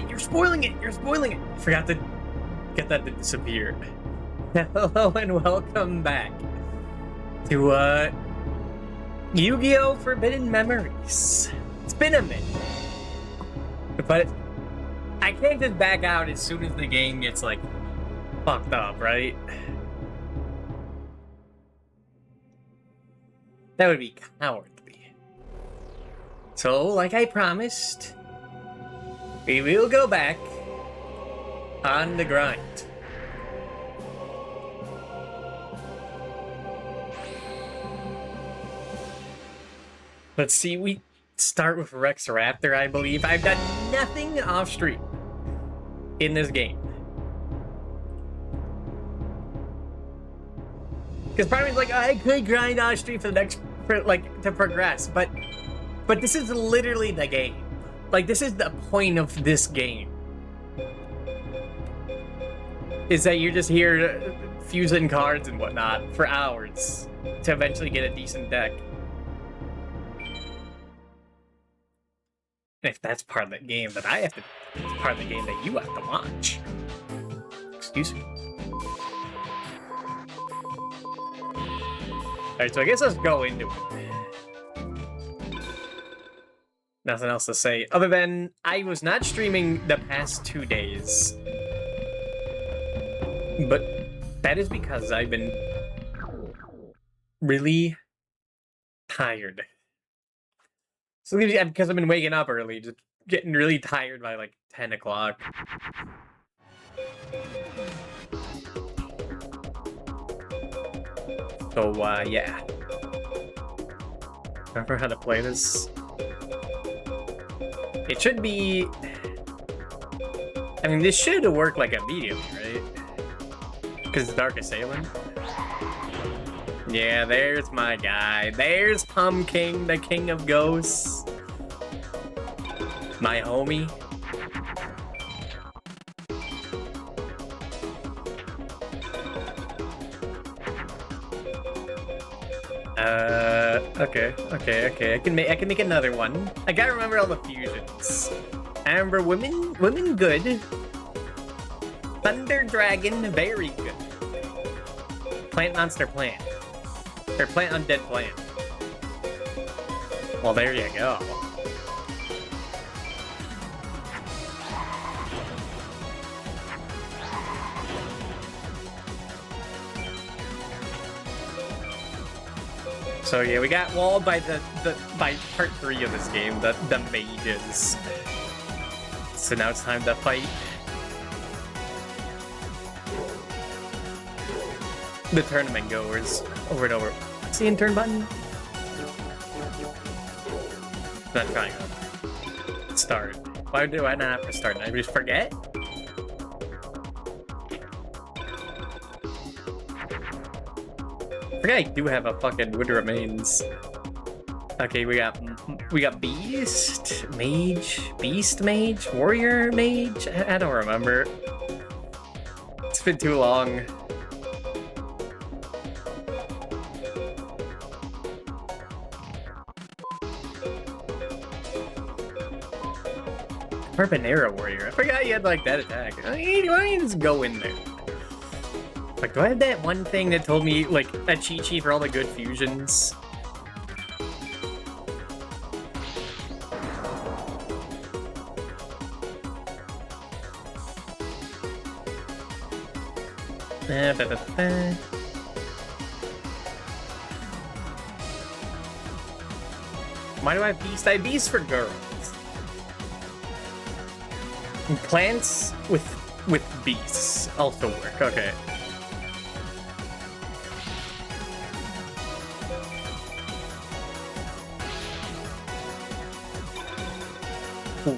you're spoiling it. You're spoiling it. I forgot to get that to disappear. Hello and welcome back to Yu-Gi-Oh! Forbidden Memories. It's been a minute, but I can't just back out as soon as the game gets like fucked up, right? That would be cowardly. So, like I promised, we will go back on the grind. Let's see, we start with Rex Raptor, I believe. I've done nothing off stream in this game. Because part of me's like, oh, I could grind off stream for the next, to progress, but this is literally the game. Like, this is the point of this game. Is that you're just here fusing cards and whatnot for hours to eventually get a decent deck. And if that's part of the game that I have to, it's part of the game that you have to watch. Excuse me. Alright, so I guess let's go into it. Nothing else to say, other than I was not streaming the past 2 days. But that is because I've been really tired. So because I've been waking up early, just getting really tired by like 10 o'clock. So, yeah. Remember how to play this? It should be... I mean, this should work like immediately, right? Because it's Dark Assailant. Yeah, there's my guy. There's Pumpkin, the king of ghosts. My homie. Okay. I can make another one. I gotta remember all the fusions. I remember women good. Thunder Dragon, very good. Plant Monster Plant. Or Plant Undead Plant. Well, there you go. So yeah, we got walled by by part 3 of this game, the mages. So now it's time to fight the tournament goers over and over. See in turn button? Not trying to start. Why do I not have to start? I just forget? I forget I do have a fucking Wood Remains. Okay, we got Beast Mage, Warrior Mage? I don't remember. It's been too long. Carbonera Warrior. I forgot you had like that attack. Why don't you just go in there? Like, do I have that one thing that told me like a cheat sheet for all the good fusions? Why do I have Beast? I have Beast for girls. And plants with beasts also work. Okay. Ooh.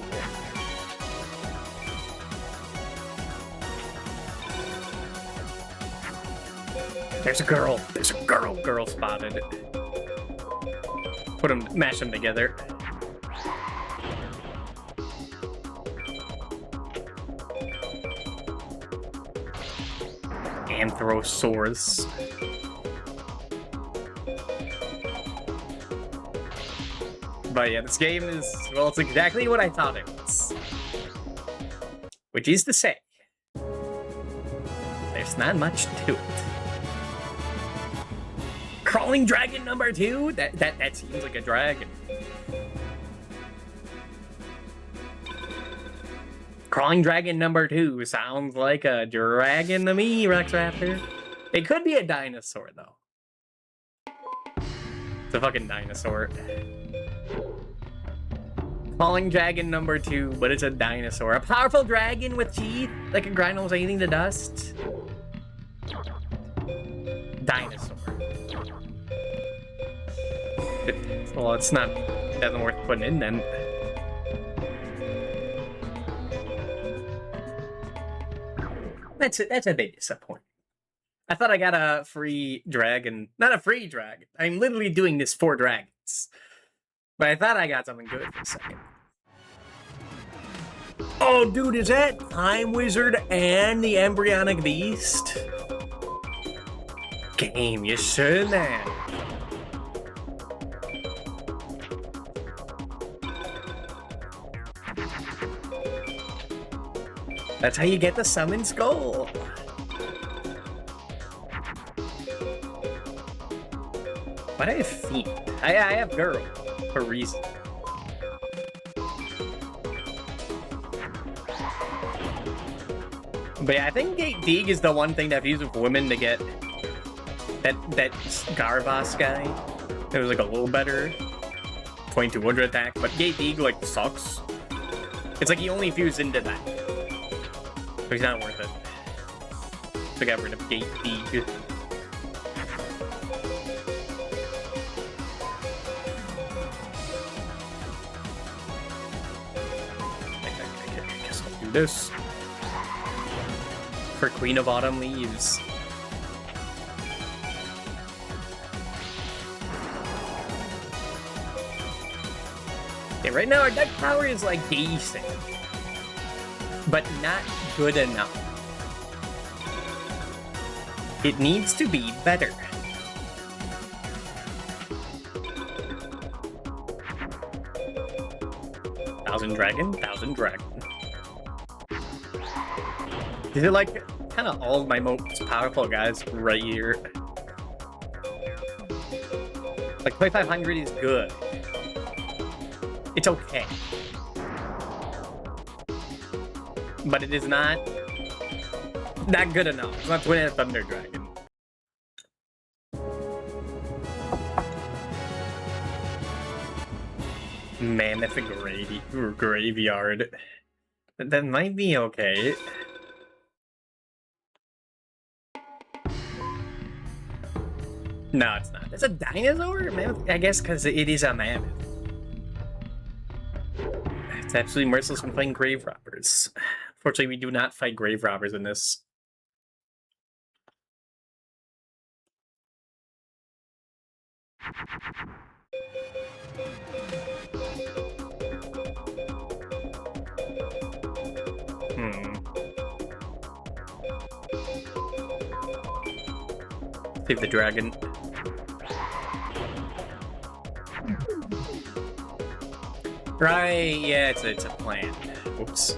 There's a girl. There's a girl. Girl spotted. Mash them together. Anthrosaurus. But yeah, this game is, well, it's exactly what I thought it was. Which is to say, there's not much to it. Crawling dragon number 2? That seems like a dragon. Crawling dragon number 2 sounds like a dragon to me, Rex Raptor. It could be a dinosaur, though. It's a fucking dinosaur. Crawling dragon number 2, but it's a dinosaur. A powerful dragon with teeth that can grind almost anything to dust. Dinosaur. Well, it's not. It doesn't worth putting in then. That's a bit disappointing. I thought I got a free dragon. Not a free dragon. I'm literally doing this for dragons. But I thought I got something good for a second. Oh, dude, is that Time Wizard and the Embryonic Beast? Game, you should, man. That's how you get the Summon Skull. Why do I have feet? I have girl for a reason. But yeah, I think Gate Deeg is the one thing that I've used with women to get that Garvas guy. It was like a little better. 2200 attack, but Gate Deeg like sucks. It's like he only fused into that. So he's not worth it. So I got rid of Gate Deeg. I guess I'll do this. For Queen of Autumn Leaves. Yeah, right now our deck power is like decent, but not good enough. It needs to be better. Thousand Dragon. These are like kind of all of my most powerful guys right here. Like 2500 is good. It's okay. But it is not good enough. It's not Twin Thunder Dragon. Mammoth Graveyard. That might be okay. No, it's not. It's a dinosaur? Mammoth? I guess because it is a mammoth. It's absolutely merciless when playing Grave Robbers. Unfortunately, we do not fight Grave Robbers in this. Save the dragon. Right, yeah, it's a plant. Whoops.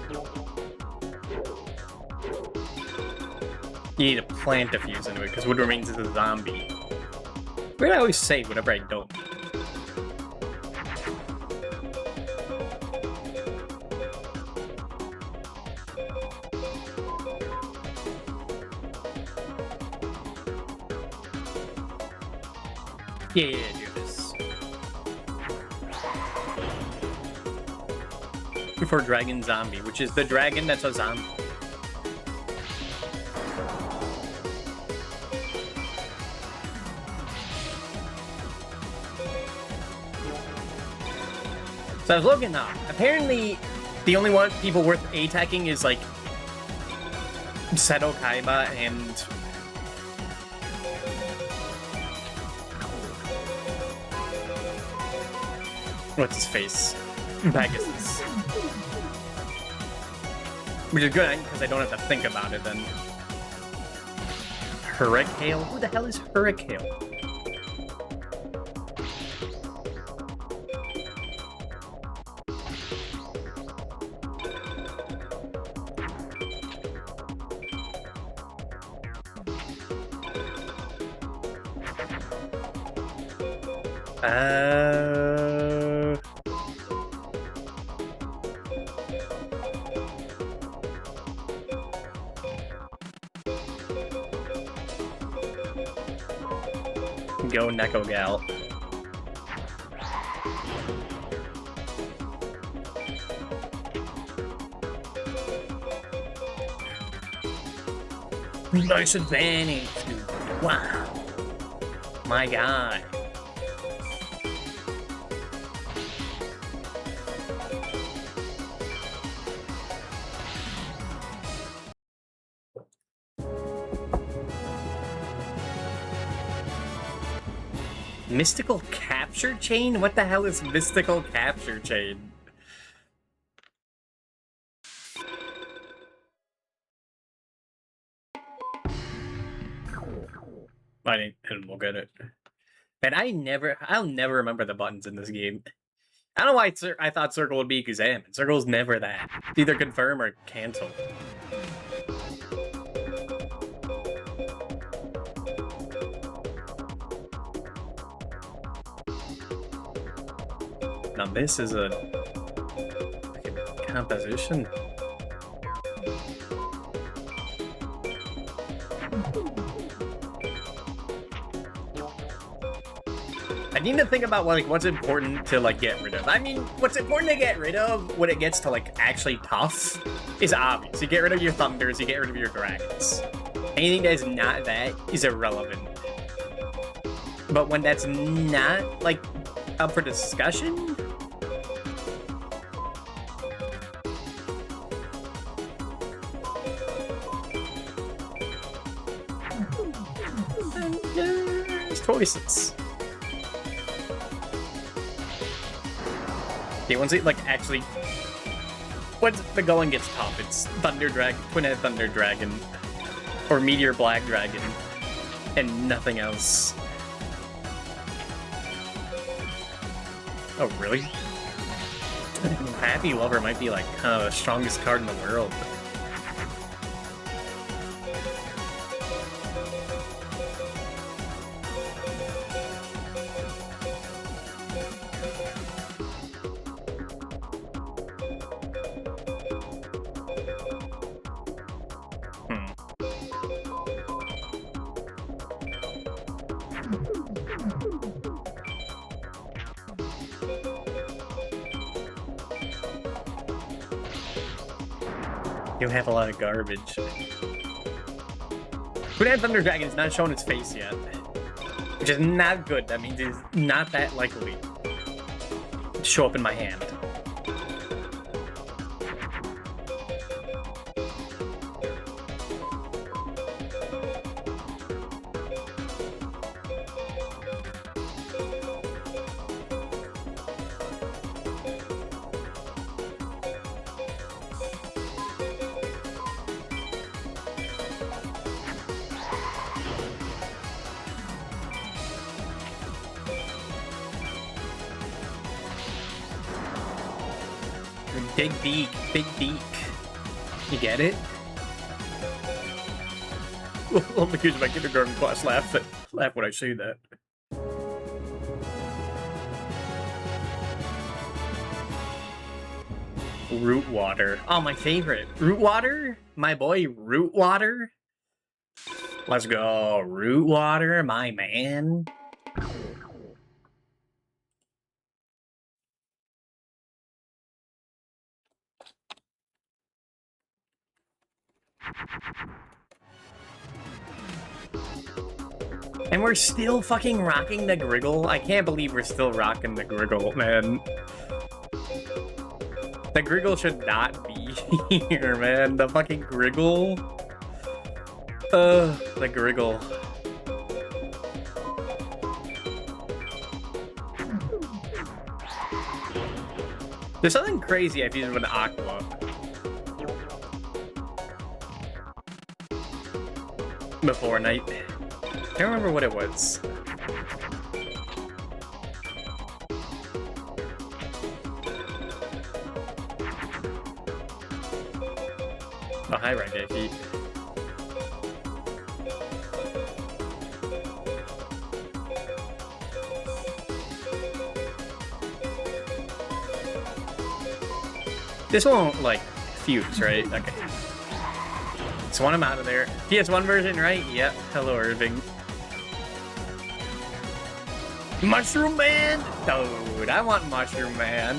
You need a plant to fuse into it, because what remains is a zombie. Where do I always save whatever I don't? Yeah, do this. For Dragon Zombie, which is the dragon that's a zombie. So I was looking up. Apparently, the only one people worth attacking is like Seto Kaiba and what's his face? Pegasus. Which is good because I don't have to think about it then. Hurricane? Who the hell is Hurricane? Go Neko Gal. Nice advantage. Wow. My God. Mystical Capture Chain? What the hell is Mystical Capture Chain? I didn't look at it. And I'll never remember the buttons in this game. I don't know why I thought Circle would be Kazam. Circle's never that. It's either confirm or cancel. Now this is a composition. I need to think about what's important to get rid of. I mean, what's important to get rid of when it gets to actually tough is obvious. You get rid of your thunders, you get rid of your dragons. Anything that is not that is irrelevant. But when that's not up for discussion, there's choices. Okay, once it actually, once the going gets tough, it's Thunder Dragon, Twin-Head Thunder Dragon, or Meteor Black Dragon, and nothing else. Oh, really? Happy Lover might be the strongest card in the world. You have a lot of garbage. Twin-Head Thunder Dragon is not showing its face yet, which is not good. That means it's not that likely to show up in my hand. Big beak, big beak. You get it? All the kids in my kindergarten class laugh when I say that. Root Water. Oh, my favorite. Root Water? My boy, Root Water? Let's go. Root Water, my man. And we're still fucking rocking the Griggle? I can't believe we're still rocking the Griggle, man. The Griggle should not be here, man. The fucking Griggle. The Griggle. There's something crazy I've used with Aqua. Before, and I can't remember what it was. Oh, hi, Raigeki. This won't, like, fuse, right? Okay. So want him out of there. PS1 version, right? Yep. Hello, Irving. Mushroom Man? Dude, I want Mushroom Man.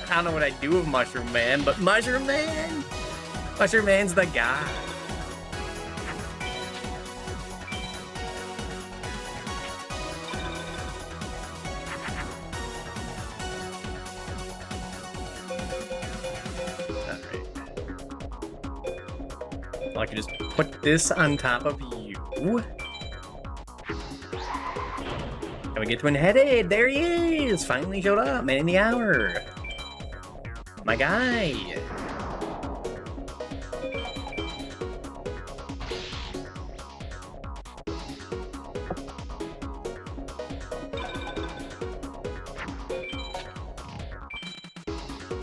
I don't know what I do with Mushroom Man, but Mushroom Man? Mushroom Man's the guy. I can just put this on top of you. And we get to Unheaded. There he is. Finally showed up. Man in the hour. My guy.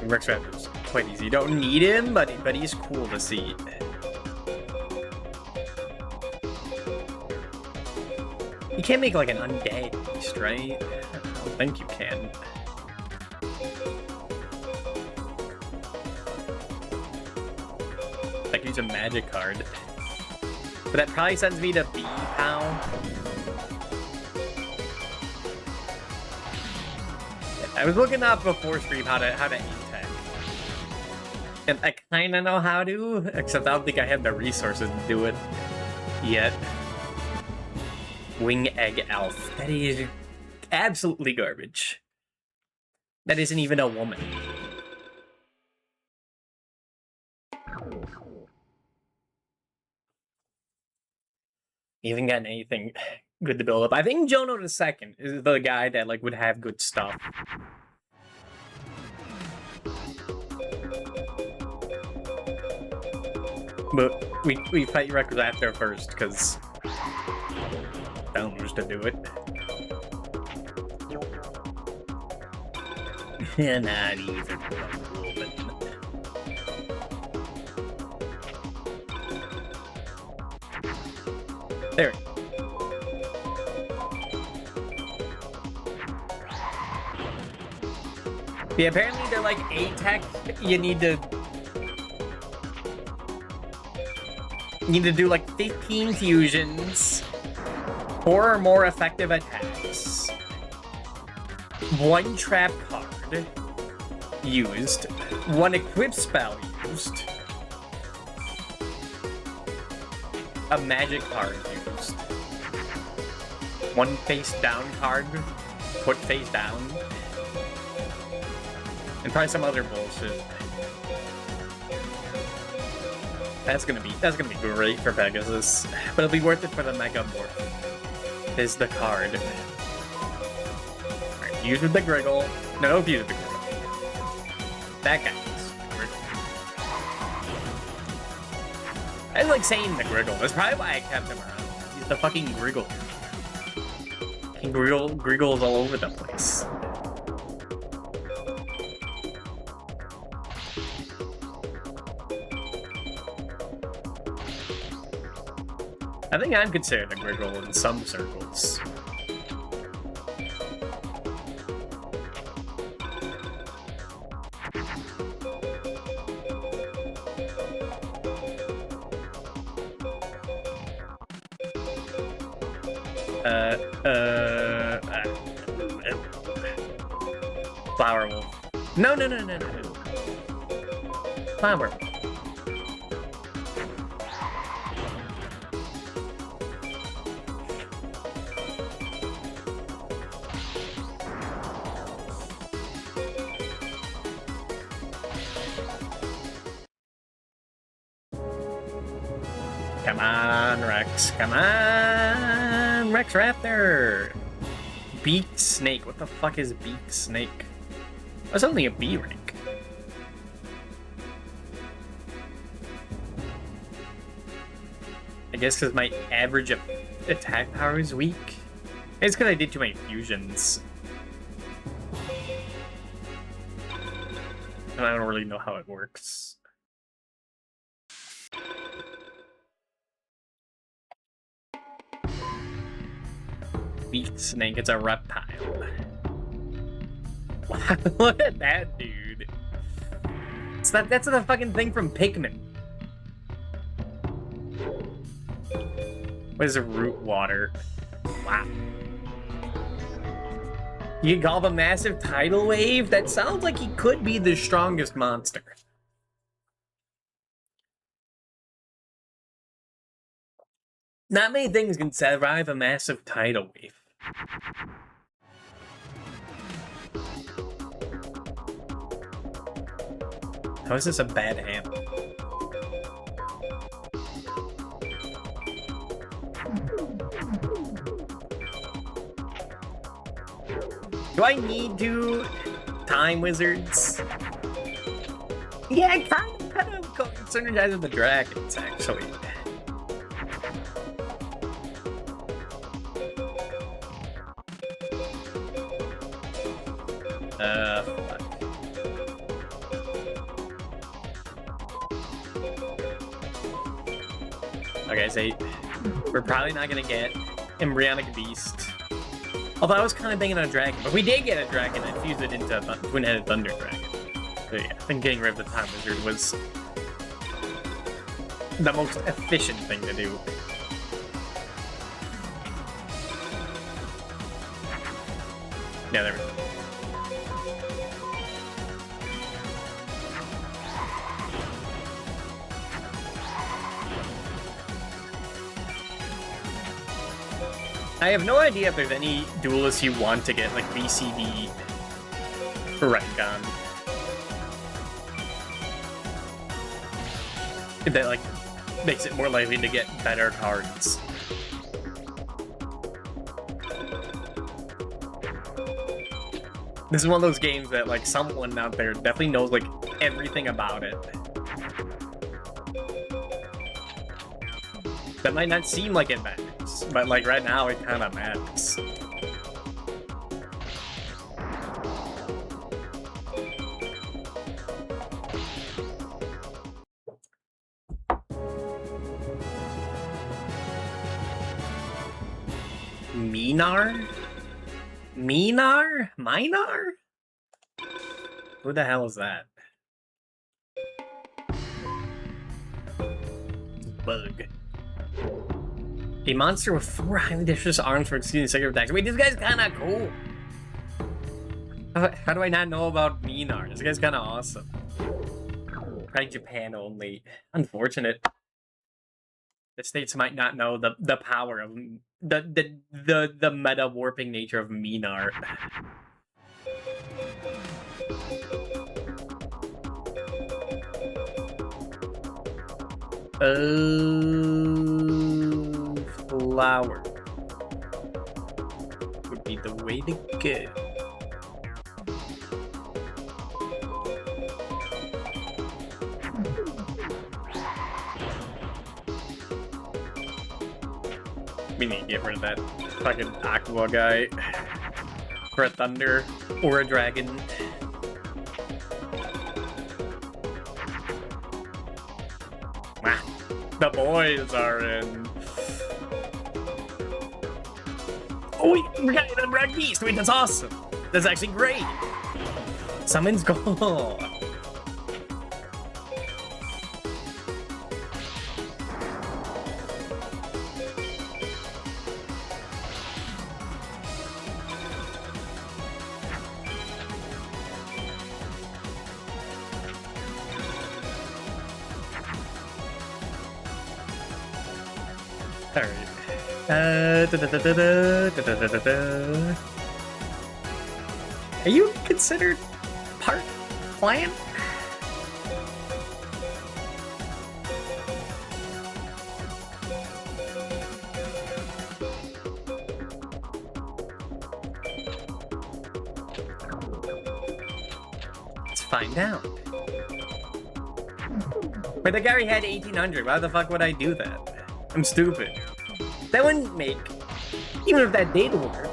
Rex Raptor's quite easy. You don't need him, but he's cool to see. You can't make like an undead beast, right? I don't think you can. I can use a magic card. But that probably sends me to B-Pow. I was looking up before stream how to A-Tech. And I kinda know how to, except I don't think I have the resources to do it yet. Wing Egg Elf. That is absolutely garbage. That isn't even a woman. You haven't gotten anything good to build up. I think Jono II is the guy that like would have good stuff. But we fight Rex Raptor first, because to do it. Not even a woman. There. Yeah, apparently they're like A-Tech. You need to do like 15 fusions. 4 or more effective attacks. 1 trap card used. 1 equip spell used. A magic card used. 1 face down card put face down. And probably some other bullshit. That's gonna be great for Pegasus. But it'll be worth it for the Mega Morph. Is the card. Alright, fuse with the Griggle. No, fuse with the Griggle. That guy is Griggle. I like saying the Griggle. That's probably why I kept him around. He's the fucking Griggle. Fucking Griggle's all over the place. I think I'm considered a Griggle in some circles. Flower Wolf. No. Flower. Come on, Rex. Come on, Rex Raptor. Beaked Snake. What the fuck is Beaked Snake? That's only a B rank. I guess because my average attack power is weak. It's because I did too many fusions. And I don't really know how it works. Beaked Snake, it's a reptile. Look at that dude. It's That's the fucking thing from Pikmin. What is a root water? Wow. You can call him a massive tidal wave? That sounds like he could be the strongest monster. Not many things can survive a massive tidal wave. How is this a bad hand? Do I need to time wizards? Yeah, I kind of synergize with the dragons, actually. Fuck. Okay, so we're probably not gonna get Embryonic Beast. Although I was kind of thinking of a dragon, but we did get a dragon and fused it into a twin-headed thunder dragon. So yeah, I think getting rid of the time wizard was the most efficient thing to do. Yeah, there we go. I have no idea if there's any duelists you want to get, like, BCB Rengon. That, like, makes it more likely to get better cards. This is one of those games that, like, someone out there definitely knows, like, everything about it. That might not seem like it matters, but, like, right now it kind of matters. Minar? Minar? Minar? Who the hell is that? Bug. A monster with 4 highly dangerous arms for exceeding second attacks. Wait, this guy's kind of cool. How do I not know about Minar? This guy's kind of awesome. Probably Japan only. Unfortunate. The states might not know the power of the meta warping nature of Minar. Flower would be the way to go. We need to get rid of that fucking Aqua guy for a Thunder or a Dragon. Ah, the boys are in. Oh, we got the Red Beast. Wait, that's awesome. That's actually great. Summons goal. Alright. Are you considered part clan? Let's find out. But the Gary had 1800. Why the fuck would I do that? I'm stupid. That wouldn't make... Even if that did work,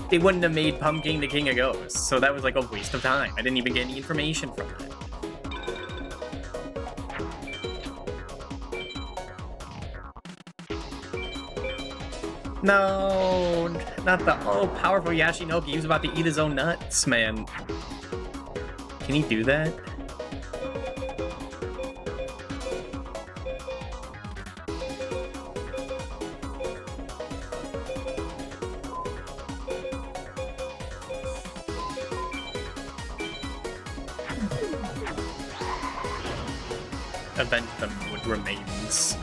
they wouldn't have made Pumpkin the King of Ghosts. So that was like a waste of time. I didn't even get any information from that. No, not the all-powerful Yashinoki. He was about to eat his own nuts, man. Can he do that? avenge them with remains.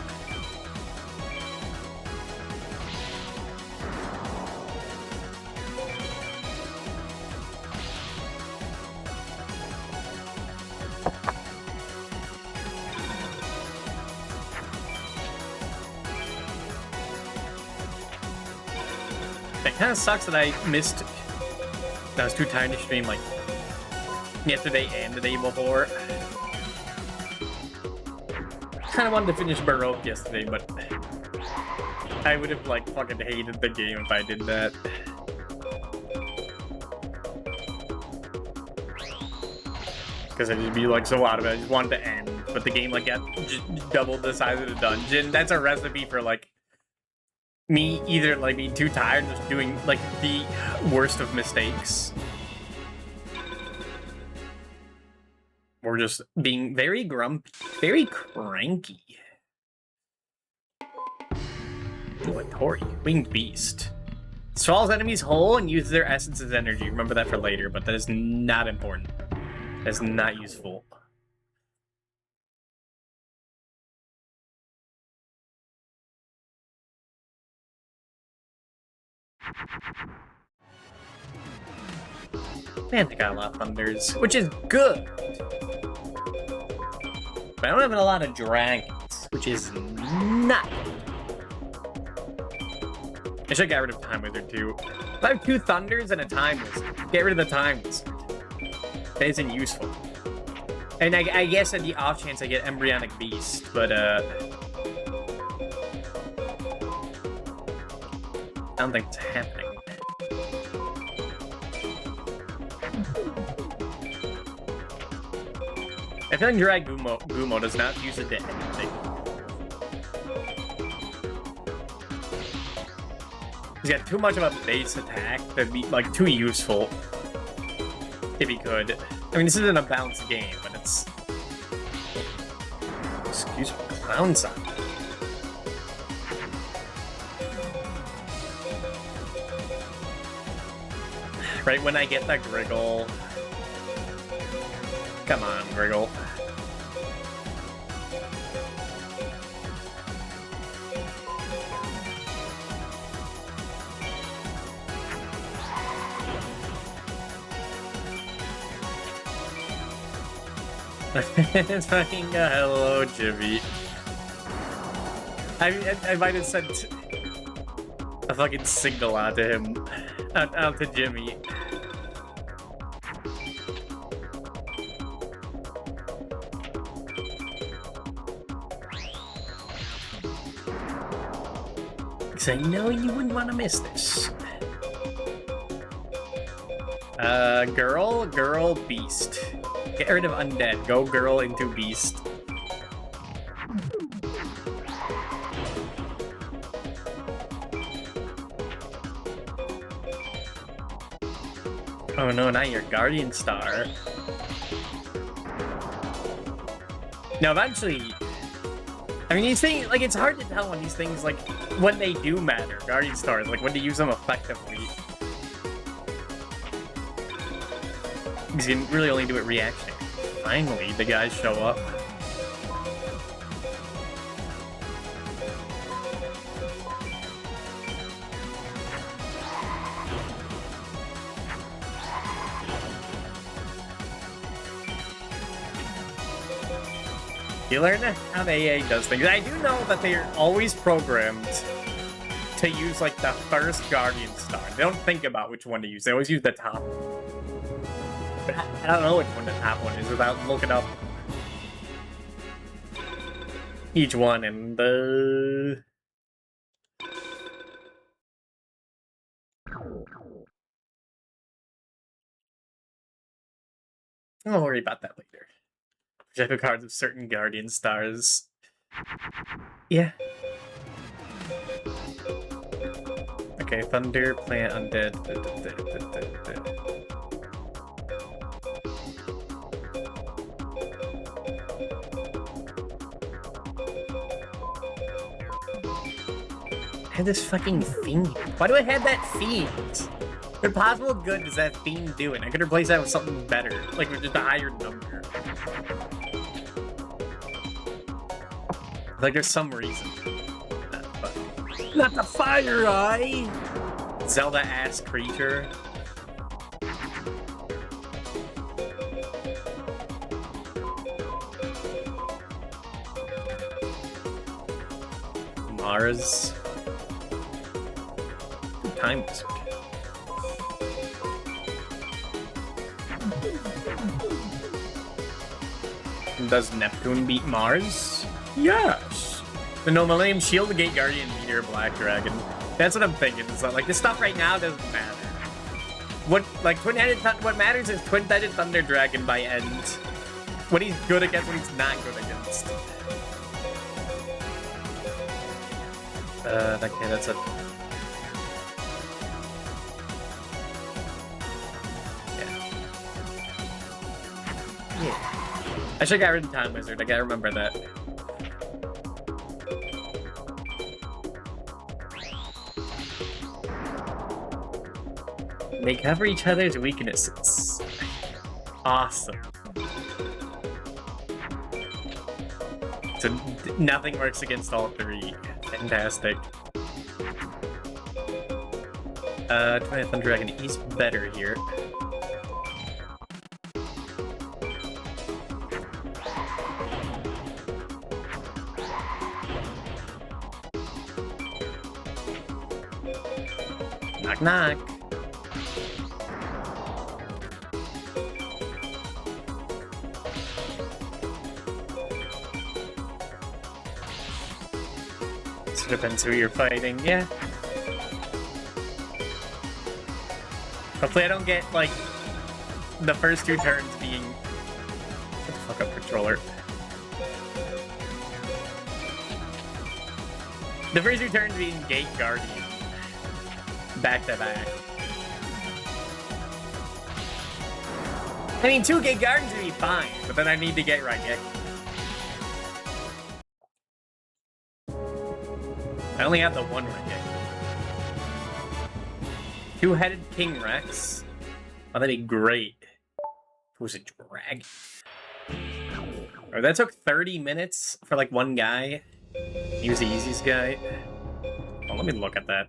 It kind of sucks that I missed. I was too tired to stream like yesterday and the day before. Kind of wanted to finish Baroque yesterday, but I would have like fucking hated the game if I did that. Because I'd just be like so out of it. I just wanted to end, but the game like got just doubled the size of the dungeon. That's a recipe for like me either like being too tired, just doing like the worst of mistakes, or just being very grumpy, very cranky. Ooh, a Tori, winged beast. Swallows enemies whole and uses their essence as energy. Remember that for later, but that is not important. That's not useful. Man, I got a lot of thunders, which is good. But I don't have a lot of dragons, which is not good. I should get rid of Time Wizard too. If I have 2 thunders and a Time Wizard, get rid of the Time Wizard. That isn't useful. And I guess at the off chance I get Embryonic Beast, but I don't think it's happening. I feel like Gumo does not use it to anything. He's got too much of a base attack to be like too useful. If he could. I mean, this isn't a balanced game, but it's... Excuse me, clown sign. Right when I get that Griggle. Come on, Griggle. It's fucking hello, Jimmy. I might have sent a fucking signal out to him, out to Jimmy. Because I know you wouldn't want to miss this. Girl, beast. Get rid of undead. Go girl into beast. Oh no, not your Guardian Star. Now eventually... I mean, these things, like, it's hard to tell when these things, like, when they do matter. Guardian Stars, like, when to use them effectively. Because you can really only do it reactionary. Finally, the guys show up. You learn how the AA does things. I do know that they're always programmed to use, like, the first Guardian Star. They don't think about which one to use. They always use the top one. But I don't know which one the top one is without looking up each one and the... I'll worry about that later. Projectile cards of certain Guardian Stars. Yeah. Okay, Thunder, Plant, Undead. I had this fucking Fiend. Why do I have that Fiend? What possible good does that Fiend do? And I could replace that with something better, like with just a higher number. Like, there's some reason. Not the fire eye! Zelda-ass creature. Mars. Time wizard. Does Neptune beat Mars? Yes. The No Millennium Shield, Gate Guardian, Meteor, Black Dragon. That's what I'm thinking. It's like this stuff right now doesn't matter. What matters is Twin-Headed Thunder Dragon by end. What he's good against, what he's not good against. Okay, that's a... Yeah. I should have got rid of Time Wizard. I gotta remember that. They cover each other's weaknesses. Awesome. So nothing works against all three. Fantastic. Twin Thunder Dragon, he's better here. Knock knock. So depends who you're fighting, yeah. Hopefully I don't get, like, the first two turns being... Shut the fuck up, controller. The first two turns being Gate Guardian. Back to back. I mean, 2 Gate Guardians would be fine, but then I need to get Raigeki. I only have the one Raigeki. 2-headed King Rex. Oh, that'd be great. If it was a dragon. Or that took 30 minutes for like one guy. He was the easiest guy. Oh, let me look at that.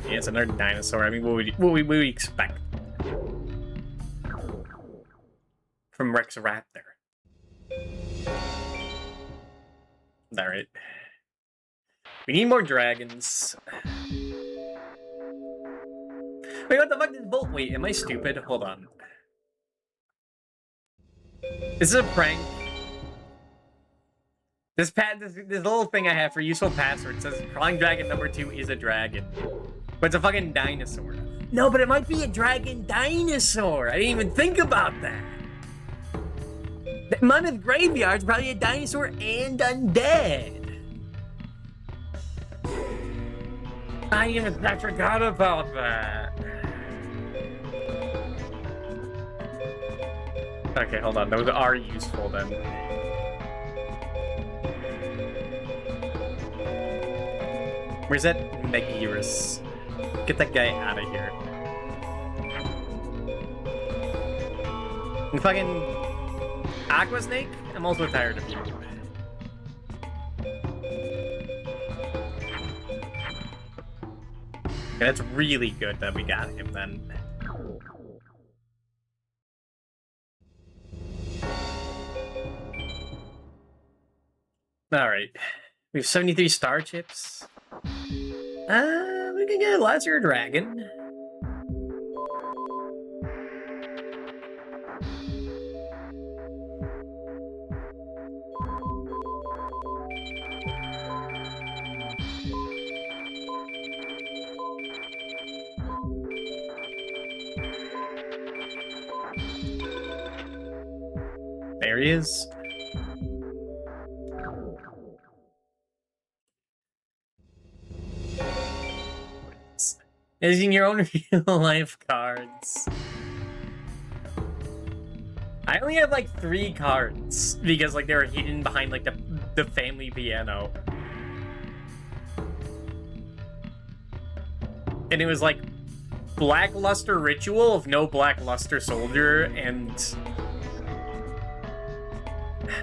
Yeah, it's another dinosaur. I mean, what would we expect from Rex Raptor? Alright. We need more dragons. Wait, what the fuck did Bolt? Wait, am I stupid? Hold on. This is a prank. This little thing I have for useful password says Crawling Dragon number 2 is a dragon. But it's a fucking dinosaur. No, but it might be a dragon dinosaur. I didn't even think about that. The Mammoth Graveyard's probably a dinosaur and undead. I forgot about that. Okay, hold on. Those are useful then. Where's that Megairus? Get that guy out of here. And fucking Aqua Snake? I'm also tired of you. Okay, that's really good that we got him then. Alright. We have 73 star chips. We can get a Lesser Dragon. There he is. Using your own real-life cards. I only have like 3 cards because like they were hidden behind like the family piano. And it was like Blackluster Ritual of no Blackluster Soldier and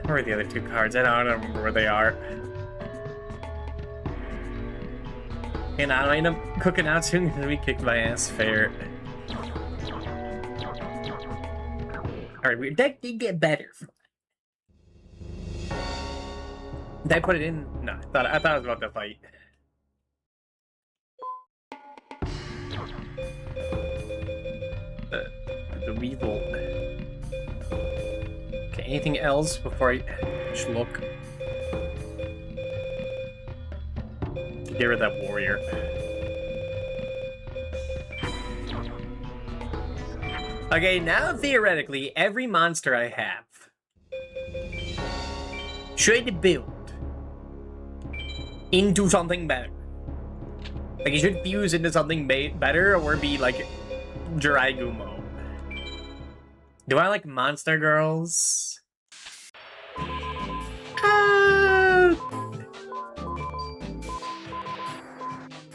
Where are the other two cards? I don't remember where they are. And I don't end up cooking out soon because we kicked my ass fair. Alright, we deck did get better. Did I put it in? No, I thought I was about to fight. The Weevil. Okay, anything else before I just look? Get rid of that warrior. Okay, now theoretically, every monster I have should build into something better. Like, it should fuse into something better or be like Jiraigumo. Do I like monster girls?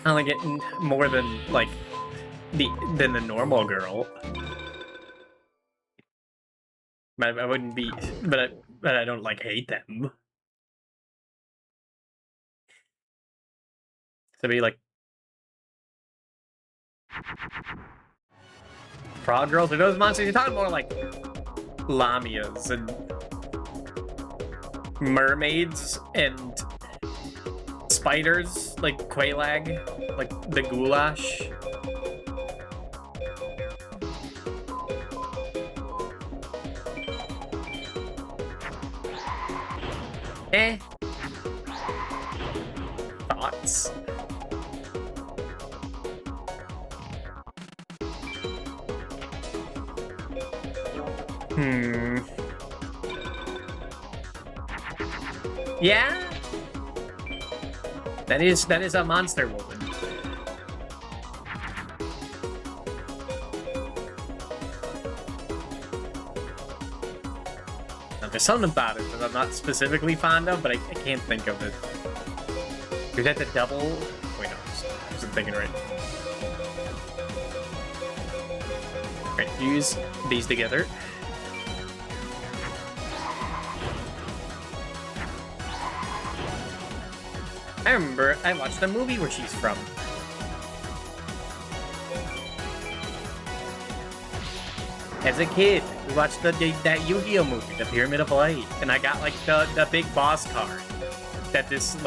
I like it more than like the normal girl. But I wouldn't be, but I don't like hate them. To be like frog girls, are those monsters? You're talking more like lamias and mermaids and spiders, like Quelaag, like the goulash. Thoughts? Yeah? That is a monster woman. Now, there's something about it that I'm not specifically fond of, but I can't think of it. Is that the double? Wait, no, I wasn't thinking right. Alright, use these together. I remember I watched a movie where she's from. As a kid, we watched that Yu-Gi-Oh movie, The Pyramid of Light, and I got like the big boss card that this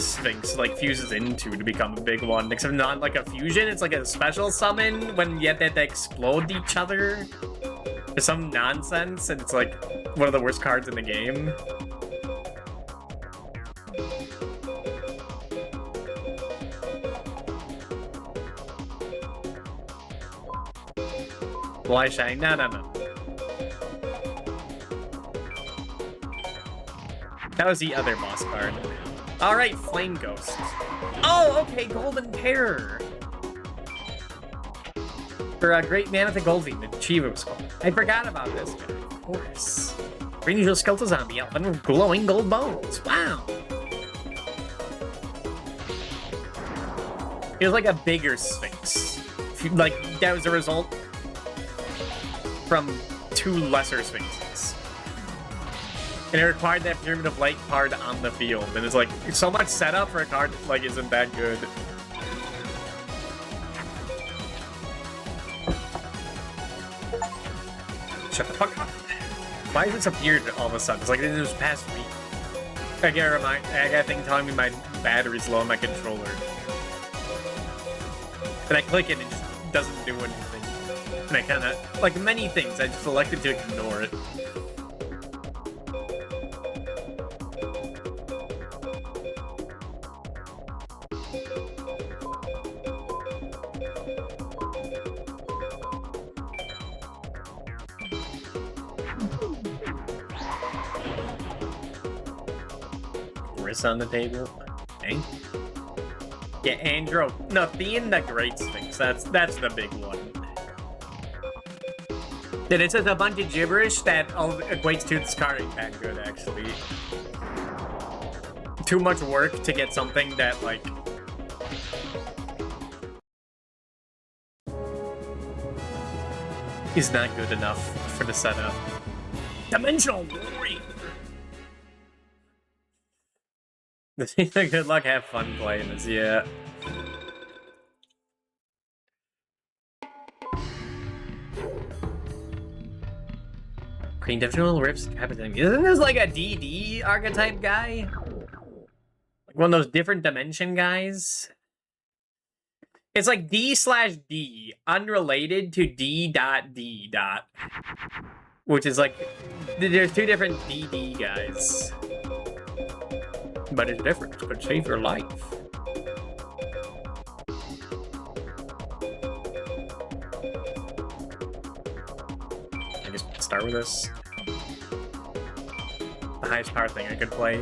Sphinx like fuses into to become a big one. Except not like a fusion, it's like a special summon when you have that they explode each other. There's some nonsense, and it's like one of the worst cards in the game. Why shine? No. That was the other boss card. Alright, Flame Ghost. Oh, okay, Golden Terror. For a Great Man of the Golding, the Chiva was called. I forgot about this guy, of course. Brings you a skeletal zombie elephant with glowing gold bones. Wow. It was like a bigger Sphinx. Like, that was a result from two lesser Sphinxes. And it required that Pyramid of Light card on the field. And it's like, so much setup for a card that like isn't that good. Shut the fuck up. Why has this appeared all of a sudden? It's like it was past week. I got a thing telling me my battery's low on my controller. And I click it and it just doesn't do anything. And I kinda, like many things, I just elected to ignore it. Wrist on the table. Okay. Yeah, Andro. No, Thean the Great Sphinx. That's the big one. Dude, it's just a bunch of gibberish that equates to this card ain't that good, actually. Too much work to get something that, like... is not good enough for the setup. Dimensional Warrior. Good luck, have fun playing this, yeah. Green Dimensional Rifts happening. Isn't this like a DD archetype guy? Like one of those different dimension guys? It's like D/D, unrelated to D.D. Which is like, there's two different DD guys. But it's different, it could save your life. I guess we can start with this. The highest power thing I could play.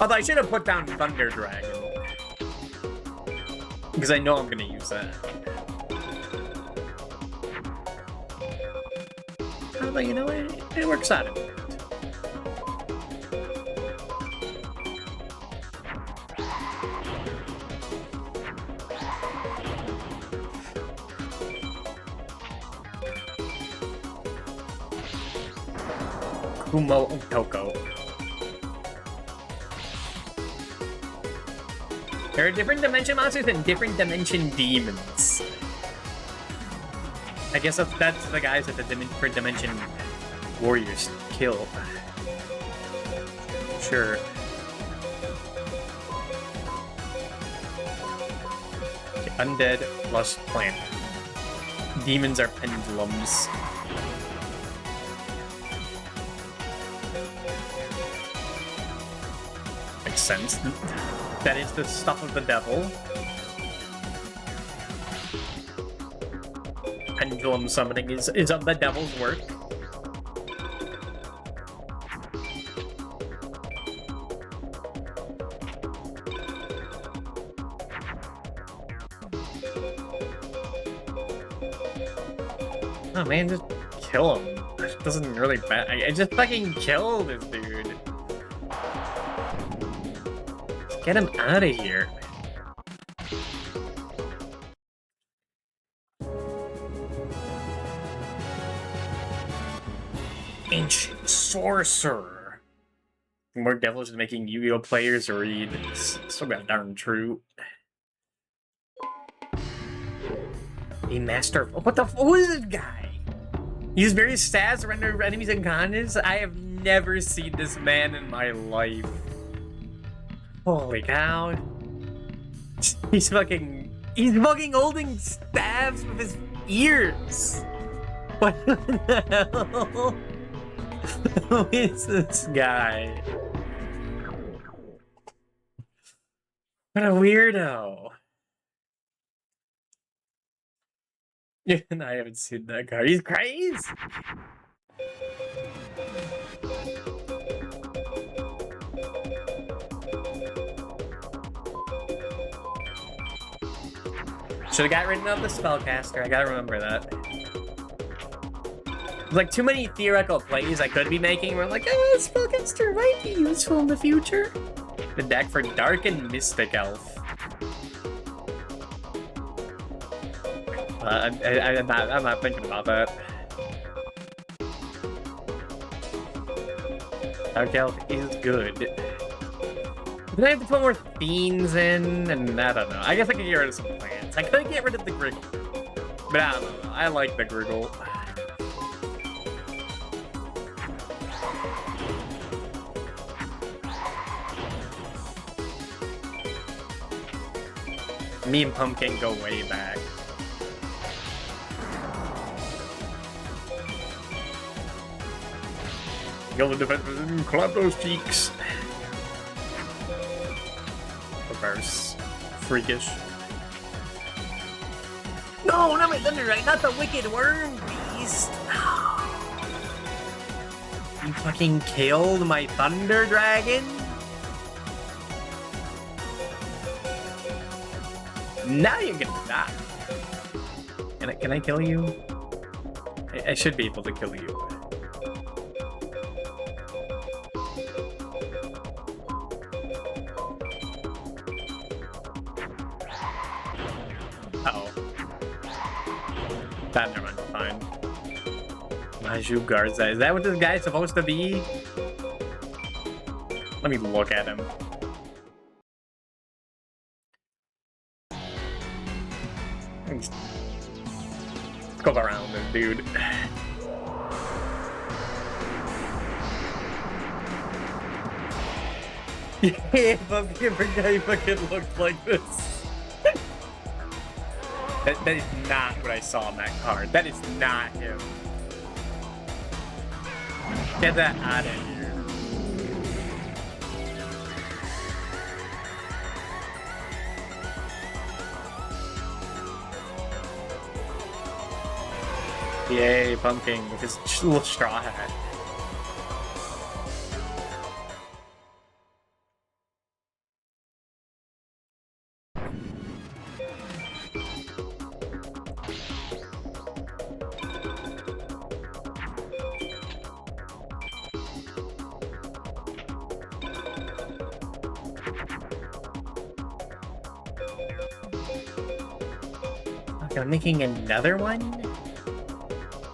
Although I should have put down Thunder Dragon. Because I know I'm gonna use that. Although, you know, it works out. Kumo Otoko. There are different dimension monsters and different dimension demons. I guess that's the guys that the different dimension warriors kill. Sure. Okay, undead plus plant. Demons are pendulums. Makes sense. That is the stuff of the devil. Pendulum summoning is of the devil's work. Oh man, just kill him. It doesn't really matter. I just fucking kill this dude. Just get him out of here. Ancient Sorcerer. More devils is making Yu-Gi-Oh players read. It's so goddamn true. A master. What the? Who is this guy? Use various stats to render enemies unconscious. I have never seen this man in my life. Holy cow! He's fucking holding stabs with his ears. What the hell? Who is this guy? What a weirdo. Yeah, I haven't seen that guy. He's crazy. Should have got rid of the spellcaster. I gotta remember that. There's like too many theoretical plays I could be making where I'm like, oh, spellcaster might be useful in the future. The deck for Dark and Mystic Elf. I'm not thinking about that. Dark Elf is good. Then I have to put more Fiends in, and I don't know. I guess I could get rid of some plants. I could get rid of the Griggle. But I don't know. I like the Griggle. Me and Pumpkin go way back. Go to defense, clap those cheeks. Reverse. Freakish. No, not my Thunderite, not the Wicked Worm Beast. You fucking killed my Thunder Dragon? Now you're gonna die. Can I kill you? I should be able to kill you. Uh-oh. That never mind, fine. Raju Garza. Is that what this guy's supposed to be? Let me look at him. Let's go around this dude. Yeah, Pumpkin guy fucking looked like this. That is not what I saw on that card. That is not him. Get that out of here. Yay, Pumpkin with his little straw hat. Okay, I'm making another one?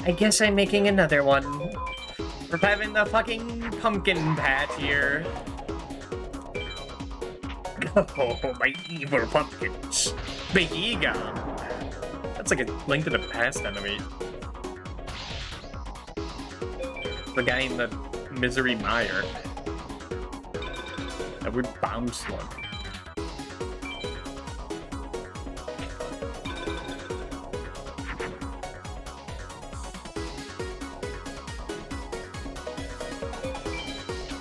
I guess I'm making another one. We're having the fucking pumpkin patch here. Oh, my evil pumpkins. Big ego. That's like a Link to the Past enemy. The guy in the Misery Mire. That would bomb slug.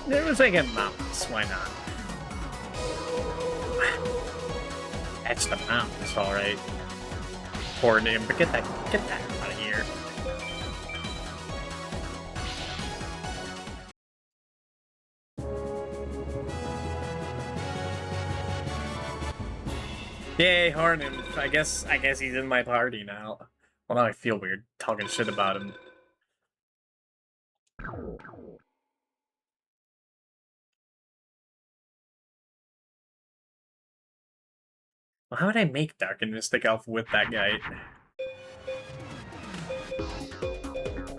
It was like a mouse, why not? That's the mouse, alright. Poor name, but get that out of here. Yay, Hornim. I guess he's in my party now. Well, now I feel weird talking shit about him. Well, how would I make Dark and Mystic Elf with that guy?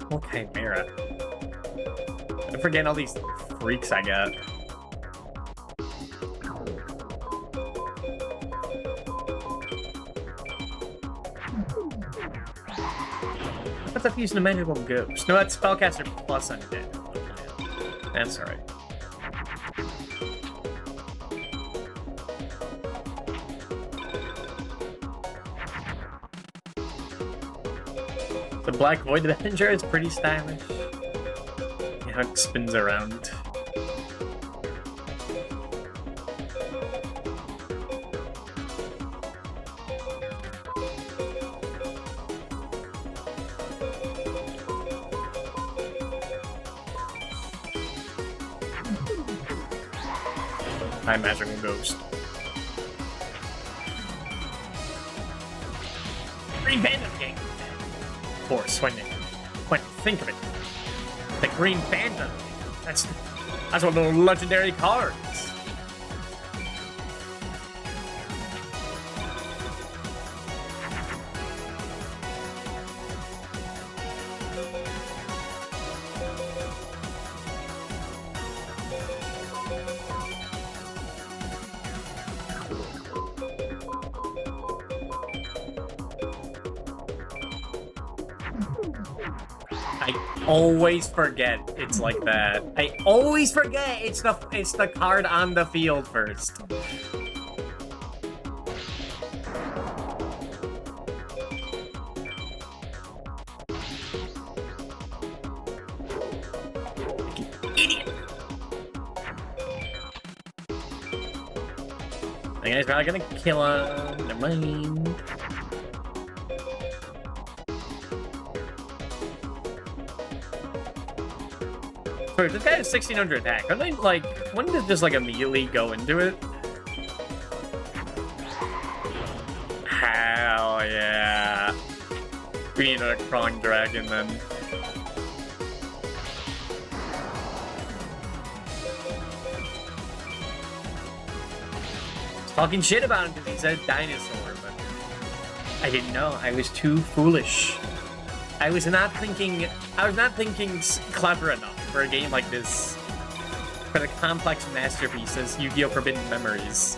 What Chimera? I'm forgetting all these freaks I got. What's up using a magical ghost? No, that's Spellcaster plus Undead. That's alright. The Black Void Avenger is pretty stylish. You know, it spins around. High magical ghost. Green Phantom King! Of course, when you think of it. The Green Phantom. That's one of the legendary cards. I always forget it's like that. I always forget it's the card on the field first. Idiot. That guy's probably gonna kill him. Never mind. This guy has 1600 attack. Wouldn't it just like immediately go into it? Hell yeah. We need a crawling dragon then. Talking shit about him because he said dinosaur, but I didn't know. I was too foolish. I was not thinking clever enough for a game like this. For the complex masterpiece as Yu-Gi-Oh! Forbidden Memories.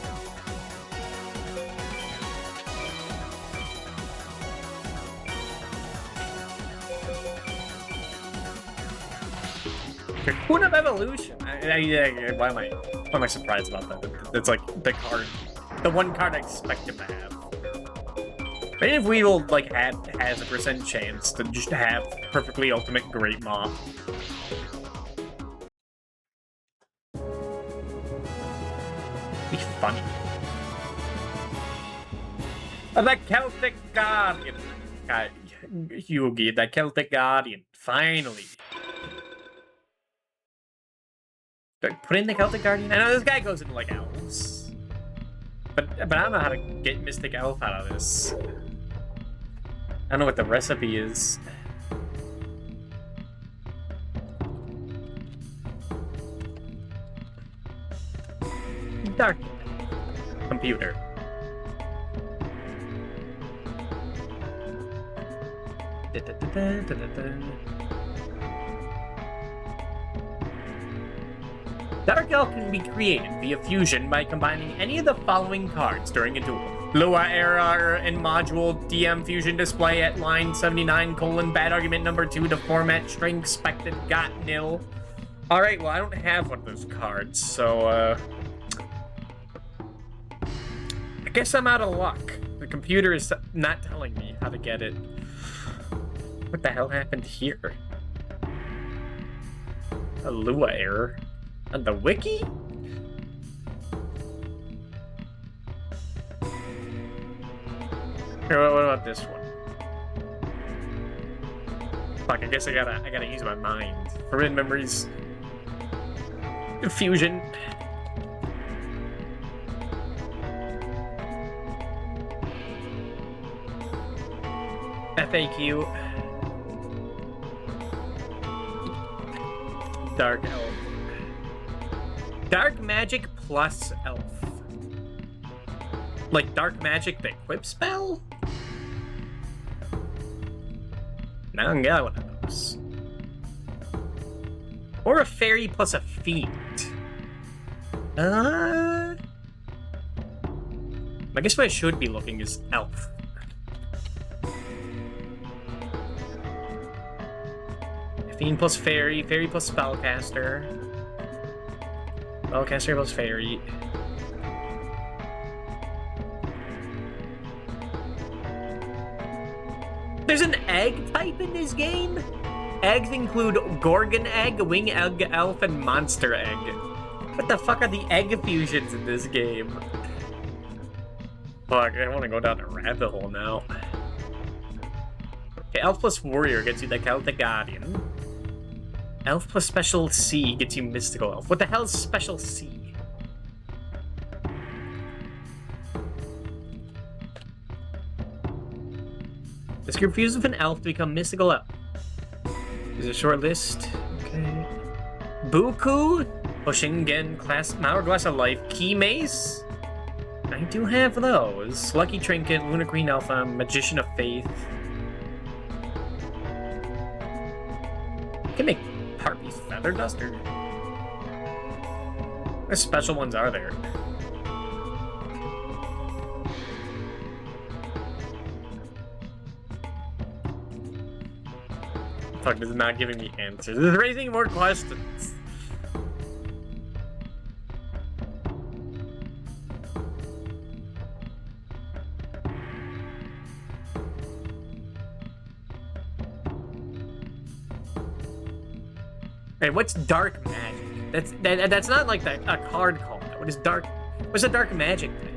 Cocoon of Evolution. Why am I surprised about that? It's like the card, the one card I expect him to have. But if Weedle like has a % chance to just have perfectly ultimate Great Maw. Be funny. The Celtic Guardian. Yugi, the Celtic Guardian. Finally. Put in the Celtic Guardian? I know this guy goes into like elves. But I don't know how to get Mystic Elf out of this. I don't know what the recipe is. Dark computer. Dark Elf can be created via fusion by combining any of the following cards during a duel. Lua error in module DM fusion display at line 79 : bad argument number 2 to format string expected got nil. Alright, well I don't have one of those cards, so I guess I'm out of luck. The computer is not telling me how to get it. What the hell happened here? A Lua error. On the wiki? Here, what about this one? Fuck, I guess I gotta use my mind. Forbidden Memories. Fusion. FAQ. Dark Elf. Dark Magic plus Elf. Like Dark Magic the equip spell? Now I can get one of those. Or a fairy plus a fiend. I guess what I should be looking is Elf. Fiend plus fairy, fairy plus spellcaster. Spellcaster plus fairy. There's an egg type in this game? Eggs include Gorgon egg, wing egg, elf, and monster egg. What the fuck are the egg fusions in this game? Fuck, I want to go down a rabbit hole now. Okay, elf plus warrior gets you the Celtic Guardian. Elf plus special C gets you mystical elf. What the hell is special C? This group fuses with an elf to become mystical elf. There's a short list. Okay. Buku, Hoshingen, class, Hourglass of Life, Key Mace. I do have those. Lucky Trinket, Lunar Green Alpha, Magician of Faith. I can make Harpy's Feather Duster. What special ones are there? Fuck, this is not giving me answers. This is raising more questions. Hey, what's dark magic? That's not like a card called that. What is dark? What's a dark magic thing?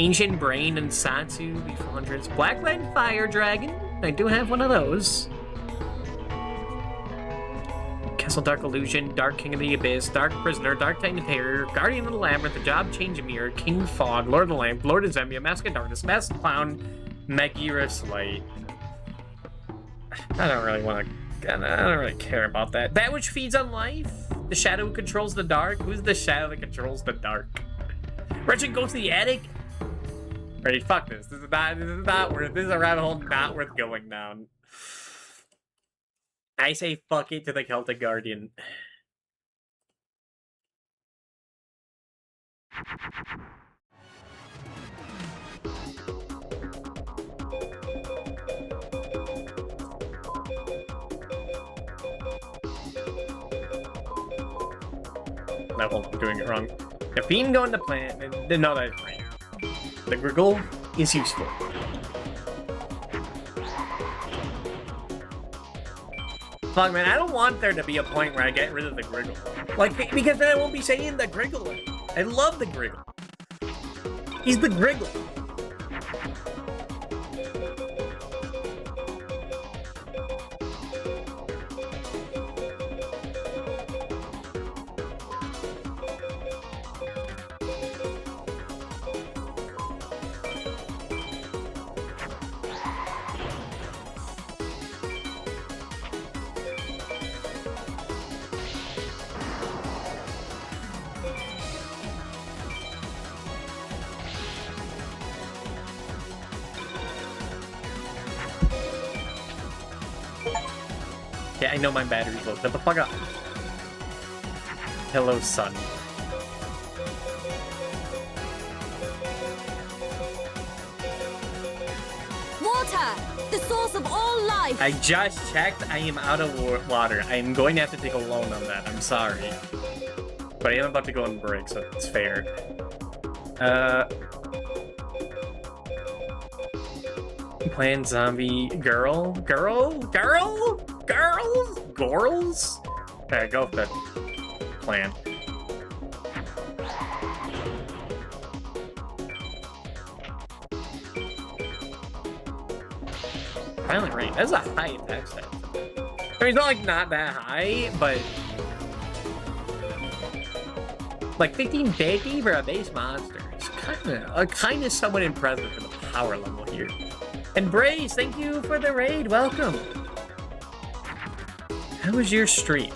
Ancient Brain and Satsu, V400s. Blackland Fire Dragon. I do have one of those. Castle Dark Illusion, Dark King of the Abyss, Dark Prisoner, Dark Titan Terror, Guardian of the Labyrinth, The Job Change Mirror, King Fog, Lord of the Lamp, Lord of Zembia, Mask of Darkness, Masked Clown, Magirus Light. I don't really care about that. That which feeds on life? The shadow who controls the dark? Who's the shadow that controls the dark? Richard goes to the attic? Alright, fuck this. This is not worth, this is a rabbit hole not worth going down. I say fuck it to the Celtic Guardian. No, I'm doing it wrong. The Fiend going to plant. No, that's right. The Griggle is useful. Fuck, man, I don't want there to be a point where I get rid of the Griggle. Like, because then I won't be saying the Griggle. I love the Griggle. He's the Griggle. Yeah, I know my battery's low. Shut the fuck up. Hello, sun. Water! The source of all life! I just checked. I am out of water. I am going to have to take a loan on that. I'm sorry. But I am about to go on break, so it's fair. Playing zombie girl? Girls? Okay, go with the plan. Violent Rain. That's a high attack stat. I mean, it's not like not that high, but like 1550 for a base monster. It's kind of somewhat impressive for the power level here. And Brace, thank you for the raid. Welcome. How was your stream?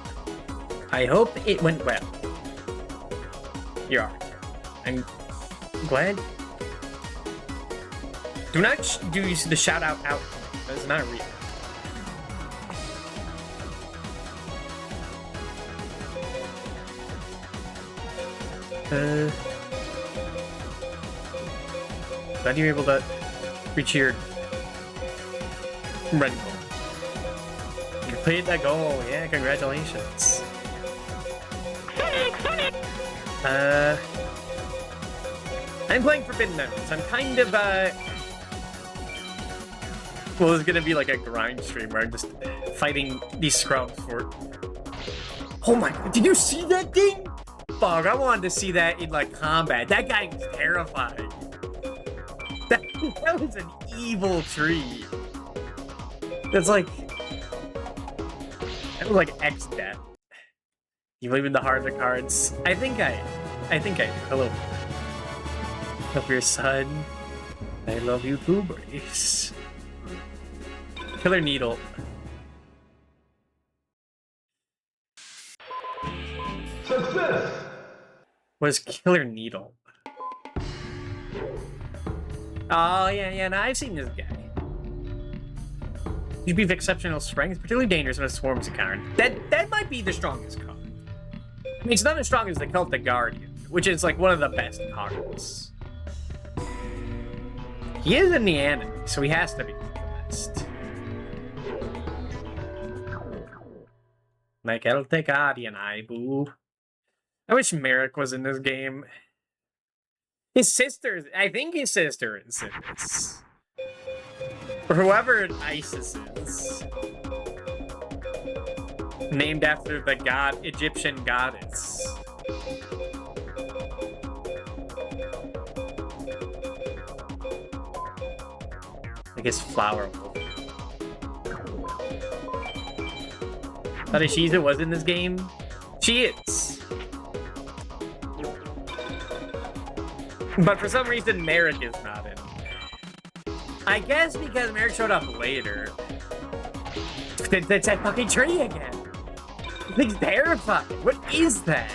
I hope it went well. Your art. I'm glad. Do not do the shout out. That's not real. Glad you're able to reach your red goal. You played that goal. Yeah, congratulations. I'm playing Forbidden Memories. I'm kind of, well, it's gonna be like a grind stream where I'm just fighting these scrubs for... Oh my god, did you see that thing? Fuck, I wanted to see that in, like, combat. That guy was terrifying. That was an evil tree. It's like... That was like X-Death. You believe in the heart of the cards? I think I do. Hello. Love your son. I love you too, Brace. Killer Needle. Success! What is Killer Needle? Oh, yeah, no, I've seen this guy. You'd be of exceptional strength, particularly dangerous when it swarms a card. That might be the strongest card. I mean, it's not as strong as the Celtic Guardian, which is like one of the best cards. He is in the anime, so he has to be the best. Like Celtic Guardian, boo. I wish Merrick was in this game. His sister, I think his sister is in this. Or whoever Isis is. Named after the Egyptian goddess. I guess Flower Wolf. Thought Ishiza was in this game? She is. But for some reason, Merrick is not in. I guess because Merrick showed up later. That's that fucking tree again. This thing's terrifying. What is that?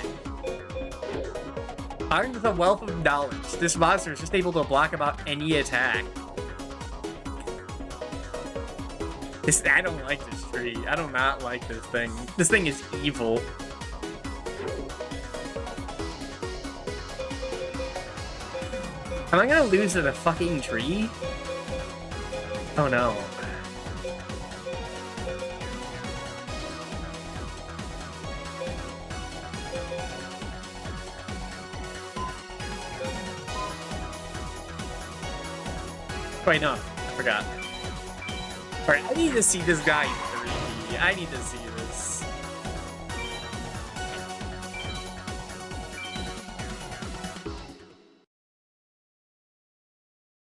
Armed with a wealth of knowledge, this monster is just able to block about any attack. I don't like this tree. I do not like this thing. This thing is evil. Am I gonna lose to the fucking tree? Oh no. Wait, no. I forgot. Alright, I need to see this guy in 3D. I need to see this.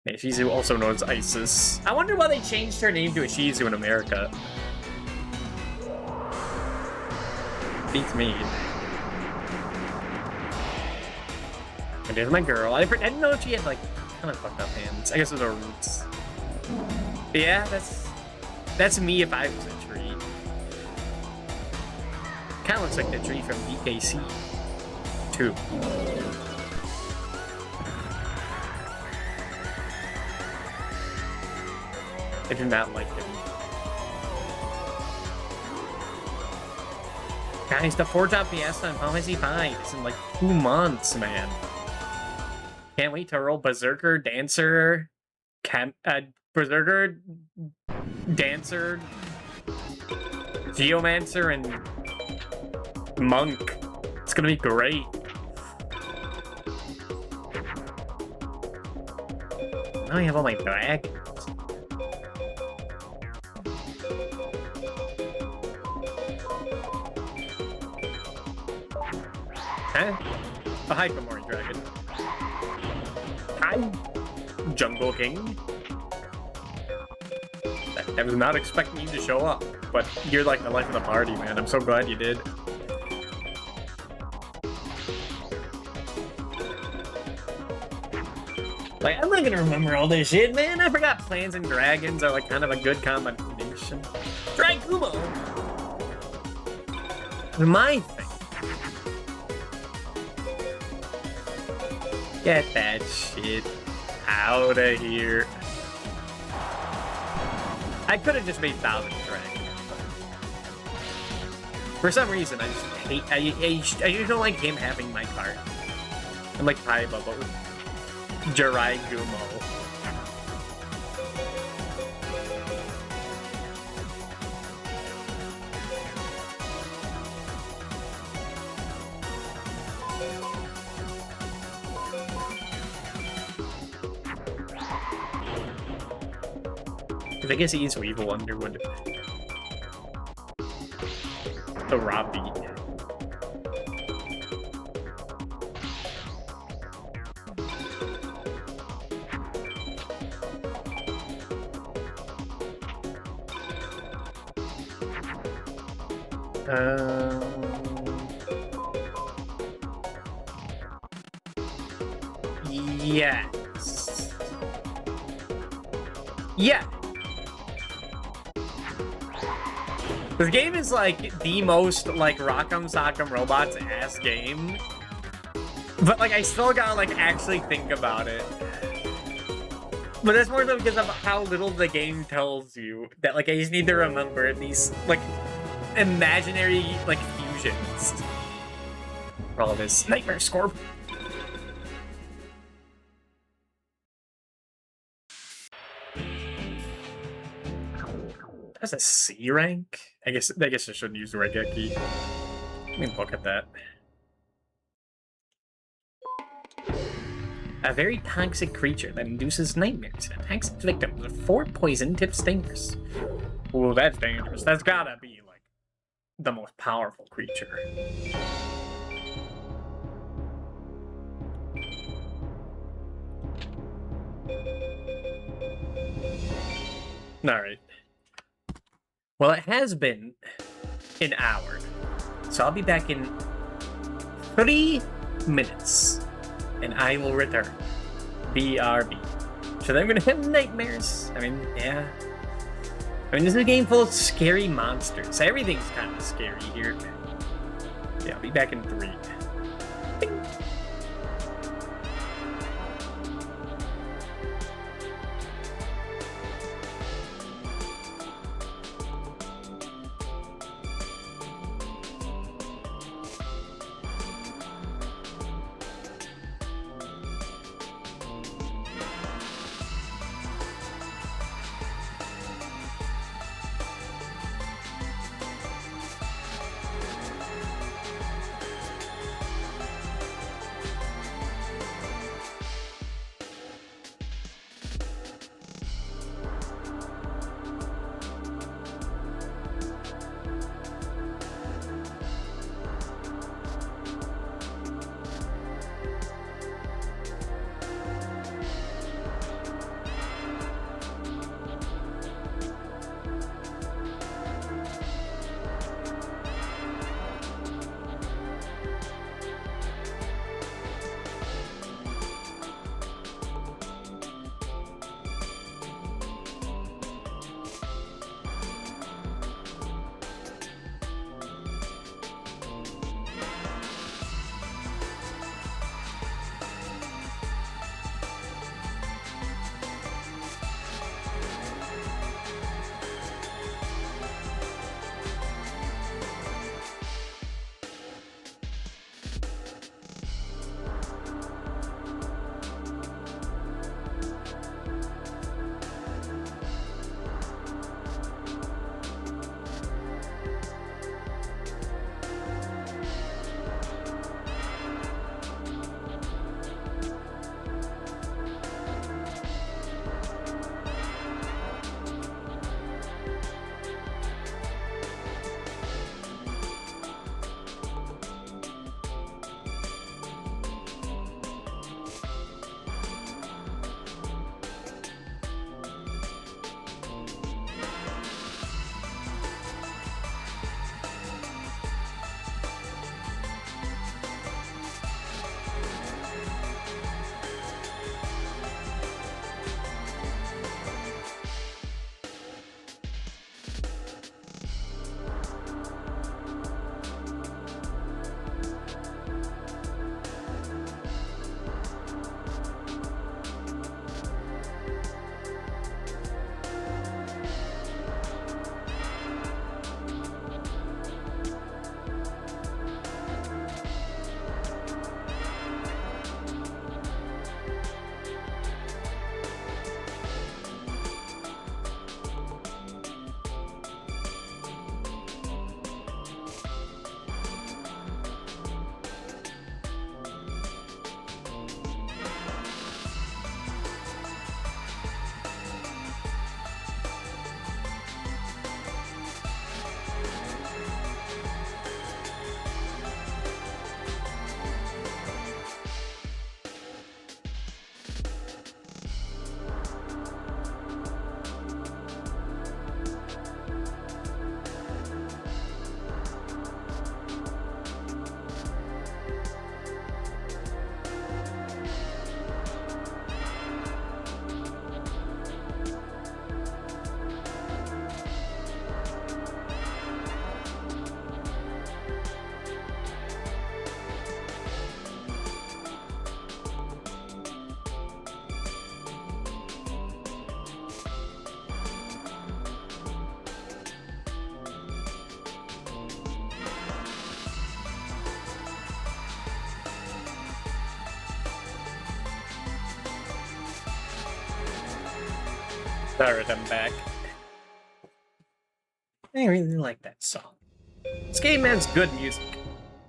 Hey, Shizu, also known as Isis. I wonder why they changed her name to a Shizu in America. Beats me. And there's my girl. I didn't know she had, like, kind of fucked up hands. I guess those are roots. But yeah, that's me if I was a tree. Kind of looks like the tree from DKC 2. I do not like him. Guys, the 4-drop Fiesta on Final Fantasy V is in like 2 months, man. Can't wait to roll Berserker, Dancer, Berserker, Dancer, Geomancer, and Monk. It's gonna be great. Now I have all my dragons. Huh? A Hypermori dragon. Hi, Jungle King. I was not expecting you to show up, but you're like the life of the party, man. I'm so glad you did. Like, I'm not gonna remember all this shit, man. I forgot Plants and Dragons are like kind of a good combination. Dragumo! My thing. Get that shit out of here. I could have just made Thousand Dragon. For some reason, I just hate. I just don't like him having my card. I'm like Pai Bubba with Jirai Gumo. I guess he is Weevil Underwood. The Robbie. Yes. Yeah. This game is like the most like Rock'em Sock'em Robots ass game. But like I still gotta like actually think about it. But that's more so because of how little the game tells you. That like I just need to remember these like imaginary like fusions. For all this Nightmare Scorp. That's a C rank? I guess I shouldn't use the Regeki. Let me look at that. A very toxic creature that induces nightmares and attacks its victims with 4 poison-tipped stingers. Ooh, that's dangerous. That's gotta be, like, the most powerful creature. Alright. Well, it has been an hour, so I'll be back in 3 minutes, and I will return. BRB. So then I'm gonna have nightmares. I mean, yeah. I mean, this is a game full of scary monsters. Everything's kind of scary here. Yeah, I'll be back in 3. Ding. Alright, I'm back. I really like that song. This game has good music.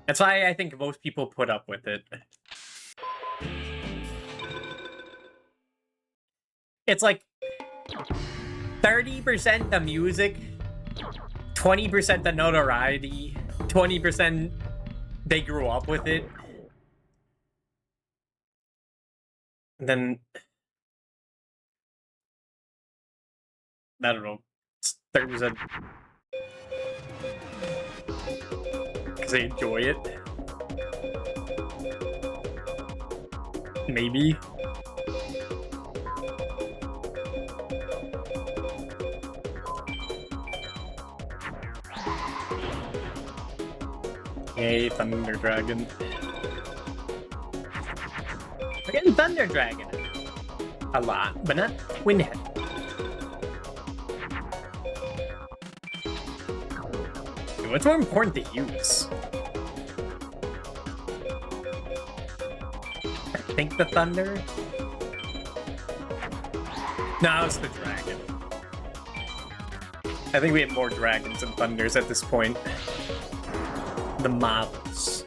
That's why I think most people put up with it. It's like 30% the music, 20% the notoriety, 20% they grew up with it. And then I don't know, 30% because they enjoy it. Maybe. Yay, Thunder Dragon. We're getting Thunder Dragon a lot, but not Windhead. What's more important to use? I think the Thunder? No, it's the Dragon. I think we have more Dragons than Thunders at this point. The models.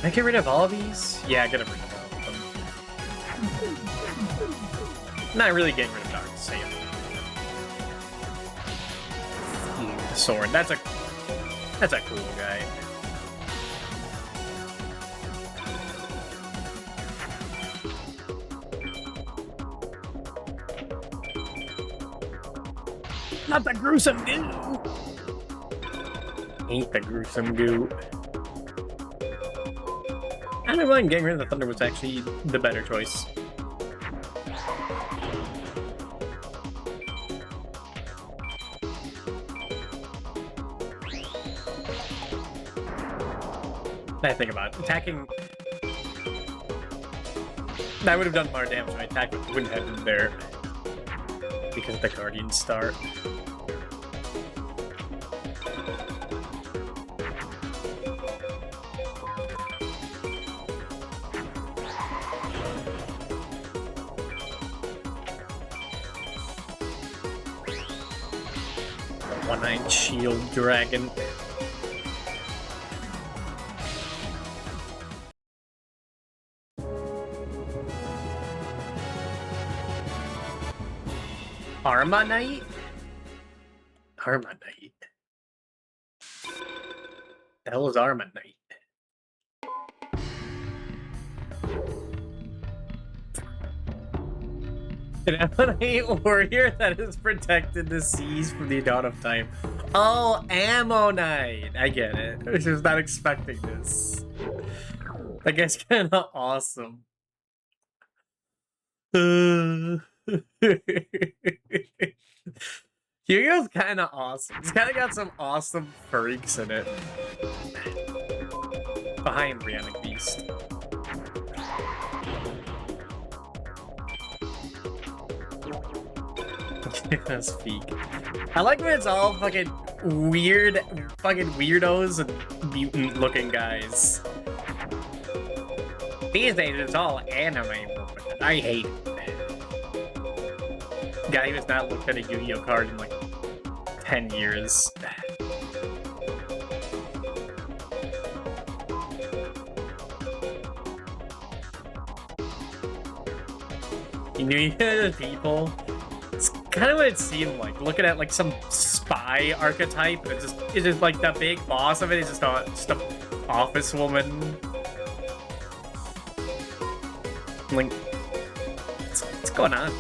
Can I get rid of all of these? Yeah, get rid of all of them. Not really getting rid of Darksaber. The sword. That's a cool guy. Not the gruesome goo. Ain't the gruesome goo. I don't mind getting rid of the Thunder was actually the better choice. I think about it. Attacking. That would have done more damage if I attacked with Windhead in there. Because of the Guardian Star. One-eyed shield dragon. Arma Knight? Arma Knight. The hell is Arma Knight? An Ammonite warrior that has protected the seas from the dawn of time. Oh, Ammonite! I get it. I was just not expecting this. That guy's kind of awesome. Yu-Gi-Oh's kind of awesome. It's kind of got some awesome freaks in it. Behind Briannic Beast. Speak. I like when it's all fucking weird, fucking weirdos and mutant-looking guys. These days it's all anime. I hate it. Guy who has not looked at a Yu-Gi-Oh card in like 10 years. You knew the people. It's kind of what it seemed like. Looking at like some spy archetype, and it's just like the big boss of it is just a office woman. Like, what's going on?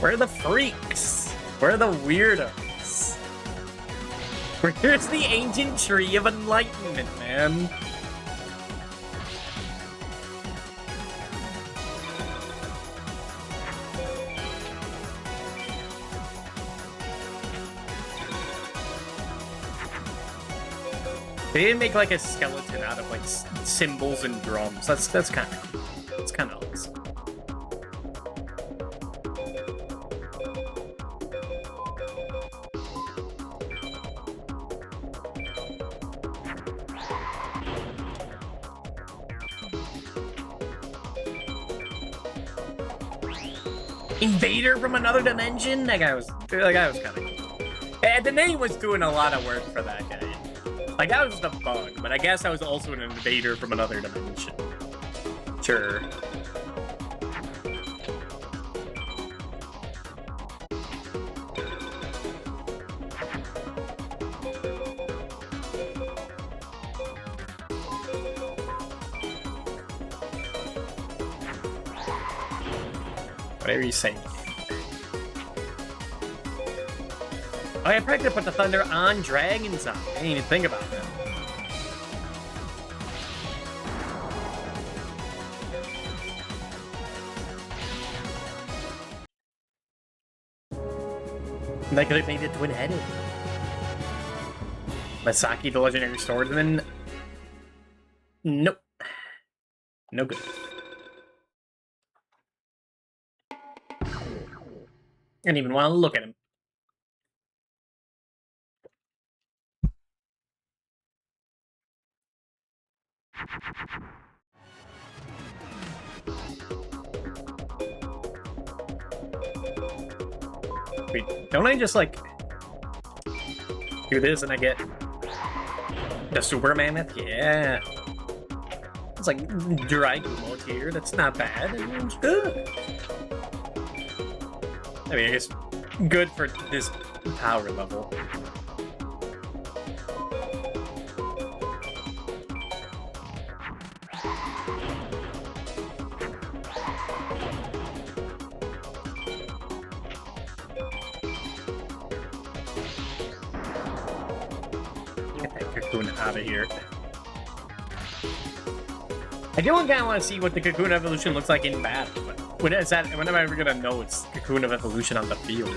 Where are the freaks? Where are the weirdos? Where's the ancient tree of enlightenment, man? They didn't make like a skeleton out of like cymbals and drums. That's kind of cool. It's kind of awesome. Invader from another dimension? That guy was kind of cool. And the name was doing a lot of work for that guy. Like, that was just a bug, but I guess I was also an invader from another dimension. Sure. Whatever you say. Oh, I probably could put the thunder on Dragon's Eye. I didn't even think about that. And I could have made it twin-headed. Masaki, the legendary swordsman. Nope. No good. I didn't even want to look at him. Wait, don't I just, like, do this and I get the Super Mammoth? Yeah. It's like Dragumo tier. That's not bad. It's good. I mean, I guess good for this power level. Out of here. I do kind of want to see what the Cocoon Evolution looks like in battle, but when am I ever gonna know it's Cocoon of Evolution on the field?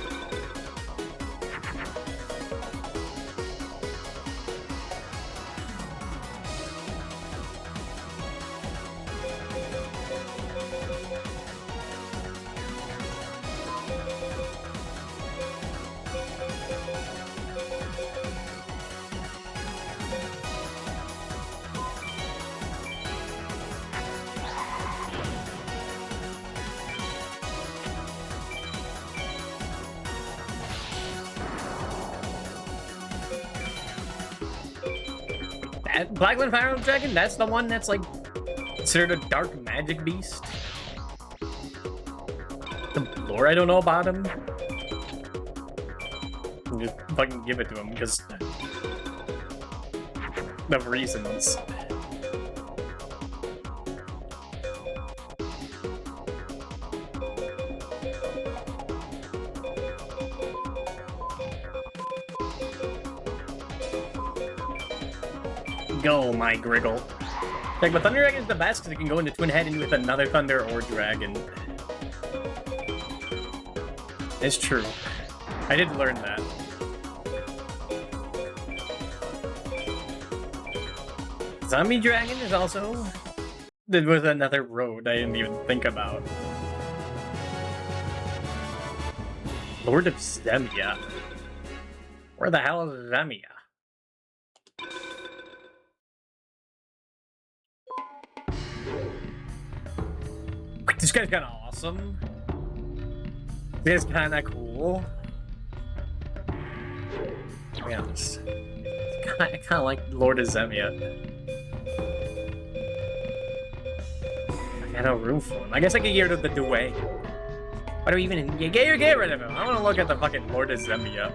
Blackland Fire Dragon? That's the one that's like considered a dark magic beast? The lore I don't know about him? I'm just fucking give it to him because of reasons. Go, my Griggle. Like, but Thunder Dragon is the best because it can go into Twin Head and with another Thunder or Dragon. It's true. I did learn that. Zombie Dragon is also... There was another road I didn't even think about. Lord of Zemia. Where the hell is Zemia? This guy's kind of awesome. This guy's kind of cool. To be honest, I kind of like Lord of Zemia. I got no room for him. I guess I could get rid of the Dway. Why do we even get rid of him? I want to look at the fucking Lord of Zemia.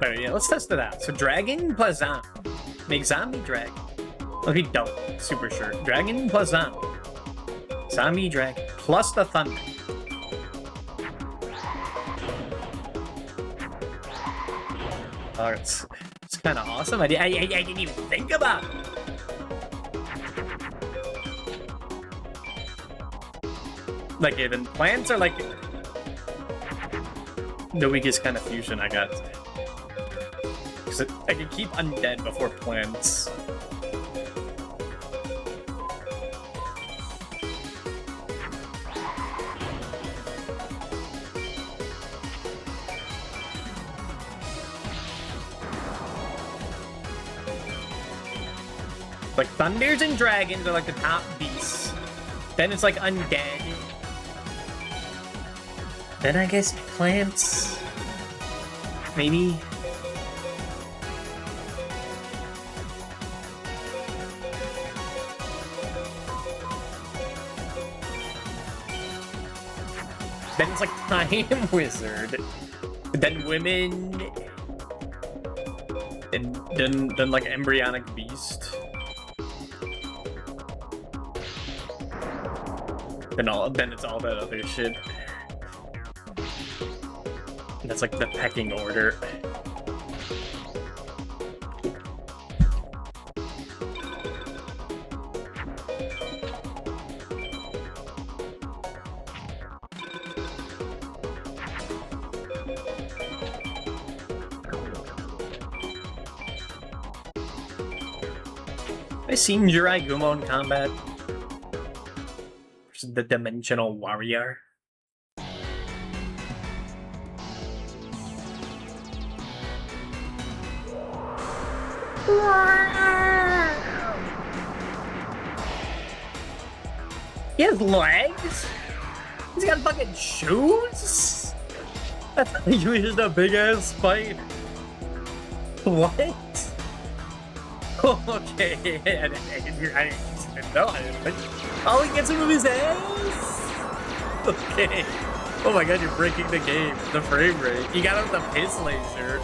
Alright, yeah, let's test it out. So Dragon plus Zombie. Make Zombie Dragon. Let's be dope. Super sure. Dragon plus Zombie. Zombie dragon plus the thunder. Oh, it's kind of awesome. I didn't even think about it. Like, even plants are like the weakest kind of fusion I got. Because I can keep undead before plants. Like, thunders and dragons are like the top beasts. Then it's like undead. Then I guess plants. Maybe. Then it's like Time Wizard. Then women. Then like embryonic beast. Then it's all that other shit. That's like the pecking order. I've seen Jirai Gumo in combat. Versus the Dimensional Warrior. He has legs? He's got fucking shoes? I thought he was just a big ass spider. What? Okay, I didn't know. All he gets him with his ass? Okay. Oh my god, you're breaking the game. The frame rate. You got him with the piss laser.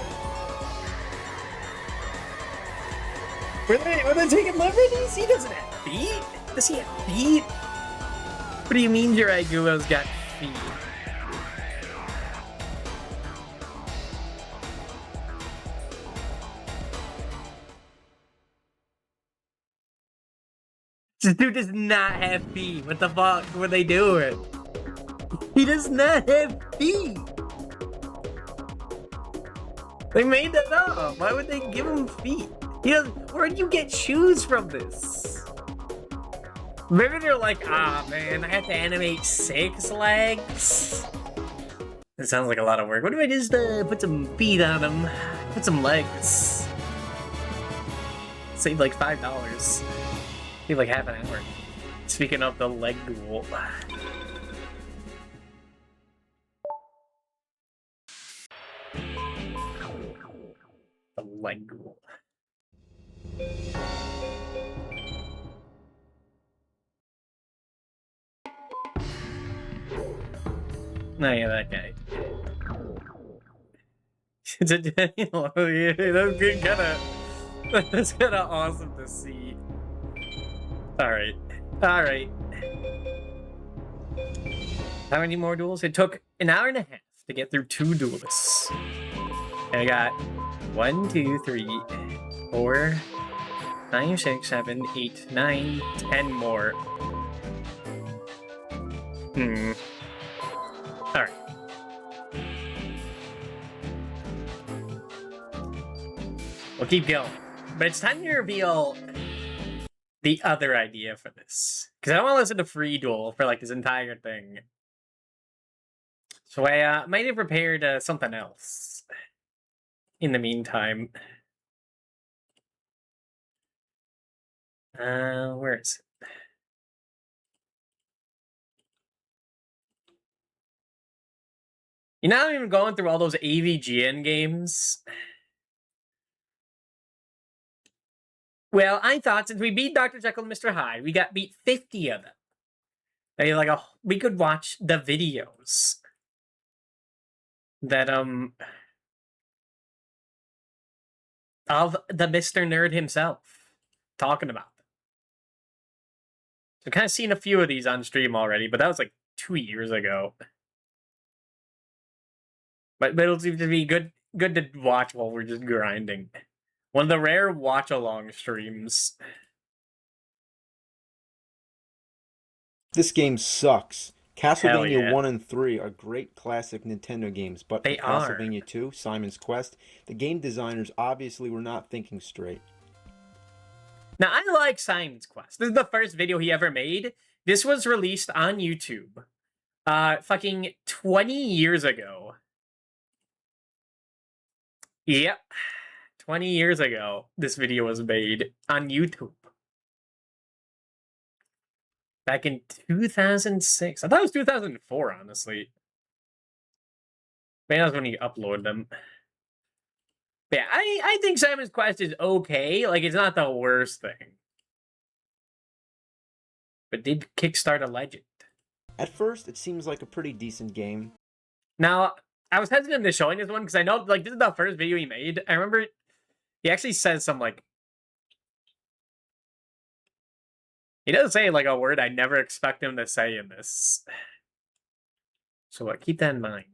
Were they taking liberties? He doesn't have feet. Does he have feet? What do you mean Jirai Gumo's got feet? This dude does not have feet. What the fuck were they doing? He does not have feet. They made that up. Why would they give him feet? He doesn't. Where'd you get shoes from this? Maybe they're like, ah, man, I have to animate 6 legs. It sounds like a lot of work. What if I just put some feet on him? Put some legs. Save like $5. Save like half an hour. Speaking of the leg duel. The leg duel. No, yeah, that guy. That's kind of awesome to see. All right. How many more duels? It took an hour and a half to get through 2 duelists. And I got 1, 2, 3, 4, 5, 6, 7, 8, 9, 10 more. Alright. We'll keep going. But it's time to reveal the other idea for this. Because I don't want to listen to Free Duel for like this entire thing. So I might have prepared something else in the meantime. Where is it? You know, I'm even going through all those AVGN games. Well, I thought since we beat Dr. Jekyll and Mr. Hyde, we got beat 50 of them. They like we could watch the videos that of the Mr. Nerd himself talking about them. I've kind of seen a few of these on stream already, but that was like 2 years ago. But it'll seem to be good to watch while we're just grinding. One of the rare watch-along streams. This game sucks. Castlevania yeah. 1 and 3 are great classic Nintendo games, but They for are. Castlevania 2, Simon's Quest, the game designers obviously were not thinking straight. Now, I like Simon's Quest. This is the first video he ever made. This was released on YouTube. Fucking 20 years ago. Yep. 20 years ago, this video was made on YouTube. Back in 2006. I thought it was 2004, honestly. Maybe that was when he uploaded them. But yeah, I think Simon's Quest is okay. Like, it's not the worst thing. But did kickstart a legend. At first, it seems like a pretty decent game. Now, I was hesitant to showing this one because I know, like, this is the first video he made. I remember he actually says some, like... He doesn't say, like, a word I never expect him to say in this. So, keep that in mind.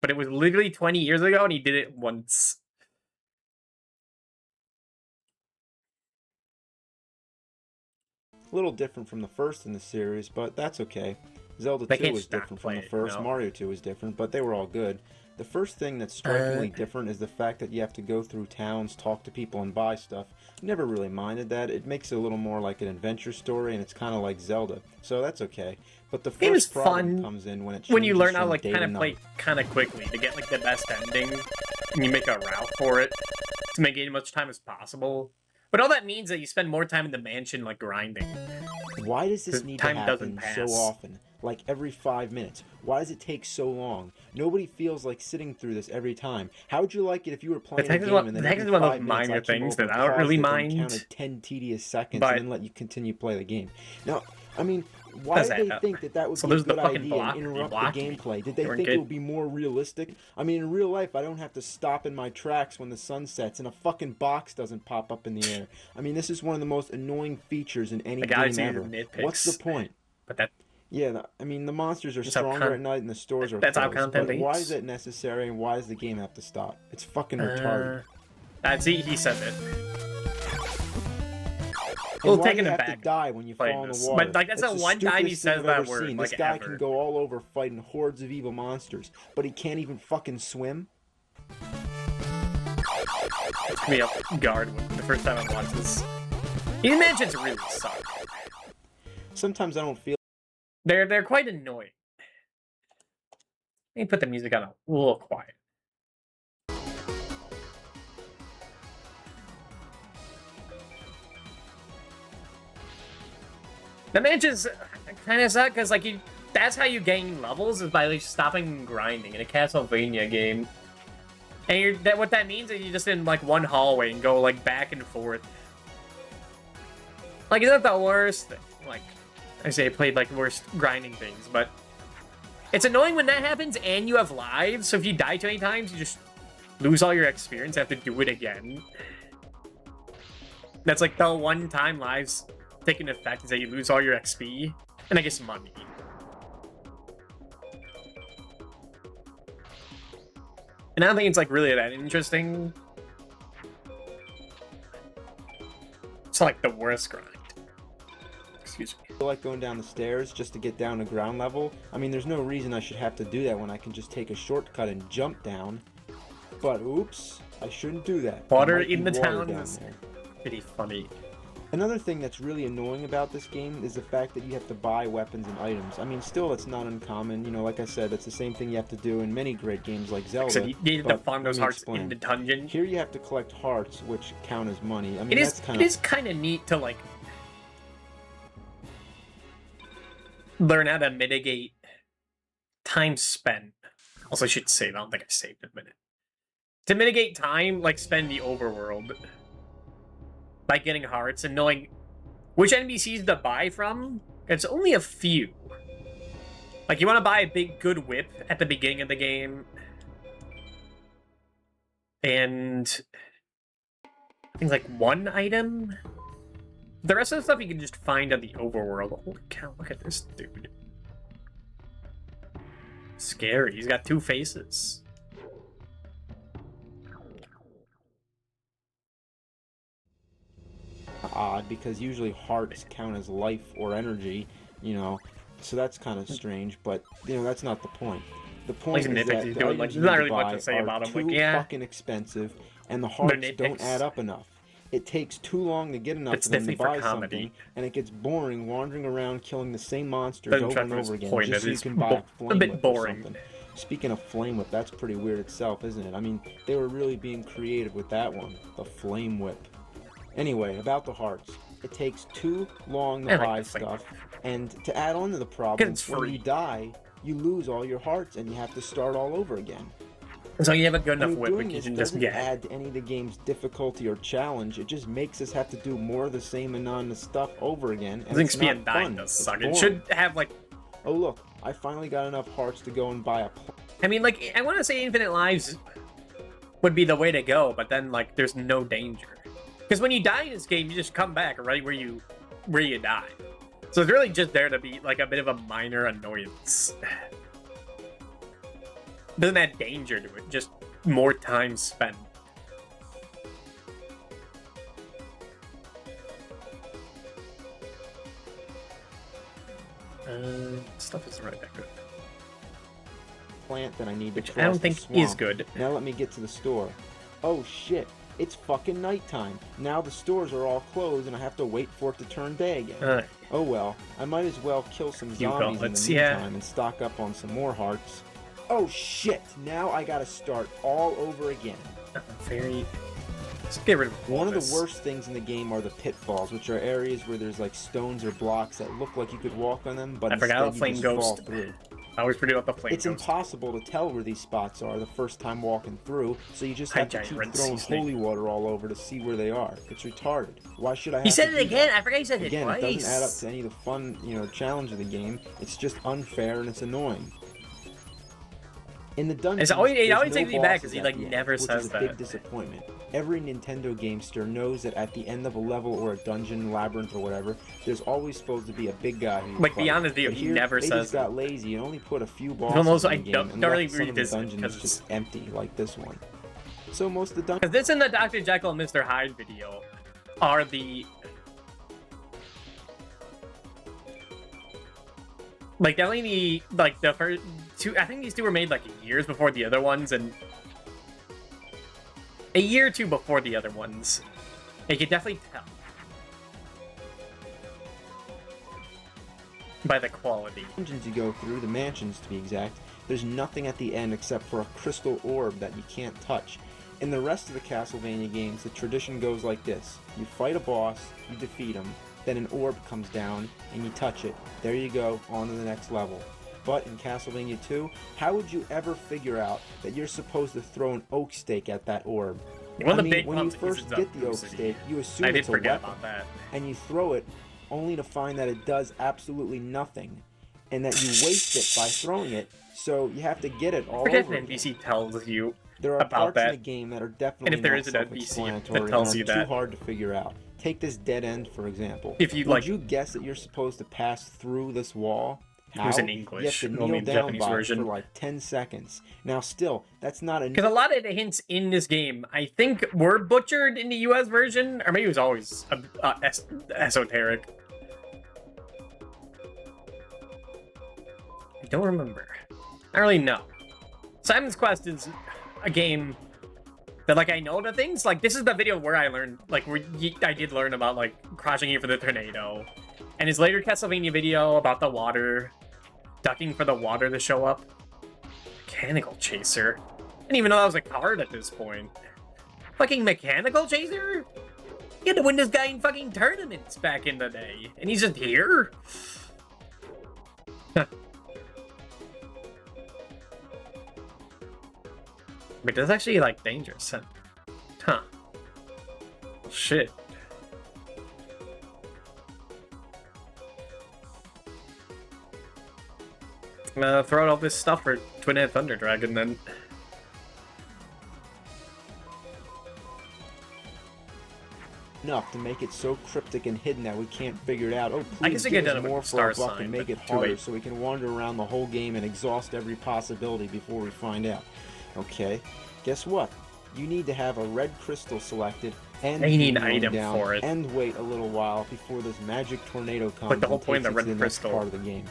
But it was literally 20 years ago, and he did it once. A little different from the first in the series, but that's okay. Zelda They 2 can't was just not different from play the it, first, no. Mario 2 was different, but they were all good. The first thing that's strikingly different is the fact that you have to go through towns, talk to people, and buy stuff. Never really minded that. It makes it a little more like an adventure story, and it's kind of like Zelda, so that's okay. But the Game is first problem fun comes in when it when you changes learn how to, from like, day kind to of play night. kind of quickly to get, like, the best ending. And you make a route for it to make it as much time as possible. But all that means that you spend more time in the mansion, like, grinding. Why does this 'Cause need time to doesn't happen so pass. often? Like every 5 minutes? Why does it take so long? Nobody feels like sitting through this every time. How would you like it if you were playing a heck is game one- and then the heck every is one of 5 those minutes minor I came things over, that I don't paused really it, then mind. counted 10 tedious seconds, But- and then let you continue play the game? Now, I mean, why Does did that they help? think that that would So be a there's the good fucking idea block. and You interrupt the blocked me. gameplay? Did They they weren't think good. it would be more realistic? I mean, in real life, I don't have to stop in my tracks when the sun sets and a fucking box doesn't pop up in the air. I mean, this is one of the most annoying features in any The guys game use ever. nitpicks. What's the point? But that Yeah, I mean, the monsters are That's how stronger con- at night and the stores are that's how closed. content But why eats. is it necessary and why does the game have to stop? It's fucking retarded. That's he said it. And Well, why taking do you it have to back. die when you playing fall in the this. water? But, like, that's the the one time he stupidest says thing I've that ever word, seen. like, This guy ever. can go all over fighting hordes of evil monsters, but he can't even fucking swim? Took me off guard the first time I watched this. These mansions really suck. Sometimes I don't feel They're quite annoying. Let me put the music on a little quiet. The mansions kind of suck because, like, that's how you gain levels is by, like, stopping grinding in a Castlevania game. And what that means is you're just in, like, one hallway and go, like, back and forth. Like, it's not the worst thing. Like, I say I played, like, worst grinding things, but it's annoying when that happens and you have lives, so if you die too many times, you just lose all your experience and have to do it again. That's, like, the one time lives take an effect is that you lose all your XP, and I guess money. And I don't think it's, like, really that interesting. It's, like, the worst grind. Excuse me. like going down the stairs just to get down to ground level. I mean, there's no reason I should have to do that when I can just take a shortcut and jump down. But oops, I shouldn't do that. There Water might be in the water town down is there. pretty funny. Another thing that's really annoying about this game is the fact that you have to buy weapons and items. I mean, still, it's not uncommon. You know, like I said, that's the same thing you have to do in many great games like Zelda. So you need to but farm those let me hearts explain. in the dungeon. Here you have to collect hearts, which count as money. I mean, It is that's kind of... kind of neat to, like, learn how to mitigate time spent. Also, I should save. I don't think I saved in a minute. To mitigate time, like, spend the overworld by getting hearts and knowing which NPCs to buy from. It's only a few. Like, you want to buy a big, good whip at the beginning of the game. And I think, like, one item The rest of the stuff you can just find on the overworld. Holy cow, look at this dude. Scary. He's got 2 faces. Odd, because usually hearts count as life or energy, you know, so that's kind of strange, but, you know, that's not the point. The point is that he's the doing, like, items there's you not need really to much buy to say about are him. too Like, yeah, fucking expensive, and the hearts don't nitpicks. add up enough. It takes too long to get enough It's of them to definitely for buy comedy. something, and it gets boring wandering around killing the same monsters Doesn't over try and for his over again point, just so it you is can buy a flame bit whip or boring. something. Speaking of flame whip, that's pretty weird itself, isn't it? I mean, they were really being creative with that one, the flame whip. Anyway, about the hearts. It takes too long to I like buy the flame stuff, and to add on to the problem, it's when free. you die, you lose all your hearts and you have to start all over again. So you have a good I enough mean, whip, doing you this can just doesn't get. add to any of the game's difficulty or challenge. It just makes us have to do more of the same anonymous stuff over again. I think it's not XP and dying fun. does It's suck. It boring. should have, like, Oh look, I finally got enough hearts to go and buy a. I mean, like, I want to say infinite lives would be the way to go, but then, like, there's no danger. Because when you die in this game, you just come back right where you die. So it's really just there to be, like, a bit of a minor annoyance. Doesn't add danger to it, just more time spent. Stuff isn't really that good. Plant that I need Which to I cross don't think the swamp. is good. Now let me get to the store. Oh shit, it's fucking nighttime. Now the stores are all closed and I have to wait for it to turn day again. Oh well, I might as well kill some You go, zombies in let's- the yeah. meantime and stock up on some more hearts. Oh shit, now I gotta start all over again. Very... Let's get rid of all One of this. the worst things in the game are the pitfalls, which are areas where there's like stones or blocks that look like you could walk on them, but I forgot instead about you just Flame fall Ghost. through. I always forget about the Flame It's Ghost. impossible to tell where these spots are the first time walking through, so you just Hi, have to Giant keep Red throwing Sea Snake. holy water all over to see where they are. It's retarded. Why should I have He said to it do again. that? I forgot he said it Again, twice. it doesn't add up to any of the fun, challenge of the game. It's just unfair and it's annoying. In the dungeons, It always there's takes me back 'cause bosses he, at like, the end, never which says is a that. big disappointment. Every Nintendo gamester knows that at the end of a level or a dungeon, labyrinth, or whatever, there's always supposed to be a big guy who you Like, fight. beyond his video, But he here, never they says just got lazy and only put a few bosses Almost, in I the game don't and really left some of the revisit it dungeons 'cause just empty, like this one. So most of the dungeons. Because this and the Dr. Jekyll and Mr. Hyde video are the... Like, definitely the first two... I think these two were made, like, years before the other ones, and... A year or two before the other ones. You can definitely tell. By the quality. Dungeons you go through, the mansions to be exact, there's nothing at the end except for a crystal orb that you can't touch. In the rest of the Castlevania games, the tradition goes like this. You fight a boss, you defeat him, then an orb comes down, and you touch it. There you go, on to the next level. But in Castlevania 2, how would you ever figure out that you're supposed to throw an oak stake at that orb? One of the big when you problems first is get the oak City. stake, you assume I did it's a forget weapon, about that. and you throw it only to find that it does absolutely nothing, and that you waste it by throwing it, so you have to get it all Forget over an again. NPC tells you There are about parts that. in the game that are definitely And if there not is an NPC that self-explanatory tells and you are that. too hard to figure out. Take this dead end, for example. If you, Would like- you guess that you're supposed to pass through this wall? How? was in You English, have to only kneel in the down Japanese by it version. for like 10 seconds. Now still, that's not a... Because a lot of the hints in this game, I think, were butchered in the US version, or maybe it was always esoteric. I don't remember. I don't really know. Simon's Quest is a game that, like, I know the things. Like, this is the video where I learned, like, I did learn about, like, crouching here for the tornado. And his later Castlevania video about the water, ducking for the water to show up. Mechanical Chaser? I didn't even know that was a card at this point. Fucking Mechanical Chaser? You had to win this guy in fucking tournaments back in the day. And he's just here? But that's actually, like, dangerous. Huh. Shit. Throw out all this stuff for Twin-Head Thunder Dragon, then. enough to make it so cryptic and hidden that we can't figure it out. Oh, I please guess I give get us done more with for our star buck sign, and make but it too harder late. so we can wander around the whole game and exhaust every possibility before we find out. Okay, guess what? You need to have a red crystal selected and You need an going item down for it. and wait a little while before this magic tornado comes Like the whole and point takes of the you to red the next crystal. part of the game.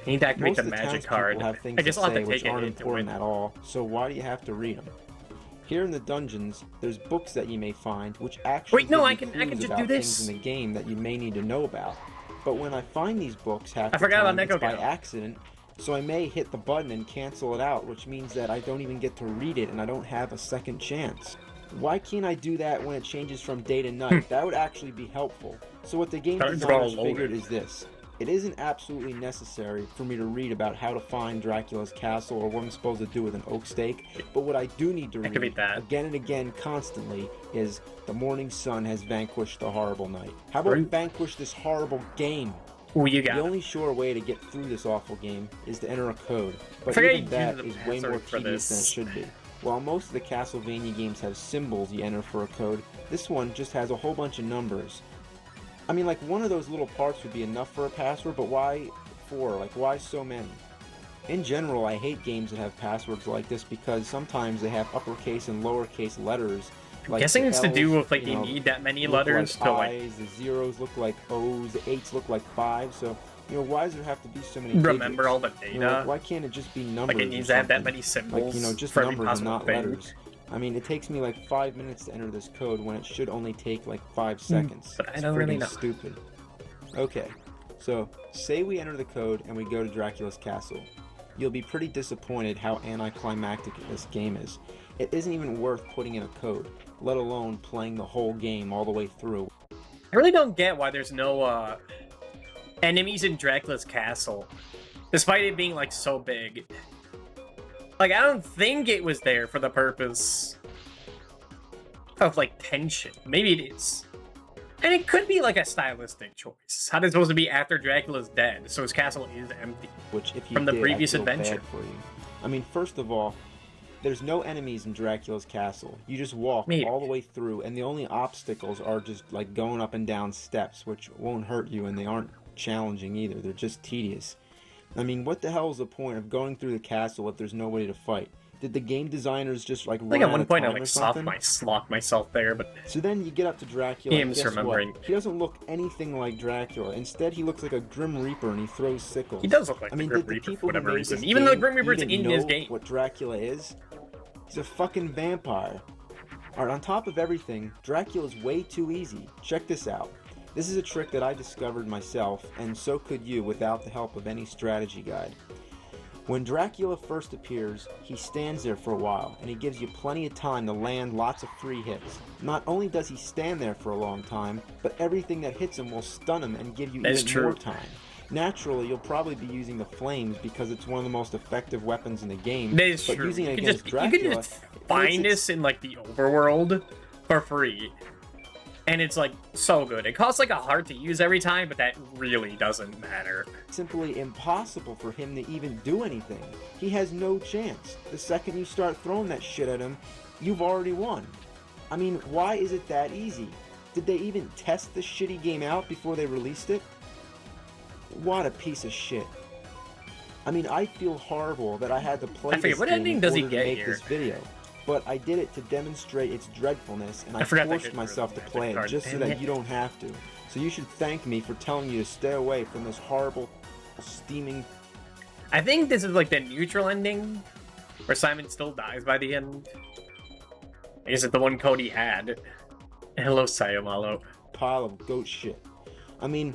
I need to activate Most the of the magic townspeople card. have things I guess to I'll have say to which take it aren't into important it. at all, so why do you have to read them? Here in the dungeons, there's books that you may find which actually Wait, no, give you I can clues just about do this. things in the game that you may need to know about. But when I find these books half I the forgot time, about it's by Nekogo. accident, so I may hit the button and cancel it out, which means that I don't even get to read it and I don't have a second chance. Why can't I do that when it changes from day to night? That would actually be helpful. So what the game Cards are all designers figured loaded. is this. It isn't absolutely necessary for me to read about how to find Dracula's castle or what I'm supposed to do with an oak stake, but what I do need to read Activate that. again and again constantly is the morning sun has vanquished the horrible night. How about Right. vanquish this horrible game? Ooh, you got The it. only sure way to get through this awful game is to enter a code, but forget even you that do the is way more password for tedious than it this. should be. While most of the Castlevania games have symbols you enter for a code, this one just has a whole bunch of numbers. I mean, like, one of those little parts would be enough for a password, but why 4? Like, why so many? In general, I hate games that have passwords like this because sometimes they have uppercase and lowercase letters. Like Guessing the it's to do L's, with like you you know, need that many look letters like to like I's, the zeros look like O's, the 8s look like 5, so, you know, why does there have to be so many remember digits? all the You know, data. like, why can't it just be numbers? Like it or needs to have that something? many symbols Like, you know, just for every numbers and possible not thing. letters. I mean, it takes me like 5 minutes to enter this code when it should only take like 5 seconds. but I It's don't really friggin' know. stupid. Okay, so say we enter the code and we go to Dracula's castle. You'll be pretty disappointed how anticlimactic this game is. It isn't even worth putting in a code, let alone playing the whole game all the way through. I really don't get why there's no enemies in Dracula's castle, despite it being like so big. Like I don't think it was there for the purpose of like tension. Maybe it is. And it could be like a stylistic choice. How it's supposed to be after Dracula's dead, so his castle is empty. Which, if you From the did, previous I feel adventure. bad for you. I mean, first of all, there's no enemies in Dracula's castle. You just walk Maybe. all the way through, and the only obstacles are just like going up and down steps, which won't hurt you, and they aren't challenging either. They're just tedious. I mean, what the hell is the point of going through the castle if there's nobody to fight? Did the game designers just like I run think at out one of point I time like or something? slocked myself there, but So then you get up to Dracula. Yeah, and I'm guess what? misremembering. He doesn't look anything like Dracula. Instead, he looks like a Grim Reaper, and he throws sickles. he does look like I mean, the Grim did the Reaper for people who whatever made reason. this Even though game Grim Reaper's even in know his game. what Dracula is? He's a fucking vampire. Alright, on top of everything, Dracula's way too easy. Check this out. This is a trick that I discovered myself, and so could you without the help of any strategy guide. When Dracula first appears, he stands there for a while, and he gives you plenty of time to land lots of free hits. Not only does he stand there for a long time, but everything that hits him will stun him and give you That's even true. more time. Naturally, you'll probably be using the flames because it's one of the most effective weapons in the game. That is but true. using it You can against just Dracula, find it- this in like the overworld for free. And it's like so good. It costs like a heart to use every time, but that really doesn't matter. simply impossible for him to even do anything. He has no chance. The second you start throwing that shit at him, you've already won. I mean, why is it that easy? Did they even test this shitty game out before they released it? What a piece of shit. I mean, I feel horrible that I had to play I forget, this what game ending in does he order to get make here? this video. But I did it to demonstrate its dreadfulness, and I forgot that forced good myself to magic play it card. just so Damn that it. you don't have to. So you should thank me for telling you to stay away from this horrible, steaming. I think this is like the neutral ending, where Simon still dies by the end. I guess it's the one code he had. Hello, Sayamalo. Pile of goat shit. I mean,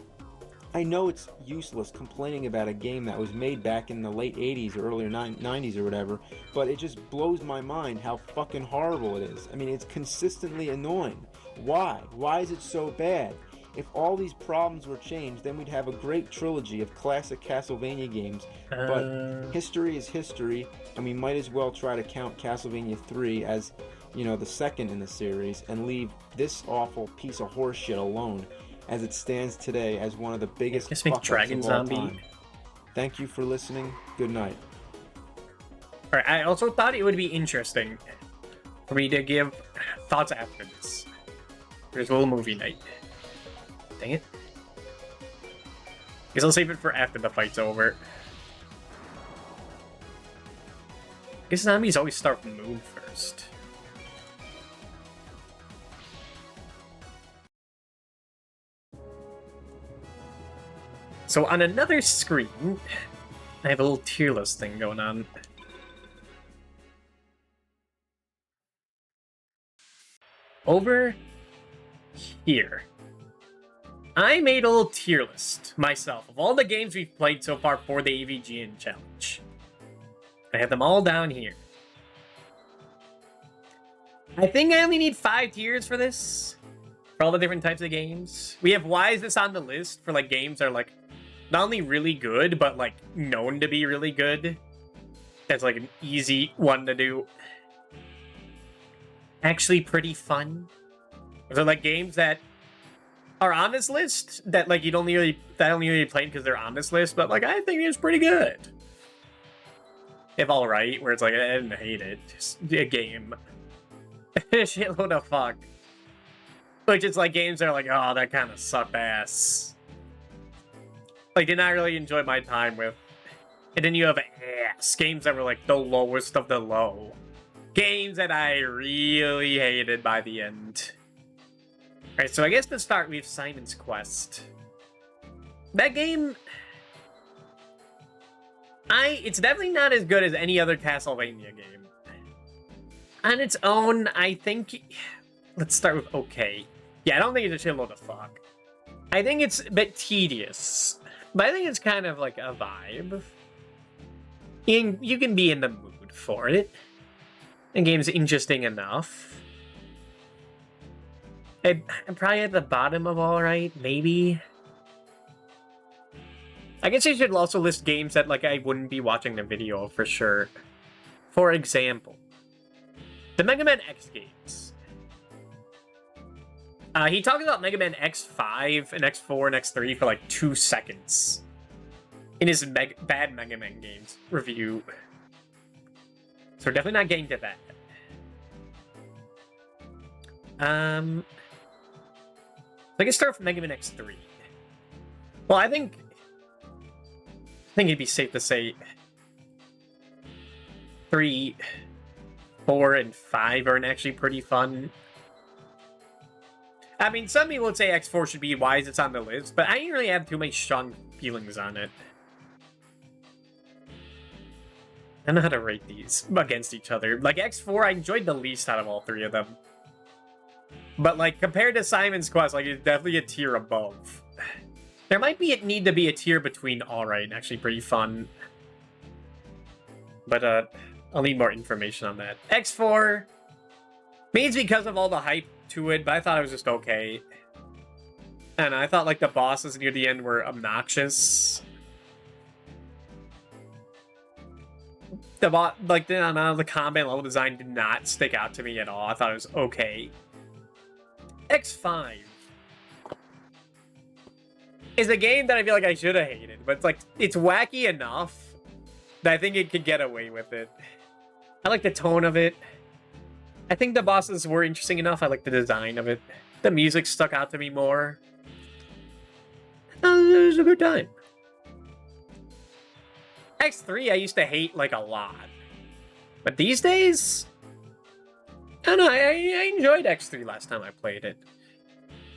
I know it's useless complaining about a game that was made back in the late 80s or earlier 90s or whatever, but it just blows my mind how fucking horrible it is. I mean, it's consistently annoying. Why? Why is it so bad? If all these problems were changed, then we'd have a great trilogy of classic Castlevania games. But history is history, and we might as well try to count Castlevania 3 as, you know, the second in the series, and leave this awful piece of horseshit alone, as it stands today as one of the biggest Just make fuck-ups Dragon of all Zombie. time. Thank you for listening. Good night. Alright, I also thought it would be interesting for me to give thoughts after this. There's a little movie night. Dang it. Guess I'll save it for after the fight's over. Guess zombies always start from the moon first. So on another screen, I have a little tier list thing going on. Over here, I made a little tier list myself of all the games we've played so far for the AVGN challenge. I have them all down here. I think I only need 5 tiers for this, for all the different types of games. We have why is this on the list for like games that are like not only really good, but like known to be really good. That's like an easy one to do. Actually pretty fun. They're like games that are on this list that like only really played because they're on this list, but like I think it's pretty good. If alright, where it's like I didn't hate it, just a game. Shitload of fuck. Which it's like games that are like, oh, that kind of sucked ass. Like, did not really enjoy my time with. And then you have ass games that were like the lowest of the low. Games that I really hated by the end. Alright, so I guess to start, we have Simon's Quest. That game... It's definitely not as good as any other Castlevania game. On its own, I think... Let's start with okay. Yeah, I don't think it's a shitload of fuck. I think it's a bit tedious. But I think it's kind of like a vibe. You can be in the mood for it. The game's interesting enough. I'm probably at the bottom of alright, maybe. I guess I should also list games that like I wouldn't be watching the video for sure. For example, the Mega Man X games. He talks about Mega Man X5 and X4 and X3 for like 2 seconds in his bad Mega Man games review. So we're definitely not getting to that. So I can start with Mega Man X3. Well, I think it'd be safe to say 3, 4, and 5 aren't actually pretty fun. I mean, some people would say X4 should be why is it's on the list, but I didn't really have too many strong feelings on it. I don't know how to rate these against each other. Like, X4, I enjoyed the least out of all 3 of them. But, like, compared to Simon's Quest, like, it's definitely a tier above. There might need to be a tier between alright and actually pretty fun. But, I'll need more information on that. X4, maybe it's because of all the hype to it, but I thought it was just okay. And I thought, like, the bosses near the end were obnoxious. The combat level design did not stick out to me at all. I thought it was okay. X5 is a game that I feel like I should have hated, but it's like, it's wacky enough that I think it could get away with it. I like the tone of it. I think the bosses were interesting enough. I like the design of it. The music stuck out to me more. It was a good time. X3 I used to hate like a lot. But these days, I don't know, I enjoyed X3 last time I played it.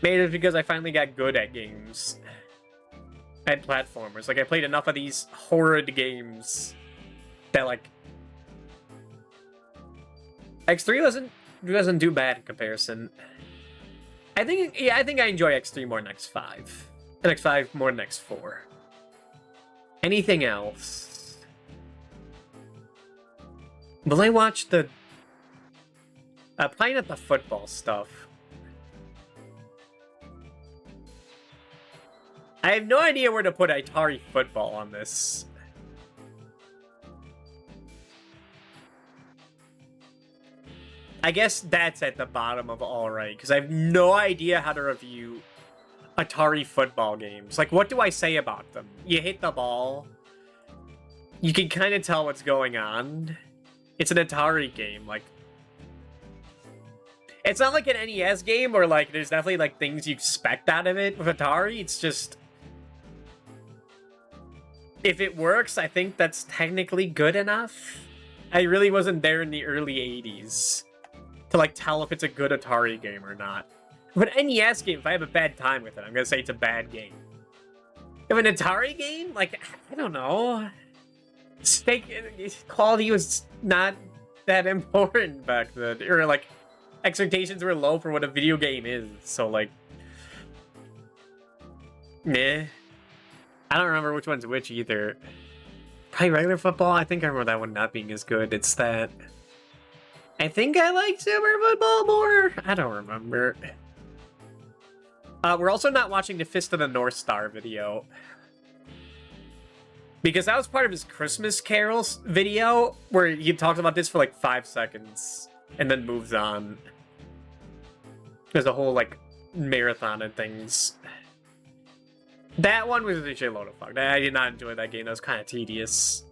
Maybe it's because I finally got good at games. At platformers. Like, I played enough of these horrid games that, like... X3 doesn't do bad in comparison. I think I enjoy X3 more than X5. And X5 more than X4. Anything else? Will I watch the... playing at the football stuff. I have no idea where to put Atari Football on this. I guess that's at the bottom of alright, because I have no idea how to review Atari Football games. Like, what do I say about them? You hit the ball, you can kind of tell what's going on. It's an Atari game, like it's not like an NES game where like there's definitely like things you expect out of it with Atari. It's just if it works, I think that's technically good enough. I really wasn't there in the early 80s to like tell if it's a good Atari game or not. But NES game, if I have a bad time with it, I'm gonna say it's a bad game. If an Atari game, like I don't know, quality was not that important back then, or like expectations were low for what a video game is. So like, meh. I don't remember which one's which either. Probably regular football. I think I remember that one not being as good. It's that I think I like Super Football more. I don't remember. We're also not watching the Fist of the North Star video because that was part of his Christmas Carols video where he talks about this for like 5 seconds and then moves on. There's a whole like marathon and things. That one was a load of fuck. I did not enjoy that game. That was kind of tedious.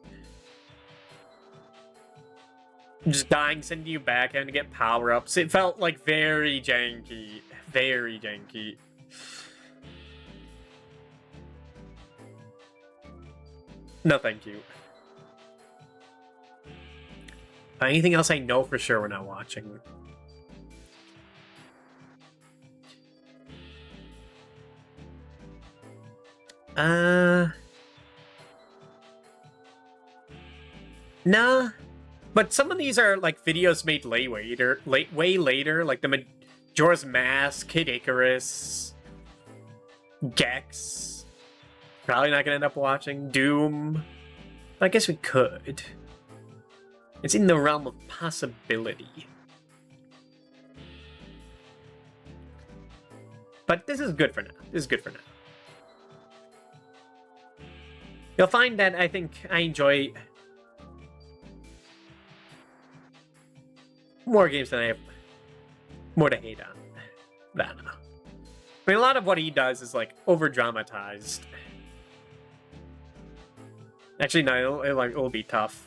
Just dying, sending you back, having to get power-ups. It felt like very janky. Very janky. No, thank you. Anything else I know for sure we're not watching? Nah. But some of these are like videos made way later, like the Majora's Mask, Kid Icarus, Gex. Probably not gonna end up watching Doom. I guess we could. It's in the realm of possibility. But this is good for now. This is good for now. You'll find that I think I enjoy more games than I have more to hate on. I don't know. I mean, a lot of what he does is like over dramatized. Actually, no, it'll be tough.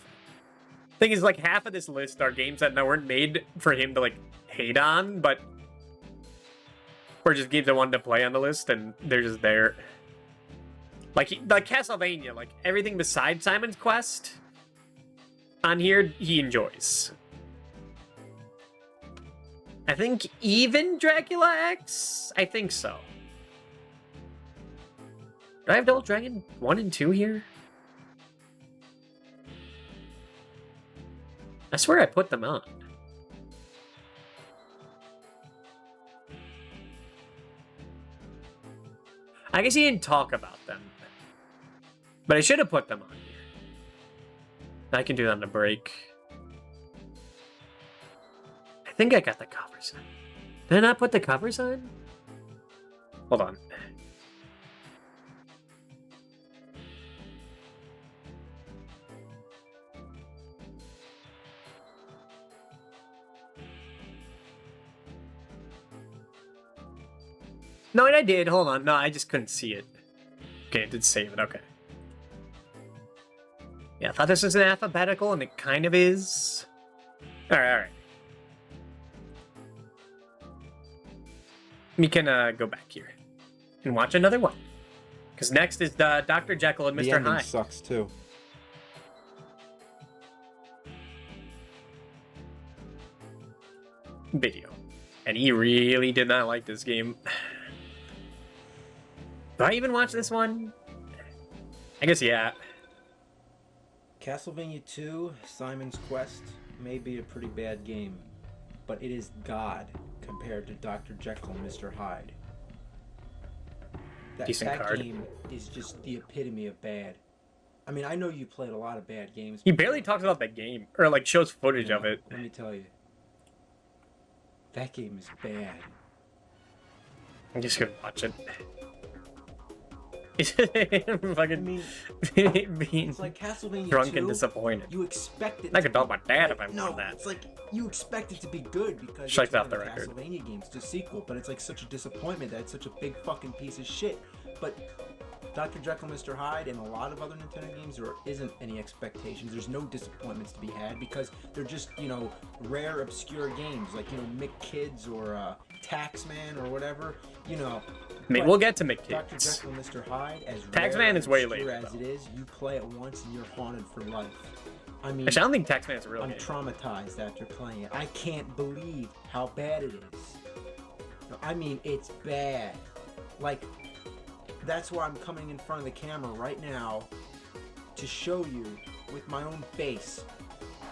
Thing is, like half of this list are games that weren't made for him to like hate on, but or just games I wanted to play on the list, and they're just there. Like Castlevania, like everything besides Simon's Quest on here, he enjoys. I think even Dracula X? I think so. Do I have Double Dragon 1 and 2 here? I swear I put them on. I guess he didn't talk about them. But I should have put them on here. I can do that on the break. I think I got the covers on. Did I not put the covers on? Hold on. No, I did. Hold on. No, I just couldn't see it. Okay, it did save it. Okay. Yeah, I thought this was an alphabetical, and it kind of is. Alright. We can go back here and watch another one. Because next is Dr. Jekyll and Mr. The ending Hyde. sucks, too. Video. And he really did not like this game. Do I even watch this one? I guess, yeah. Castlevania 2, Simon's Quest, may be a pretty bad game, but it is God compared to Dr. Jekyll and Mr. Hyde. Decent card. Game is just the epitome of bad. I mean, I know you played a lot of bad games. He barely talks about that game, or like shows footage of it. Let me tell you, that game is bad. I'm just gonna watch it. Fucking being It's like Castlevania drunk 2, and disappointed. You expect it. I could tell my dad if I no, wanted that. it's like you expect it to be good because Strikes it's one off the of record. Castlevania games, the sequel, but it's like such a disappointment that it's such a big fucking piece of shit. But Dr. Jekyll, Mr. Hyde, and a lot of other Nintendo games, there isn't any expectations. There's no disappointments to be had because they're just, you know, rare, obscure games like, you know, McKids or Taxman or whatever, you know. I mean, we'll get to McKids. Dr. Jekyll, Mr. Hyde, as Taxman rare is way and obscure later, as though. it is, you play it once and you're haunted for life. I mean, Actually, I don't think Taxman is a real I'm game. traumatized after playing it. I can't believe how bad it is. No, I mean, it's bad. Like, that's why I'm coming in front of the camera right now to show you with my own face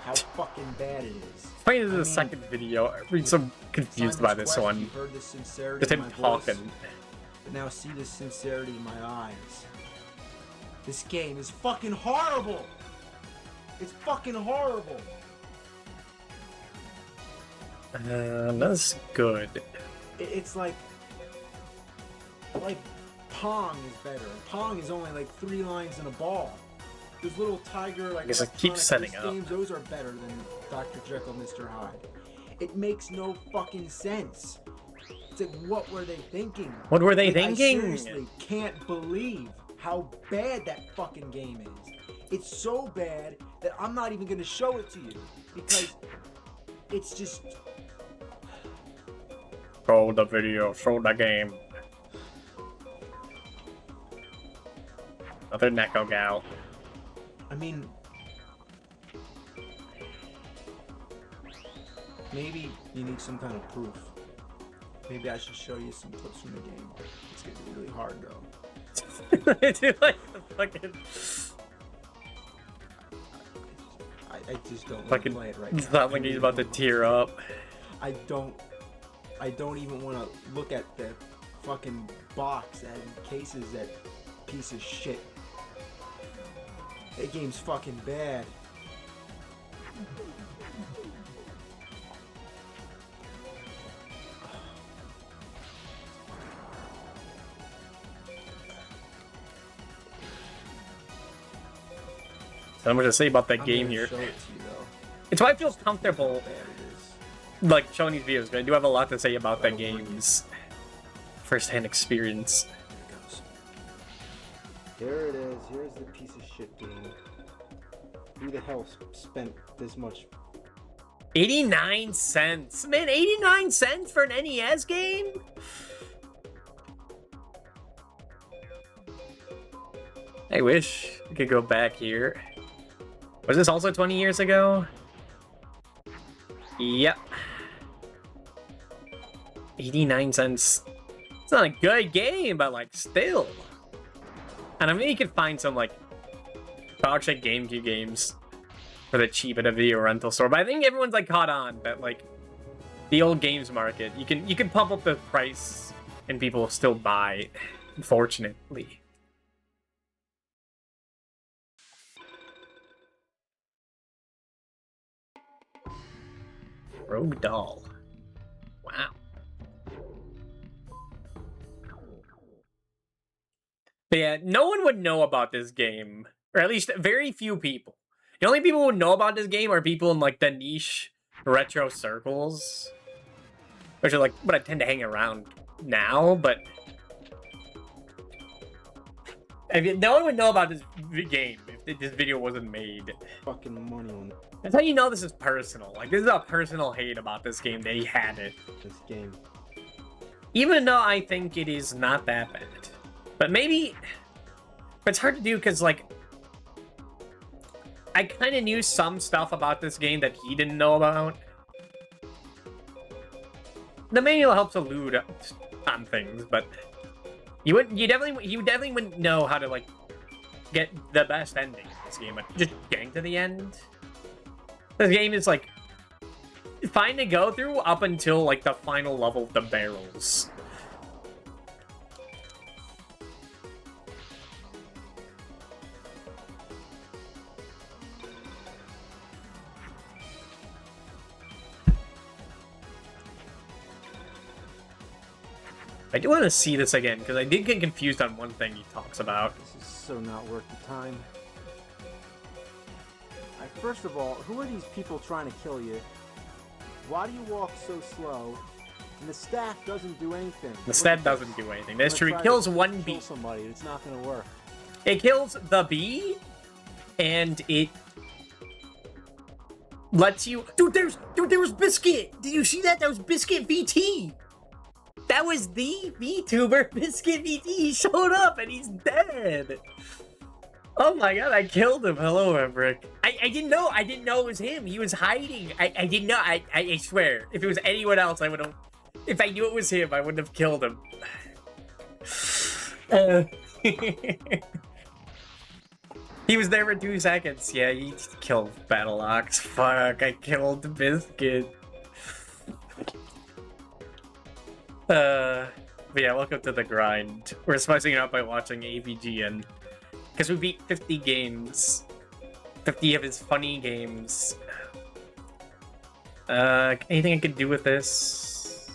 how fucking bad it is. Funny, this is I the mean, second video. I'm so confused by Simon's this Quest, one. You heard the sincerity Just in him my talking. voice, but now see the sincerity in my eyes. This game is fucking horrible. It's fucking horrible. That's good. It's like Pong is better. Pong is only like 3 lines in a ball. Those little Tiger like guess it keeps electronic setting up. games, those are better than Dr. Jekyll, Mr. Hyde. It makes no fucking sense. It's like, what were they thinking? What were they Like, thinking? I seriously can't believe how bad that fucking game is. It's so bad that I'm not even gonna show it to you because it's just. Show the video, show the game. Another Neko gal. I mean, maybe you need some kind of proof. Maybe I should show you some clips from the game. It's gonna be really hard though. I do like the fucking I just don't want to fucking play it right now. sound like he's about to tear up. I don't even want to look at the fucking box and cases that piece of shit. That game's fucking bad. So I'm gonna say about that I'm game gonna here. show it to you, though. It's why I feel How comfortable bad it is. like showing these videos, but I do have a lot to say about that game's first-hand experience. There it is. Here's the piece of shit game. Who the hell spent this much? 89 cents. Man, 89 cents for an NES game? I wish we could go back here. Was this also 20 years ago? Yep. 89 cents. It's not a good game, but like still. And I mean, you could find some like dog-shit GameCube games for the cheap at a video rental store. But I think everyone's like caught on that like the old games market. You can pump up the price and people will still buy. Unfortunately. Rogue Doll. Wow. But yeah, no one would know about this game, or at least very few people. The only people who would know about this game are people in like the niche retro circles, which are like what I tend to hang around now. But I mean, no one would know about this game if this video wasn't made. Fucking money on That's how you know this is personal. Like, this is a personal hate about this game. They had it. this game. Even though I think it is not that bad. But maybe... But it's hard to do because, like... I kind of knew some stuff about this game that he didn't know about. The manual helps allude on things, but... You definitely wouldn't know how to, like, get the best ending in this game. But just getting to the end... This game is, like, fine to go through up until, like, the final level of the barrels. I do want to see this again, because I did get confused on one thing he talks about. This is so not worth the time. First of all, who are these people trying to kill you? Why do you walk so slow? And the staff doesn't do anything. The stat doesn't do anything. That's true. It kills one bee. Kill somebody. It's not gonna work. It kills the bee, and it lets you. Dude, there was Biscuit. Did you see that? That was Biscuit VT. That was the VTuber Biscuit VT. He showed up and he's dead. Oh my god, I killed him. Hello, Embrick. I didn't know. I didn't know it was him. He was hiding. I didn't know. I swear. If it was anyone else, I would have. If I knew it was him, I wouldn't have killed him. He was there for 2 seconds. Yeah, he killed Battleox. Fuck, I killed Biscuit. But yeah, welcome to the grind. We're spicing it up by watching AVGN. Because we beat 50 games. 50 of his funny games. Anything I could do with this?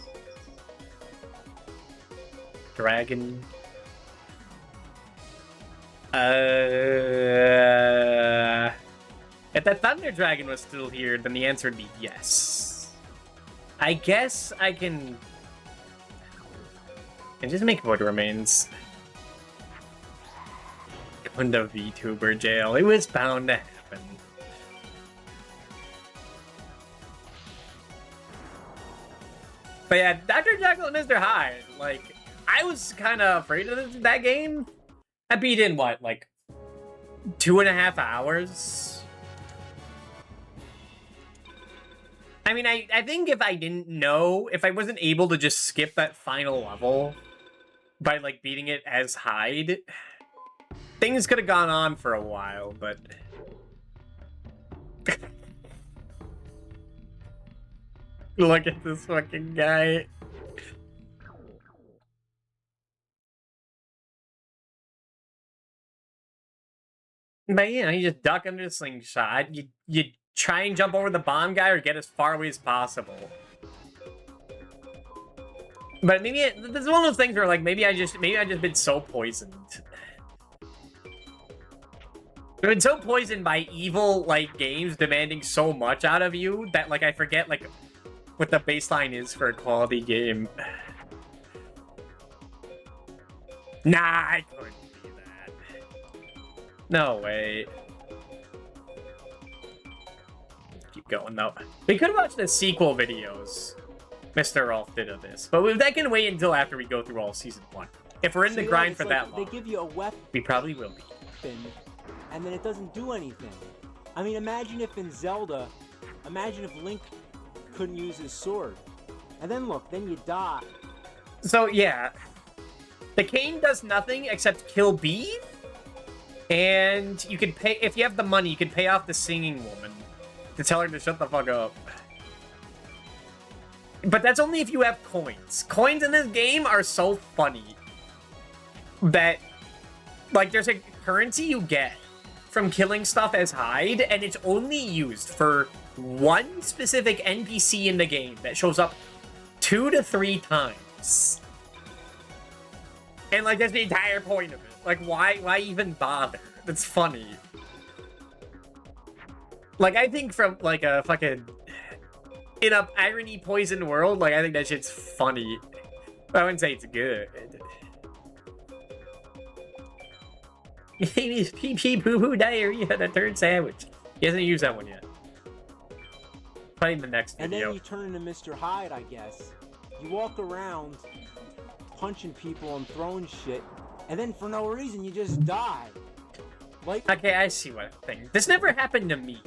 Dragon. If that Thunder Dragon was still here, then the answer would be yes. I guess I can just make Void Remains. Going to VTuber jail. It was bound to happen. But yeah, Dr. Jekyll and Mr. Hyde, like, I was kind of afraid of that game. I beat in, what, like, 2.5 hours? I mean, I think if I didn't know, if I wasn't able to just skip that final level by, like, beating it as Hyde, things could have gone on for a while, but... Look at this fucking guy. But you know, you just duck under the slingshot. You try and jump over the bomb guy or get as far away as possible. But maybe this is one of those things where, like, maybe I just been so poisoned. I've been so poisoned by evil, like, games demanding so much out of you that, like, I forget, like, what the baseline is for a quality game. Nah, I couldn't do that. No way. Keep going, though. We could watch the sequel videos Mr. Rolf did of this, but that can wait until after we go through all Season 1. If we're in the grind for that long. They give you a weapon. We probably will be. And then it doesn't do anything. I mean, imagine if in Zelda, imagine if Link couldn't use his sword. And then look, then you die. So yeah, the cane does nothing except kill bees, and you can pay, if you have the money, you can pay off the singing woman to tell her to shut the fuck up. But that's only if you have coins. Coins in this game are so funny that, like, there's a currency you get from killing stuff as Hyde, and it's only used for one specific NPC in the game that shows up 2 to 3 times. And, like, that's the entire point of it. Like, why even bother? That's funny. Like, I think from, like, a fucking... in a irony poison world, like, I think that shit's funny. I wouldn't say it's good. He's pee-pee poo-poo diarrhea, the third sandwich. He hasn't used that one yet. Probably in the next video. And then you turn into Mr. Hyde, I guess. You walk around punching people and throwing shit, and then for no reason you just die. Like, okay, I see what I think. This never happened to me.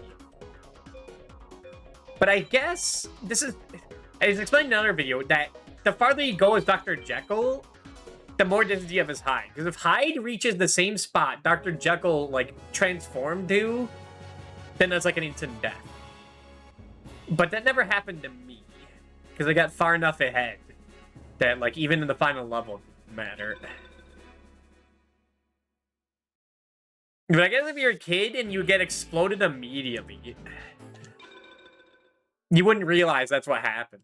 But I guess this is... I was explaining in another video that the farther you go as Dr. Jekyll, the more distance you have as Hyde. Because if Hyde reaches the same spot Dr. Jekyll, like, transformed to, then that's like an instant death. But that never happened to me. Because I got far enough ahead that, like, even in the final level, it didn't matter. But I guess if you're a kid and you get exploded immediately, you wouldn't realize that's what happened.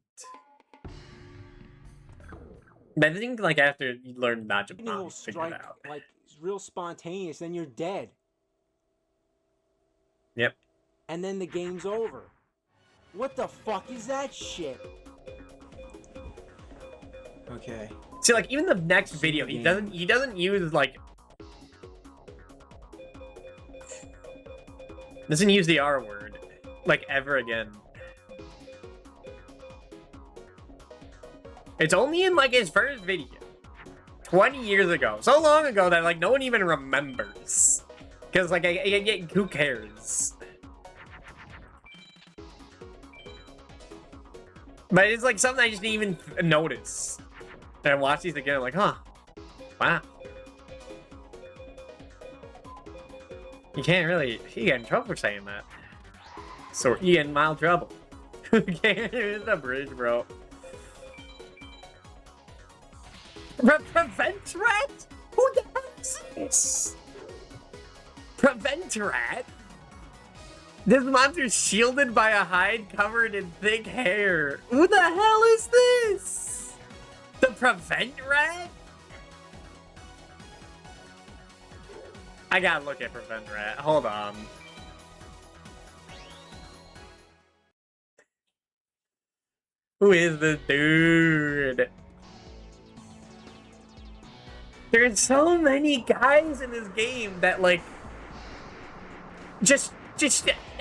But I think, like, after you learn magic, you figure it out. Like, it's real spontaneous, then you're dead. Yep. And then the game's over. What the fuck is that shit? Okay. See, like, even the next video, he doesn't use, like... Doesn't use the R word, like, ever again. It's only in, like, his first video. 20 years ago. So long ago that, like, no one even remembers. Because, like, who cares? But it's, like, something I just didn't even notice. And I watch these again, I'm like, huh. Wow. You can't really... You get in trouble for saying that. So, you get in mild trouble. Okay, here's the bridge, bro. Preventrat? Who the hell is this? Preventrat? This monster's shielded by a hide covered in thick hair. Who the hell is this? The Preventrat? I gotta look at Preventrat. Hold on. Who is this dude? There's so many guys in this game that, like, just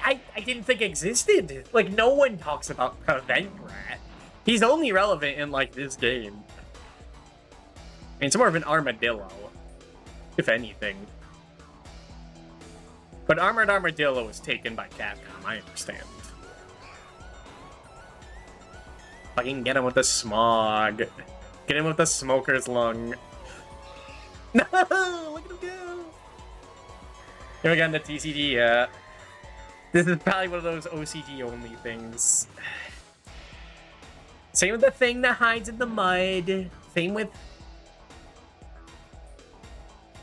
I didn't think existed. Like, no one talks about Preventrat. He's only relevant in, like, this game. I mean, it's more of an armadillo, if anything. But Armored Armadillo was taken by Capcom, I understand. Fucking get him with the smog. Get him with the smoker's lung. No! Look at him go! Here we got the TCG, yeah. This is probably one of those OCG only things. Same with the thing that hides in the mud. Same with...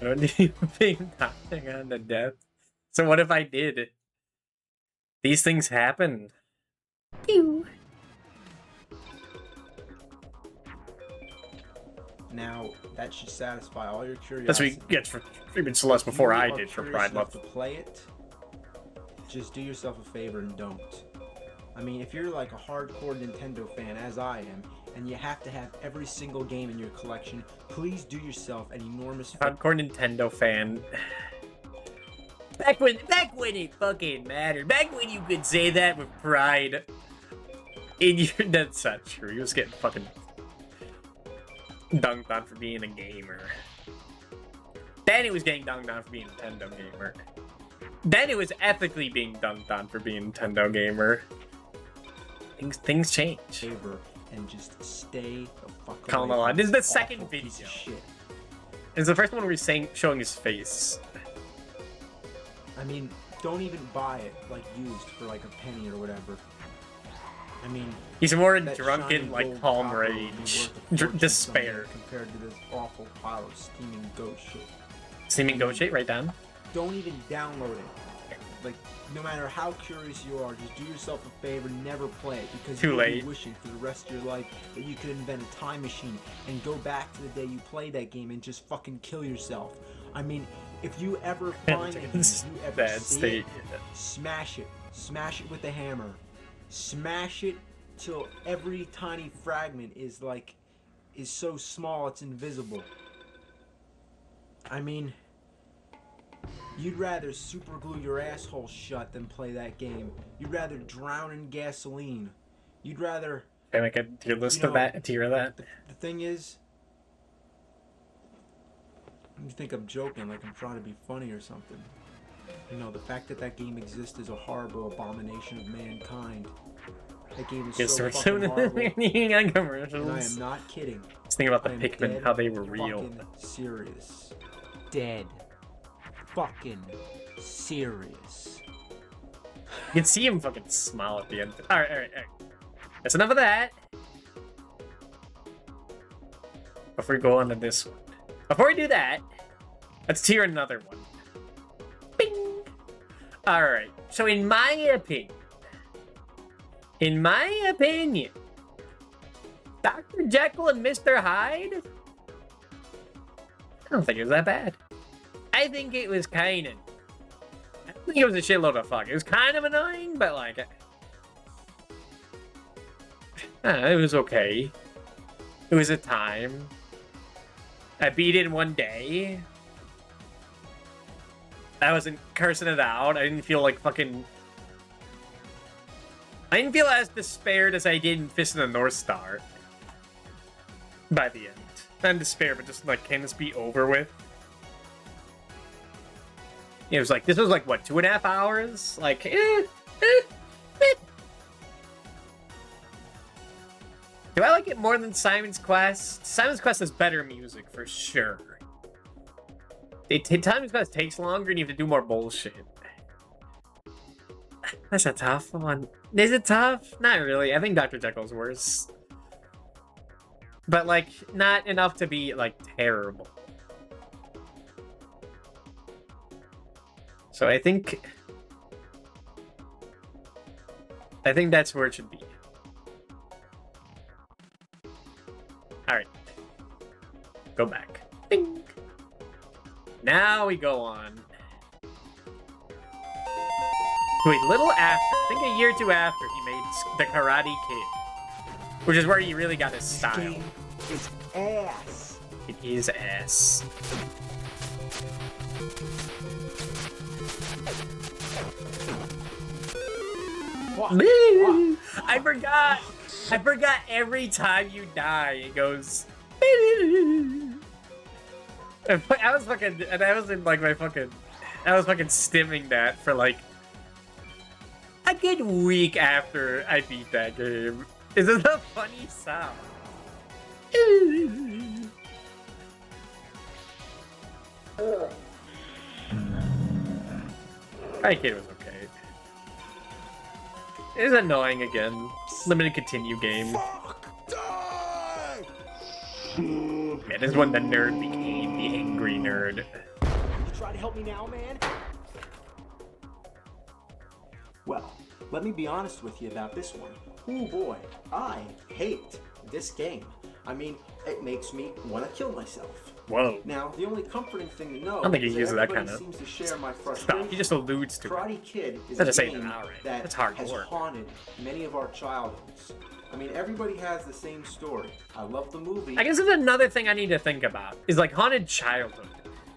I don't even think dying on the death. So what if I did? These things happened. Pew! Now, that should satisfy all your curiosity. That's what he gets for Freeman Celeste before I did for Pride Month. To play it, just do yourself a favor and don't. I mean, if you're like a hardcore Nintendo fan, as I am, and you have to have every single game in your collection, please do yourself an enormous favor. Hardcore Nintendo fan. Back when it fucking mattered. Back when you could say that with pride. That's not true. He was getting fucking dunked on for being a gamer. Then he was getting dunked on for being a Nintendo gamer. Then it was ethically being dunked on for being a Nintendo gamer. Things change. Favor and just stay the fuck Come away on, from this is the this second awful video. piece of shit. It's the first one where he's showing his face. I mean, don't even buy it like used for like a penny or whatever. I mean, He's more in that drunken, shiny like, gold calm copper would be rage. worth a fortune Despair. someday compared to this awful pile of steaming goat shit. Steaming goat shit right down. Don't even download it. Like, no matter how curious you are, just do yourself a favor, never play it, because Too you'll late. be wishing for the rest of your life that you could invent a time machine and go back to the day you played that game and just fucking kill yourself. I mean, if you ever find it, if you ever Bad see state. it, smash it with a hammer, smash it till every tiny fragment is so small it's invisible. I mean, you'd rather super glue your asshole shut than play that game. You'd rather drown in gasoline. You'd rather... Can I make a tier list of that? A tier of that? The thing is, you think I'm joking, like I'm trying to be funny or something. You know, the fact that game exists is a horrible abomination of mankind. That game is so fucking horrible. On commercials. And I am not kidding. Just think about the I am Pikmin, dead how they were real. fucking serious. Dead. Fucking serious. You can see him fucking smile at the end. Alright. That's enough of that. Before we go on to this one. Before we do that, let's tier another one. Bing! Alright, so in my opinion, Dr. Jekyll and Mr. Hyde? I don't think it was that bad. I think it was kind of... I don't think it was a shitload of fuck. It was kind of annoying, but like... it was okay. It was a time. I beat it in one day. I wasn't cursing it out. I didn't feel like fucking... I didn't feel as despaired as I did in Fist of the North Star. By the end. Not in despair, but just like, can this be over with? It was like, this was like, what, 2.5 hours? Like, Do I like it more than Simon's Quest? Simon's Quest has better music, for sure. Simon's Quest takes longer and you have to do more bullshit. That's a tough one. Is it tough? Not really. I think Dr. Jekyll's worse. But, like, not enough to be, like, terrible. So I think that's where it should be. Alright. Go back. Ding. Now we go on. Wait, little after, I think a year or two after, he made The Karate Kid. Which is where he really got his style. Game is ass. It is ass. What? I forgot every time you die, it goes... I was fucking stimming that for like a good week after I beat that game. Is it a funny sound? That kid was okay. It is annoying again. Limited continue game. Yeah, this is when the nerd became the angry nerd. You try to help me now, man? Well, let me be honest with you about this one. Oh boy, I hate this game. I mean, it makes me want to kill myself. Whoa. Now, the only comforting thing to know I don't think he is uses that everybody kind of seems to share my stuff. frustration. He just alludes to it. Karate Kid is Not a just saying game it outright. that It's hard has work. haunted many of our childhoods. I mean, everybody has the same story. I love the movie. I guess there's another thing I need to think about is like haunted childhood.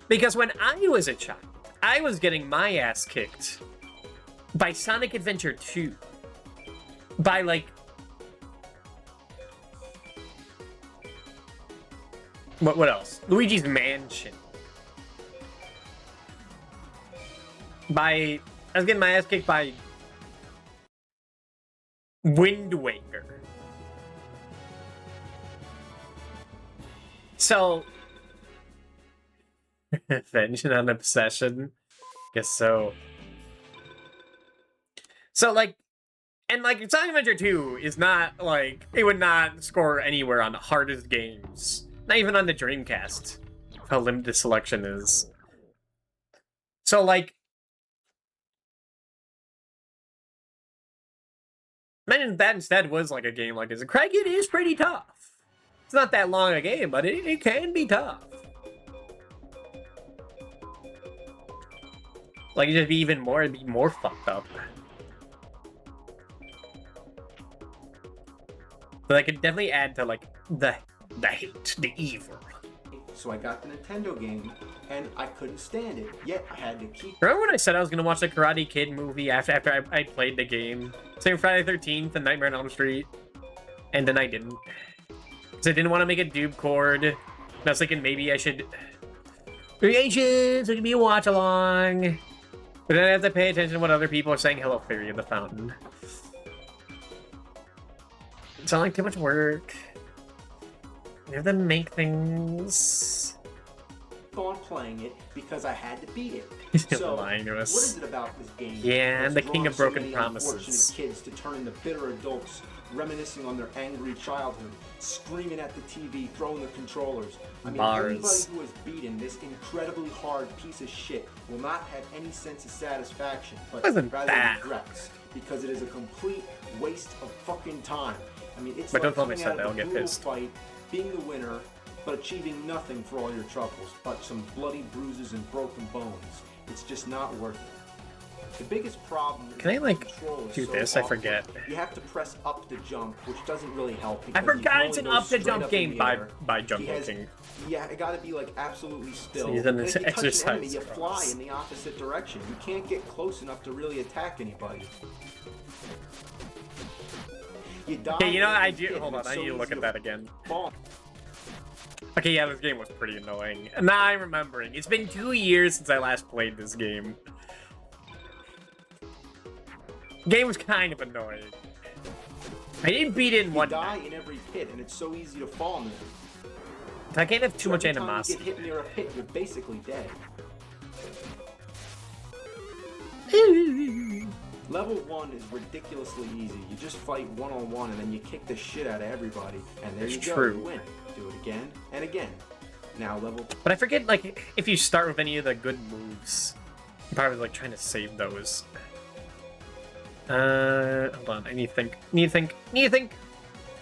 Because when I was a child, I was getting my ass kicked by Sonic Adventure 2. By like... What else? Luigi's Mansion. I was getting my ass kicked by Wind Waker. So, Vengeance on Obsession? Guess so. So, like, and like, Sonic Adventure 2 is not, like, it would not score anywhere on the hardest games. Not even on the Dreamcast. How limited the selection is. So, like, imagine that instead was like a game like this. Craig, it is pretty tough. It's not that long a game, but it can be tough. Like, it'd be even more, it'd be more fucked up. But I could definitely add to, like, the hate, the evil. So I got the Nintendo game, and I couldn't stand it. Yet I had to keep... Remember when I said I was going to watch the Karate Kid movie after I played the game? Same Friday the 13th and Nightmare on Elm Street. And then I didn't. Because I didn't want to make a Doob Cord. And I was thinking maybe I should... Reactions, it could be a watch-along. But then I have to pay attention to what other people are saying. Hello, Fairy of the Fountain. It sounds like too much work. You have to make things... on playing it because I had to beat it. He's So, lying to us. what is it about this game? Yeah, that's the king drawn of so broken many promises. unfortunate kids to turn into bitter adults, reminiscing on their angry childhood, screaming at the TV, throwing the controllers. I mean, Bars. anybody who has beaten this incredibly hard piece of shit will not have any sense of satisfaction, but Wasn't rather bad. regrets, because it is a complete waste of fucking time. I mean, it's But like don't tell me coming out so, of a they'll get brutal pissed. fight, being the winner, but achieving nothing for all your troubles, but some bloody bruises and broken bones. It's just not worth it. The biggest problem is Can I, that like, the control is do so this? I awkward. forget. You have to press up to jump, which doesn't really help. I because you forgot can it's only an go up to straight jump up game in the air. by Jumbo He has- King. Yeah, it gotta be like absolutely still. So he's an And if you touch an exercise enemy, you for fly us. in the opposite direction. You can't get close enough to really attack anybody. You die. Okay, you know, when I you do. hit, Hold and on, it's I so need to look easy at that again. fall. Okay, yeah, this game was pretty annoying. Now I'm remembering. It's been 2 years since I last played this game. Game was kind of annoying. I didn't beat it in You one die night. in every pit, and it's so easy to fall near. I can't have too much Every time animosity. you get hit near a pit, you're basically dead. Level 1 is ridiculously easy. You just fight one-on-one and then you kick the shit out of everybody. And there It's you go, true. you win. Do it again and again. Now level... But I forget, like, if you start with any of the good moves, you're probably, like, trying to save those. Hold on, I need to think.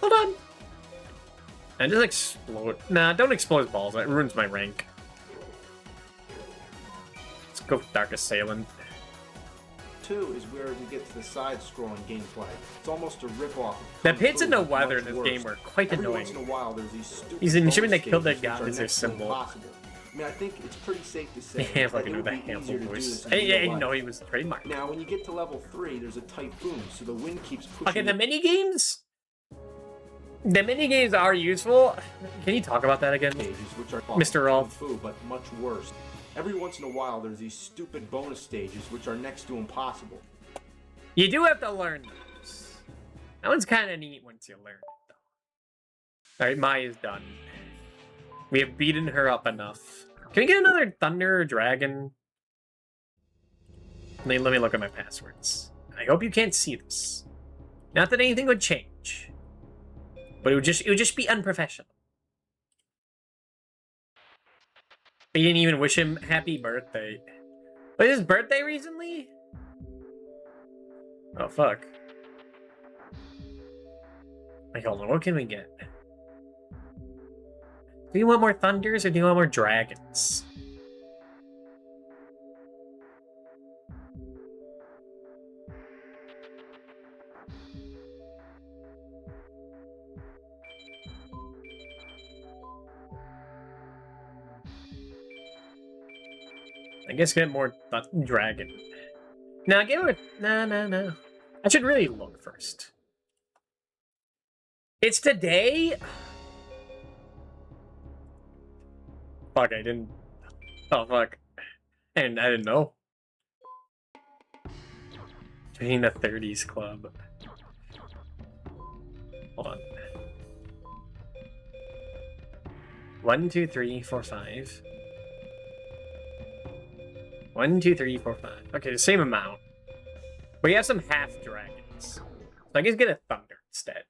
Hold on! And just explode. Nah, don't explode balls, that ruins my rank. Let's go Dark Assailant. 2 is where we get to the side-scrolling gameplay. It's almost a rip-off of The Kung pits Fu, and the but weather in much this worse. game were quite Every annoying. once in a while, there's these stupid He's assuming they bonus killed their stages which god are as their next to symbol. impossible. I mean, I think it's pretty safe to say Yeah, that fucking it with would the be Hamble easier to do voice. this in Hey, yeah, real you know life. he was trademarked. Now, when you get to level 3, there's a typhoon, so the wind keeps pushing Okay, the you. mini games. The mini games are useful. Can you talk about that again? Stages, which are Mr. Rolf. Kung Fu, but much worse. Every once in a while, there's these stupid bonus stages, which are next to impossible. You do have to learn those. That one's kind of neat once you learn it, though. Alright, Maya's done. We have beaten her up enough. Can we get another Thunder or Dragon? Let me look at my passwords. I hope you can't see this. Not that anything would change. But it would just be unprofessional. They didn't even wish him happy birthday. Was his birthday recently? Oh, fuck. Like, hold on, what can we get? Do you want more thunders or do you want more dragons? I guess get more dragon. Now give it. No. I should really look first. It's today. Fuck! I didn't. Oh fuck! And I didn't know. Joining the 30s club. Hold on. 1, 2, 3, 4, 5. 1, 2, 3, 4, 5. Okay, the same amount. We have some half dragons. So I guess get a thunder instead.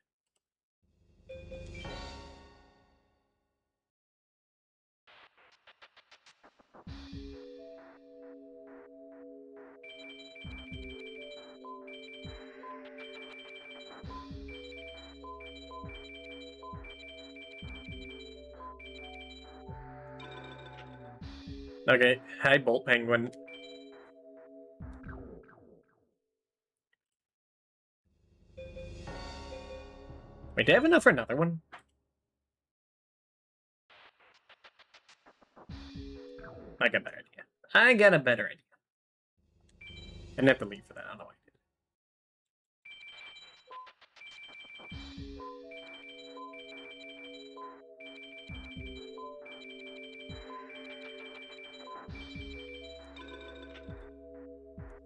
Okay, hi Bolt Penguin. Wait, do I have enough for another one? I got a better idea. I got a better idea. I didn't have to leave for that, I don't know why I did.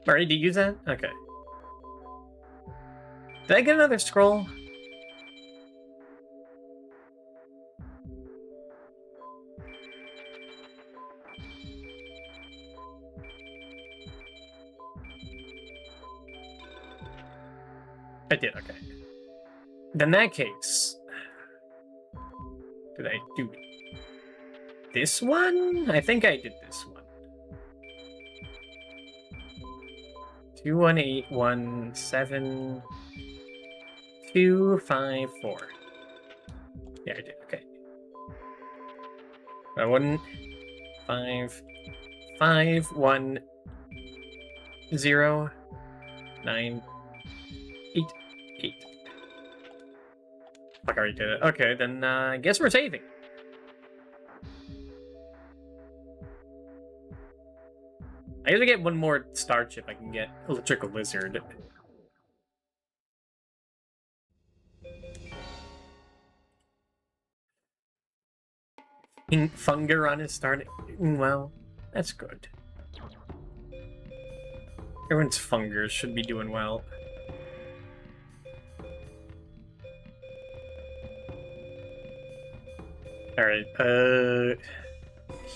Alright, did you use that? Okay. Did I get another scroll? I did, okay. In that case, did I do this one? I think I did this one. 21817 254. Yeah, I did. Okay. 1 5 5 1 0, 9, 8, 8. Fuck, I already did it. Okay, then I guess we're saving. I gotta get one more star chip. I can get Electrical Lizard. Pink Fungar is starting. Well, that's good. Everyone's Fungers should be doing well. Alright,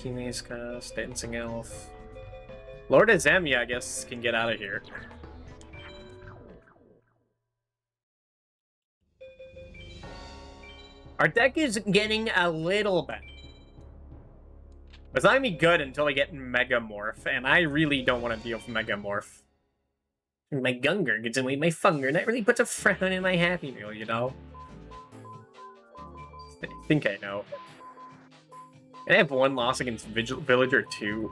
Himiska, Dancing Elf. Lord Azemia, I guess, can get out of here. Our deck is getting a little better. It's not gonna be good until I get Megamorph, and I really don't want to deal with Megamorph. My Gungar gets away my Funger, and that really puts a frown in my Happy Meal, you know? I think I know. And I have one loss against Villager 2.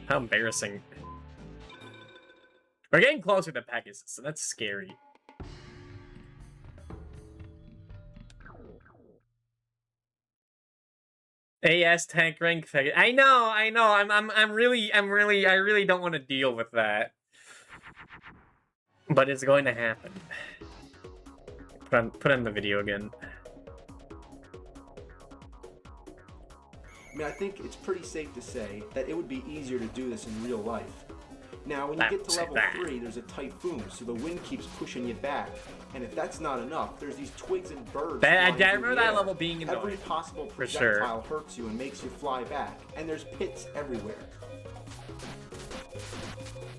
How embarrassing. We're getting closer to Pegasus, so that's scary. AS tank rank Pegasus. I know. I really don't want to deal with that. But it's going to happen. Put on the video again. I mean, I think it's pretty safe to say that it would be easier to do this in real life. Now, when you get to level 3, there's a typhoon, so the wind keeps pushing you back. And if that's not enough, there's these twigs and birds. I remember that level being annoying. Every possible projectile hurts you and makes you fly back. And there's pits everywhere.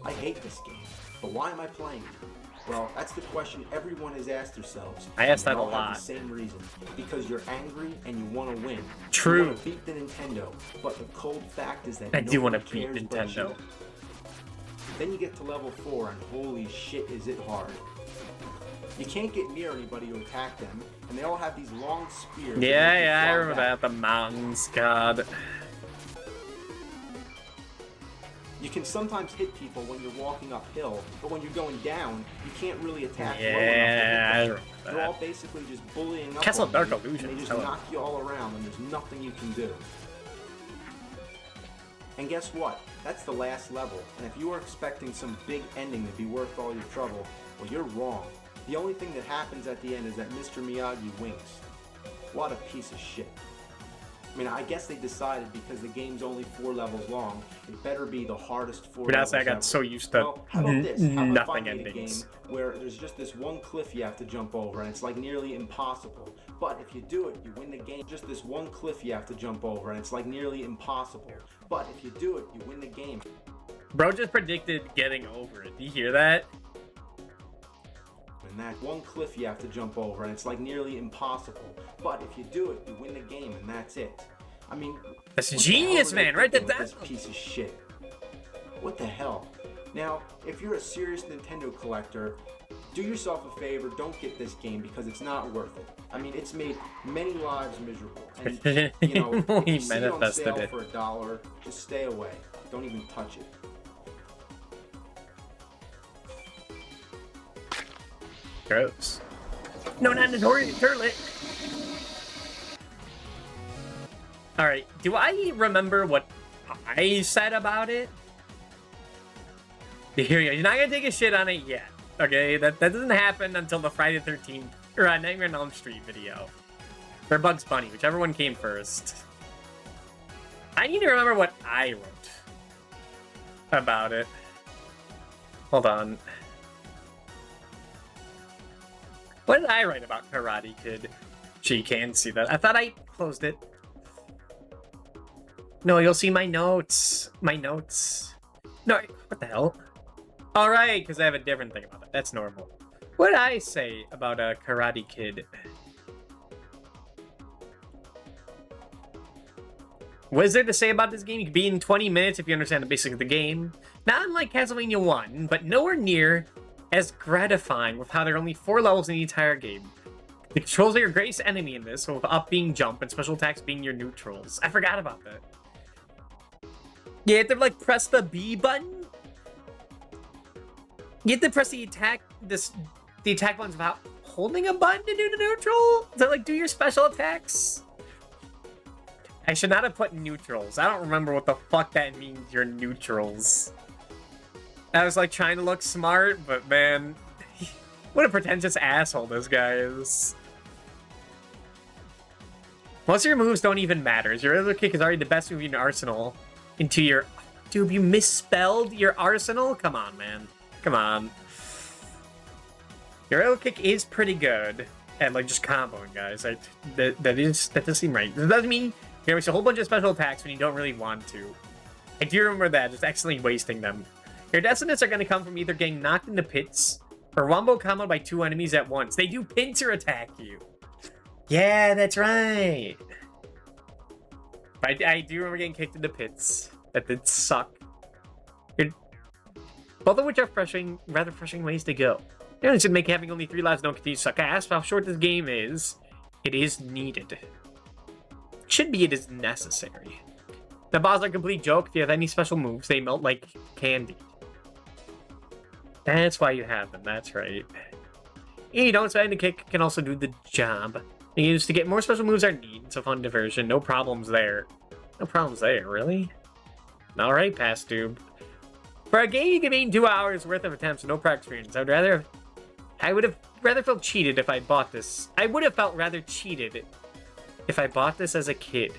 I hate this game, but why am I playing it? Well, that's the question everyone has asked themselves. I asked that a lot. lot. The same reason. Because you're angry and you want to win. True. You want to beat the Nintendo, but the cold fact is that I do want to beat cares Nintendo. Then you get to level 4 and holy shit is it hard. You can't get near anybody to attack them, and they all have these long spears. Yeah, I remember that. The mountains, God. You can sometimes hit people when you're walking uphill, but when you're going down, you can't really attack low Yeah, I enough to hit them. remember They're that. all basically just bullying up Castle on Dark you, Illusion. and they just Hello. knock you all around, and there's nothing you can do. And guess what? That's the last level, and if you were expecting some big ending to be worth all your trouble, well, you're wrong. The only thing that happens at the end is that Mr. Miyagi winks. What a piece of shit. I mean, I guess they decided because the game's only 4 levels long, it better be the hardest 4 But levels I got ever. so used to Well, how about this? How about nothing finding a game endings. where there's just this one cliff you have to jump over, and it's like nearly impossible. But if you do it, you win the game. Just this one cliff you have to jump over, and it's like nearly impossible. But if you do it, you win the game. Bro just predicted getting over it. Do you hear that? And that one cliff you have to jump over, and it's like nearly impossible. But if you do it, you win the game, and that's it. I mean, That's what the genius, hell are they man. Write that thinking with down. This piece of shit. What the hell? Now, if you're a serious Nintendo collector, do yourself a favor, don't get this game because it's not worth it. I mean, it's made many lives miserable. And, you know, if He you see it on manifested sale it. for $1, just stay away. Don't even touch it. Gross. No, not the turlet. Alright, do I remember what I said about it? Here you go. You're not gonna take a shit on it yet. Okay, that doesn't happen until the Friday the 13th or Nightmare on Elm Street video. Or Bugs Bunny, whichever one came first. I need to remember what I wrote about it. Hold on. What did I write about Karate Kid? She can't see that. I thought I closed it. No, you'll see my notes. My notes. No, what the hell? All right, because I have a different thing about it. That's normal. What did I say about Karate Kid? What is there to say about this game? You can beat in 20 minutes if you understand the basics of the game. Not unlike Castlevania 1, but nowhere near as gratifying with how there are only 4 levels in the entire game. The controls are your greatest enemy in this, with up being jump and special attacks being your neutrals. I forgot about that. You have to like press the B button. You have to press the attack buttons without holding a button to do the neutral? To like do your special attacks? I should not have put neutrals. I don't remember what the fuck that means, your neutrals. I was like trying to look smart, but man, what a pretentious asshole this guy is. Most of your moves don't even matter. Your other kick is already the best move in your arsenal. Into your... Dude, you misspelled your arsenal? Come on, man. Come on. Your other kick is pretty good at like just comboing, guys. That does seem right. It doesn't mean you waste a whole bunch of special attacks when you don't really want to. I do remember that, just accidentally wasting them. Your destinies are going to come from either getting knocked into pits or wombo comboed by 2 enemies at once. They do pincer attack you. Yeah, that's right. I do remember getting kicked into pits. That did suck. Both of which are rather frustrating ways to go. You know, it should make having only 3 lives don't continue to suck ass. How short this game is, it is needed. Should be, it is necessary. The boss are a complete joke. If you have any special moves, they melt like candy. That's why you have them, that's right. And you don't spend a kick, can also do the job. Used to get more special moves are neat. It's a fun diversion. No problems there. No problems there, really? Alright, Past Tube. For a game you can beat in 2 hours worth of attempts with no prior experience, I would have rather felt cheated if I bought this. I would have felt rather cheated if I bought this as a kid.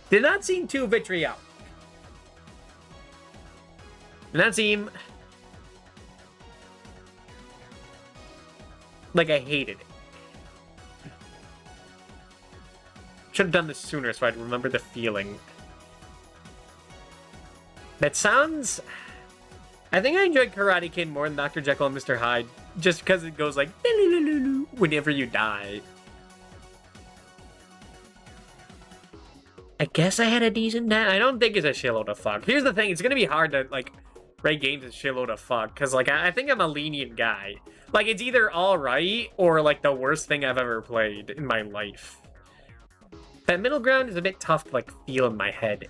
Did not seem too vitriolic. Did not seem like I hated it. Should have done this sooner so I'd remember the feeling. That sounds... I think I enjoyed Karate Kid more than Dr. Jekyll and Mr. Hyde, just because it goes like whenever you die. I guess I had a decent time. I don't think it's a shitload of fuck. Here's the thing, it's gonna be hard to, like, rate games as shitload of fuck, because, like, I think I'm a lenient guy. Like, it's either alright, or, like, the worst thing I've ever played in my life. That middle ground is a bit tough to, like, feel in my head.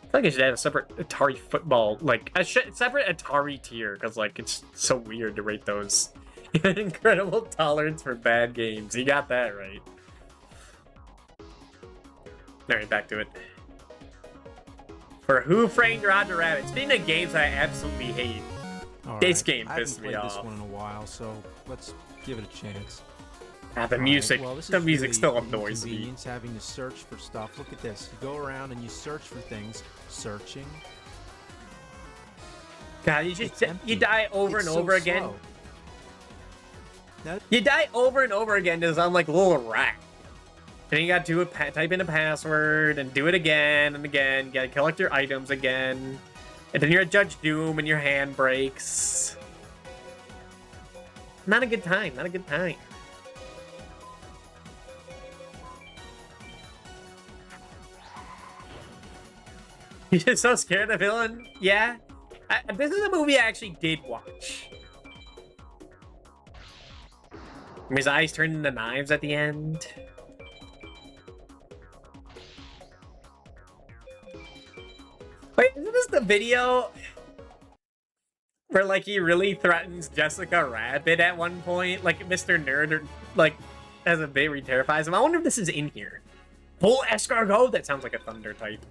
I feel like I should have a separate Atari football, like, a separate Atari tier, because, like, it's so weird to rate those. You have an incredible tolerance for bad games. You got that right. Alright, back to it. For Who Framed Roger Rabbit? Speaking of games I absolutely hate, this game pissed me off. I haven't played this one in a while, so let's give it a chance. The music, well, the music still annoys me. Inconvenience having to search for stuff. Look at this. You go around and you search for things. Searching. God, you die over and over again. Slow. You die over and over again to sound like a little rat. And you gotta do it, type in a password, and do it again and again. You gotta collect your items again. And then you're at Judge Doom and your hand breaks. Not a good time, not a good time. You're just so scared of the villain? Yeah? This is a movie I actually did watch. His eyes turn into knives at the end. Wait, isn't this the video where, like, he really threatens Jessica Rabbit at one point? Like, Mr. Nerd, or, like, as a bit where he terrifies him. I wonder if this is in here. Full escargot? That sounds like a Thunder type.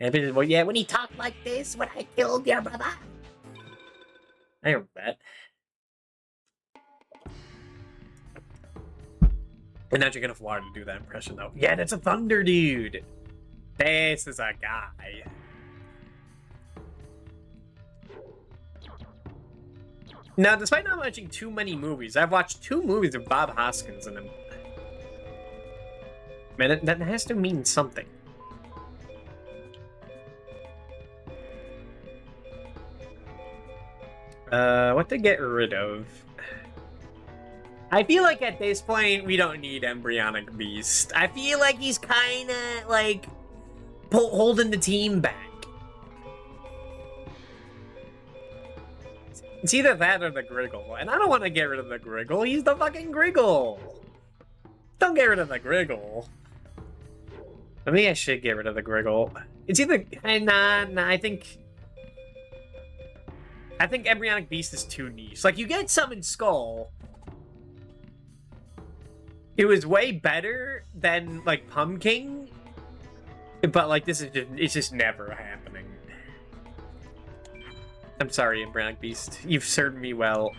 And well, yeah, when he talked like this, when I killed your brother. I remember that. And now you're gonna Florida to do that impression, though. Yeah, that's a Thunder dude. This is a guy. Now, despite not watching too many movies, I've watched 2 movies with Bob Hoskins in them. Man, that has to mean something. What to get rid of? I feel like at this point, we don't need Embryonic Beast. I feel like he's kinda, like, holding the team back. It's either that or the Griggle, and I don't want to get rid of the Griggle. He's the fucking Griggle. Don't get rid of the Griggle. I think I should get rid of the Griggle. It's either nah. I think Embryonic Beast is too niche. Like, you get Summon Skull. It was way better than like Pumpkin, but like it's just never happening. I'm sorry, Embryonic Beast. You've served me well.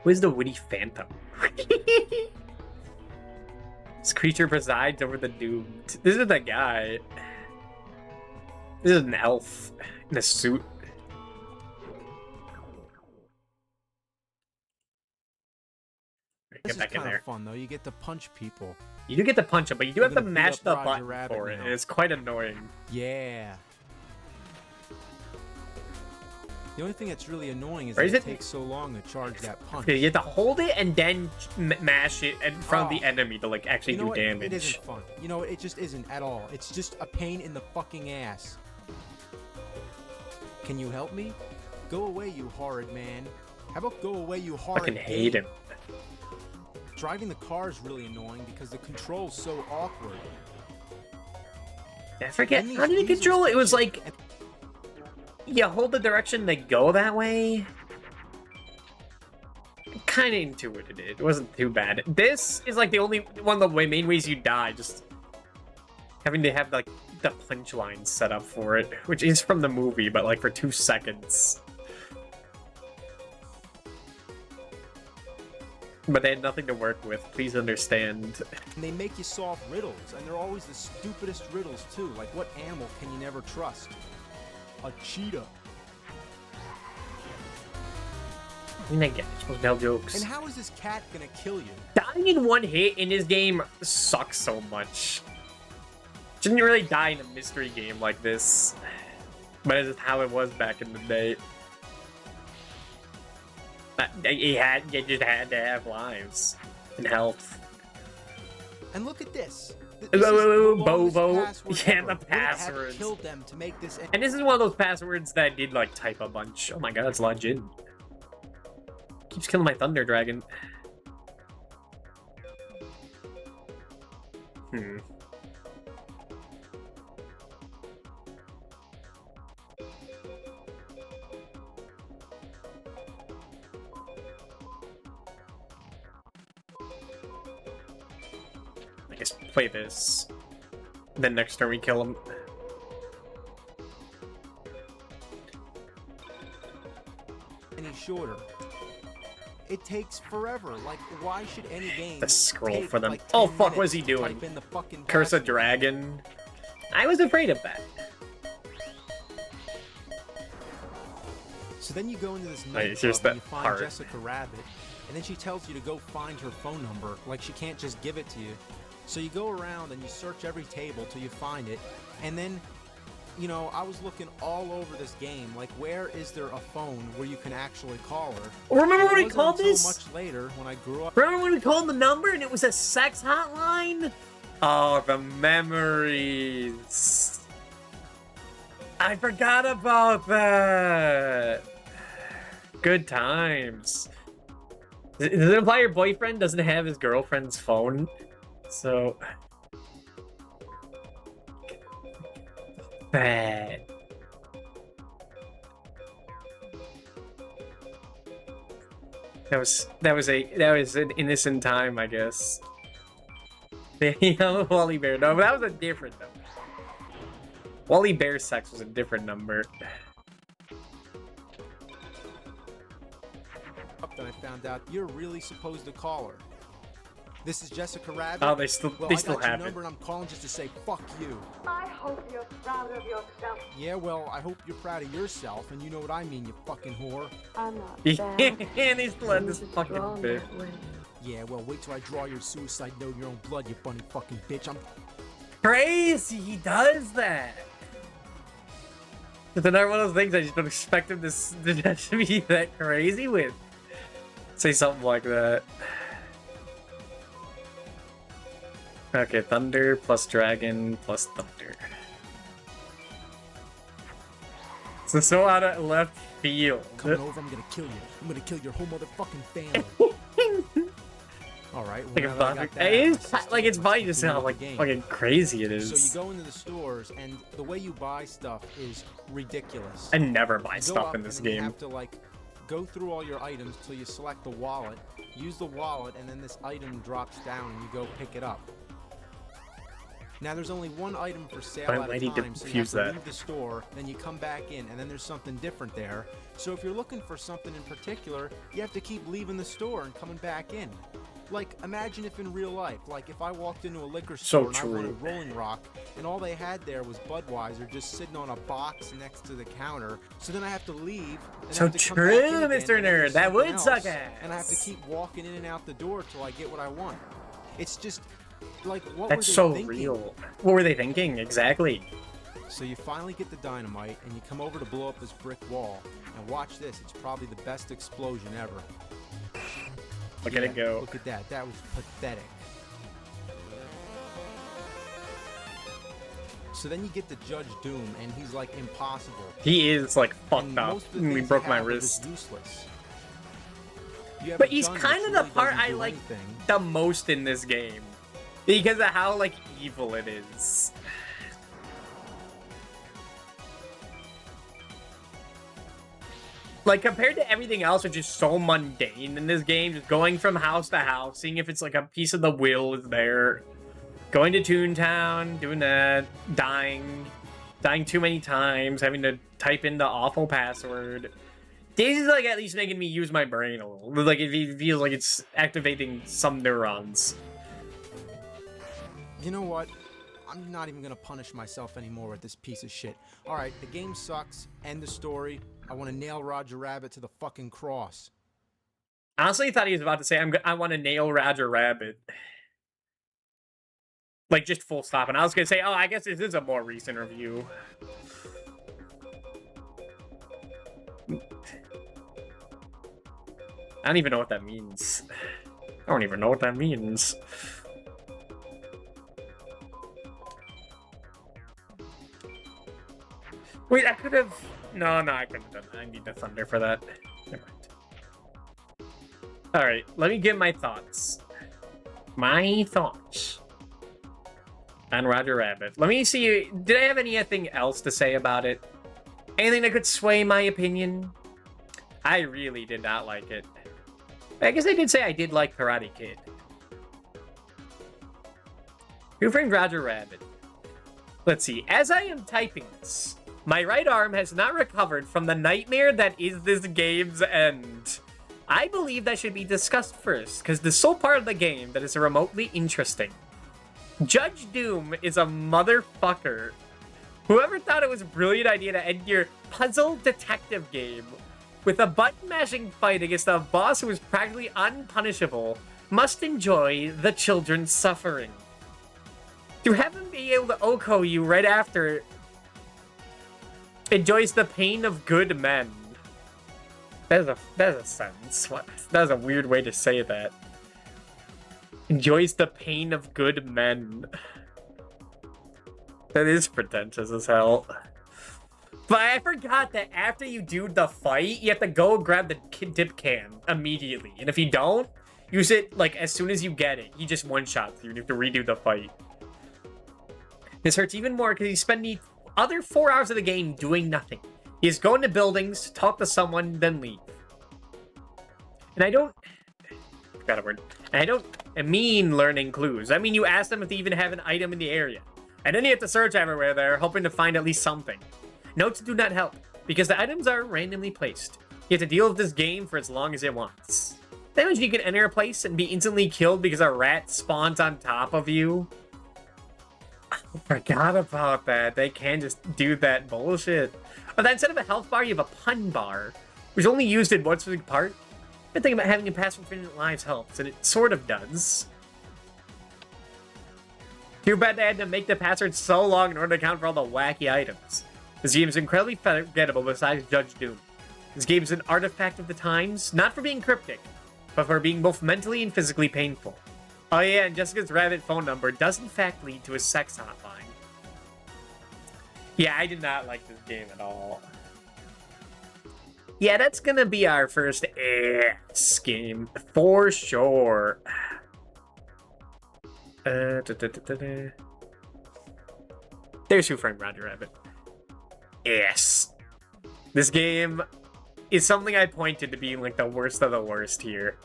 Who's the Witty Phantom? This creature presides over the doomed. This is the guy. This is an elf in a suit. This Get back is in kind there. of fun though. You get to punch people. You do get to punch him, but you do I'm have to gonna beat mash up the Roger button Rabbit for it. now. And it's quite annoying. Yeah. The only thing that's really annoying is Or that is it it- takes so long to charge that punch. Yeah, you have to hold it and then mash it in front of the Oh. enemy to like actually You know do what? damage. It isn't fun. You know, it just isn't at all. It's just a pain in the fucking ass. Can you help me? Go away, you horrid man. How about go away, you I horrid fucking hate game? him. Driving the car is really annoying because the control's so awkward. I forget. And these How did you weasels control it? It catch was you- like you hold the direction to go that way. Kind of intuited it. It wasn't too bad. This is like the only one of the main ways you die. Just having to have like the punchline set up for it, which is from the movie, but like for 2 seconds. But they had nothing to work with. Please understand. And they make you solve riddles, and they're always the stupidest riddles too. Like, what animal can you never trust? A cheetah. I mean, I get it. You're supposed to tell jokes. And how is this cat gonna kill you? Dying in one hit in this game sucks so much. Shouldn't really die in a mystery game like this. But it's just how it was back in the day. You just had to have lives and health. And look at this. This Whoa, is whoa, the whoa, longest Bobo. password Yeah, ever. the Would it have passwords. killed them to make this. And this is one of those passwords that I did like type a bunch. Oh my god, that's legit. Keeps killing my Thunder Dragon. I guess play this. Then next turn we kill him. Any shorter. It takes forever. Like, why should any game The scroll take, for them. like, Oh 10 fuck, what is he minutes to doing? type in the fucking Curse a password? Dragon. I was afraid of that. So then you go into this Wait, nightclub here's and that you find part. Jessica Rabbit, and then she tells you to go find her phone number. Like, she can't just give it to you. So you go around and you search every table till you find it, and then, you know, I was looking all over this game. Like, where is there a phone where you can actually call her? Remember And when it we wasn't called until this? much later when I grew up. Remember when we called the number and it was a sex hotline? Oh, the memories. I forgot about that. Good times. Does it imply your boyfriend doesn't have his girlfriend's phone? So... bad. That was an innocent time, I guess. Yeah, Wally Bear. No, but that was a different number. Wally Bear sex was a different number. That I found out you're really supposed to call her. This is Jessica Rabbit. Oh, they still Well, they I still got your have number it. and I'm calling just to say fuck you. I hope you're proud of yourself. Yeah, well, I hope you're proud of yourself, and you know what I mean, you fucking whore. I'm not Yeah, bad. and they still had this Who's fucking strong bit. that way? Yeah, well, wait till I draw your suicide note in your own blood, you bunny fucking bitch. I'm Crazy, he does that. It's another one of those things I just don't expect him to be that crazy with. Say something like that. Okay, Thunder plus Dragon plus Thunder. So out of left field. Coming over, I'm gonna kill you. I'm gonna kill your whole motherfucking family. Alright, well, Like now a that I got fucking, that it out is of my system, like it's let's funny to see continue how with like the game. fucking crazy it So is. you go into the stores, and the way you buy stuff is ridiculous. I never buy You go stuff up in this and then You game. have to like go through all your items till you select the wallet, use the wallet, and then this item drops down, and you go pick it up. Now there's only one item for sale Why at a did you time, so you have confuse to that? leave the store, then you come back in, and then there's something different there. So if you're looking for something in particular, you have to keep leaving the store and coming back in. Like, imagine if in real life, like if I walked into a liquor So store and I wanted true. Rolling Rock, and all they had there was Budweiser just sitting on a box next to the counter, so then I have to leave. And So have to come back in true, again, Mr. and then there's Nerd, that something would else, suck ass. and I have to keep walking in and out the door till I get what I want. It's just, like, what That's were they so thinking? real. What were they thinking? Exactly. So you finally get the dynamite, and you come over to blow up this brick wall. And watch this, it's probably the best explosion ever. Look at it go. Look at that, that was pathetic. So then you get to Judge Doom, and he's like impossible. He is like And fucked up. most of the We things broke he my have are just wrist. useless. You have But a he's gun kind which of the really part doesn't I do like anything. the most in this game. Because of how like evil it is. Like compared to everything else, which is so mundane in this game, just going from house to house, seeing if it's like a piece of the will is there, going to Toontown, doing that, dying too many times, having to type in the awful password. This is like at least making me use my brain a little. Like it feels like it's activating some neurons. You know what? I'm not even gonna punish myself anymore with this piece of shit. Alright, the game sucks. End the story. I want to nail Roger Rabbit to the fucking cross. Honestly, I thought he was about to say, I want to nail Roger Rabbit. Like, just full stop. And I was going to say, oh, I guess this is a more recent review. I don't even know what that means. I don't even know what that means. Wait, I could have... No, I couldn't have done that. I need the thunder for that. Never mind. Alright, let me give my thoughts. My thoughts on Roger Rabbit. Let me see. Did I have anything else to say about it? Anything that could sway my opinion? I really did not like it. I guess I did say I did like Karate Kid. Who Framed Roger Rabbit? Let's see. As I am typing this, my right arm has not recovered from the nightmare that is this game's end. I believe that should be discussed first, because the sole part of the game that is remotely interesting. Judge Doom is a motherfucker. Whoever thought it was a brilliant idea to end your puzzle detective game with a button-mashing fight against a boss who is practically unpunishable must enjoy the children's suffering. To have him be able to Oko you right after enjoys the pain of good men. That's a sentence. What? That's a weird way to say that. Enjoys the pain of good men. That is pretentious as hell. But I forgot that after you do the fight, you have to go grab the dip can immediately. And if you don't, use it like as soon as you get it. He just one-shots you and you have to redo the fight. This hurts even more because you spend the other 4 hours of the game doing nothing. You just go into buildings, talk to someone, then leave. And I don't... Forgot a word. And I don't mean learning clues. I mean you ask them if they even have an item in the area. And then you have to search everywhere there, hoping to find at least something. Notes do not help, because the items are randomly placed. You have to deal with this game for as long as it wants. That means you can enter a place and be instantly killed because a rat spawns on top of you. I forgot about that. They can just do that bullshit. But then instead of a health bar, you have a pun bar, which is only used in one specific part. Good thing about having a pass infinite lives helps, and it sort of does. Too bad they had to make the password so long in order to account for all the wacky items. This game is incredibly forgettable besides Judge Doom. This game is an artifact of the times, not for being cryptic, but for being both mentally and physically painful. Oh yeah, and Jessica's Rabbit phone number does in fact lead to a sex hotline. Yeah, I did not like this game at all. Yeah, that's gonna be our first ass game for sure. There's Who Framed Roger Rabbit. Yes. This game is something I pointed to being like the worst of the worst here.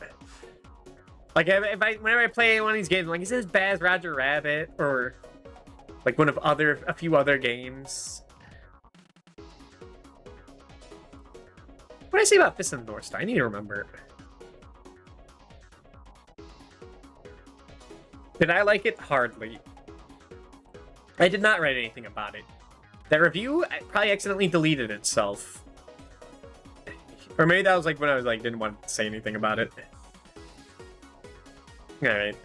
Like whenever I play one of these games, I'm like, is this Baz Roger Rabbit or like a few other games? What did I say about Fist of the North Star? I need to remember. Did I like it? Hardly. I did not write anything about it. That review probably accidentally deleted itself. Or maybe that was like when I was like, didn't want to say anything about it. Alright.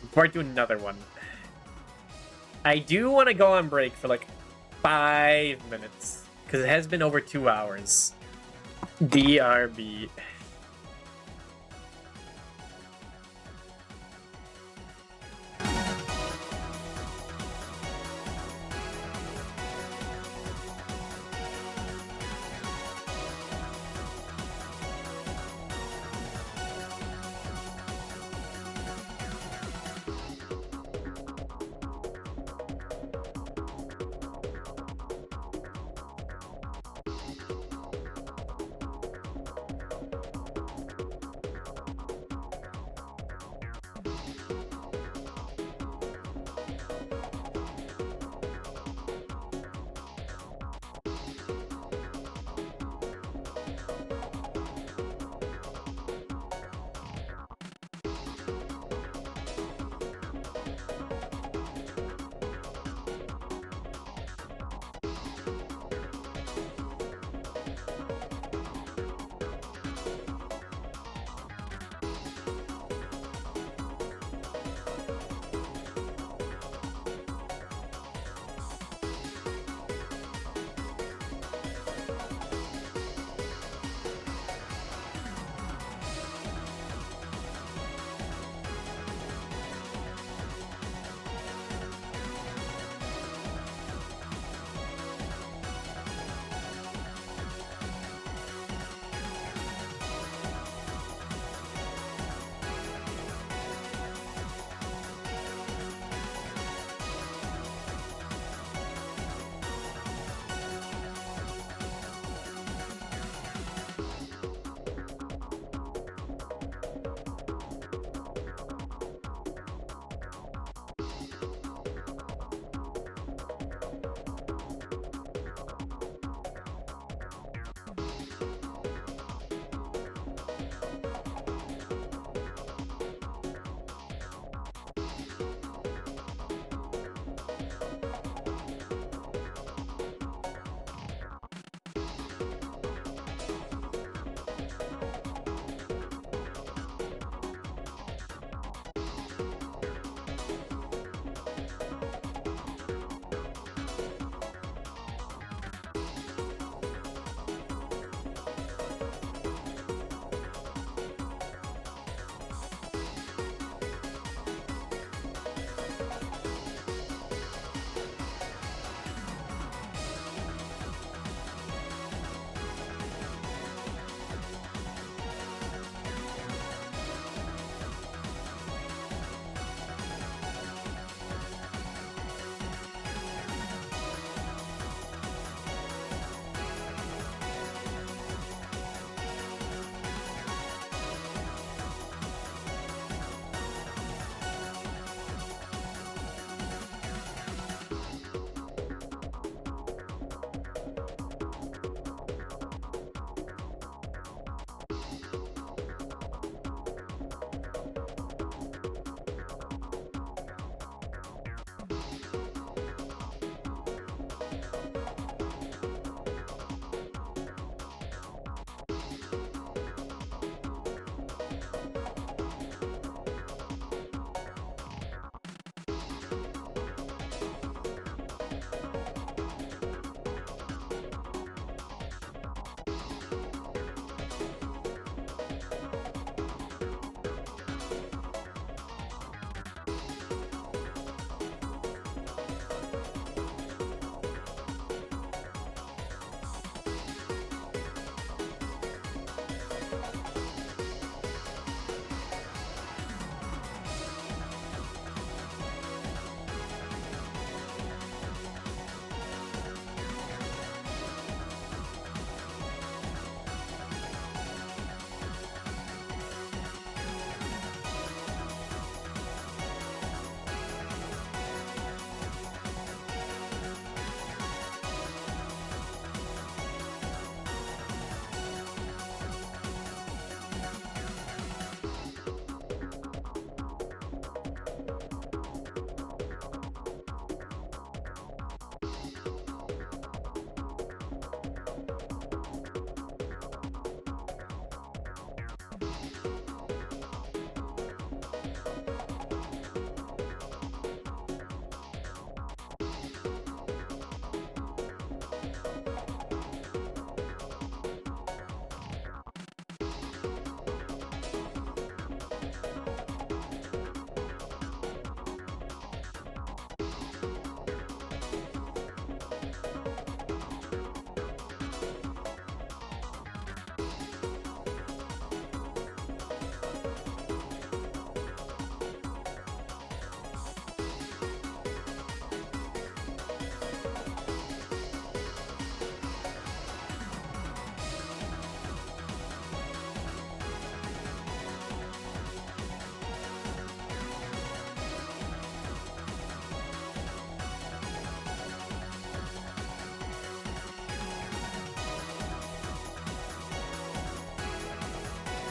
Before I do another one, I do want to go on break for like 5 minutes. Because it has been over 2 hours. DRB.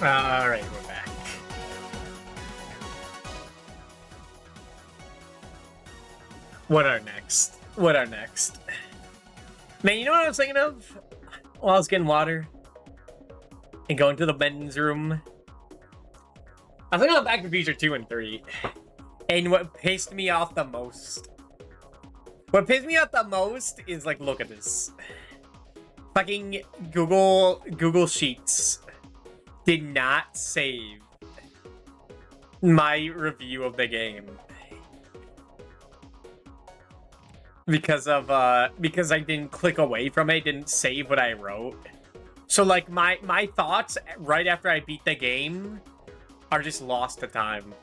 Alright, we're back. What are next? What are next? Man, you know what I was thinking of? While I was getting water and going to the men's room. I was thinking of Back to the Future 2 and 3. And what pissed me off the most. What pissed me off the most is, like, look at this. Fucking Google Sheets did not save my review of the game. Because I didn't click away from it, didn't save what I wrote. So like my thoughts right after I beat the game are just lost to time.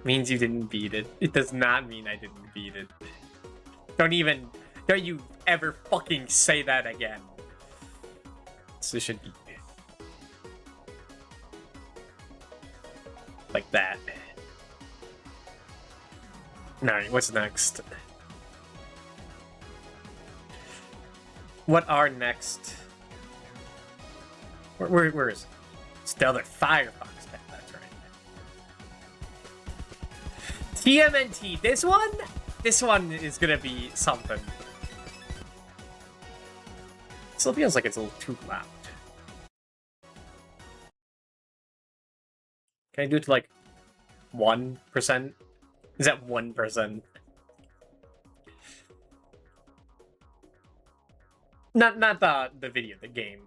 Means you didn't beat it. It does not mean I didn't beat it. Don't you ever fucking say that again. So it should be like that. Alright, what's next? What are next? Where is it? It's the other Firefox. That's right. TMNT. This one is gonna be something. Still feels like it's a little too loud. Can I do it to like 1%? Is that 1%? Not the video, the game.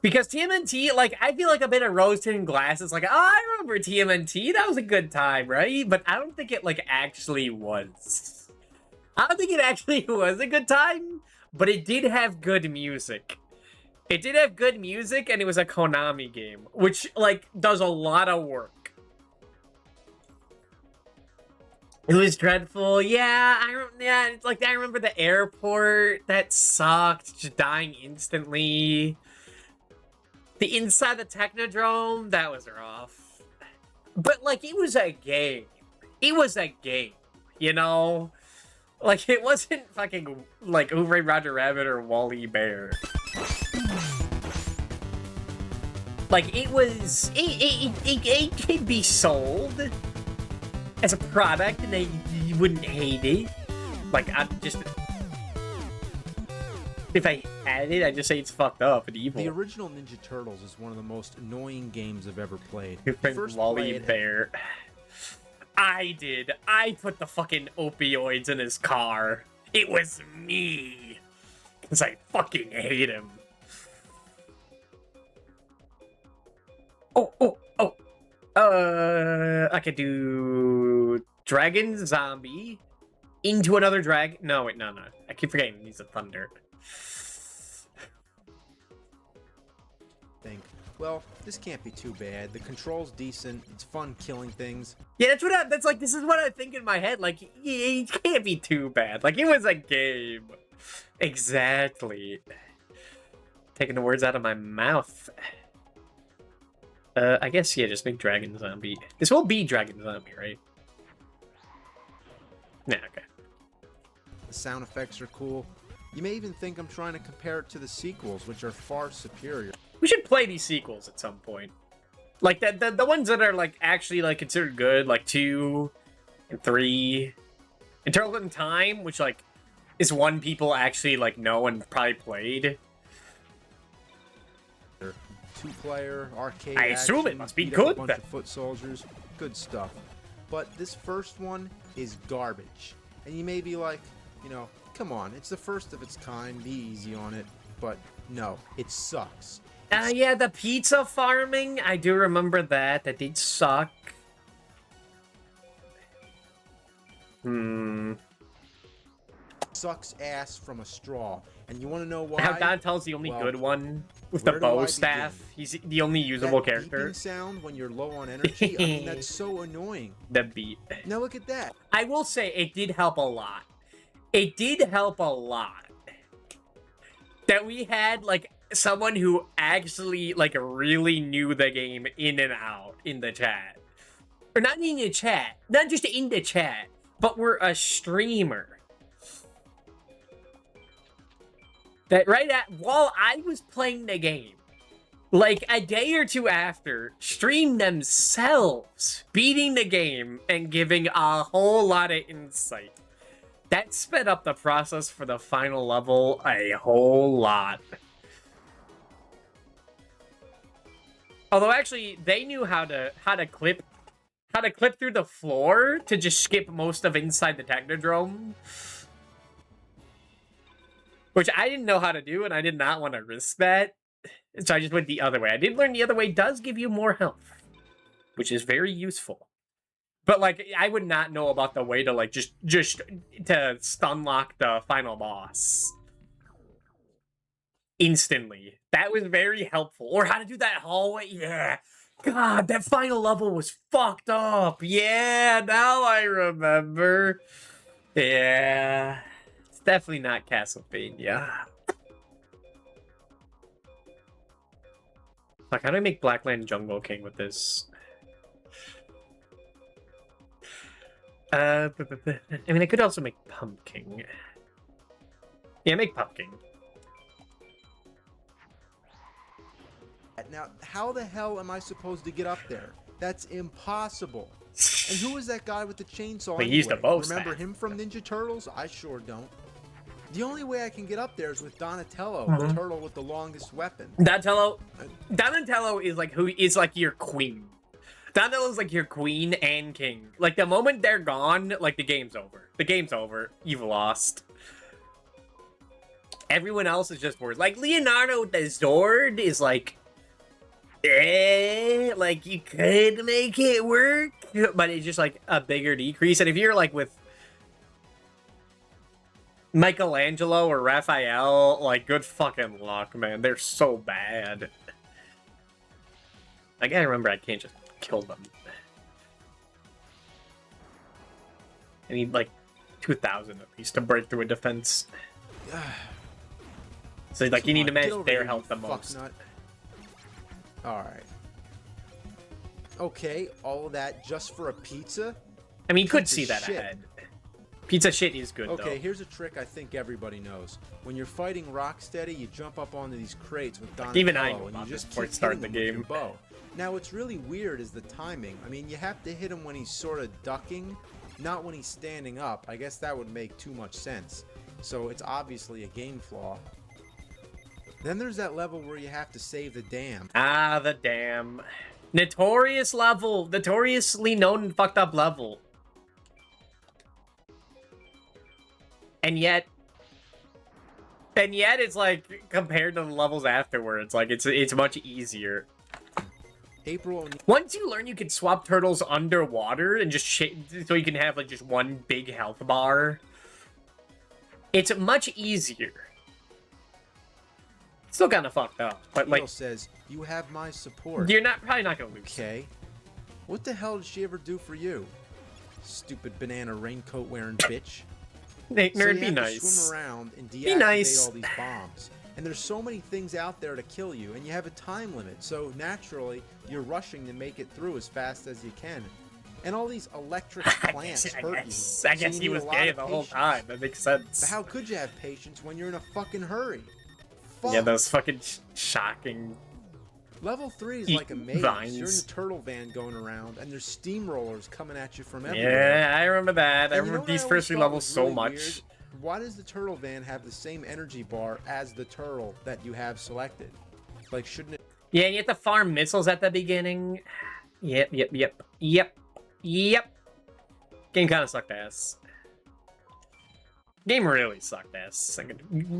Because TMNT, like, I feel like a bit of rose-tinted glasses, like, oh, I remember TMNT, that was a good time, right? But I don't think it, like, actually was. I don't think it actually was a good time, but it did have good music. It did have good music, and it was a Konami game, which, like, does a lot of work. It was dreadful. Yeah, it's like I remember the airport. That sucked. Just dying instantly. The inside the Technodrome, that was rough. But like it was a game. It was a game. You know? Like it wasn't fucking like Who Framed Roger Rabbit or Wally Bear. Like it was it could be sold as a product, and you wouldn't hate it. Like, if I had it, I'd just say it's fucked up and evil. The original Ninja Turtles is one of the most annoying games I've ever played. First Wally Bear. I did. I put the fucking opioids in his car. It was me. Because I fucking hate him. Oh. I could do Dragon Zombie into another drag. No, wait, no. I keep forgetting he's a thunder. Well, this can't be too bad. The control's decent. It's fun killing things. Yeah, this is what I think in my head. Like, it can't be too bad. Like, it was a game. Exactly. Taking the words out of my mouth. I guess, yeah, just make Dragon Zombie. This will be Dragon Zombie, right? Yeah, okay. The sound effects are cool. You may even think I'm trying to compare it to the sequels, which are far superior. We should play these sequels at some point. Like, the ones that are, like, actually, like, considered good, like 2 and 3. And Turtles in Time, which, like, is one people actually, like, know and probably played. 2-player, arcade I assume action, it must be beat up good, a bunch then. of foot soldiers. Good stuff. But this first one is garbage. And you may be like, you know, come on, it's the first of its kind, be easy on it. But no, it sucks. Yeah, the pizza farming, I do remember that. That did suck. Sucks ass from a straw. And you want to know why? How Donatel's the only Well, good one with the where do I bow begin? staff. He's the only usable That character. beeping sound when you're low on energy, I mean, that's so annoying. The beat. Now look at that. I will say it did help a lot. It did help a lot that we had like someone who actually like really knew the game in and out in the chat, or not in the chat, not just in the chat, but we're a streamer. That while I was playing the game, like a day or two after, streamed themselves beating the game and giving a whole lot of insight. That sped up the process for the final level a whole lot. Although actually, they knew how to clip through the floor to just skip most of inside the Technodrome. Which I didn't know how to do, and I did not want to risk that. So I just went the other way. I did learn the other way does give you more health, which is very useful. But, like, I would not know about the way to, like, just to stun lock the final boss instantly. That was very helpful. Or how to do that hallway. Yeah. God, that final level was fucked up. Yeah, now I remember. Yeah. It's definitely not Castlevania. Like, how do I make Blackland Jungle King with this? I mean, I could also make Pumpkin. Yeah, make Pumpkin. Now, how the hell am I supposed to get up there? That's impossible. And who was that guy with the chainsaw? They used a bow Remember staff. him from Ninja Turtles? I sure don't. The only way I can get up there is with Donatello, the turtle with the longest weapon. Donatello is like your queen. Donatello's like your queen and king. Like, the moment they're gone, like, the game's over. The game's over. You've lost. Everyone else is just words. Like, Leonardo the Zord is like, like, you could make it work, but it's just like a bigger decrease. And if you're like with Michelangelo or Raphael, like, good fucking luck, man. They're so bad. I gotta remember I can't just kill them. I need like 2,000 at least to break through a defense. So like, you need to match their health the most. Alright. Okay, all of that just for a pizza? I mean, you could Pizza see that shit. ahead. Pizza shit is good, Okay, though. here's a trick I think everybody knows. When you're fighting Rocksteady, you jump up onto these crates with Donatello, Even I knew and about you this just before keep it started hitting the him with game. your bow. Now, what's really weird is the timing. I mean, you have to hit him when he's sort of ducking, not when he's standing up. I guess that would make too much sense. So it's obviously a game flaw. Then there's that level where you have to save the dam. Ah, the damn. Notorious level. Notoriously known and fucked up level. And yet it's like, compared to the levels afterwards, like, it's much easier. April O'Neil. Once you learn you can swap turtles underwater and just so you can have like just one big health bar, it's much easier. Still kind of fucked up, but like, says, "You have my support." you're probably not gonna lose. Okay. What the hell did she ever do for you? Stupid banana raincoat wearing bitch. Nerd, So you be have to nice. swim around and deactivate nice. all these bombs. And there's so many things out there to kill you, and you have a time limit. So naturally, you're rushing to make it through as fast as you can. And all these electric plants hurt you. I So guess you he need was a lot gay of the whole patience. time. That makes sense. But how could you have patience when you're in a fucking hurry? Fuck. Yeah, those fucking shocking. Level 3 is Eat like a maze. vines. You're in the turtle van going around, and there's steamrollers coming at you from everywhere. Yeah, I remember that. I And you know remember what I these always first three thought levels was so really much. weird? Why does the turtle van have the same energy bar as the turtle that you have selected? Like, shouldn't it? Yeah, and you have to farm missiles at the beginning. Yep. Game kind of sucked ass. Game really sucked ass. Like,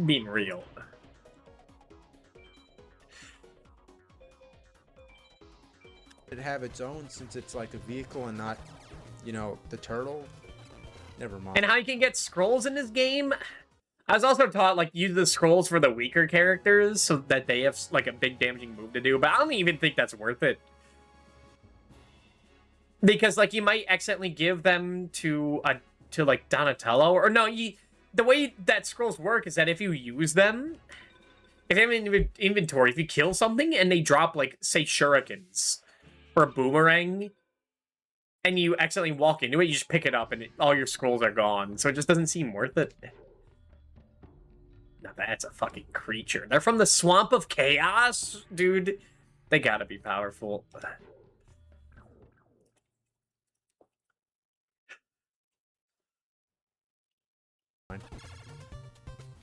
being real. It have its own since it's like a vehicle and not, you know, the turtle? Never mind. And how you can get scrolls in this game. I was also taught, like, use the scrolls for the weaker characters so that they have, like, a big damaging move to do, but I don't even think that's worth it. Because, like, you might accidentally give them to like, Donatello, or no, the way that scrolls work is that if you use them, if you have an inventory, if you kill something and they drop, like, say, shurikens, or a boomerang, and you accidentally walk into it, you just pick it up and all your scrolls are gone, so it just doesn't seem worth it. Now that's a fucking creature. They're from the Swamp of Chaos? Dude, They gotta be powerful.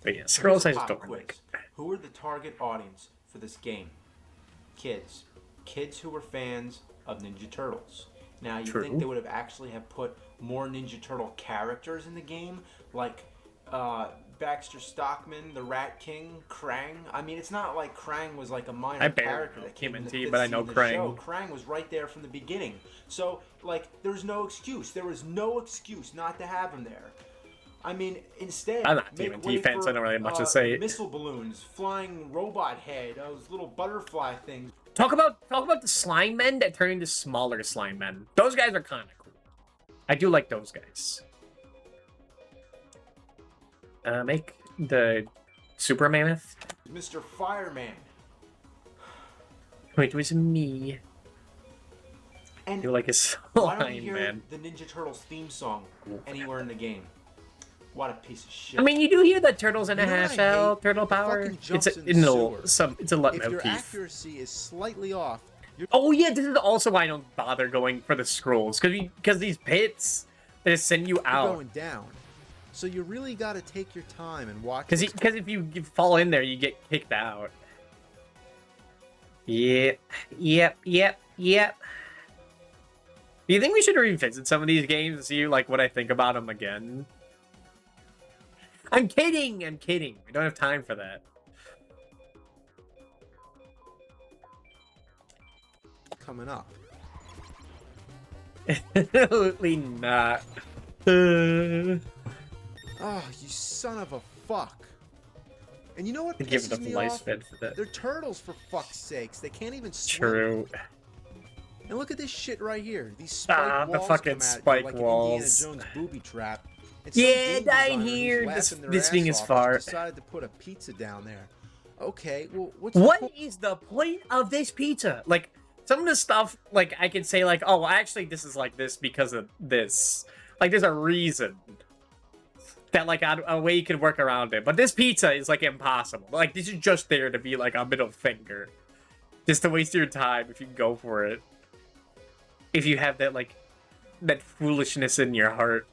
But yeah, scrolls I Here's a just pop don't quiz. like. Who are the target audience for this game? Kids. Kids who were fans of Ninja Turtles. Now, you True. think they would have actually have put more Ninja Turtle characters in the game? Like, Baxter Stockman, the Rat King, Krang. I mean, it's not like Krang was like a minor I barely character know that came in the TMNT, fifth but I know season of the Krang. show. Krang was right there from the beginning. So, like, there's no excuse. There was no excuse not to have him there. I mean, instead, I'm not make TMNT way fan, so for, I don't really have much to say. missile balloons, flying robot head, those little butterfly things. Talk about the slime men that turn into smaller slime men. Those guys are kind of cool. I do like those guys. Make the super mammoth. Mr. Fireman. Wait, it was me. And You like a why don't we slime hear man? the Ninja Turtles theme song anywhere in the game? What a piece of shit. I mean, you do hear the turtles and a You know what half I shell hate? turtle power. Fucking It's jumps a, in the sewer. it's a let If your motif. accuracy is slightly off, you're Oh yeah, this is also why I don't bother going for the scrolls, because these pits they just send you out. going down. So you really got to take your time and watch. Because if you fall in there, you get kicked out. Yep. Do you think we should revisit some of these games and see like what I think about them again? I'm kidding. We don't have time for that. coming up. Absolutely not. Oh, you son of a fuck. And you know what Give pisses them me life off? spin for that. They're turtles, for fuck's sakes. They can't even swim. True. And look at this shit right here. These spike The walls fucking come at you spike like walls. an Indiana Jones booby trap. And Yeah, some game down designer who's here. laughing their This ass thing is off far. just decided to put a pizza down there. Okay, well, what's the What point? is the point of this pizza? Like, some of the stuff, like, I could say, like, oh, actually, this is like this because of this. Like, there's a reason that, like, a way you could work around it. But this pizza is, like, impossible. Like, this is just there to be, like, a middle finger. Just to waste your time if you go for it. If you have that, like, that foolishness in your heart.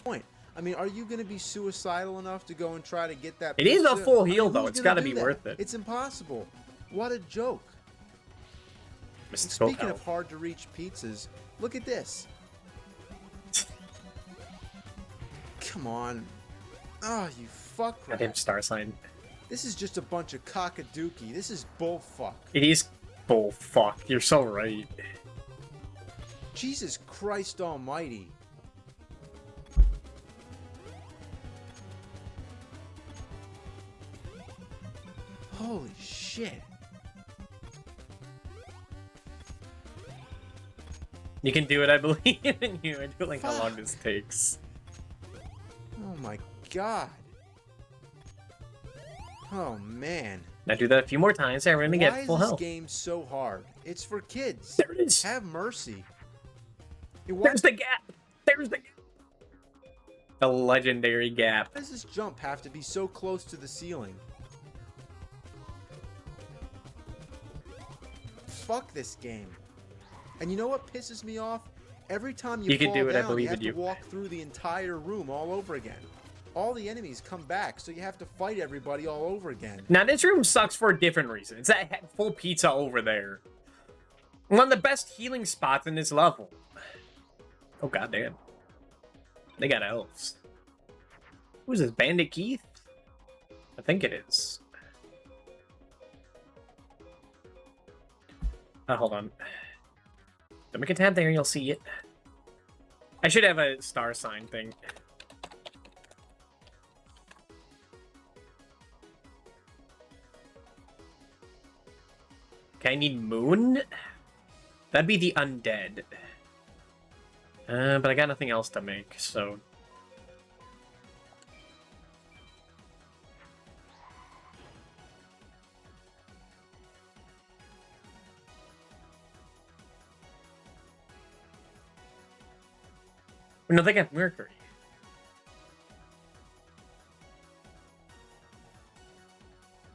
Point? I mean, are you going to be suicidal enough to go and try to get that It is a pizza? full I mean, heal, though. who's It's gonna gotta do be that? worth it. It's impossible. What a joke. And Mystical speaking of health. hard-to-reach pizzas, look at this. Come on. Oh, you fuck Goddamn rat. star sign. This is just a bunch of cockadookie. This is bullfuck. It is bull fuck. You're so right. Jesus Christ almighty. Holy shit. You can do it, I believe in you. I do like how long Fuck. this takes. Oh my god. Oh man. Now do that a few more times and we're gonna Why get is full this health. game so hard? It's for kids. There it is. Have mercy. Hey, There's the gap. There's the gap. The legendary gap. Why does this jump have to be so close to the ceiling? Fuck this game. And you know what pisses me off? Every time you You can fall do it, I down, believe you have in you. to walk through the entire room all over again. All the enemies come back, so you have to fight everybody all over again. Now this room sucks for a different reason. It's that full pizza over there. One of the best healing spots in this level. Oh goddamn. They got elves. Who's this? Bandit Keith? I think it is. Hold on. Don't make a tab there, you'll see it. I should have a star sign thing. Okay, I need moon. That'd be the undead. But I got nothing else to make, so... No, they got Mercury.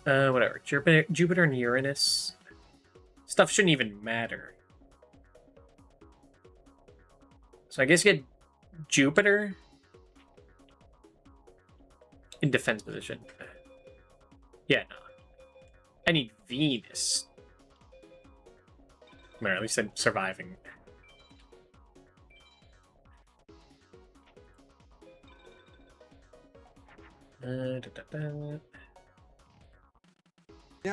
Whatever. Jupiter and Uranus. Stuff shouldn't even matter. So I guess get Jupiter in defense position. Yeah, no. I need Venus. Or at least I'm surviving. Now,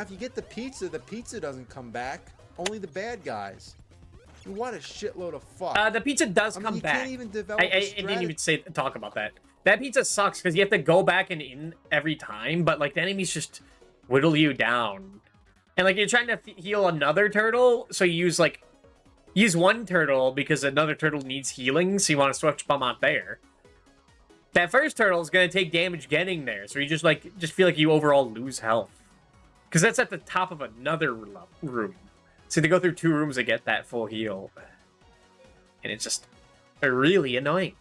if you get the pizza doesn't come back. Only the bad guys. What a shitload of fuck. The pizza does come you back. Can't even develop I didn't even talk about that. That pizza sucks because you have to go back and in every time, but like the enemies just whittle you down. And like you're trying to heal another turtle, so you use one turtle because another turtle needs healing, so you want to switch them out there. That first turtle is gonna take damage getting there, so you just feel like you overall lose health. Because that's at the top of another room. So to go through 2 rooms to get that full heal. And it's just really annoying.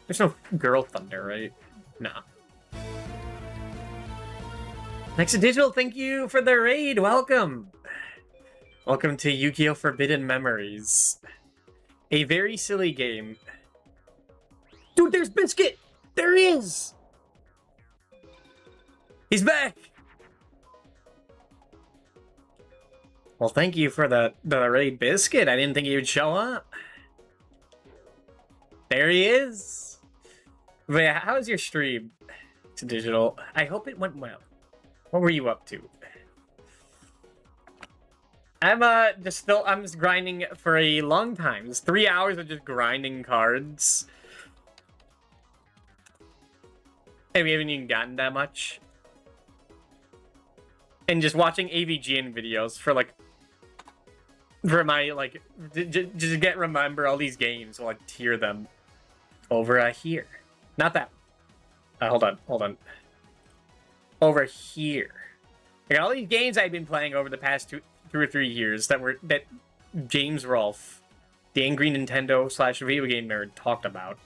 There's no Girl Thunder, right? Nah. Next Digital, thank you for the raid. Welcome. Welcome to Yu-Gi-Oh! Forbidden Memories. A very silly game. Dude, there's Biscuit! There he is! He's back! Well, thank you for the raid, Biscuit. I didn't think he would show up. There he is! But yeah, how was your stream to Digital? I hope it went well. What were you up to? I'm just grinding for a long time. It's 3 hours of just grinding cards. Hey, we haven't even gotten that much. And just watching AVGN videos for my just remember all these games while I tier them over here. Not that. Hold on. Over here. Like all these games I've been playing over the past 2 or 3 years that James Rolfe, the angry Nintendo / video game nerd, talked about.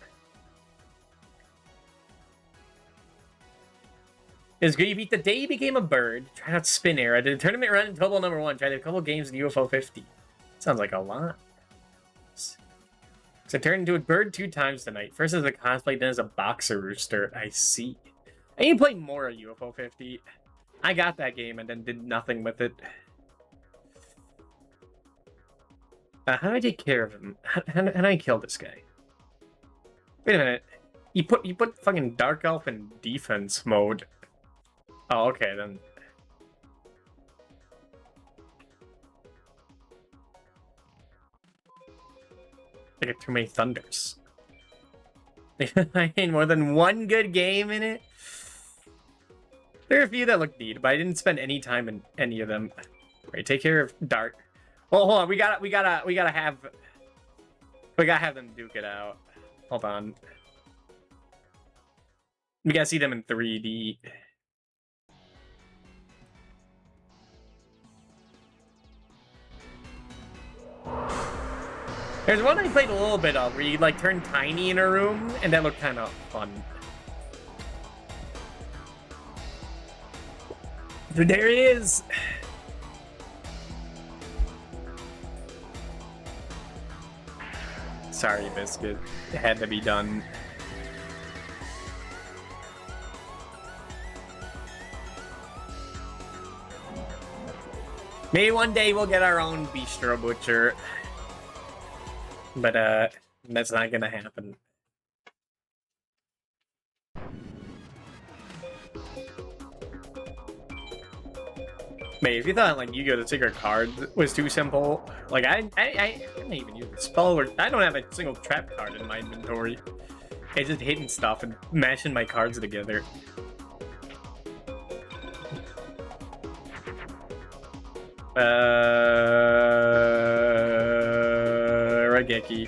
It's good you beat the day you became a bird. Tried out Spin Era. Did a tournament run in Total number 1. Tried a couple games in UFO 50. Sounds like a lot. So I turned into a bird 2 times tonight. First as a cosplay, then as a boxer rooster. I see. I need to play more of UFO 50. I got that game and then did nothing with it. How do I take care of him? How do I kill this guy? Wait a minute. You put fucking Dark Elf in defense mode. Oh, okay, then. I get too many Thunders. I need more than one good game in it. There are a few that look neat, but I didn't spend any time in any of them. Right, take care of Dark. Well, hold on. We gotta have them duke it out. Hold on. We gotta see them in 3D. There's one I played a little bit of where you turn tiny in a room, and that looked kind of fun. There it is. Sorry, Biscuit. It had to be done. Maybe one day we'll get our own Bistro Butcher. But, that's not gonna happen. Wait, if you thought, Yu-Gi-Oh! The Secret Card was too simple, I don't even use the spell, or I don't have a single trap card in my inventory. It's just hitting stuff and mashing my cards together. Rageki.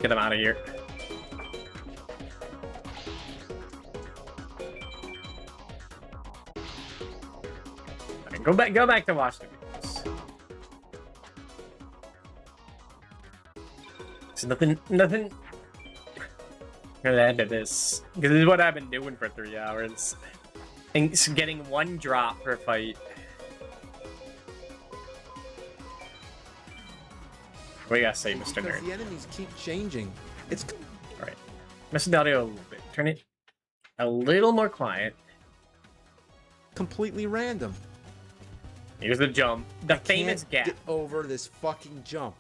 Get them out of here. fine. Go back to watch the videos. So nothing gonna add to this. Because this is what I've been doing for 3 hours. And it's getting 1 drop per fight. What do you gotta say, Mr. Because Nerd? the enemies keep changing. It's Alright. Mess the audio a little bit. Turn it a little more quiet. completely random. Here's the jump. The I famous can't gap. get over this fucking jump.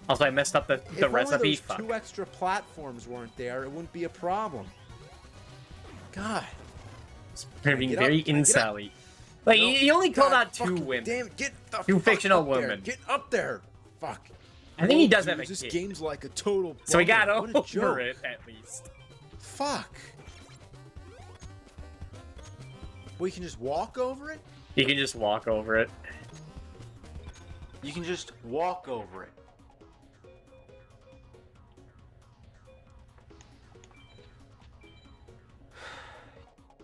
Also, I messed up the If recipe. only Fuck. those 2 extra platforms weren't there, it wouldn't be a problem. God. They're being Get up, very can I get up? incel-y. Like, No. he only called God out 2 fucking women. Damn, get the 2 fuck fictional up there. women. Get up there. Fuck. I think he Oh, does have a this kid. game's like a total So he got bummer. What a over joke. it, at least. Fuck. We can just walk over it? You can just walk over it. You can just walk over it.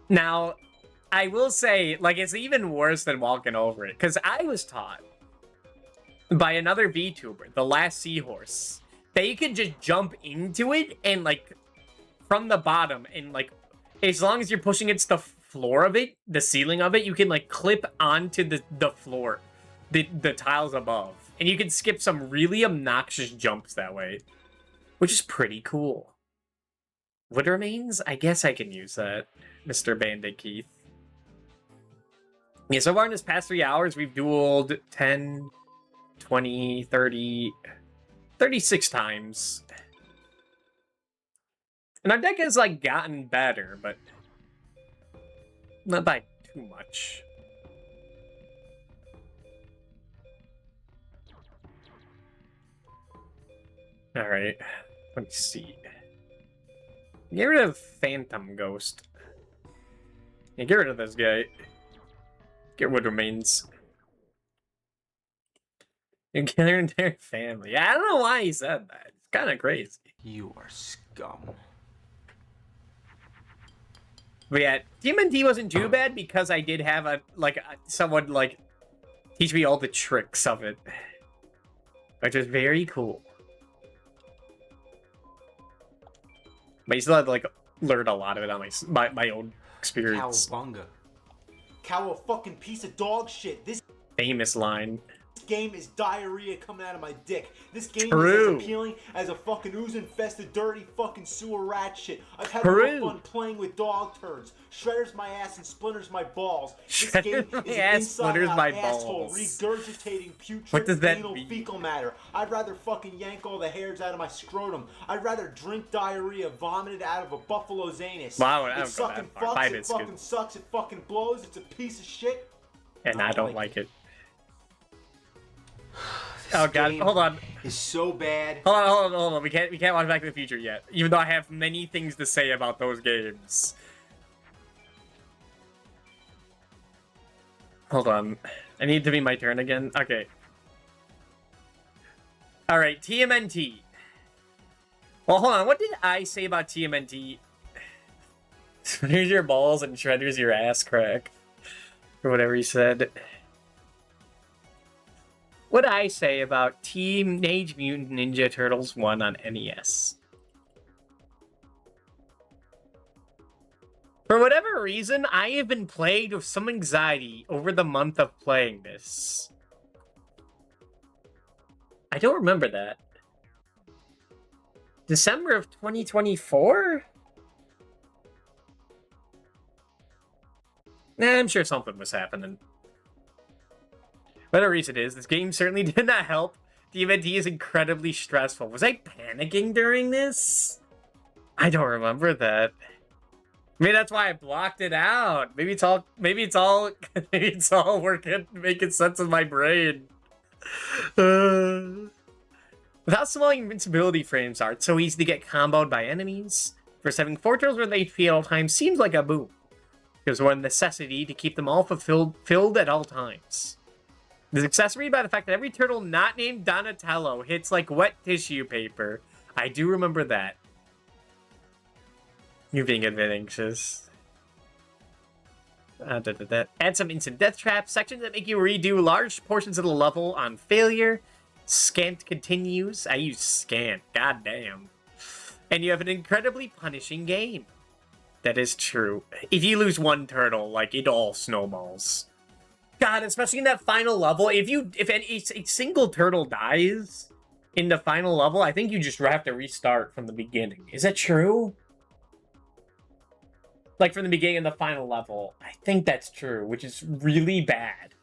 Now, I will say, like, it's even worse than walking over it. Because I was taught by another VTuber, the last seahorse, that you could just jump into it and, like, from the bottom, and, like, as long as you're pushing against the floor of it, the ceiling of it, you can, like, clip onto the floor, the tiles above. And you can skip some really obnoxious jumps that way, which is pretty cool. What remains? I guess I can use that, Mr. Bandit Keith. Yeah, so far in this past 3 hours, we've dueled 10, 20, 30, 36 times. And our deck has, like, gotten better, but not by too much. Alright, let me see. Get rid of Phantom Ghost. Yeah, get rid of this guy. Get what remains. And get their entire family. I don't know why he said that. It's kind of crazy. You are scum. But yeah, TMNT wasn't too bad because I did have someone like teach me all the tricks of it, which was very cool. But you still had to, like, learn a lot of it on my own experience. Cowabunga. Cow a fucking piece of dog shit. This Famous line. game is diarrhea coming out of my dick. This game True. is as appealing as a fucking ooze-infested, dirty fucking sewer rat shit. I've had True. more fun playing with dog turds. Shredders my ass and splinters my balls. This Shredders game my is an ass, inside splinters out my asshole balls. regurgitating putrid What does that anal mean? fecal matter. I'd rather fucking yank all the hairs out of my scrotum. I'd rather drink diarrhea vomited out of a buffalo's anus. Well, I It don't go that fucking far. fucks, Five it is good. fucking sucks, it fucking blows, it's a piece of shit. And I don't like it. This Oh god, game hold on. is so bad. Hold on. We can't watch Back to the Future yet. Even though I have many things to say about those games. Hold on. I need to be my turn again. Okay. Alright, TMNT. Well, hold on. What did I say about TMNT? Splitters your balls and shredders your ass crack. Or whatever he said. What did I say about Teenage Mutant Ninja Turtles 1 on NES? For whatever reason, I have been plagued with some anxiety over the month of playing this. I don't remember that. December of 2024? Nah, I'm sure something was happening. Whatever reason it is, this game certainly did not help. TMNT is incredibly stressful. Was I panicking during this? I don't remember that. Maybe that's why I blocked it out. Maybe it's all working, making sense in my brain. Without slowing invincibility frames are so easy to get comboed by enemies. For having 4 turtles with HP at all times seems like a boom. There's one necessity to keep them all filled at all times. This accessory by the fact that every turtle not named Donatello hits like wet tissue paper. I do remember that. You're being a bit anxious. Add some instant death traps, sections that make you redo large portions of the level on failure. Scant continues. I use scant. God damn. And you have an incredibly punishing game. That is true. If you lose one turtle, like, it all snowballs. God, especially in that final level, if a single turtle dies in the final level, I think you just have to restart from the beginning. Is that true? Like, from the beginning of the final level. I think that's true, which is really bad.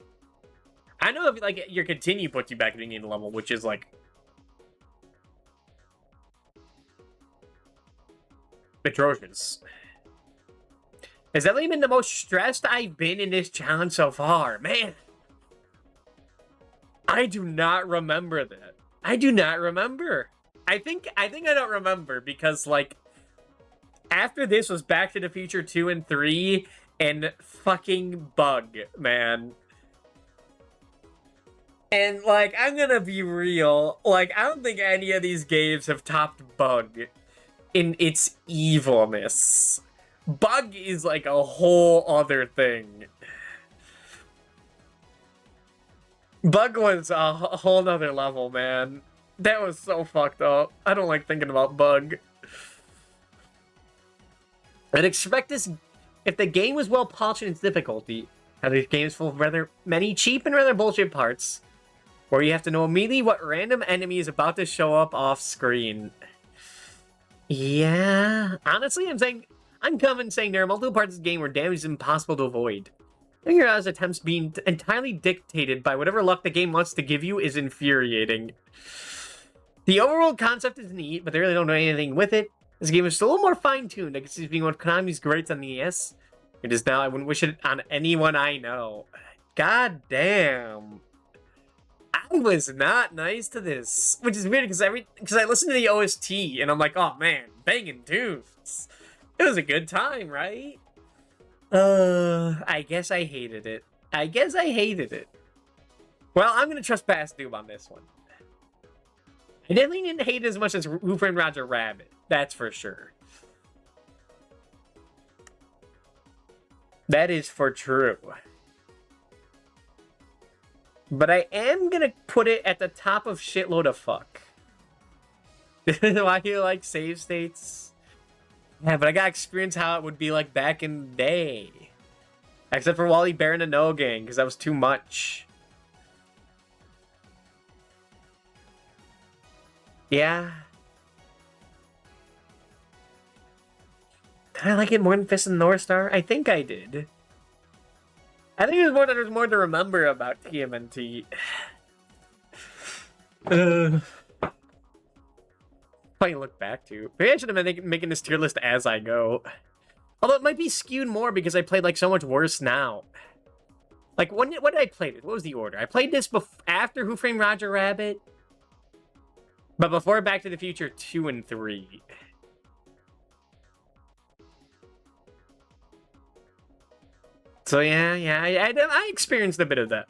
I know if, like, your continue puts you back at the beginning of the level, which is, like, atrocious. Has that been the most stressed I've been in this challenge so far? Man. I do not remember that. I do not remember. I think I don't remember because, like, after this was Back to the Future 2 and 3 and fucking Bug, man. And, like, I'm gonna be real. Like, I don't think any of these games have topped Bug in its evilness. Bug is, like, a whole other thing. Bug was a whole nother level, man. That was so fucked up. I don't like thinking about Bug. I'd expect this if the game was well polished in its difficulty. How the game is full of rather many cheap and rather bullshit parts, where you have to know immediately what random enemy is about to show up off screen. Yeah, honestly, I'm coming saying there are multiple parts of this game where damage is impossible to avoid. I think your odds attempts being entirely dictated by whatever luck the game wants to give you is infuriating. The overall concept is neat, but they really don't know anything with it. This game is a little more fine-tuned. I can see it being one of Konami's greats on the NES. It is now. I wouldn't wish it on anyone I know. God damn. I was not nice to this, which is weird because I listened to the OST and I'm like, oh man, banging tunes. It was a good time, right? I guess I hated it. Well, I'm gonna trust Past Noob on this one. I definitely didn't hate it as much as Who Framed Roger Rabbit. That's for sure. That is for true. But I am gonna put it at the top of shitload of fuck. Why do you like save states? Yeah, but I gotta experience how it would be like back in the day. Except for Wally Bear and the No Gang, because that was too much. Yeah. Did I like it more than Fist and North Star? I think I did. I think there's more to remember about TMNT. Funny to look back to. Maybe I should have been making this tier list as I go. Although it might be skewed more because I played like so much worse now. Like, what did I play this? What was the order? I played this after Who Framed Roger Rabbit, but before Back to the Future 2 and 3. So yeah, I experienced a bit of that.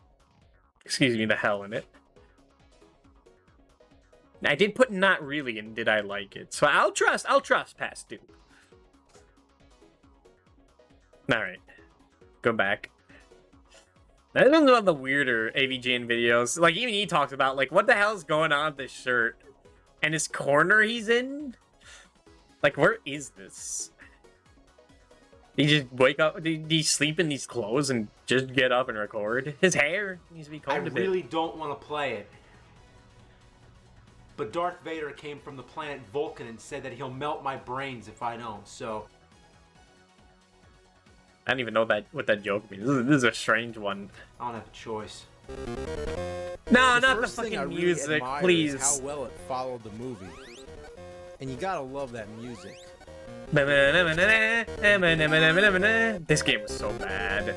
Excuse me, the hell in it. I did put not really in did I like it. So I'll trust Past Noob. Alright. Go back. That was one of the weirder AVGN videos. Like, even he talks about, like, what the hell is going on with this shirt? And his corner he's in? Like, where is this? He just wake up, did he sleep in these clothes and just get up and record? His hair needs to be combed a bit. I really don't want to play it. But Darth Vader came from the planet Vulcan and said that he'll melt my brains if I don't, so... I don't even know what that joke means. This is a strange one. I don't have a choice. No, not the fucking music, please. How well it followed the movie. And you gotta love that music. This game was so bad.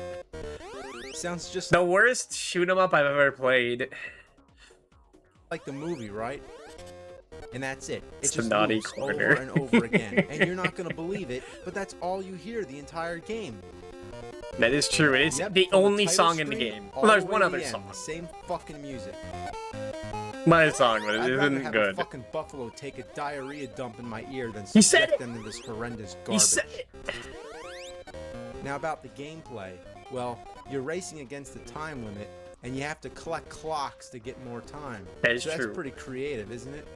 Sounds just the worst shoot 'em up I've ever played. Like the movie, right? And that's it. It's just the naughty loops corner. over and over again. And you're not gonna believe it, but that's all you hear the entire game. That is true. It is Yep, the from only title song in the screen game. all Well, there's the way one to other the end, song. the same fucking music. My song, but it I'd rather isn't have good. a fucking buffalo take a diarrhea dump in my ear than He said subject it! them to this horrendous He garbage. said it! Now about the gameplay. Well, you're racing against the time limit, and you have to collect clocks to get more time. That is so true. That's pretty creative, isn't it?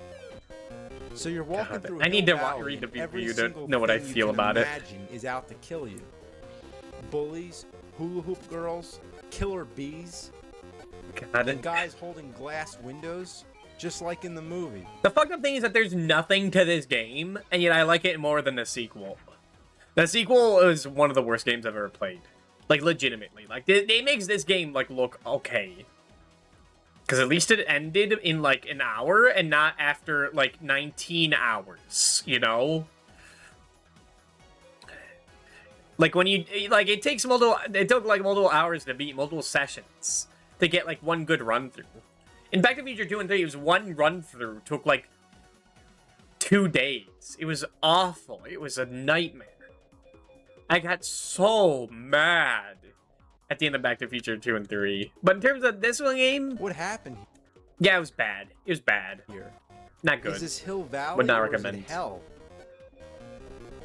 So you're walking God, through I need Hill to Valley, read the and every review to single know what I thing you feel can about it. imagine is out to kill you. Bullies, hula hoop girls, killer bees, God, and guys holding glass windows, just like in the movie. the fucked up thing is that there's nothing to this game, and yet I like it more than the sequel. The sequel is one of the worst games I've ever played. Like, legitimately. Like, it makes this game, like, look okay. Because at least it ended in, like, an hour, and not after, like, 19 hours, you know? Like, when you, like, it took, like, multiple hours to beat multiple sessions to get, like, one good run-through. In Back to the Future 2 and 3, it was one run-through took, like, 2 days. It was awful. It was a nightmare. I got so mad at the end of Back to the Future 2 and 3. But in terms of this one game, What happened yeah, it was bad. It was bad. here? Not good. Is this Hill Valley Would not or is recommend. it hell?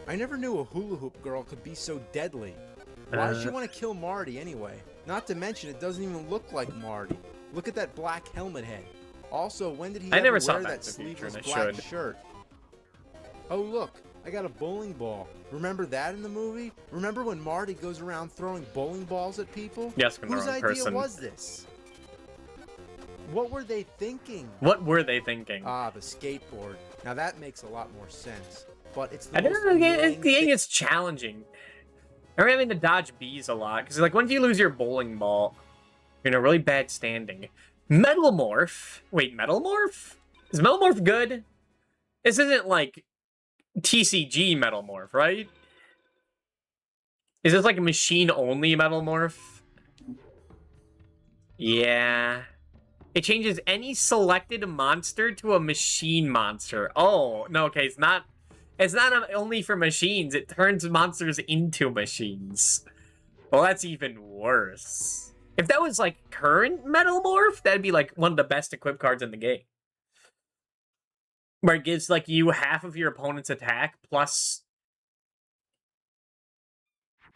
I never knew a hula hoop girl could be so deadly. Why does she want to kill Marty anyway? Not to mention, it doesn't even look like Marty. Look at that black helmet head. Also, when did he I ever never saw wear Back that to the Future, sleeveless and I black should. shirt? Oh look, I got a bowling ball. Remember that in the movie? Remember when Marty goes around throwing bowling balls at people? Yes, from the Whose wrong idea person. was this? What were they thinking? What were they thinking? Ah, the skateboard. Now that makes a lot more sense. But it's the I don't most know, the annoying game thing- is challenging. I'm having to dodge bees a lot, because, like, once you lose your bowling ball, you're in a really bad standing. Metal Morph? Wait, Metal Morph? Is Metal Morph good? This isn't, like, TCG Metal Morph, right? Is this, like, a machine-only Metal Morph? Yeah. It changes any selected monster to a machine monster. Oh, no, okay, it's not only for machines, it turns monsters into machines. Well, that's even worse. If that was, like, current Metal Morph, that'd be, like, one of the best equipped cards in the game. Where it gives, like, you half of your opponent's attack, plus...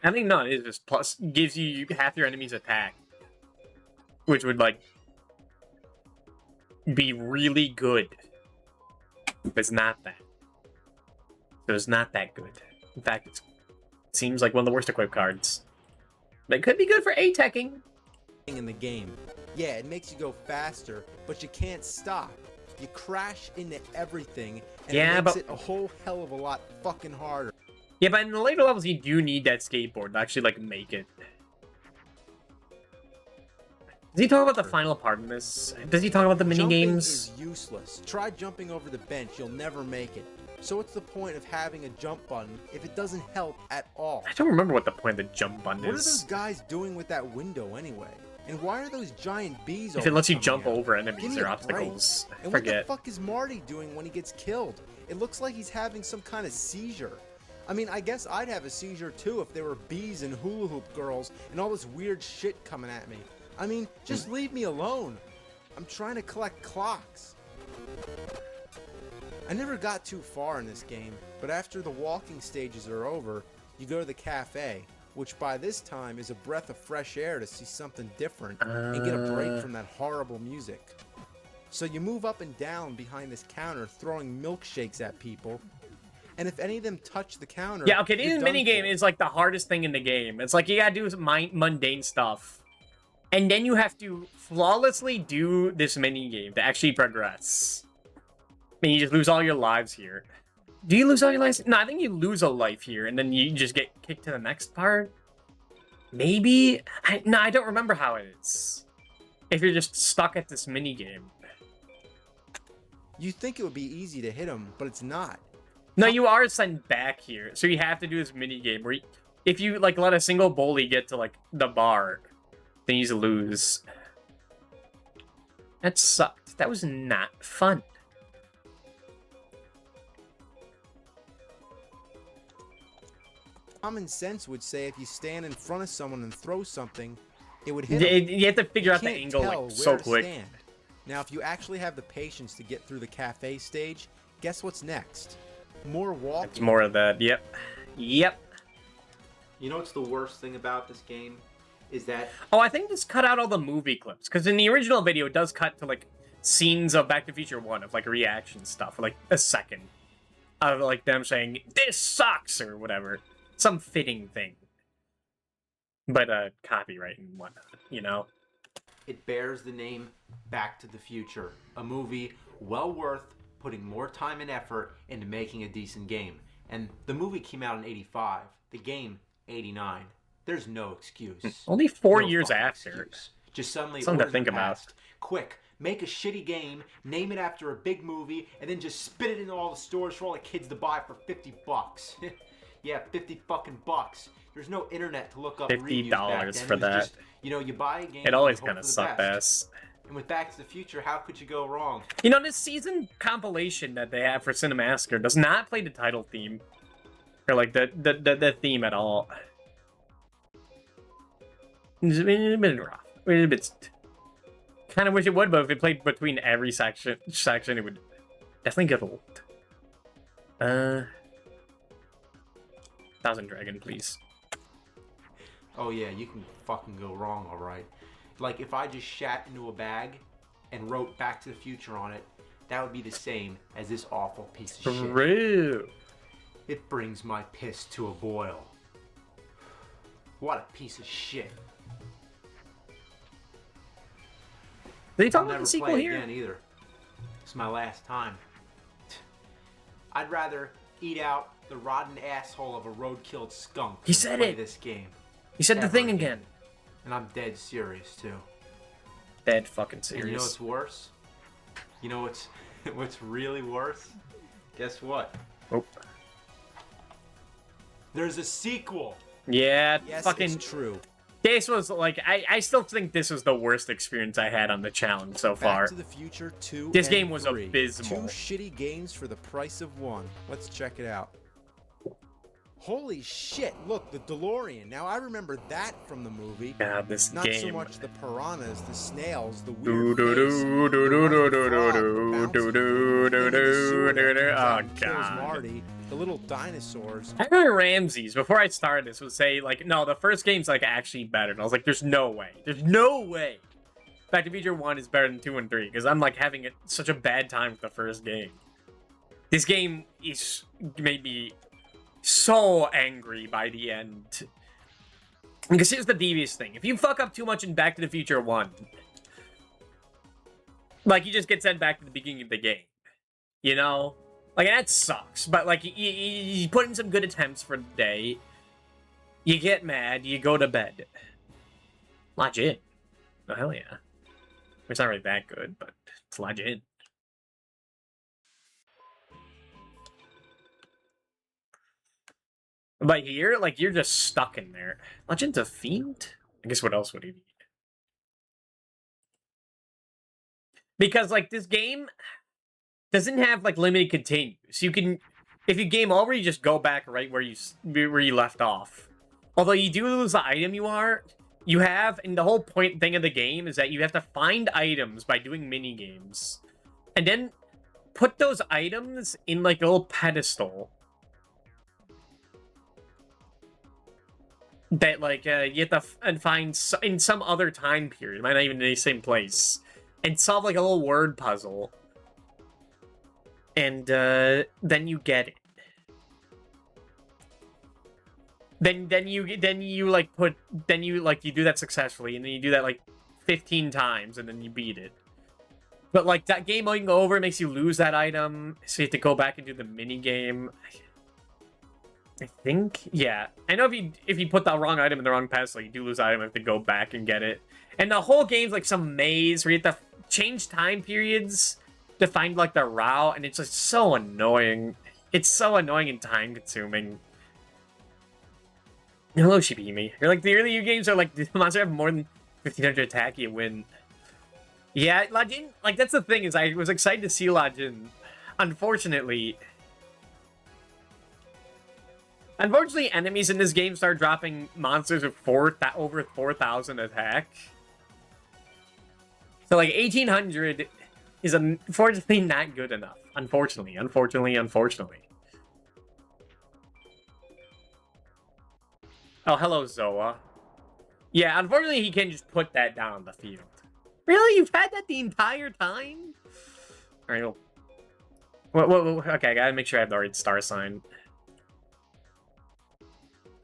I think, no, it is just plus... Gives you half your enemy's attack. Which would, like... be really good. But it's not that. It was not that good. In fact, it seems like one of the worst equipped cards. But it could be good for A-teching. in the game. Yeah, it makes you go faster, but you can't stop. You crash into everything, and Yeah, it makes but- it a whole hell of a lot fucking harder. Yeah, but in the later levels, you do need that skateboard to actually, like, make it. Does he talk about the final part in this? Does he talk about the mini Jumping games? is useless. Try jumping over the bench, you'll never make it. So what's the point of having a jump button if it doesn't help at all? I don't remember what the point of the jump button What are those is. guys doing with that window anyway? And why are those giant bees If it lets you coming jump out? over Give enemies me or a obstacles. break. I And forget. what the fuck is Marty doing when he gets killed? It looks like he's having some kind of seizure. I mean, I guess I'd have a seizure too if there were bees and hula hoop girls and all this weird shit coming at me. I mean, just leave me alone. I'm trying to collect clocks. I never got too far in this game, but after the walking stages are over, you go to the cafe, which by this time is a breath of fresh air to see something different and get a break from that horrible music. So you move up and down behind this counter throwing milkshakes at people, and if any of them touch the counter, Yeah, okay, you're this done minigame for. is like the hardest thing in the game. It's like you gotta do some mundane stuff. And then you have to flawlessly do this minigame to actually progress. I mean, you just lose all your lives here. Do you lose all your lives? No, I think you lose a life here, and then you just get kicked to the next part. Maybe? No, I don't remember how it is. If you're just stuck at this minigame. You think it would be easy to hit him, but it's not. No, you are sent back here, so you have to do this minigame where if you, like, let a single bully get to, like, the bar, then you just lose. That sucked. That was not fun. Common sense would say if you stand in front of someone and throw something, it would hit 'em. You have to figure You out the can't angle, tell like, so where to quick. stand. Now, if you actually have the patience to get through the cafe stage, guess what's next? More It's walking. more of that. Yep. Yep. You know what's the worst thing about this game? is that Oh, I think just cut out all the movie clips, because in the original video, it does cut to, like, scenes of Back to the Future 1, of, like, reaction stuff, for, like, a second. Of, like, them saying, this sucks, or whatever. Some fitting thing. But, copyright and whatnot, you know? it bears the name Back to the Future, a movie well worth putting more time and effort into making a decent game. And the movie came out in 85, the game 89. There's no excuse. Only 4 No years fucking after. excuse. Just suddenly Something to orders think the about. past. Quick, make a shitty game, name it after a big movie, and then just spit it into all the stores for all the kids to buy for $50. Yeah, 50 fucking bucks. There's no internet to look up reviews back $50 then. for It was that. just, you know, you buy a game. It always kind kind of sucked ass. And with Back to the Future, how could you go wrong? You know, this season compilation that they have for Cinemassacre does not play the title theme. Or, like, the theme at all. It's a bit rough. A bit... Kind of wish it would, but if it played between every section, it would definitely get old. Thousand Dragon, please. Oh yeah, you can fucking go wrong, alright. Like, if I just shat into a bag and wrote Back to the Future on it, that would be the same as this awful piece of shit. True. It brings my piss to a boil. What a piece of shit. Did he talk I'll about never the sequel play here? again either. It's my last time. I'd rather eat out the rotten asshole of a road-killed skunk He than said play it. this game. He said the Ever thing again. And I'm dead serious too. Dead fucking And you know serious. what's worse? You know what's what's really worse? Guess what? Oh. There's a sequel. Yeah, Yes, fucking... it's true. This was, like, I still think this was the worst experience I had on the challenge so far. Back to the Future 2 This and game was 3. abysmal. 2 shitty games for the price of one. Let's check it out. Holy shit, look, the DeLorean. Now I remember that from the movie. God, this Not game. so much the piranhas, the snails, the Do weird do face, do the do do running do do frog, the do bouncing do thing, do the do sewer that do do. comes out Oh and kills god. Marty, the little dinosaurs. I heard Ramses before I started this would say like, no, the first game's like actually better. And I was like, there's no way. There's no way. Back to the Future 1 is better than 2 and 3 because I'm like having such a bad time with the first game. This game is made me so angry by the end. Because here's the devious thing. If you fuck up too much in Back to the Future 1, like, you just get sent back to the beginning of the game. You know? Like, that sucks. But, like, you put in some good attempts for the day. You get mad. You go to bed. Legit. Oh, hell yeah. It's not really that good, but it's legit. But here, like, you're just stuck in there. Legend's a Fiend? I guess what else would he need? Because, like, this game doesn't have, like, limited continues. You can, if you game over, you just go back right where you left off. Although you do lose the item you have, and the whole thing of the game is that you have to find items by doing mini games. And then put those items in, like, a little pedestal. That, like, you have to find in some other time period. It might not even be in the same place. And solve, like, a little word puzzle. And, then you get it. Then you do that successfully, and then you do that, like, 15 times, and then you beat it. But, like, that game over makes you lose that item, so you have to go back and do the mini game. I think, yeah. I know if you put the wrong item in the wrong pedestal, you do lose the item. You have to go back and get it. And the whole game's like some maze where you have to change time periods to find like the route, and it's just so annoying. It's so annoying and time consuming. Hello, Shibimi. You're like, the early games are like, the monster have more than 1500 attack, you win. Yeah, Lajin, like, that's the thing, is I was excited to see Lajin. Unfortunately, enemies in this game start dropping monsters with over 4,000 attack. So, like, 1,800 is unfortunately not good enough. Unfortunately. Oh, hello, Zoa. Yeah, unfortunately, he can't just put that down on the field. Really? You've had that the entire time? All right, well, okay, I gotta make sure I have the right star sign.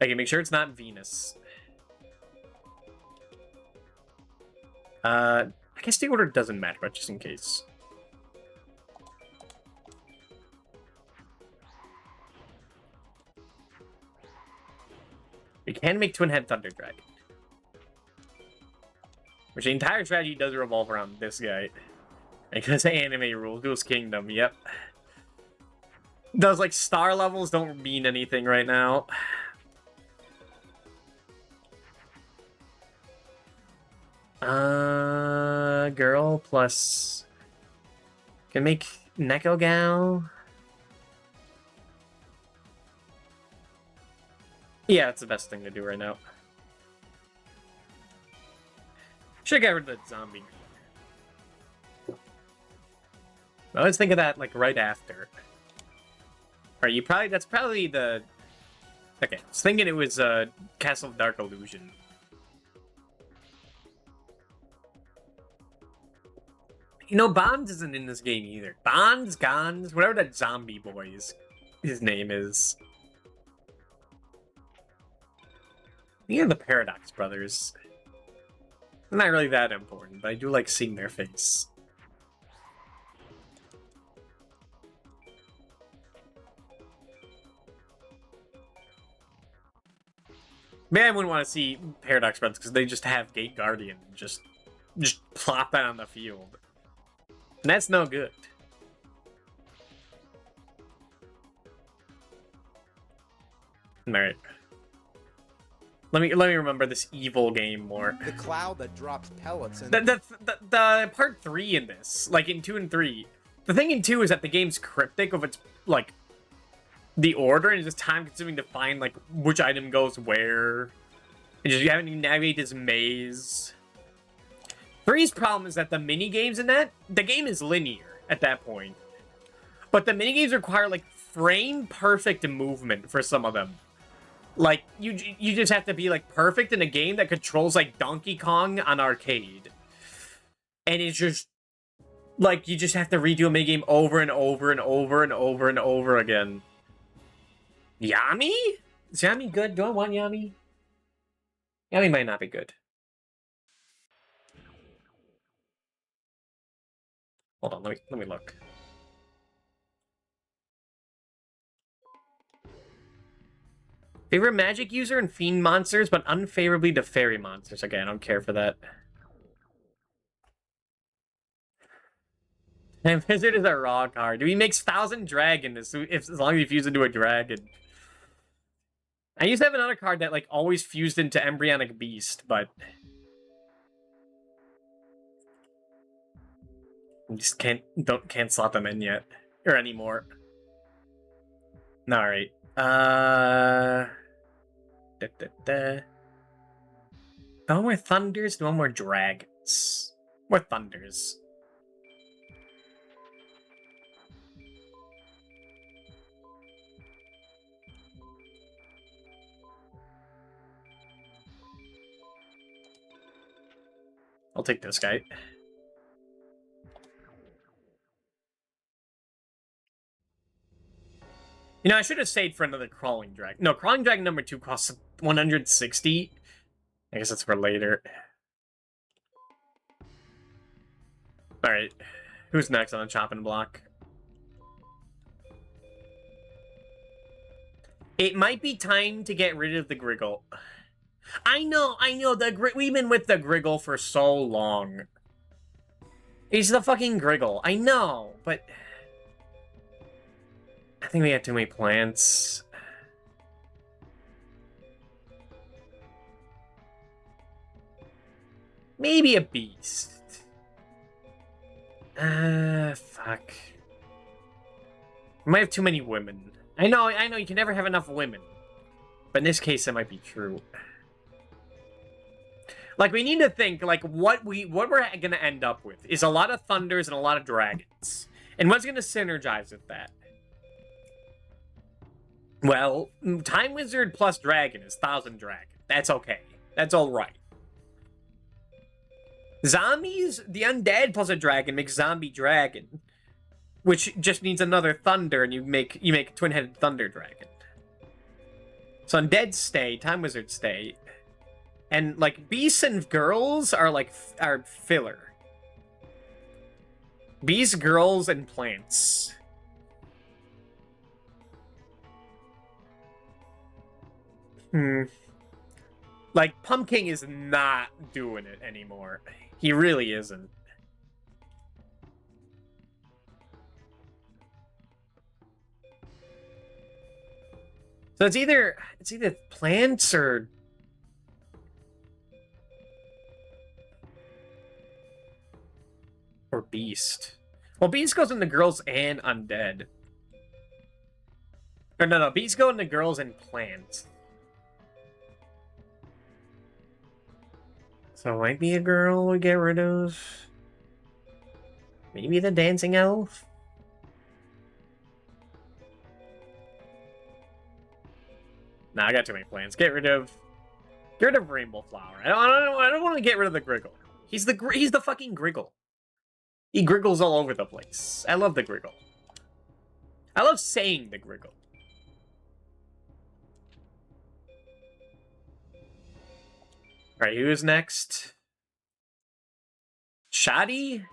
Okay, make sure it's not Venus. I guess the order doesn't matter, but just in case. We can make Twin Head Thunder Dragon. Which the entire strategy does revolve around this guy. Because anime rules, Goose Kingdom, yep. Those, like, star levels don't mean anything right now. Girl plus... Can make Neko Gal. Yeah, it's the best thing to do right now. Should get rid of the zombie. I always think of that, like, right after. Alright, that's probably the... Okay, I was thinking it was, Castle of Dark Illusion. You know, Bonds isn't in this game either. Bonds, Gons, whatever that zombie boy his name is. These are the Paradox Brothers. They're not really that important, but I do like seeing their face. Man, I wouldn't want to see Paradox Brothers because they just have Gate Guardian and just plop that on the field. And that's no good. Alright. Let me remember this evil game more. The cloud that drops pellets and The part 3 in this, like in 2 and 3, the thing in 2 is that the game's cryptic of its, like, the order, and it's just time consuming to find, like, which item goes where. And just having to navigate this maze. 3's problem is that the mini games in that, the game is linear at that point. But the mini games require, like, frame perfect movement for some of them. Like, you just have to be, like, perfect in a game that controls, like, Donkey Kong on arcade. And it's just, like, you just have to redo a minigame over and over and over and over and over again. Yami? Is Yami good? Do I want Yami? Yami might not be good. Hold on, let me look. Favorite magic user and fiend monsters, but unfavorably to fairy monsters. Okay, I don't care for that. And Wizard is a raw card. He makes 1,000 dragon as long as you fuse into a dragon. I used to have another card that, like, always fused into Embryonic Beast, but I just can't slot them in yet or anymore. All right. Do I want more thunders? Do I want more dragons? More thunders. I'll take this guy. You know, I should have saved for another Crawling Dragon. No, Crawling Dragon number 2 costs 160. I guess that's for later. Alright. Who's next on the chopping block? It might be time to get rid of the Griggle. I know, we've been with the Griggle for so long. He's the fucking Griggle. I know, but I think we have too many plants. Maybe a beast. Fuck. We might have too many women. I know, you can never have enough women. But in this case, that might be true. Like, we need to think, like, what we're gonna end up with is a lot of thunders and a lot of dragons. And what's gonna synergize with that? Well, Time Wizard plus Dragon is 1,000 Dragon. That's okay. That's alright. Zombies, the undead plus a dragon makes zombie dragon, which just needs another thunder, and you make a twin-headed thunder dragon. So undead stay, time wizards stay, and like beasts and girls are filler. Beasts, girls, and plants. Like, Pumpkin is not doing it anymore. He really isn't. So it's either plants or beast. Well, beast goes into girls and undead. Or no, beast go into girls and plants. So it might be a girl we get rid of. Maybe the dancing elf. Nah, I got too many plans. Get rid of Rainbow Flower. I don't want to get rid of the Griggle. He's the fucking Griggle. He Griggles all over the place. I love the Griggle. I love saying the Griggle. Alright, who's next? Shoddy?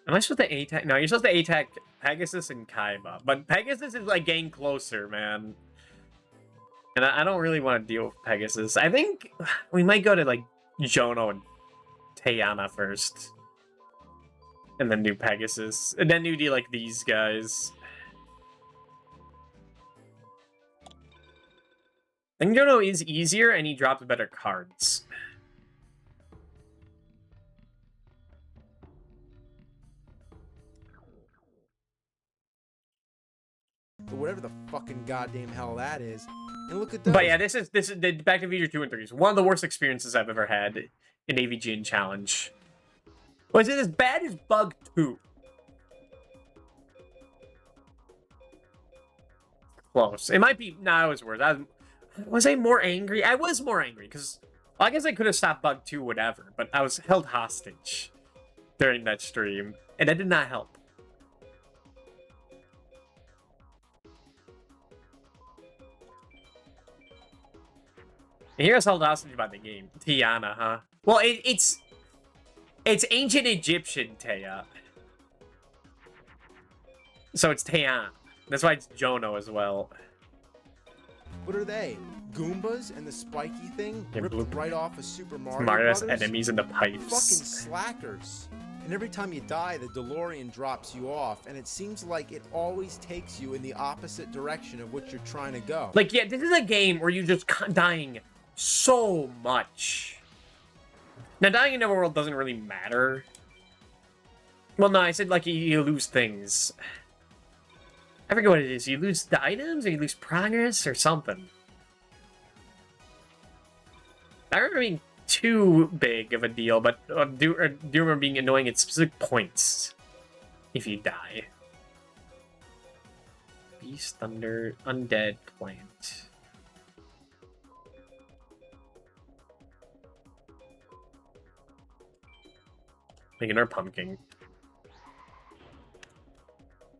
Am I supposed to A-tag? No, you're supposed to A-tag Pegasus and Kaiba. But Pegasus is, like, getting closer, man. And I don't really want to deal with Pegasus. I think we might go to, like, Jono and Tayana first. And then do Pegasus. And then do, like, these guys. I think Jono is easier, and he drops better cards. Or whatever the fucking goddamn hell that is. And look at those. But yeah, this is the Back to the Future 2 and 3 is one of the worst experiences I've ever had in AVG and Challenge. Was it as bad as Bug 2? Close. It might be. No, it was worse. Was I more angry? I was more angry because I guess I could have stopped Bug 2, whatever, but I was held hostage during that stream, and that did not help. And here's held hostage by the game. Tiana, huh? Well, it's ancient Egyptian Taya. So it's Tayana. That's why it's Jono as well. What are they? Goombas and the spiky thing Yeah, ripped right off of Super Mario Mario's Brothers? enemies in the Fucking pipes. slackers. And every time you die, the DeLorean drops you off, and it seems like it always takes you in the opposite direction of what you're trying to go. Like, yeah, this is a game where you're just dying so much. Now, dying in Overworld doesn't really matter. Well, no, I said, like, you lose things. I forget what it is. You lose the items, or you lose progress, or something. I remember being too big of a deal, but do remember being annoying at specific points if you die. Beast, Thunder, Undead, Plant. Making our pumpkin.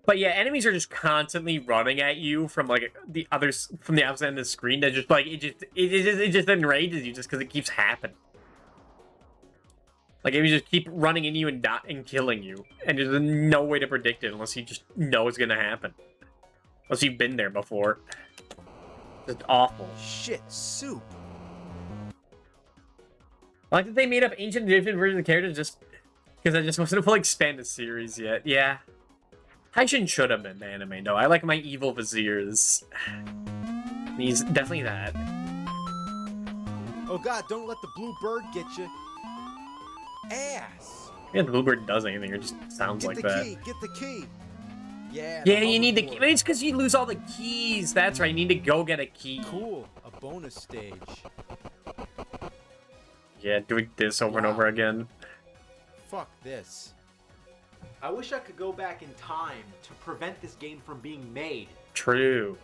But yeah, enemies are just constantly running at you from like the outside of the screen. That just like it just enrages you just because it keeps happening. Like if you just keep running into you and killing you, and there's no way to predict it unless you just know it's gonna happen. Unless you've been there before. It's awful. Shit, soup. I like that they made up ancient Egyptian versions of the characters just because I just wasn't able to expand the series yet. Yeah. Haishin should have been the anime, though. I like my evil viziers. He's definitely that. Oh god, don't let the blue bird get you. Ass. Yeah, the Bluebird does anything, it just sounds Get like the that. key, get the key. Yeah. Yeah, you need the key. It's because you lose all the keys. That's right, you need to go get a key. Cool, a bonus stage. Yeah, doing this over and over again. Fuck this. I wish I could go back in time to prevent this game from being made. True.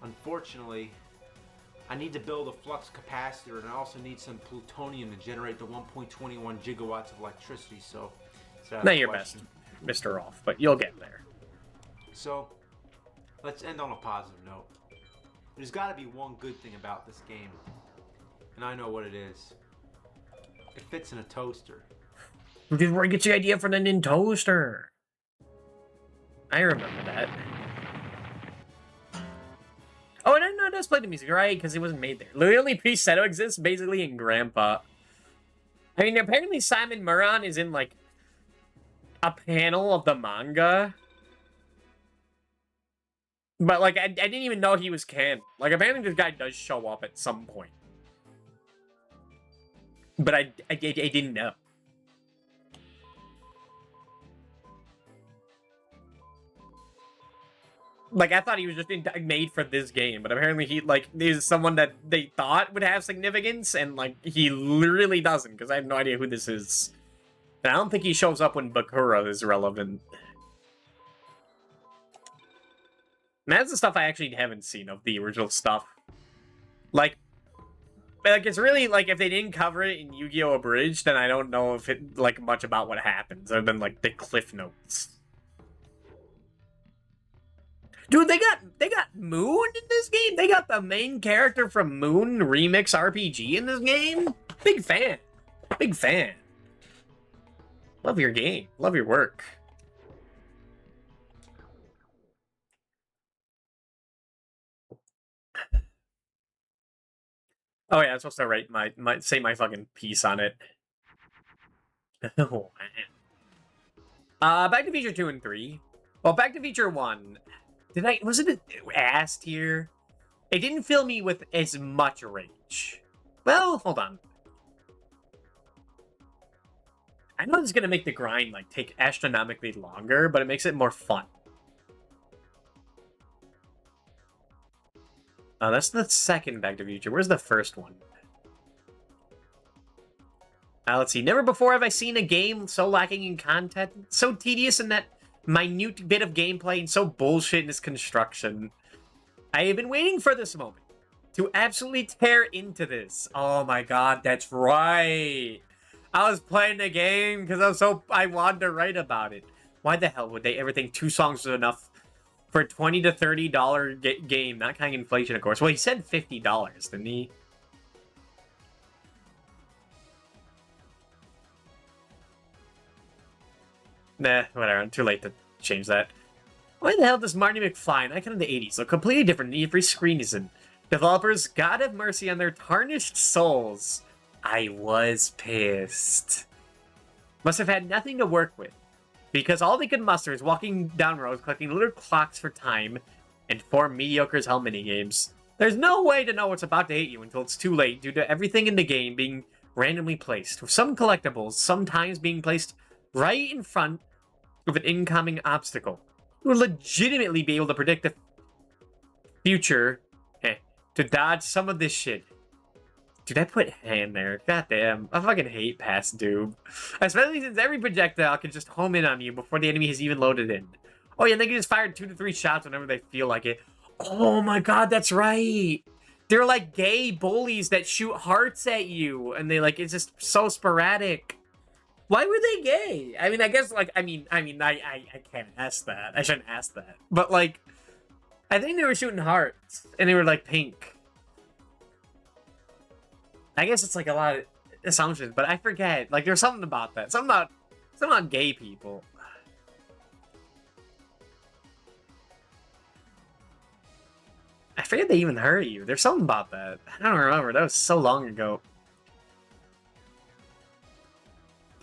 Unfortunately, I need to build a flux capacitor, and I also need some plutonium to generate the 1.21 gigawatts of electricity, so... Not your best, Mr. Rolf, but you'll get there. So, let's end on a positive note. There's gotta be one good thing about this game, and I know what it is. It fits in a toaster. This is where you get your idea for the Nintoaster. I remember that. Oh, and I know it does play the music, right? Because it wasn't made there. The only piece that exists basically in Grandpa. I mean, apparently Simon Moran is in, like, a panel of the manga. But, like, I didn't even know he was canon. Like, apparently this guy does show up at some point. But I didn't know. Like, I thought he was just made for this game, but apparently he, like, is someone that they thought would have significance, and, like, he literally doesn't, because I have no idea who this is. And I don't think he shows up when Bakura is relevant. And that's the stuff I actually haven't seen of the original stuff. Like, it's really, like, if they didn't cover it in Yu-Gi-Oh! Abridged, then I don't know if it, like, much about what happens, other than, like, the cliff notes. Dude, they got Moon in this game? They got the main character from Moon Remix RPG in this game? Big fan. Big fan. Love your game. Love your work. Oh yeah, I'm supposed to write say my fucking piece on it. Oh, man. Back to feature 2 and 3. Well, back to feature 1. Wasn't it asked here? It didn't fill me with as much rage. Well, hold on. I know this is gonna make the grind, like, take astronomically longer, but it makes it more fun. That's the second Back to Future. Where's the first one? Let's see. Never before have I seen a game so lacking in content, so tedious in that minute bit of gameplay, and so bullshit in its construction. I have been waiting for this moment to absolutely tear into this. Oh my god, that's right. I was playing the game because I wanted to write about it. Why the hell would they ever think 2 songs was enough for a $20 to $30 game? Not counting inflation, of course. Well, he said $50, didn't he? Nah, whatever. I'm too late to change that. Why the hell does Marty McFly, an icon of the 80s, look completely different than every screen he's in? Developers, God have mercy on their tarnished souls. I was pissed. Must have had nothing to work with, because all they could muster is walking down roads, collecting little clocks for time, and 4 mediocre as hell minigames. There's no way to know what's about to hit you until it's too late, due to everything in the game being randomly placed, with some collectibles sometimes being placed right in front of an incoming obstacle. You will legitimately be able to predict the future to dodge some of this shit. Dude, I put hand there. Goddamn. I fucking hate past Doob. Especially since every projectile can just home in on you before the enemy has even loaded in. Oh yeah, and they can just fire 2 to 3 shots whenever they feel like it. Oh my god, that's right. They're like gay bullies that shoot hearts at you, and it's just so sporadic. Why were they gay? I mean, I guess, like, I can't ask that. I shouldn't ask that. But, like, I think they were shooting hearts, and they were, like, pink. I guess it's, like, a lot of assumptions, but I forget. Like, there's something about that. Something about gay people. I forget they even hurt you. There's something about that. I don't remember. That was so long ago.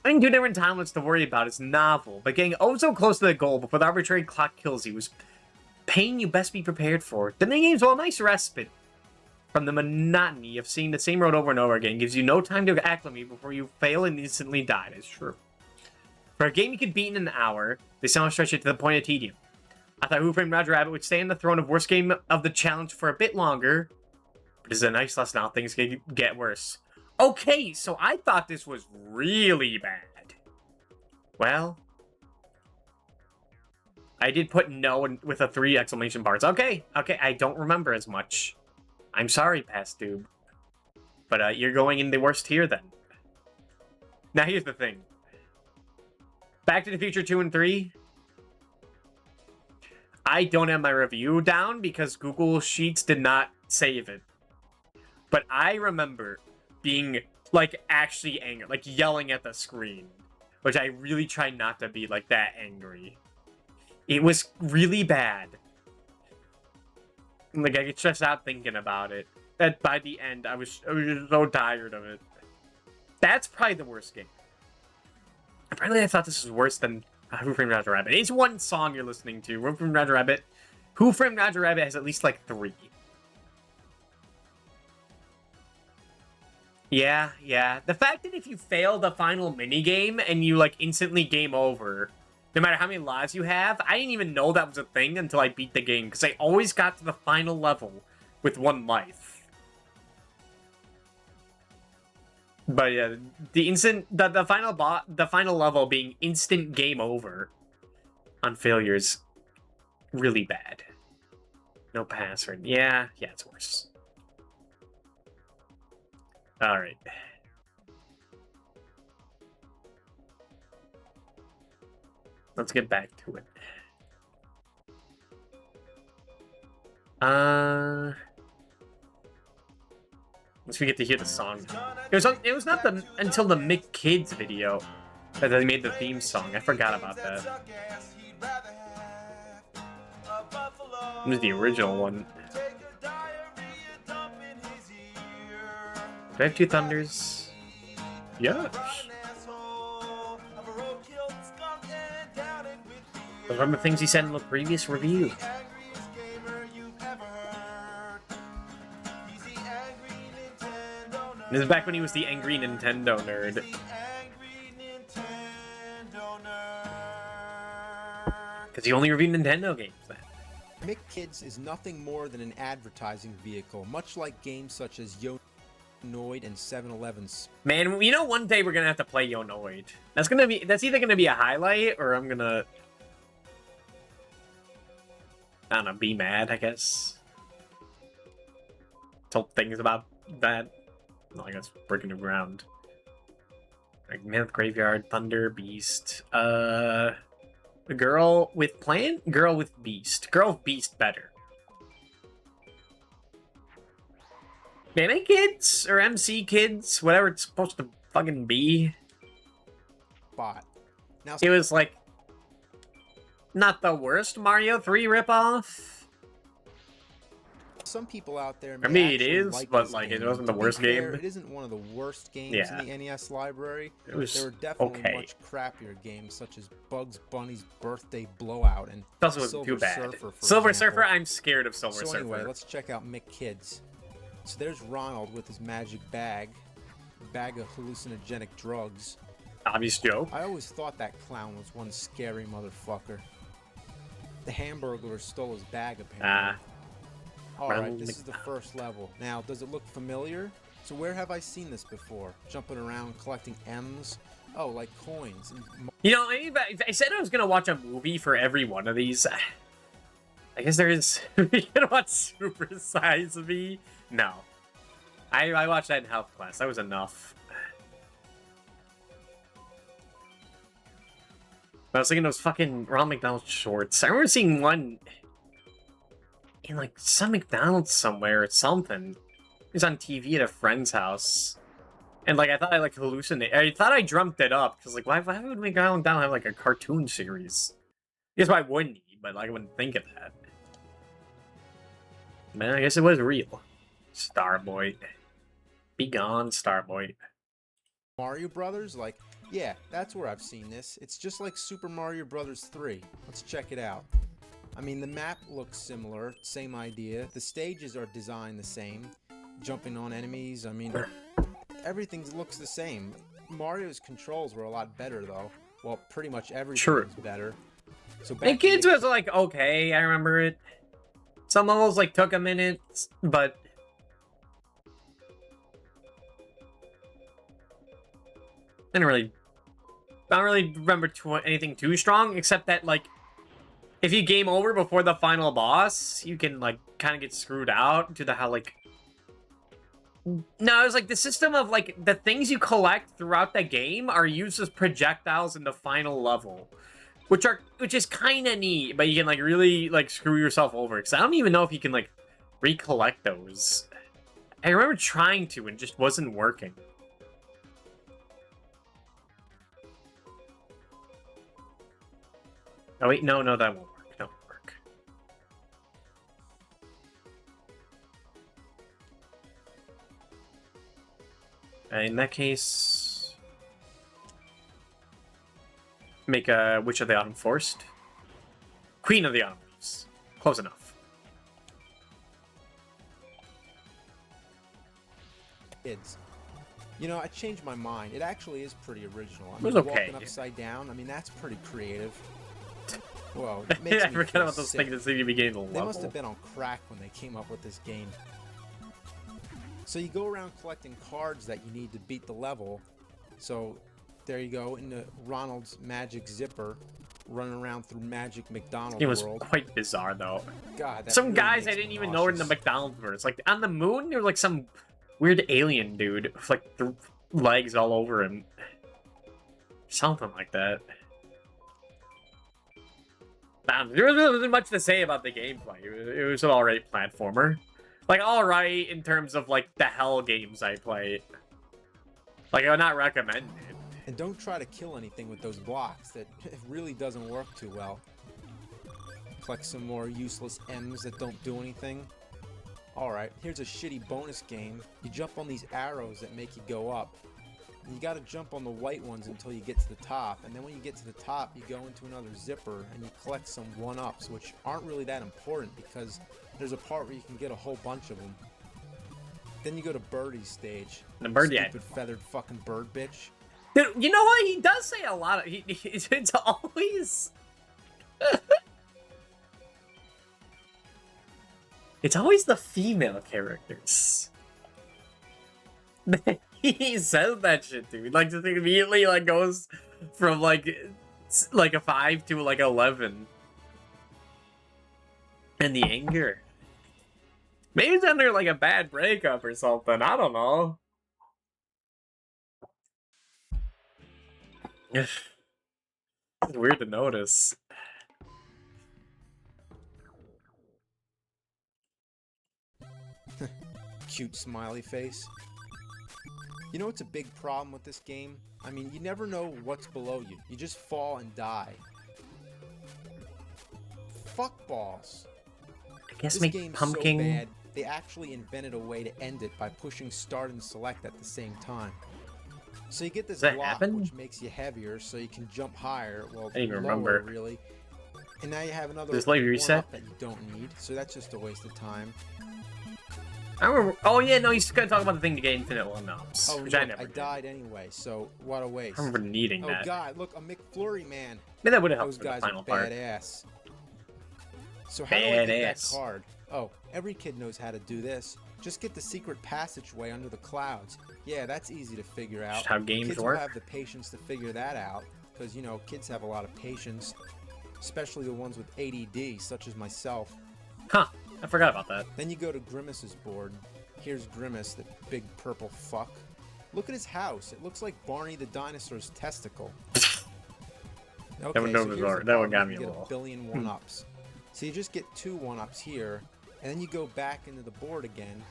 Having 2 different timelines to worry about is novel, but getting oh so close to the goal before the arbitrary clock kills you is pain you best be prepared for. The minigames, while a nice respite from the monotony of seeing the same road over and over again, gives you no time to acclimate before you fail and instantly die. That's true. For a game you could beat in an hour, they somehow stretch it to the point of tedium. I thought Who Framed Roger Rabbit would stay on the throne of worst game of the challenge for a bit longer, but it's a nice lesson how things can get worse. Okay, so I thought this was really bad. Well, I did put no with a 3 exclamation bars. Okay, I don't remember as much. I'm sorry, Past Doob. But you're going in the worst tier then. Now here's the thing. Back to the Future 2 and 3. I don't have my review down because Google Sheets did not save it. But I remember being, like, actually angry. Like, yelling at the screen. Which I really try not to be, like, that angry. It was really bad. Like, I get stressed out thinking about it. That by the end, I was just so tired of it. That's probably the worst game. Apparently, I thought this was worse than Who Framed Roger Rabbit. It's one song you're listening to. Who Framed Roger Rabbit. Who Framed Roger Rabbit has at least, like, 3. Yeah. The fact that if you fail the final minigame and you, like, instantly game over, no matter how many lives you have, I didn't even know that was a thing until I beat the game, because I always got to the final level with 1 life. But yeah, the final level being instant game over on failures, really bad. No password. Yeah, it's worse. All right. Let's get back to it. Once we get to hear the song. It was not until the Mick Kids video that they made the theme song. I forgot about that. It was the original one. Do I have 2 thunders? Yeah. Those are the things he said in the previous review. This is back when he was the angry Nintendo nerd. Because he only reviewed Nintendo games then. Mick Kids is nothing more than an advertising vehicle, much like games such as Yonoid and 7-Eleven's. Man, you know, one day we're gonna have to play Yonoid. That's either gonna be a highlight or I'm gonna, I don't know, be mad, I guess. Told things about that. No, I guess breaking the ground. Like Mammoth Graveyard, Thunder, Beast. Girl with Plant? Girl with Beast. Girl with Beast better. Anime Kids? Or MC Kids? Whatever it's supposed to fucking be. Bot. Now, It was like not the worst Mario 3 ripoff. some people out there. I mean, it actually is, like but this like game. it wasn't the To be worst fair, game. It isn't one of the worst games Yeah. in the NES library. It was There were definitely okay. much crappier games, such as Bugs Bunny's Birthday Blowout and It also wasn't Silver too bad. Surfer, for Silver example. Surfer, I'm scared of Silver So Surfer. anyway, let's check out Mick Kids. So there's Ronald with his magic bag of hallucinogenic drugs. Obvious joke. I always thought that clown was one scary motherfucker. The Hamburglar stole his bag, apparently. Alright, Ronald this is the first level. Now, does it look familiar? So where have I seen this before? Jumping around, collecting M's? Oh, like coins. You know, I said I was gonna watch a movie for every one of these. I guess there is. You gonna watch Super Size Me? No. I watched that in health class. That was enough. I was thinking those fucking Ronald McDonald shorts. I remember seeing one in like some McDonald's somewhere or something. It was on TV at a friend's house. And like I thought I like hallucinated. I thought I dreamt it up because like why would McDonald have like a cartoon series? I guess why wouldn't he? But like I wouldn't think of that. Man, I guess it was real. Starboy. Be gone, Starboy. Mario Brothers? Like, yeah, that's where I've seen this. It's just like Super Mario Brothers 3. Let's check it out. I mean, the map looks similar, same idea. The stages are designed the same. Jumping on enemies, I mean, everything looks the same. Mario's controls were a lot better, though. Well, pretty much everything's better. So back And to Kids the- was like, okay, I remember it. Some levels like took a minute, but I don't really remember anything too strong, except that like if you game over before the final boss, you can like kind of get screwed out due to how like No, it's like the system of like the things you collect throughout the game are used as projectiles in the final level, which is kind of neat, but you can like really like screw yourself over because I don't even know if you can like recollect those. I remember trying to and just wasn't working. Oh wait, no, that won't work. That won't work. In that case, make a Witch of the Autumn Forest. Queen of the Autumn Leaves. Close enough. Kids. You know, I changed my mind. It actually is pretty original. I It was mean, okay. Walking upside down, I mean, that's pretty creative. Whoa, it makes I me forgot feel about those sick. things that seem to be getting the They level. must have been on crack when they came up with this game. So you go around collecting cards that you need to beat the level. So there you go, into Ronald's Magic Zipper, running around through Magic McDonald's It was world. quite bizarre though. God, that Some really guys I makes didn't me even know were in the nauseous. McDonald's verse. Like on the moon, there was like some weird alien dude with like the legs all over him. Something like that. There wasn't much to say about the gameplay. It was an alright platformer. Like, alright in terms of, like, the hell games I play. Like, I would not recommend it. And don't try to kill anything with those blocks. That it really doesn't work too well. Collect some more useless M's that don't do anything. Alright, here's a shitty bonus game. You jump on these arrows that make you go up. And you gotta jump on the white ones until you get to the top. And then when you get to the top, you go into another zipper and you collect some 1-ups, which aren't really that important because there's a part where you can get a whole bunch of them. Then you go to Birdie's stage. The bird, yeah. Stupid feathered fucking bird bitch. Dude, you know what? He does say a lot of... It's always... It's always the female characters. He says that shit, dude. Like, just immediately, like, goes from, like a 5 to, like, 11. And the anger. Maybe it's under, like, a bad breakup or something. I don't know. It's weird to notice. Cute smiley face. You know what's a big problem with this game? I mean, you never know what's below you. You just fall and die. Fuck balls. I guess This make game's pumpkin... so bad, they actually invented a way to end it by pushing start and select at the same time. So you get this Does that block, happen? which makes you heavier, so you can jump higher. Well, I didn't even lower, remember. really. And now you have another Does light reset? 1-up that you don't need, so that's just a waste of time. I remember... Oh, yeah, no, he's gonna talk about the thing to get infinite 1-ups, Oh, which look, I never did. died anyway, so what a waste. I remember needing Oh that. god, look, a McFlurry man. Maybe that would have helped Those for the guys final are part. badass. So how do I get that Badass. card? Oh, every kid knows how to do this. Just get the secret passageway under the clouds. Yeah, that's easy to figure out. Just how games Kids work. will have the patience to figure that out, because, you know, kids have a lot of patience, especially the ones with ADD, such as myself. Huh, I forgot about that. Then you go to Grimace's board. Here's Grimace, the big purple fuck. Look at his house. It looks like Barney the dinosaur's testicle. Okay, one so was here's alright. the That one part got where me you a get little. a billion 1-ups. So you just get 2 1-ups here, and then you go back into the board again.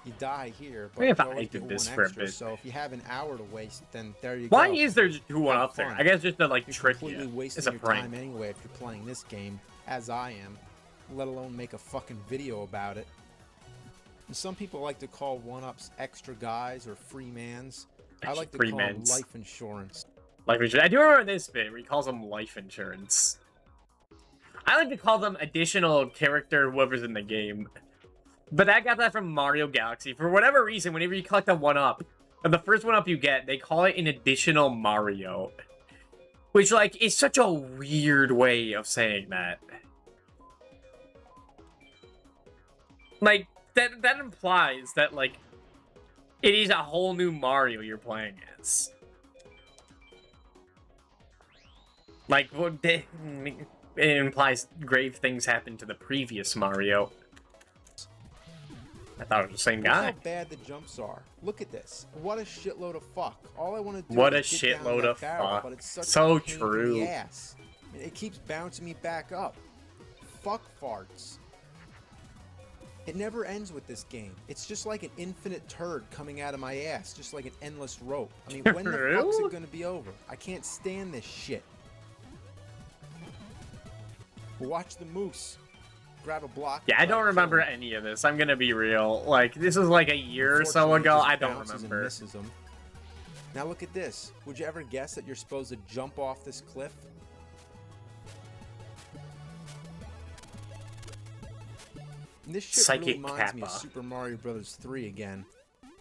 You die here, but Maybe if you I always did get this 1 for a extra. bit. So if you have an hour to waste, then there you Why go. is there just 2 1-ups there? fun. I guess just to, like, You're trick completely you. wasting It's a your prank. time anyway if you're playing this game, as I am, let alone make a fucking video about it. And some people like to call 1-ups extra guys or free mans. I like to Free call them mans. life insurance. Life insurance. I do remember this bit where he calls them life insurance. I like to call them additional character whoever's in the game. But I got that from Mario Galaxy. For whatever reason, whenever you collect a 1-up, or the first 1-up you get, they call it an additional Mario. Which, like, is such a weird way of saying that. Like, that implies that, like, it is a whole new Mario you're playing as. Like, it implies grave things happened to the previous Mario. I thought it was the same Look guy. how bad the jumps are. Look at this. What a shitload of fuck. All I want to do What is a get down shitload that of barrel, fuck. but it's such So a pain in true. the ass. I mean, it keeps bouncing me back up. Fuck farts. It never ends with this game. It's just like an infinite turd coming out of my ass, just like an endless rope. I mean, when the fuck's True. it gonna be over? I can't stand this shit. Watch the moose. Grab a block. Yeah, I and try don't to remember kill him. any of this. I'm gonna be real. Like, this was like a year or so Unfortunately, it ago. just I don't bounces and remember. misses 'em. Now look at this. Would you ever guess that you're supposed to jump off this cliff? And this shit really Psychic reminds me of Kappa. Super Mario Bros. 3 again.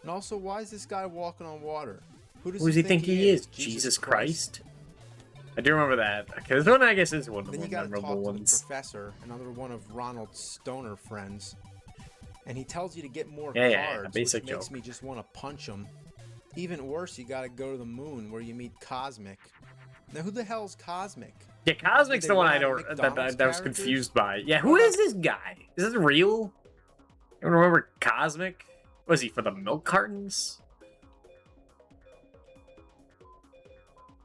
And also, why is this guy walking on water? Who Who does he think he is? Jesus Christ? I do remember that. Okay, this one I guess is one of the Then more you gotta memorable talk to the ones. professor, another one of Ronald's stoner friends, and he tells you to get more Yeah, cards, basic which makes joke. me just want to punch him. Even worse, you gotta go to the moon where you meet Cosmic. Now, who the hell's Cosmic? Yeah, Cosmic's Did the they one run I out don't of that, McDonald's that was characters? confused by. Yeah, who is this guy? Is this real? You remember Cosmic? Was he for the milk cartons?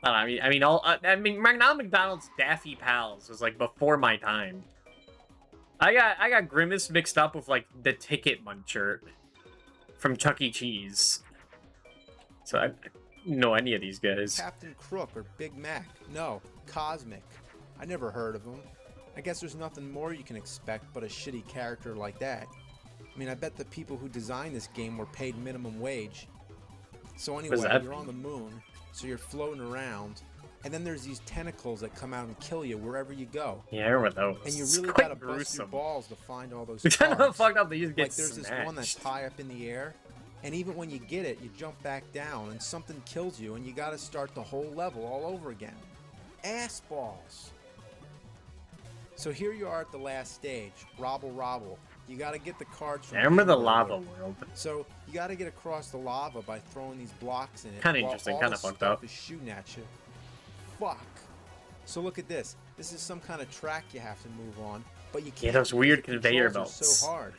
I mean, Ronald McDonald's Daffy Pals was like before my time. I got Grimace mixed up with like the Ticket Muncher from Chuck E. Cheese. So I don't know any of these guys. Captain Crook or Big Mac? No, Cosmic. I never heard of him. I guess there's nothing more you can expect but a shitty character like that. I mean, I bet the people who designed this game were paid minimum wage. So anyway, that you're on the moon, so you're floating around, and then there's these tentacles that come out and kill you wherever you go. Yeah, I remember those. And you It's really quite gotta bust your gruesome. balls to find all those It's kind of cards. fucked up that you just get Like there's this one that's snatched. high up in the air, and even when you get it, you jump back down, and something kills you, and you gotta start the whole level all over again. Ass balls. So here you are at the last stage, Robble Robble. You gotta get the cards from I remember the Hamburger. lava world. So you gotta get across the lava by throwing these blocks in it. Kinda while interesting, all kinda the fucked stuff up. is shooting at you. Fuck. So look at this. This is some kind of track you have to move on, but you can't. those weird because the conveyor controls are belts. so hard.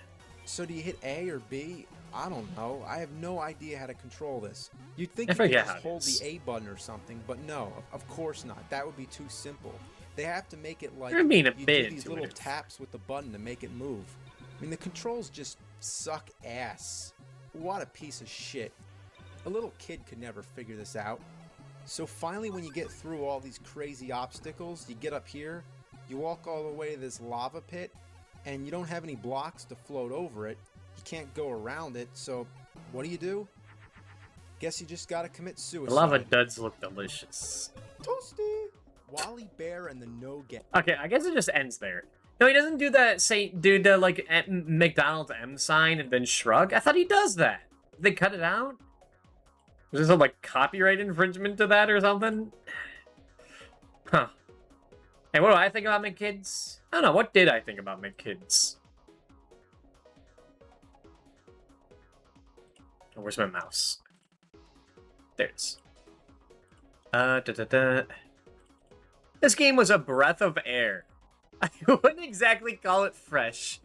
So do you hit A or B? I don't know. I have no idea how to control this. You'd think I you could forget just how it hold is. the A button or something, but no, of course not. That would be too simple. They have to make it like You're being a you bit do these little intuitive. taps with the button to make it move. I mean, the controls just suck ass. What a piece of shit. A little kid could never figure this out. So finally, when you get through all these crazy obstacles, you get up here, you walk all the way to this lava pit, and you don't have any blocks to float over it. You can't go around it, so what do? Guess you just gotta commit suicide. The lava does look delicious. Toasty! Wally Bear and the No Get. Okay, I guess it just ends there. No, he doesn't do that. Do the like McDonald's M sign and then shrug. I thought he does that. Did they cut it out? Was there some like copyright infringement to that or something? Huh. Hey, what do I think about McKids? I don't know. What did I think about McKids? Oh, where's my mouse? There it is. This game was a breath of air. I wouldn't exactly call it fresh.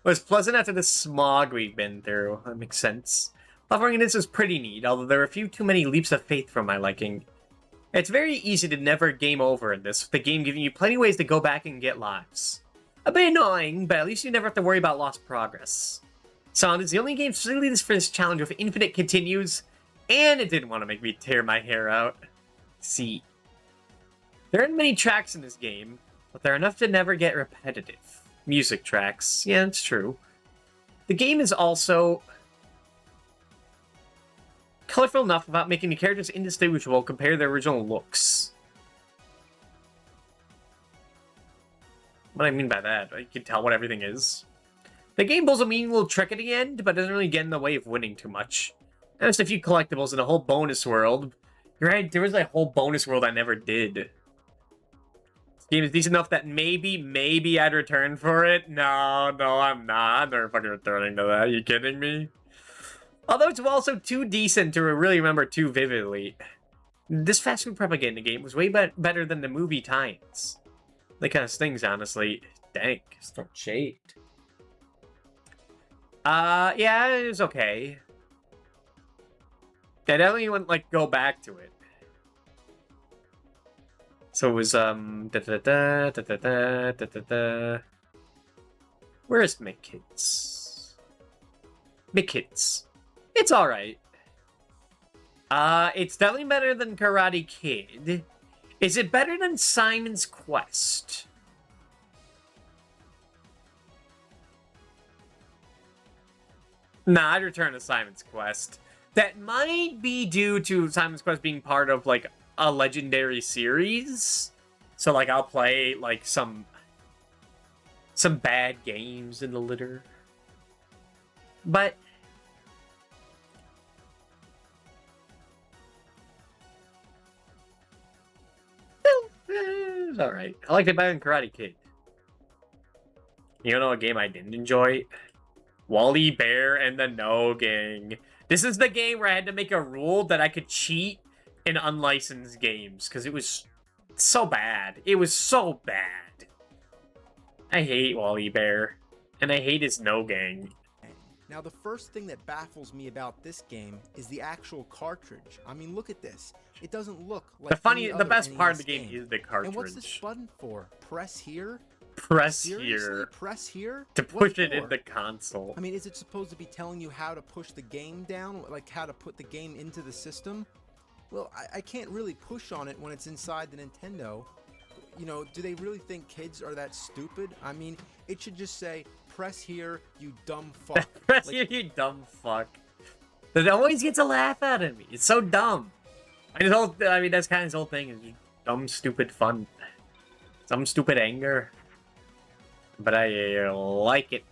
It was pleasant after the smog we've been through. That makes sense. Offering this is pretty neat, although there are a few too many leaps of faith for my liking. It's very easy to never game over in this, with the game giving you plenty of ways to go back and get lives. A bit annoying, but at least you never have to worry about lost progress. Sonic is the only game specifically for this challenge with infinite continues, and it didn't want to make me tear my hair out. See. There aren't many tracks in this game, but there are enough to never get repetitive. Music tracks, yeah, it's true. The game is also colorful enough without making the characters indistinguishable compared to their original looks. What I mean by that, you can tell what everything is. The game pulls a mean little trick at the end, but doesn't really get in the way of winning too much. There's a few collectibles and a whole bonus world. You're right, there was a whole bonus world I never did. This game is decent enough that maybe I'd return for it. No, I'm not. I'm never fucking returning to that. Are you kidding me? Although it's also too decent to really remember too vividly. This fast food propaganda game was way better than the movie Tines. That kind of stings, honestly. Dank. Don't shade. Yeah, it was okay. I definitely wouldn't, like, go back to it. So it was, Where's McKids? McKids. It's alright. It's definitely better than Karate Kid. Is it better than Simon's Quest? Nah, I'd return to Simon's Quest. That might be due to Simon's Quest being part of, like, a legendary series. So, like, I'll play, like, some bad games in the litter. But it's alright. I liked it better than Karate Kid. You know a game I didn't enjoy? Wally Bear and the No Gang. This is the game where I had to make a rule that I could cheat in unlicensed games, because it was so bad. It was so bad. I hate Wally Bear, and I hate his No Gang. Now, the first thing that baffles me about this game is the actual cartridge. I mean, look at this. It doesn't look like The best part of the game is the cartridge. And what's this button for? Press here? Press Seriously? here Press here? to What push it in for? the console. I mean, is it supposed to be telling you how to push the game down? Like how to put the game into the system? Well, I can't really push on it when it's inside the Nintendo. You know, do they really think kids are that stupid? I mean, it should just say, press here, you dumb fuck. Press Like, here, you dumb fuck. That always gets a laugh out of me. It's so dumb. I mean, that's kind of his whole thing, is just dumb, stupid fun. Some stupid anger. But I like it.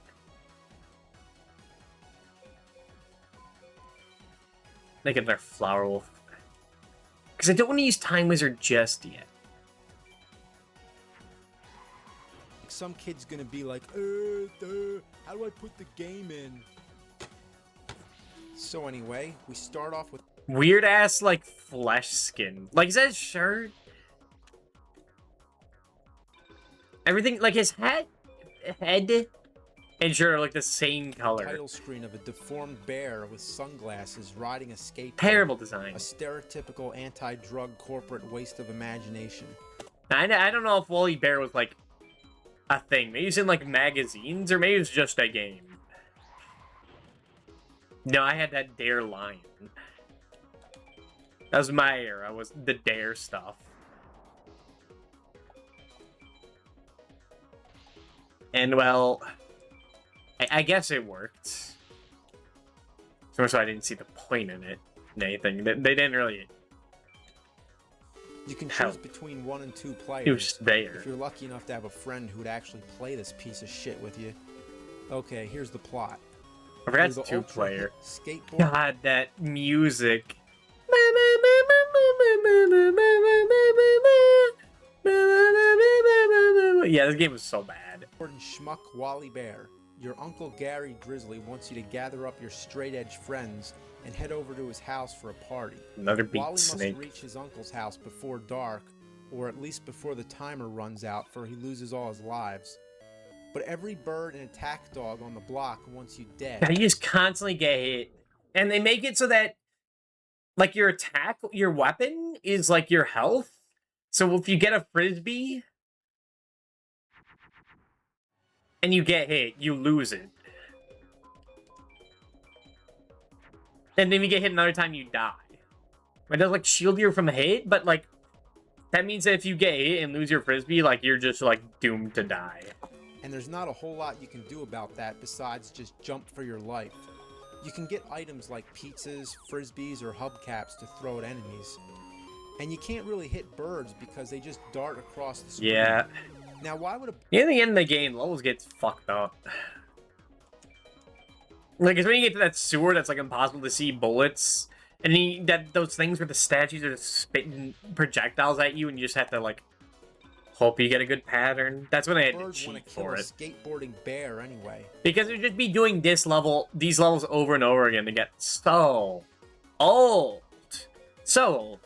Make it their Flower Wolf. Because I don't want to use Time Wizard just yet. some kid's gonna be like, how do I put the game in? So anyway, we start off with Weird ass, like, flesh skin. Like, is that his shirt? Everything, like, his head and shirt are, like, the same color. title screen of a deformed bear with sunglasses riding a skateboard. Terrible design. A stereotypical anti-drug corporate waste of imagination. I don't know if Wally Bear was, like, a thing. Maybe it's in, like, magazines, or maybe it's just a game. No, I had that Dare line. That was my era, was the Dare stuff. And, well, I guess it worked. So I didn't see the point in it. Anything. They didn't really... You can Hell. choose between 1 and 2 players. It was just there. If you're lucky enough to have a friend who'd actually play this piece of shit with you. Okay, here's the plot. I forgot You're it's the 2-player. skateboard. God, that music. Yeah, this game was so bad. And schmuck Wally Bear. Your Uncle Gary Grizzly wants you to gather up your straight-edge friends and head over to his house for a party. Another beat Wally snake. must reach his uncle's house before dark, or at least before the timer runs out, for he loses all his lives. But every bird and attack dog on the block wants you Now dead. you just constantly get hit. And they make it so that, like, your attack, your weapon is like your health. So if you get a frisbee and you get hit, you lose it. And then you get hit another time, you die. It does, like, shield you from hit, but, like, that means that if you get hit and lose your frisbee, like, you're just, like, doomed to die. And there's not a whole lot you can do about that besides just jump for your life. You can get items like pizzas, frisbees, or hubcaps to throw at enemies. And you can't really hit birds because they just dart across the screen. Yeah. Now, why would a In the end of the game, levels gets fucked up. Like, it's when you get to that sewer that's, like, impossible to see bullets. And those things where the statues are spitting projectiles at you and you just have to, like, hope you get a good pattern. That's when I had to birds want cheat to kill for a it. skateboarding bear anyway? Because it would just be doing these levels over and over again to get so old. So old.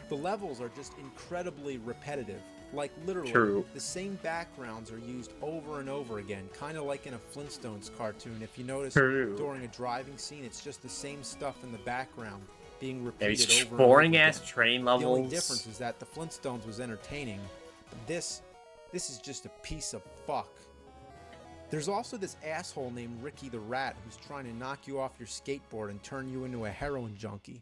The levels are just incredibly repetitive. Like, literally, True. the same backgrounds are used over and over again, kind of like in a Flintstones cartoon. If you notice, True. during a driving scene, it's just the same stuff in the background being Yeah, repeated these over and over boring again. ass train The only levels. difference is that the Flintstones was entertaining, but this is just a piece of fuck. There's also this asshole named Ricky the Rat who's trying to knock you off your skateboard and turn you into a heroin junkie.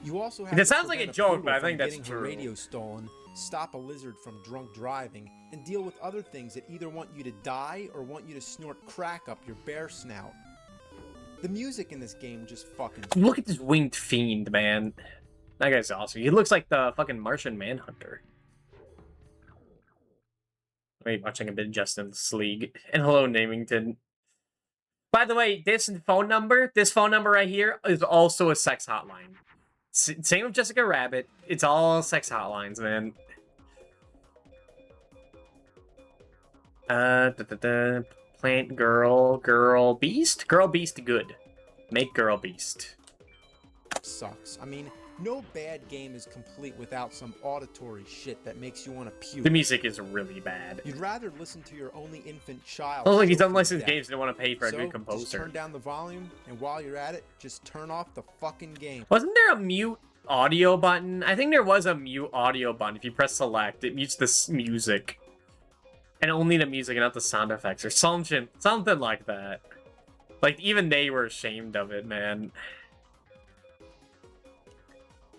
You also have That to sounds like a prevent joke, poodle but I from think that's getting her true. radio stolen, stop a lizard from drunk driving, and deal with other things that either want you to die or want you to snort crack up your bare snout. The music in this game just fucking... Look at this winged fiend, man. That guy's awesome. He looks like the fucking Martian Manhunter. Wait, watching a bit of Justice League. And hello, Namington. By the way, this phone number right here, is also a sex hotline. Same with Jessica Rabbit. It's all sex hotlines, man. Plant girl beast? Girl beast good. Make girl beast. sucks. I mean, no bad game is complete without some auditory shit that makes you want to puke. The music is really bad. You'd rather listen to your only infant child. Oh, look, these choke to unlicensed death. games didn't want to pay for a So, good just composer. turn down the volume, and while you're at it, just turn off the fucking game. Wasn't there a mute audio button? I think there was a mute audio button. If you press select, it mutes this music. And only the music and not the sound effects or something like that. Like, even they were ashamed of it, man.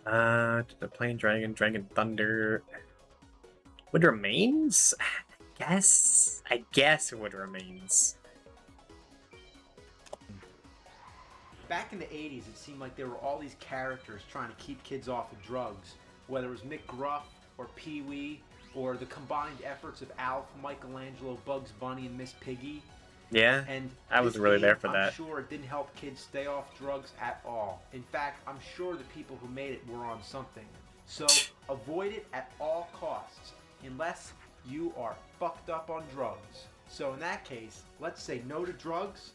The Plane Dragon, Dragon Thunder. What remains? I guess what remains. Back in the 80s, it seemed like there were all these characters trying to keep kids off of drugs, whether it was McGruff or Pee-wee, or the combined efforts of Alf, Michelangelo, Bugs Bunny, and Miss Piggy. Yeah, And I was this really game, there for I'm that. sure it didn't help kids stay off drugs at all. In fact, I'm sure the people who made it were on something. So avoid it at all costs, unless you are fucked up on drugs. So in that case, let's say no to drugs,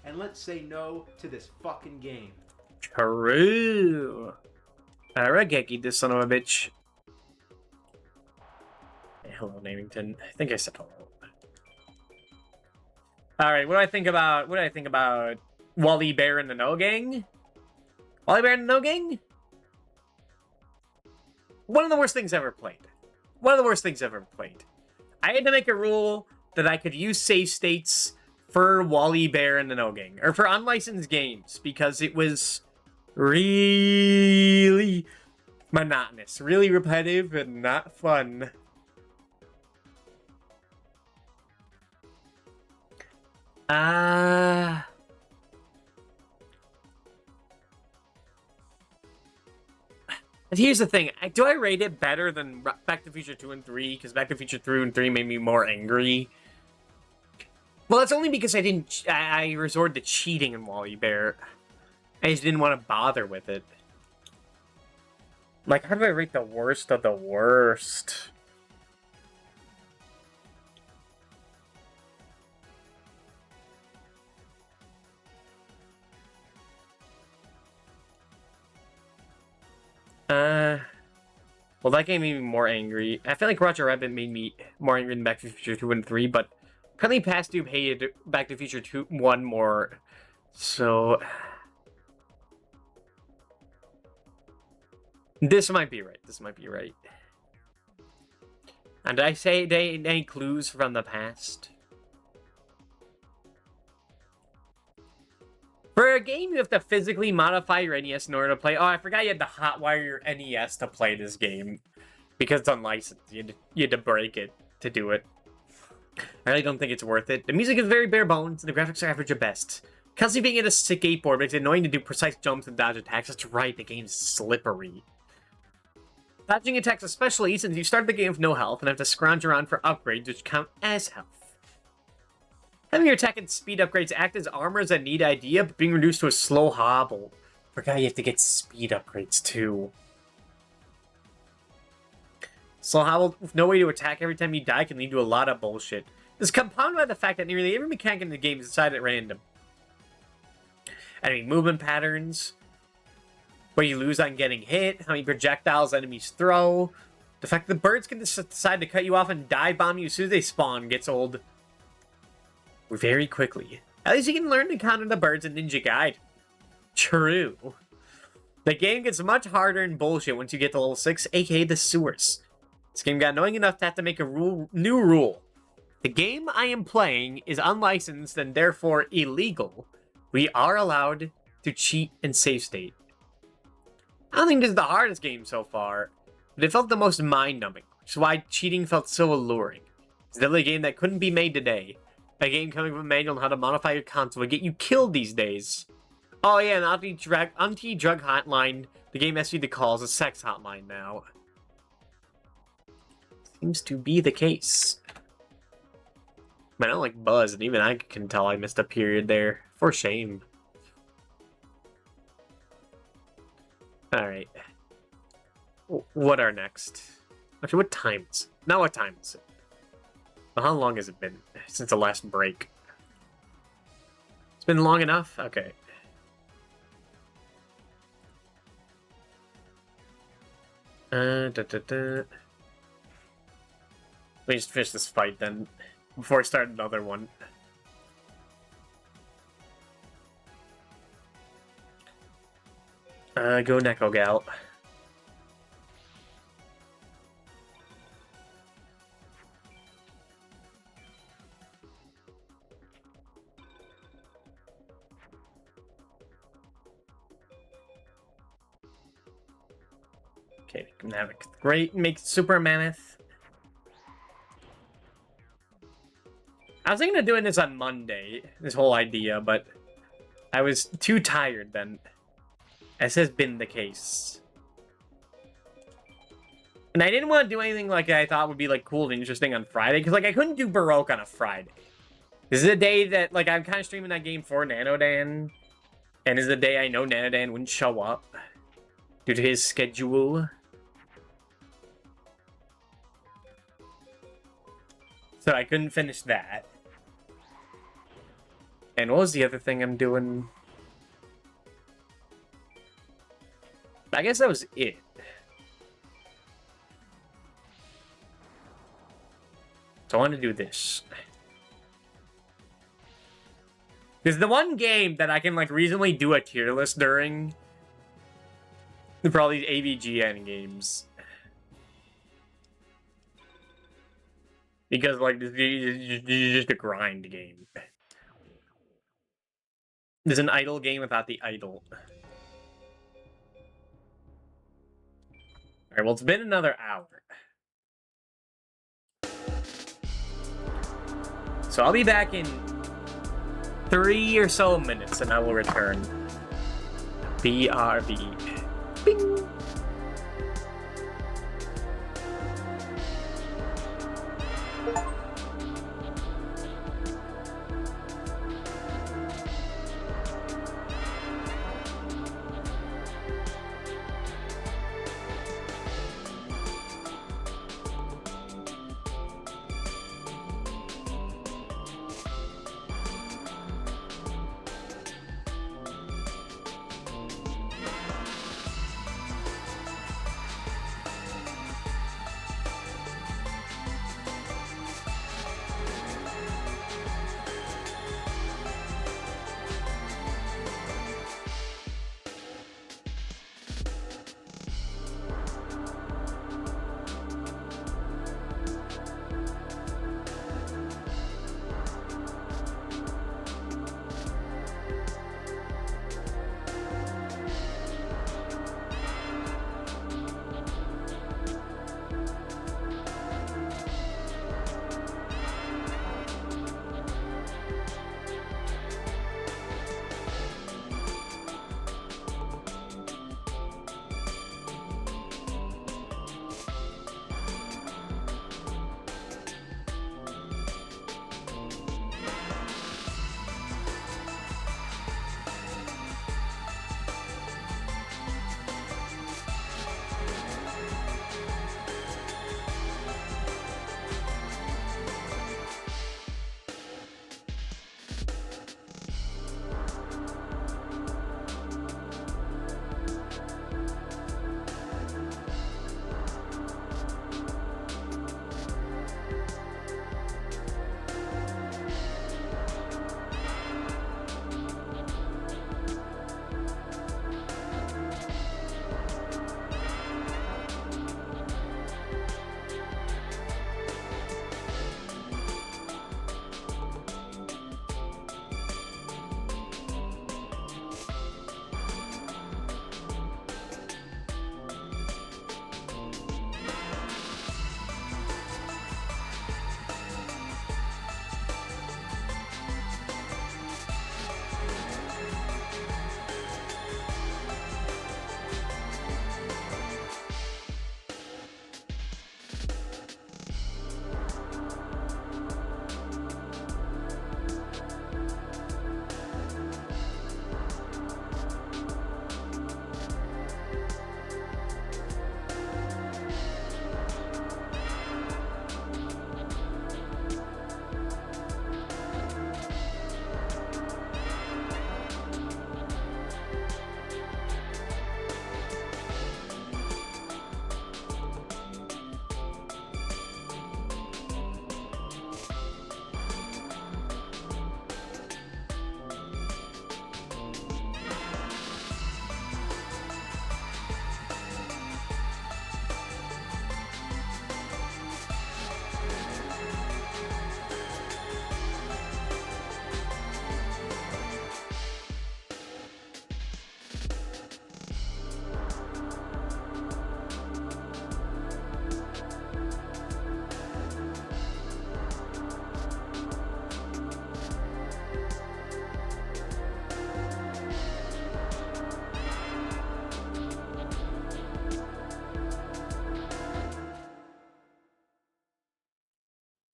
and let's say no to this fucking game. True. Arageki, this son of a bitch. Hey, hello, Namington. I think I said hello. Alright, what do I think about Wally Bear and the No Gang? Wally Bear and the No Gang? One of the worst things ever played. I had to make a rule that I could use save states for Wally Bear and the No Gang, or for unlicensed games, because it was really monotonous, really repetitive, and not fun. Here's the thing. Do I rate it better than Back to the Future 2 and 3? Because Back to the Future 2 and 3 made me more angry. Well, it's only because I resorted to cheating in Wally Bear. I just didn't want to bother with it. Like, how do I rate the worst of the worst? Well, that game made me more angry. I feel like Roger Rabbit made me more angry than Back to the Future 2 and 3, but currently Past Due hated Back to the Future 2 1 more. So this might be right. And did I say any clues from the past? For a game, you have to physically modify your NES in order to play. Oh, I forgot you had to hotwire your NES to play this game. Because it's unlicensed. You had to break it to do it. I really don't think it's worth it. The music is very bare bones, and the graphics are average at best. Constantly being in a skateboard makes it annoying to do precise jumps and dodge attacks. That's right, the game's slippery. Dodging attacks especially, since you start the game with no health and have to scrounge around for upgrades, which count as health. Having your attack and speed upgrades act as armor is a neat idea, but being reduced to a slow hobble. Forgot you have to get speed upgrades too. Slow hobble with no way to attack every time you die can lead to a lot of bullshit. This is compounded by the fact that nearly every mechanic in the game is decided at random. Enemy movement patterns, where you lose on getting hit, how many projectiles enemies throw, The fact that the birds can decide to cut you off and dive bomb you as soon as they spawn gets old very quickly. At least you can learn to counter the birds in Ninja Gaiden. True. The game gets much harder and bullshit once you get to level 6, aka the sewers. This game got annoying enough to have to make a new rule. The game I am playing is unlicensed and therefore illegal. We are allowed to cheat and save state. I don't think this is the hardest game so far, but it felt the most mind-numbing, which is why cheating felt so alluring. It's definitely a game that couldn't be made today. A game coming with a manual on how to modify your console would get you killed these days. Oh yeah, an anti-drug hotline. The game asks you to call as a sex hotline now. Seems to be the case. Man, I don't like Buzz, and even I can tell I missed a period there. For shame. Alright. What are next? Actually, what time is it? Not what time is it. But how long has it been since the last break? It's been long enough? Okay. Let me just finish this fight then, before I start another one. Go Neko Gal. Okay, Namek. Great, make Super Mammoth. I was thinking of doing this on Monday, this whole idea, but I was too tired then. As has been the case. And I didn't want to do anything like I thought would be like cool and interesting on Friday, because like I couldn't do Baroque on a Friday. This is a day that like I'm kind of streaming that game for Nanodan, and this is the day I know Nanodan wouldn't show up due to his schedule. So I couldn't finish that. And what was the other thing I'm doing? I guess that was it. So I want to do this. This is the one game that I can like reasonably do a tier list during. For all these AVGN games. Because like this is just a grind game. There's an idle game without the idle. Alright, well, it's been another hour. So I'll be back in 3 or so minutes, and I will return. BRB. Bing!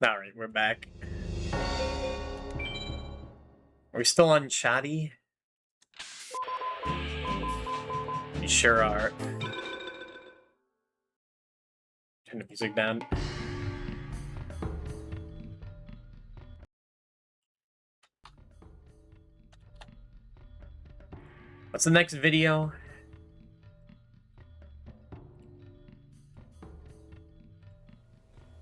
Alright, we're back. Are we still on Shoddy? We sure are. Turn the music down. What's the next video?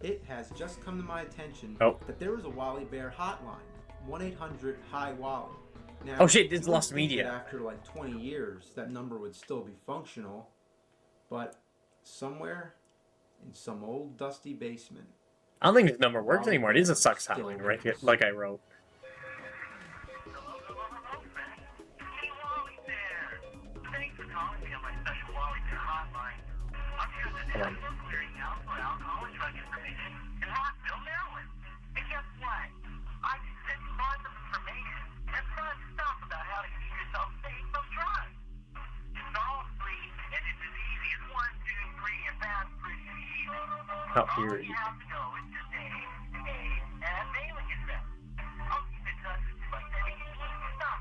It has just come to my attention Oh. that there is a Wally Bear hotline, 1-800-HI-WALLY. Now, Oh shit, this is you would Lost think Media. that after like 20 years, that number would still be functional, but somewhere in some old dusty basement. I don't think this number works anymore. It is a sucks hotline, right here, like I wrote. Hold on. Oh, here.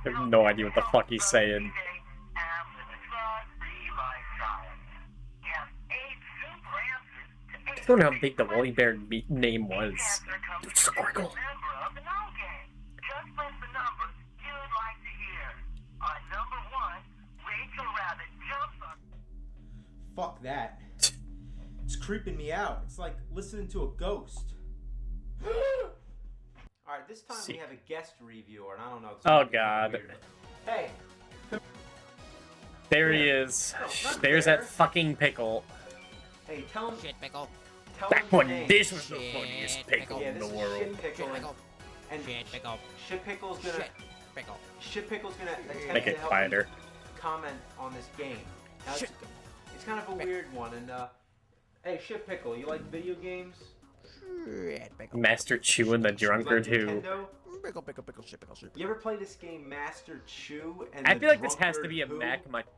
I have no idea what the fuck he's saying. I don't know how big the Wally Bear name was. Squircle. Fuck that. It's creeping me out. It's like listening to a ghost. Alright, this time we have a guest reviewer, and I don't know. it's Oh, gonna be God. weird. Hey, There he is. not There's there. that fucking pickle. hey, tell him. Shit pickle. Tell Back him your when name. this was the Shit funniest pickle. pickle Yeah, in this the is world. Shit Pickle. Shit pickle. And Shit pickle. Shit Pickle's gonna. Shit pickle. Shit Pickle's gonna attempt Make to it help quieter. you comment on this game. Now, Shit. it's kind of a weird one, and hey, Shit Pickle, you like video games? Shit pickle. Master Chew and the You like Drunkard who. Nintendo? Pickle, pickle, pickle, shit pickle, shit You ever play this game Master Chew and I the feel like this has to Drunkard be a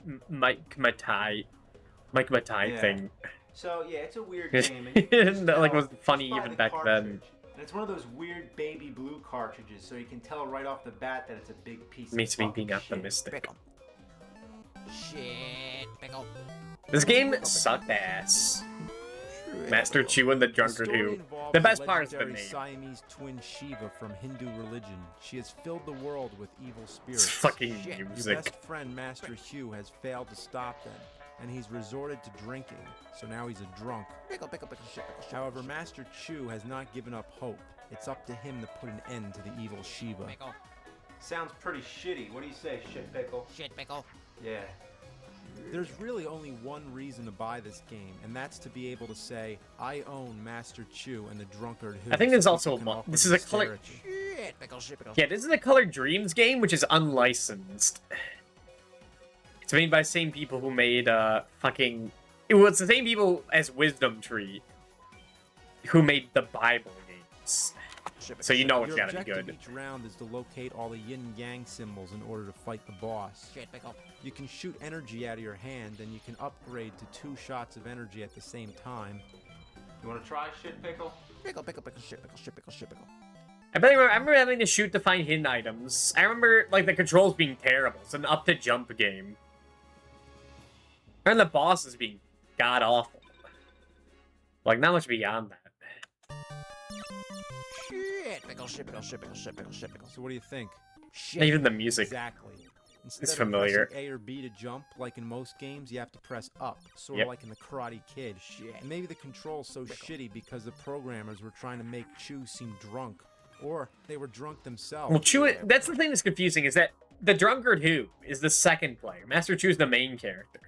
Who? Mike Matai Yeah. thing. So yeah, it's a weird game. And you can just That, like, tell was funny just by even the back then. cartridge. And it's one of those weird baby blue cartridges, so you can tell right off the bat that it's a big piece Makes of me fucking being shit. optimistic. Pickle. Shit pickle. This game sucked ass. Master Chew and the Drunkard story who. involves The best part is the legendary name. Siamese twin Shiva from Hindu religion. She has filled the world with evil spirits. It's fucking Shit. Your music. best friend, Master Hugh, has failed to stop them, and he's resorted to drinking, so now he's a drunk. Pickle, pickle, pickle, shit pickle, shit However, Master Chew has not given up hope. It's up to him to put an end to the evil Shiva. pickle. Sounds pretty shitty. What do you say, Shit Pickle? Shit pickle. Yeah. There's really only one reason to buy this game, and that's to be able to say, I own Master Chew and the Drunkard Who. I think so there's also people can a offer this is a color. austerity. Shit pickle, shit pickle. Yeah, this is a Colored Dreams game, which is unlicensed. It's made by the same people who made fucking. It was the same people as Wisdom Tree, who made the Bible games. Shit So you know it's Your gotta be objective good. each round is to locate all the yin yang symbols in order to fight the boss. Shit pickle. You can shoot energy out of your hand, and you can upgrade to 2 shots of energy at the same time. You want to try Shit Pickle? Pickle, pickle, pickle, shit pickle, shit pickle, shit pickle. I remember having to shoot to find hidden items. I remember like the controls being terrible. It's an up to jump game, and the bosses being god awful. Like not much beyond that. Shit pickle, shit pickle, shit pickle, shit pickle, shit pickle. So what do you think? Shit. Even the music. Exactly. Instead It's of familiar. pressing A or B to jump, like in most games, you have to press up, sort Yep. of like in the Karate Kid. And maybe the control's so shitty because the programmers were trying to make Chew seem drunk, or they were drunk themselves. Well, Chew. That's the thing that's confusing is that the Drunkard Who is the second player. Master Chew's the main character.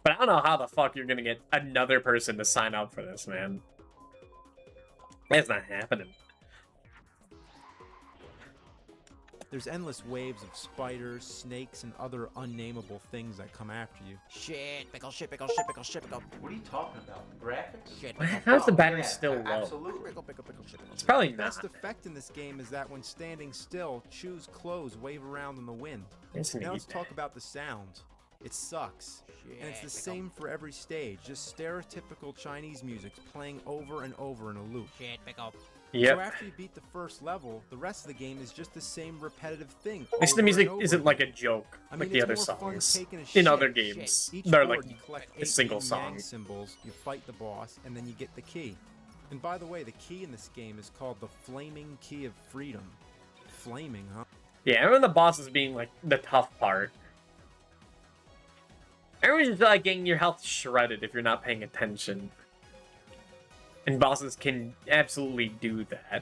But I don't know how the fuck you're gonna get another person to sign up for this, man. That's not happening. There's endless waves of spiders, snakes, and other unnameable things that come after you. Shit pickle, shit pickle, shit pickle, shit pickle. What are you talking about? The graphics? Shit Why- pickle. How's the Oh, battery yeah, still low? Absolutely. Pickle, pickle, pickle, shit pickle. It's probably The best not. effect in this game is that when standing still, Chew's clothes wave around in the wind. It's Now let's neat. talk about the sound. It sucks. And it's the Shit, same for every stage, just stereotypical Chinese music playing over and over in a loop. Shit pickle. Yep. So after you beat the first level, the rest of the game is just the same repetitive thing. At least the over music and over isn't like a again. joke I like mean, the it's other more fun songs taking a in shit. other games. Each They're board like you collect a 8 single yin yang song. symbols, you fight the boss, and then you get the key. And by the way, the key in this game is called the Flaming Key of Freedom. Flaming, huh? Yeah, I remember the bosses being like the tough part. Everyone's just like getting your health shredded if you're not paying attention. And bosses can absolutely do that.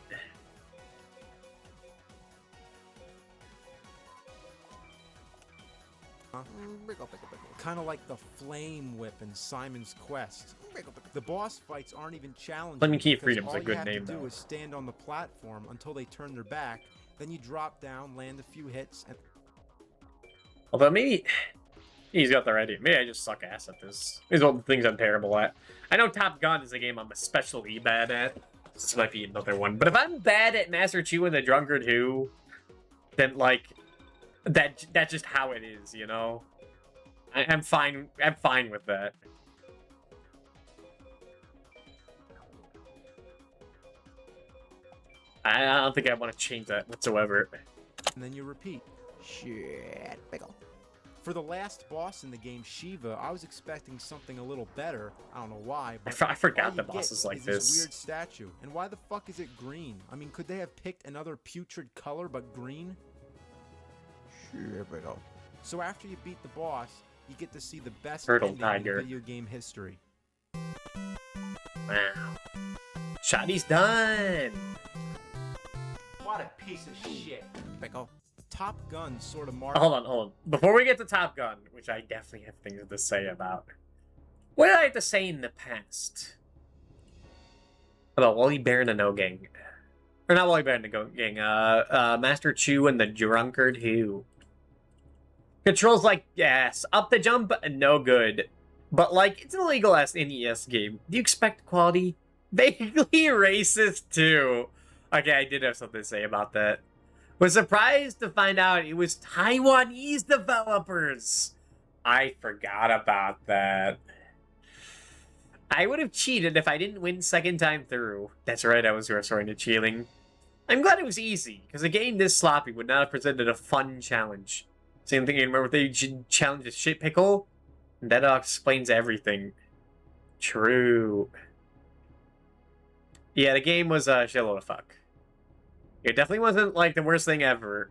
Kind of like the Flame Whip in Simon's Quest. The boss fights aren't even challenging. Flaming Key of because Freedom's a all good you have name, to do though. is stand on the platform until they turn their back. Then you drop down, land a few hits, and Although maybe he's got the right idea. Maybe I just suck ass at this. These are all the things I'm terrible at. I know Top Gun is a game I'm especially bad at. This might be another one. But if I'm bad at Master Chiu and the Drunkard Who, then like that's just how it is, you know? I'm fine with that. I don't think I want to change that whatsoever. then you repeat. Shit, pickle. For the last boss in the game, Shiva, I was expecting something a little better. I don't know why, but I forgot all you the boss get is like is this. weird statue. And why the fuck is it green? I mean, could they have picked another putrid color but green? Shit, pickle. So after you beat the boss, you get to see the best Turtle ending Tiger. in video game history. Wow. Shotty's done! What a piece of shit. Pickle. Top Gun sort of marked... Hold on. Before we get to Top Gun, which I definitely have things to say about, what did I have to say in the past about Wally Bear and the No Gang? Or not Wally Bear and the Go Gang, Master Chu and the Drunkard Who. Controls like, yes, up the jump, no good. But like, it's an illegal-ass NES game. Do you expect quality? Vaguely racist, too. Okay, I did have something to say about that. Was surprised to find out it was Taiwanese developers. I forgot about that. I would have cheated if I didn't win second time through. That's right, I was resorting to cheating. I'm glad it was easy, because a game this sloppy would not have presented a fun challenge. Same thing, remember they challenged a shit pickle? And that explains everything. True. Yeah, the game was a shitload of fuck. It definitely wasn't, like, the worst thing ever.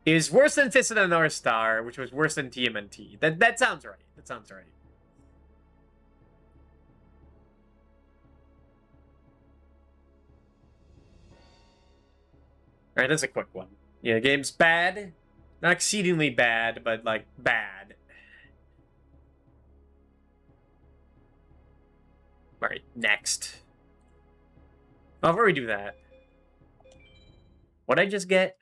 It was worse than Fist of the North Star, which was worse than TMNT. That sounds right. That sounds right. Alright, that's a quick one. Yeah, the game's bad. Not exceedingly bad, but, like, bad. Alright, next. Before we do that, what'd I just get?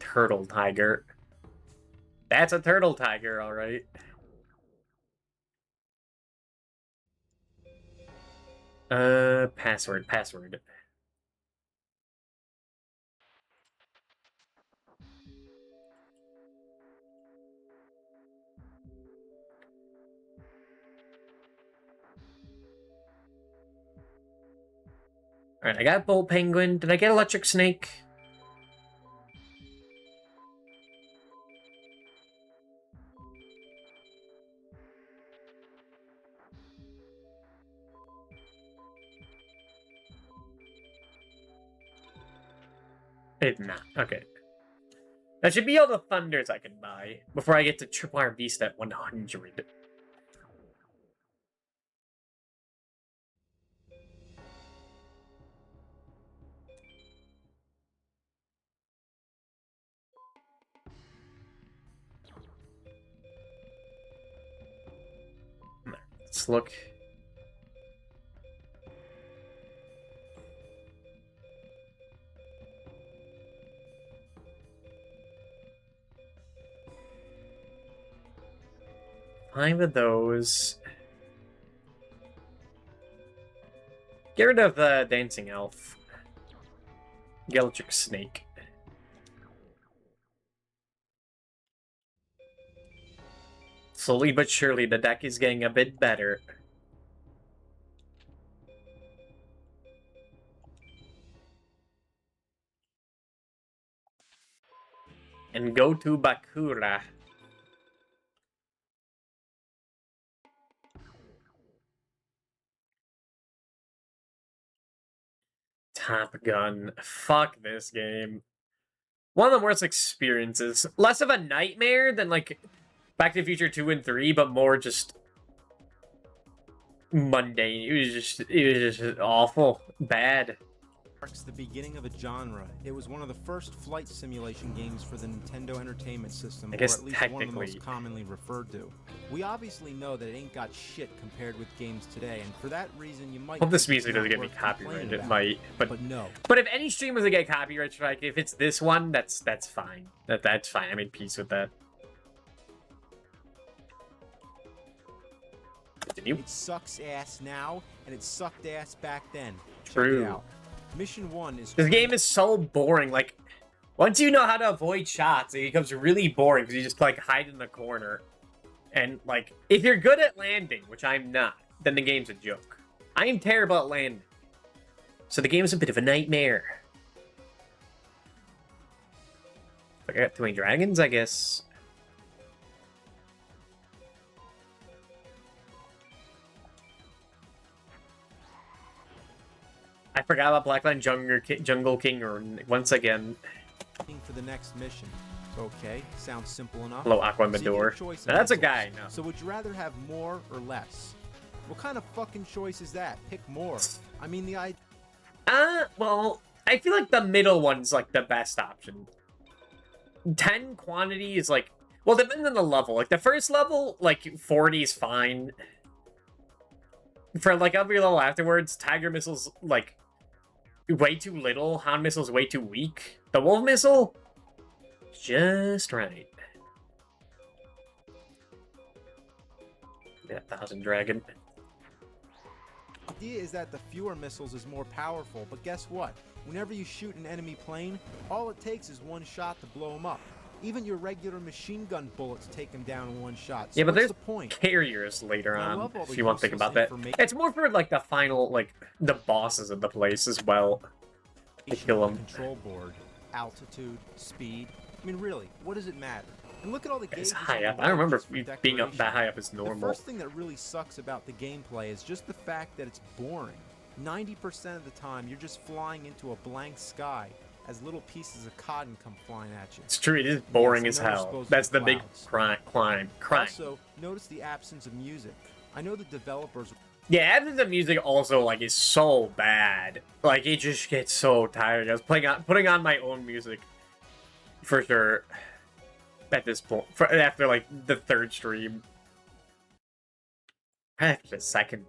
Turtle Tiger. That's a Turtle Tiger, alright. Password. Alright, I got Bull Penguin. Did I get Electric Snake? I did not. Okay. That should be all the Thunders I can buy before I get to Triple R Beast at 100. Let's look. Five of those. Get rid of the Dancing Elf. Electric Snake. Slowly but surely, the deck is getting a bit better. and go to Bakura. Top Gun. Fuck this game. One of the worst experiences. Less of a nightmare than, like, Back to the Future 2 and 3, but more just mundane. It was just awful. Bad. Marks the beginning of a genre. It was one of the first flight simulation games for the Nintendo Entertainment System, I guess or at least one of the technically. most commonly referred to. We obviously know that it ain't got shit compared with games today, and for that reason you might Hope this think it's music doesn't not get me worth complaining copyrighted. It about. might, But no. But if any streamers that get copyright strike, if it's this one, that's fine. That's fine. I'm in peace with that. Continue. It sucks ass now, and it sucked ass back then. True. Check it out. Mission 1 is... This game is so boring. Like, once you know how to avoid shots, it becomes really boring because you just like hide in the corner. And like, if you're good at landing, which I'm not, then the game's a joke. I am terrible at landing, so the game is a bit of a nightmare. I got too many dragons, I guess. I forgot about Blackline Jungle King once again. for the next mission. Okay, sounds simple enough. Hello, Aqua So you get a Mador. choice Now, of that's a missiles. guy, no. So would you rather have more or less? What kind of fucking choice is that? Pick more. I mean, the idea... Well, I feel like the middle one's like the best option. 10 quantity is like, well, depending on the level. Like the first level, like 40 is fine. For like every level afterwards, Tiger missiles like way too little. Hound missiles way too weak. The Wolf missile, just right. Yeah, 1,000 Dragon. The idea is that the fewer missiles is more powerful, but guess what? Whenever you shoot an enemy plane, all it takes is one shot to blow them up. Even your regular machine gun bullets take them down in one shot. So Yeah, but what's there's the point? carriers later I on, love all the if you want to think useless about that. information. It's more for like the final, like the bosses of the place as well. To kill them. Control board, altitude, speed. I mean, really, what does it matter? And look at all the It's gauges high on the up. I don't right remember just for being up that decoration. high up is The normal. first thing that really sucks about the gameplay is just the fact that it's boring. 90% of the time, you're just flying into a blank sky as little pieces of cotton come flying at you. It's true. It is boring Yes, as I know we're hell. supposed to That's be the big clouds. crime. Also, notice the absence of music. I know the developers... Yeah, absence the music also like is so bad. Like it just gets so tired. I was putting on my own music for sure at this point. After like the third stream, after the second,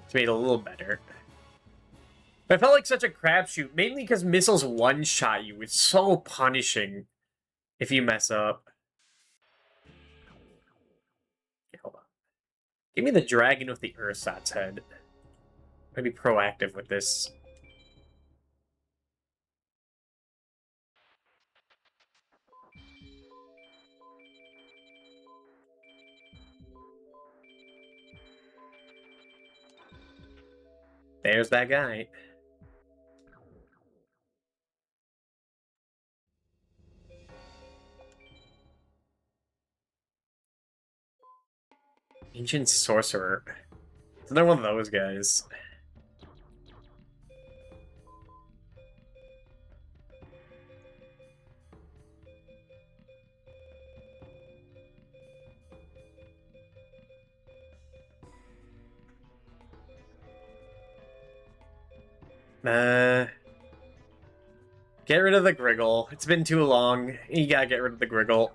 it's made a little better. But I felt like such a crapshoot, mainly because missiles one-shot you. It's so punishing if you mess up. Okay, hold on. Give me the dragon with the Ursat's head. I'm gonna be proactive with this. There's that guy. Ancient Sorcerer. It's another one of those guys. Get rid of the Griggle. It's been too long. You gotta get rid of the Griggle.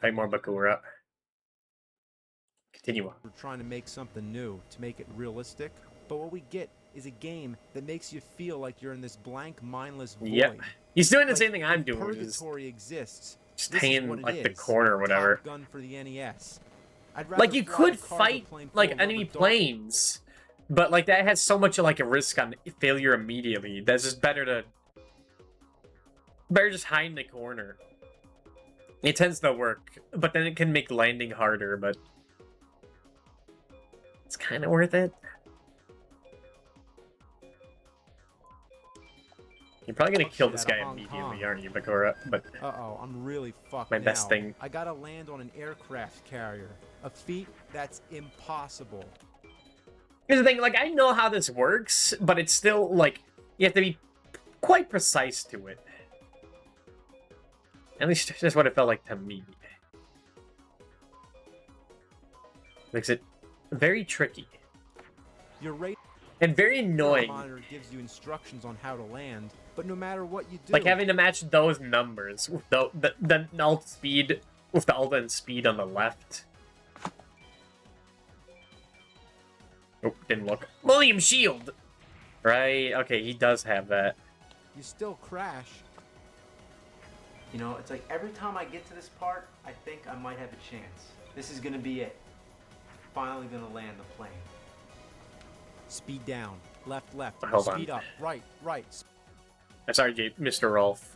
Fight more Bakura. Continue on. We're trying to make something new, to make it realistic, but what we get is a game that makes you feel like you're in this blank, mindless void. Yep. He's doing the Like, same thing I'm if doing, which is Purgatory exists. just This is staying what it like the is. corner or whatever. Top Gun for the NES. I'd Like rather you fly could a cargo fight plane full like of enemy rubber dogs. planes, but like that has so much like a risk on failure immediately. That's just better to Better just hide in the corner. It tends to work, but then it can make landing harder, but it's kind of worth it. You're probably gonna kill this guy immediately, aren't you, Bakura? But Uh-oh, I'm really fucked my best now. thing. I gotta land on an aircraft carrier. A feat that's impossible. Here's the thing, like, I know how this works, but it's still, like, you have to be quite precise to it. At least that's what it felt like to me. Makes it very tricky. Your rate And very annoying. monitor gives you instructions on how to land, but no matter what you do... Like, having to match those numbers with the alt speed, with the alt and speed on the left. Oh, didn't look. William Shield! Right, okay, he does have that. You still crash. You know, it's like every time I get to this part, I think I might have a chance. This is gonna be it. Finally gonna land the plane. Speed down. Left, left. Hold on. Speed up. Right, right. I'm sorry, Mr. Rolf.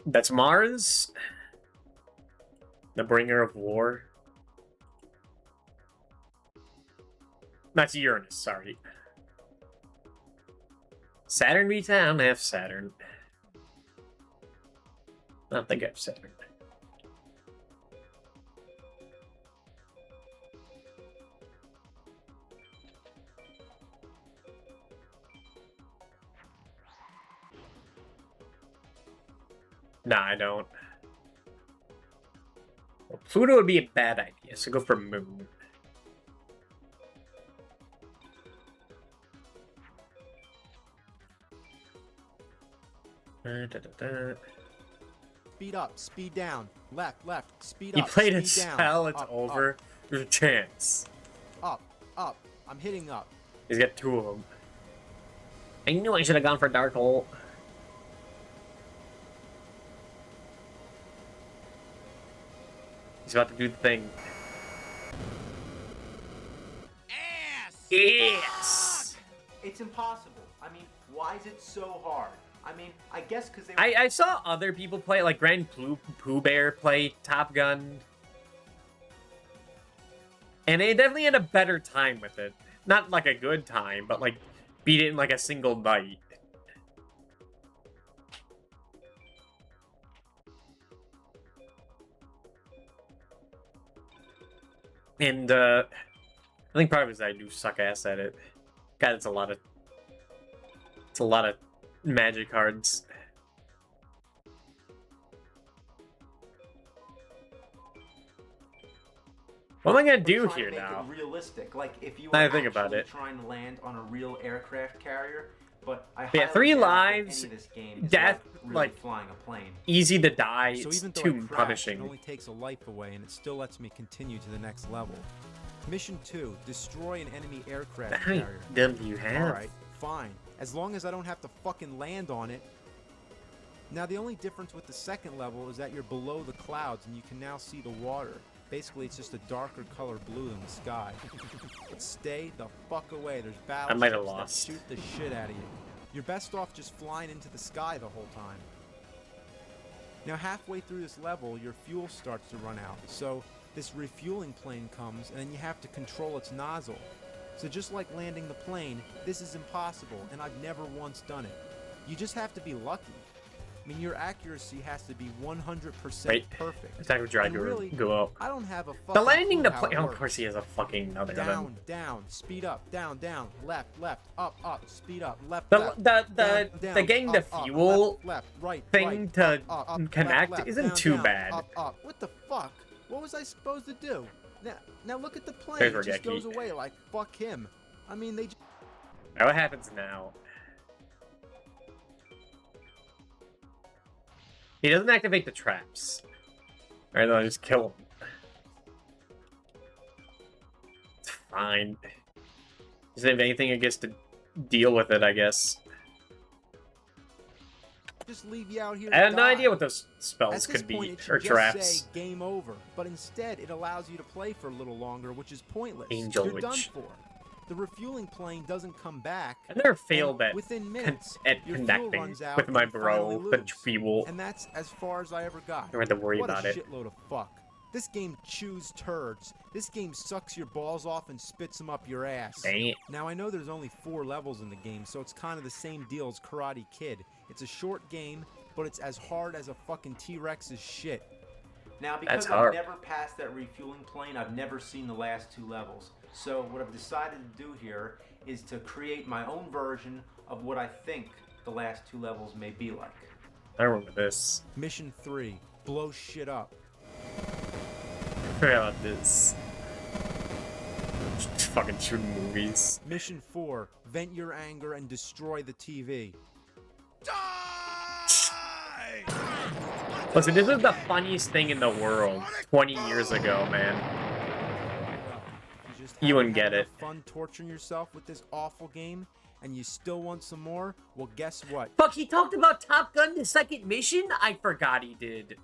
That's Mars? The bringer of war? That's Uranus, sorry. Saturn Vita? I don't have Saturn. I don't think I have Saturn. Nah, I don't. Well, Pluto would be a bad idea, so go for Moon. Speed up. Speed down. Left, left. Speed He up. played a speed down. spell, it's Up, over. There's a chance. Up, up. I'm hitting up. He's got two of them. I knew I should have gone for Dark Hole. He's about to do the thing. Yes! It's impossible. I mean, why is it so hard? I mean, I guess because they... I saw other people play, like Grand Pooh Bear play Top Gun. And they definitely had a better time with it. Not like a good time, but like beat it in like a single night. And I think part of it is I do suck ass at it. God, it's a lot of magic cards. What am I gonna do trying here to make now? it realistic. Like if you Now were I think about actually it. trying to land on a real aircraft carrier, but I Yeah, highly 3 doubt that lives, any of this game is death, really like, flying a plane. Easy to die. So It's even though too I crash, it punishing. only takes a life away, and it still lets me continue to the next level. Mission 2: destroy an enemy aircraft How many carrier. of them do you have? Alright, fine. As long as I don't have to fucking land on it. Now, the only difference with the second level is that you're below the clouds and you can now see the water. Basically, it's just a darker color blue than the sky. But stay the fuck away. There's I might have battleships that lost. shoot the shit out of you. You're best off just flying into the sky the whole time. Now, halfway through this level, your fuel starts to run out. So this refueling plane comes, and then you have to control its nozzle. So just like landing the plane, this is impossible, and I've never once done it. You just have to be lucky. I mean, your accuracy has to be 100% Wait. perfect. Attack with Dragon And really, go up. I don't have a fucking The landing clue the how plane. it Oh, of works. course he has a fucking other Down, one. down, speed up, down, down, left, left, up, up, speed up, left, The left. the getting the up, fuel left, left, right, thing right, to up, connect left, isn't down, too down, bad. Up. What the fuck? What was I supposed to do? Now look at the plane. There's It just Regeki. goes away like fuck him. I mean, they. Now what happens now? He doesn't activate the traps. Alright, then I'll just kill him. It's fine. Doesn't have anything I guess to deal with it, I guess. Just leave you out here. I have to no die. idea what those spells At this could point, be, it should or just traps. say game over, but instead it allows you to play for a little longer, which is pointless. Angel You're done Witch. for. The refueling plane doesn't come back. I never and failed at within minutes, at your fuel connecting runs out with my and you finally bro, the lose. fuel. And that's as far as I ever got. Don't have to worry what about a it. shitload of fuck. This game chews turds. This game sucks your balls off and spits them up your ass. Dang it. Now, I know there's only 4 levels in the game, so it's kind of the same deal as Karate Kid. It's a short game, but it's as hard as a fucking T-Rex's shit. Now, That's because hard. I've never passed that refueling plane, I've never seen the last 2 levels. So what I've decided to do here is to create my own version of what I think the last 2 levels may be like. I remember this. Mission 3, blow shit up. I forgot about this. Just fucking shooting movies. Mission 4, vent your anger and destroy the TV. Listen, this is the funniest thing in the world 20 years ago, man. You just You wouldn't haven't get had it. enough fun torturing yourself with this awful game, and you still want some more? Well, guess what? Fuck, he talked about Top Gun, the second mission? I forgot he did.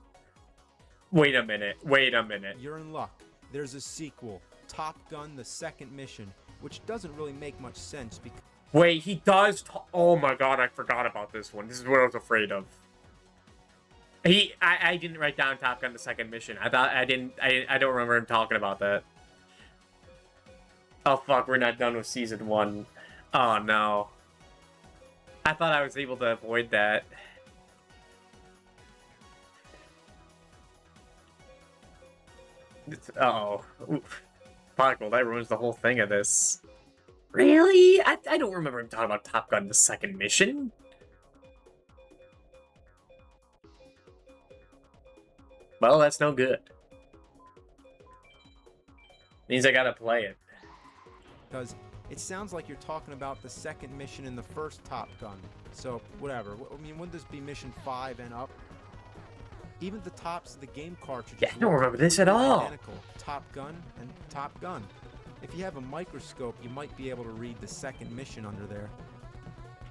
Wait a minute. Wait a minute. You're in luck. There's a sequel, Top Gun: The Second Mission, which doesn't really make much sense because Wait, he does. Oh my god, I forgot about this one. This is what I was afraid of. I didn't write down Top Gun: The Second Mission. I don't remember him talking about that. Oh fuck, we're not done with season 1. Oh no. I thought I was able to avoid that. Uh-oh. Fuck, well that ruins the whole thing of this. Really? I don't remember him talking about Top Gun: The Second Mission. Well, that's no good. Means I gotta play it. it sounds like you're talking about the second mission in the first Top Gun. So, whatever. I mean, wouldn't this be mission 5 and up? Even the tops of the game cartridges. Yeah, I don't remember this at all. Identical. Top Gun and Top Gun. If you have a microscope, you might be able to read the second mission under there.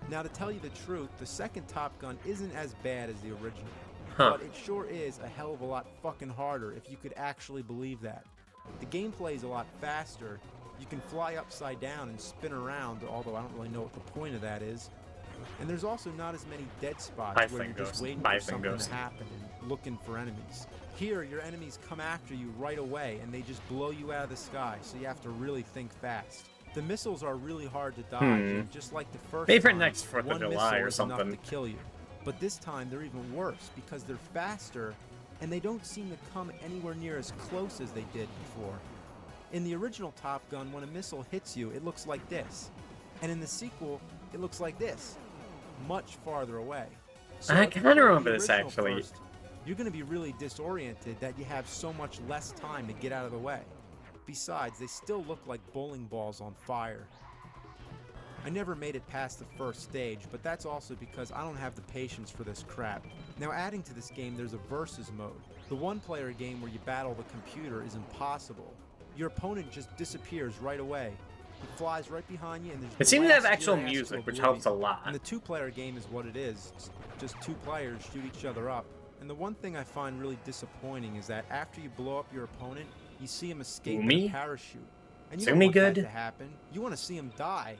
Now, to tell you the truth, the second Top Gun isn't as bad as the original. Huh. But it sure is a hell of a lot fucking harder if you could actually believe that. The gameplay is a lot faster. You can fly upside down and spin around, although I don't really know what the point of that is. And there's also not as many dead spots My where thing you're just goes. waiting My for thing something goes. to happen and looking for enemies. Here, your enemies come after you right away and they just blow you out of the sky, so you have to really think fast. The missiles are really hard to dodge, and just like the first Maybe for time, next 4th of one July missile or is enough something. to kill you. But this time they're even worse because they're faster and they don't seem to come anywhere near as close as they did before. In the original Top Gun, when a missile hits you, it looks like this. And in the sequel, it looks like this. Much farther away. So I if you kinda play the remember this, original actually. first, you're going to be really disoriented that you have so much less time to get out of the way. Besides, they still look like bowling balls on fire. I never made it past the first stage, but that's also because I don't have the patience for this crap. Now, adding to this game, there's a versus mode. The one-player game where you battle the computer is impossible. Your opponent just disappears right away. He flies right behind you and there's It seems to have blasts your actual ass music, to which oblivion. helps a lot. And the two-player game is what it is. It's just two players shoot each other up. And the one thing I find really disappointing is that after you blow up your opponent, you see him escape in Umi? a parachute. And you Is don't Umi want that good? to happen. You want to see him die.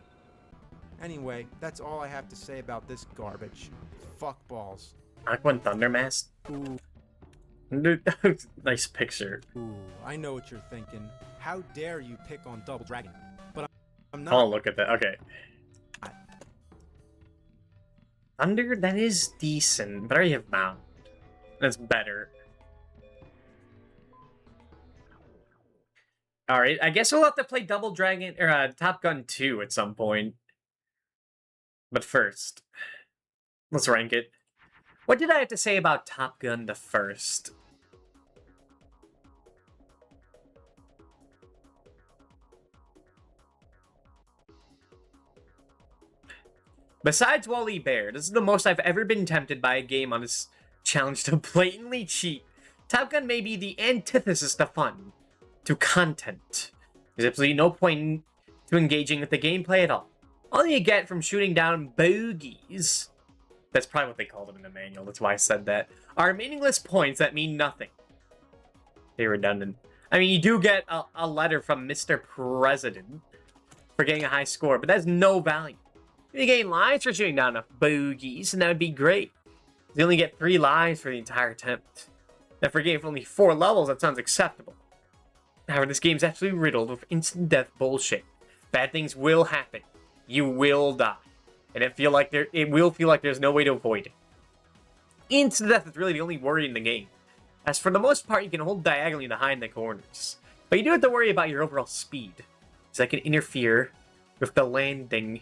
Anyway, that's all I have to say about this garbage. Fuck balls. Aqua and Thunder Mask? Ooh, Nice picture. ooh, I know what you're thinking. How dare you pick on Double Dragon? But I'm not. Oh, look at that. Okay. Thunder, that is decent, but I already have Mount. That's better. Alright, I guess we'll have to play Double Dragon, or Top Gun 2 at some point. But first, let's rank it. What did I have to say about Top Gun the first? Besides Wally Bear, this is the most I've ever been tempted by a game on this challenge to blatantly cheat. Top Gun may be the antithesis to fun, to content. There's absolutely no point to engaging with the gameplay at all. All you get from shooting down bogeys, that's probably what they called them in the manual, that's why I said that, are meaningless points that mean nothing. They're redundant. I mean, you do get a letter from Mr. President for getting a high score, but that's no value. You gain lives for shooting down enough bogeys, and that would be great. You only get 3 lives for the entire attempt. Now, for a game with only 4 levels, that sounds acceptable. However, this game's absolutely riddled with instant death bullshit. Bad things will happen. You will die. And it will feel like there's no way to avoid it. Instant death is really the only worry in the game. As for the most part, you can hold diagonally to hide in the corners. But you do have to worry about your overall speed, so that can interfere with the landing.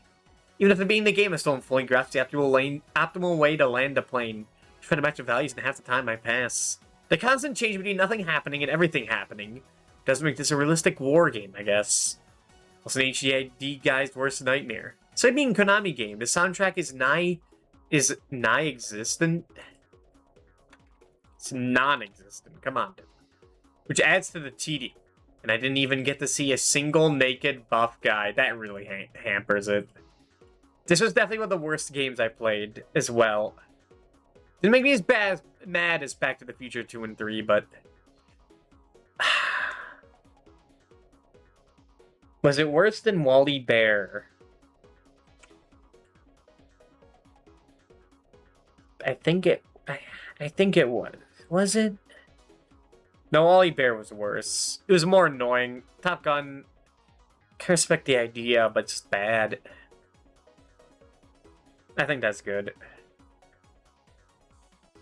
Even if the being the game is still in fully grasp the optimal way to land a plane, trying to match the values in half the time I pass. The constant change between nothing happening and everything happening does make this a realistic war game, I guess. Also, an HDID guy's worst nightmare. So being a Konami game, the soundtrack is nigh-existent. It's non-existent. Come on, dude. Which adds to the tedium. And I didn't even get to see a single naked buff guy. That really hampers it. This was definitely one of the worst games I played as well. Didn't make me as mad as Back to the Future 2 and 3, but... Was it worse than Wally Bear? I think it was. Was it? No, Wally Bear was worse. It was more annoying. Top Gun, I respect the idea, but it's bad. I think that's good.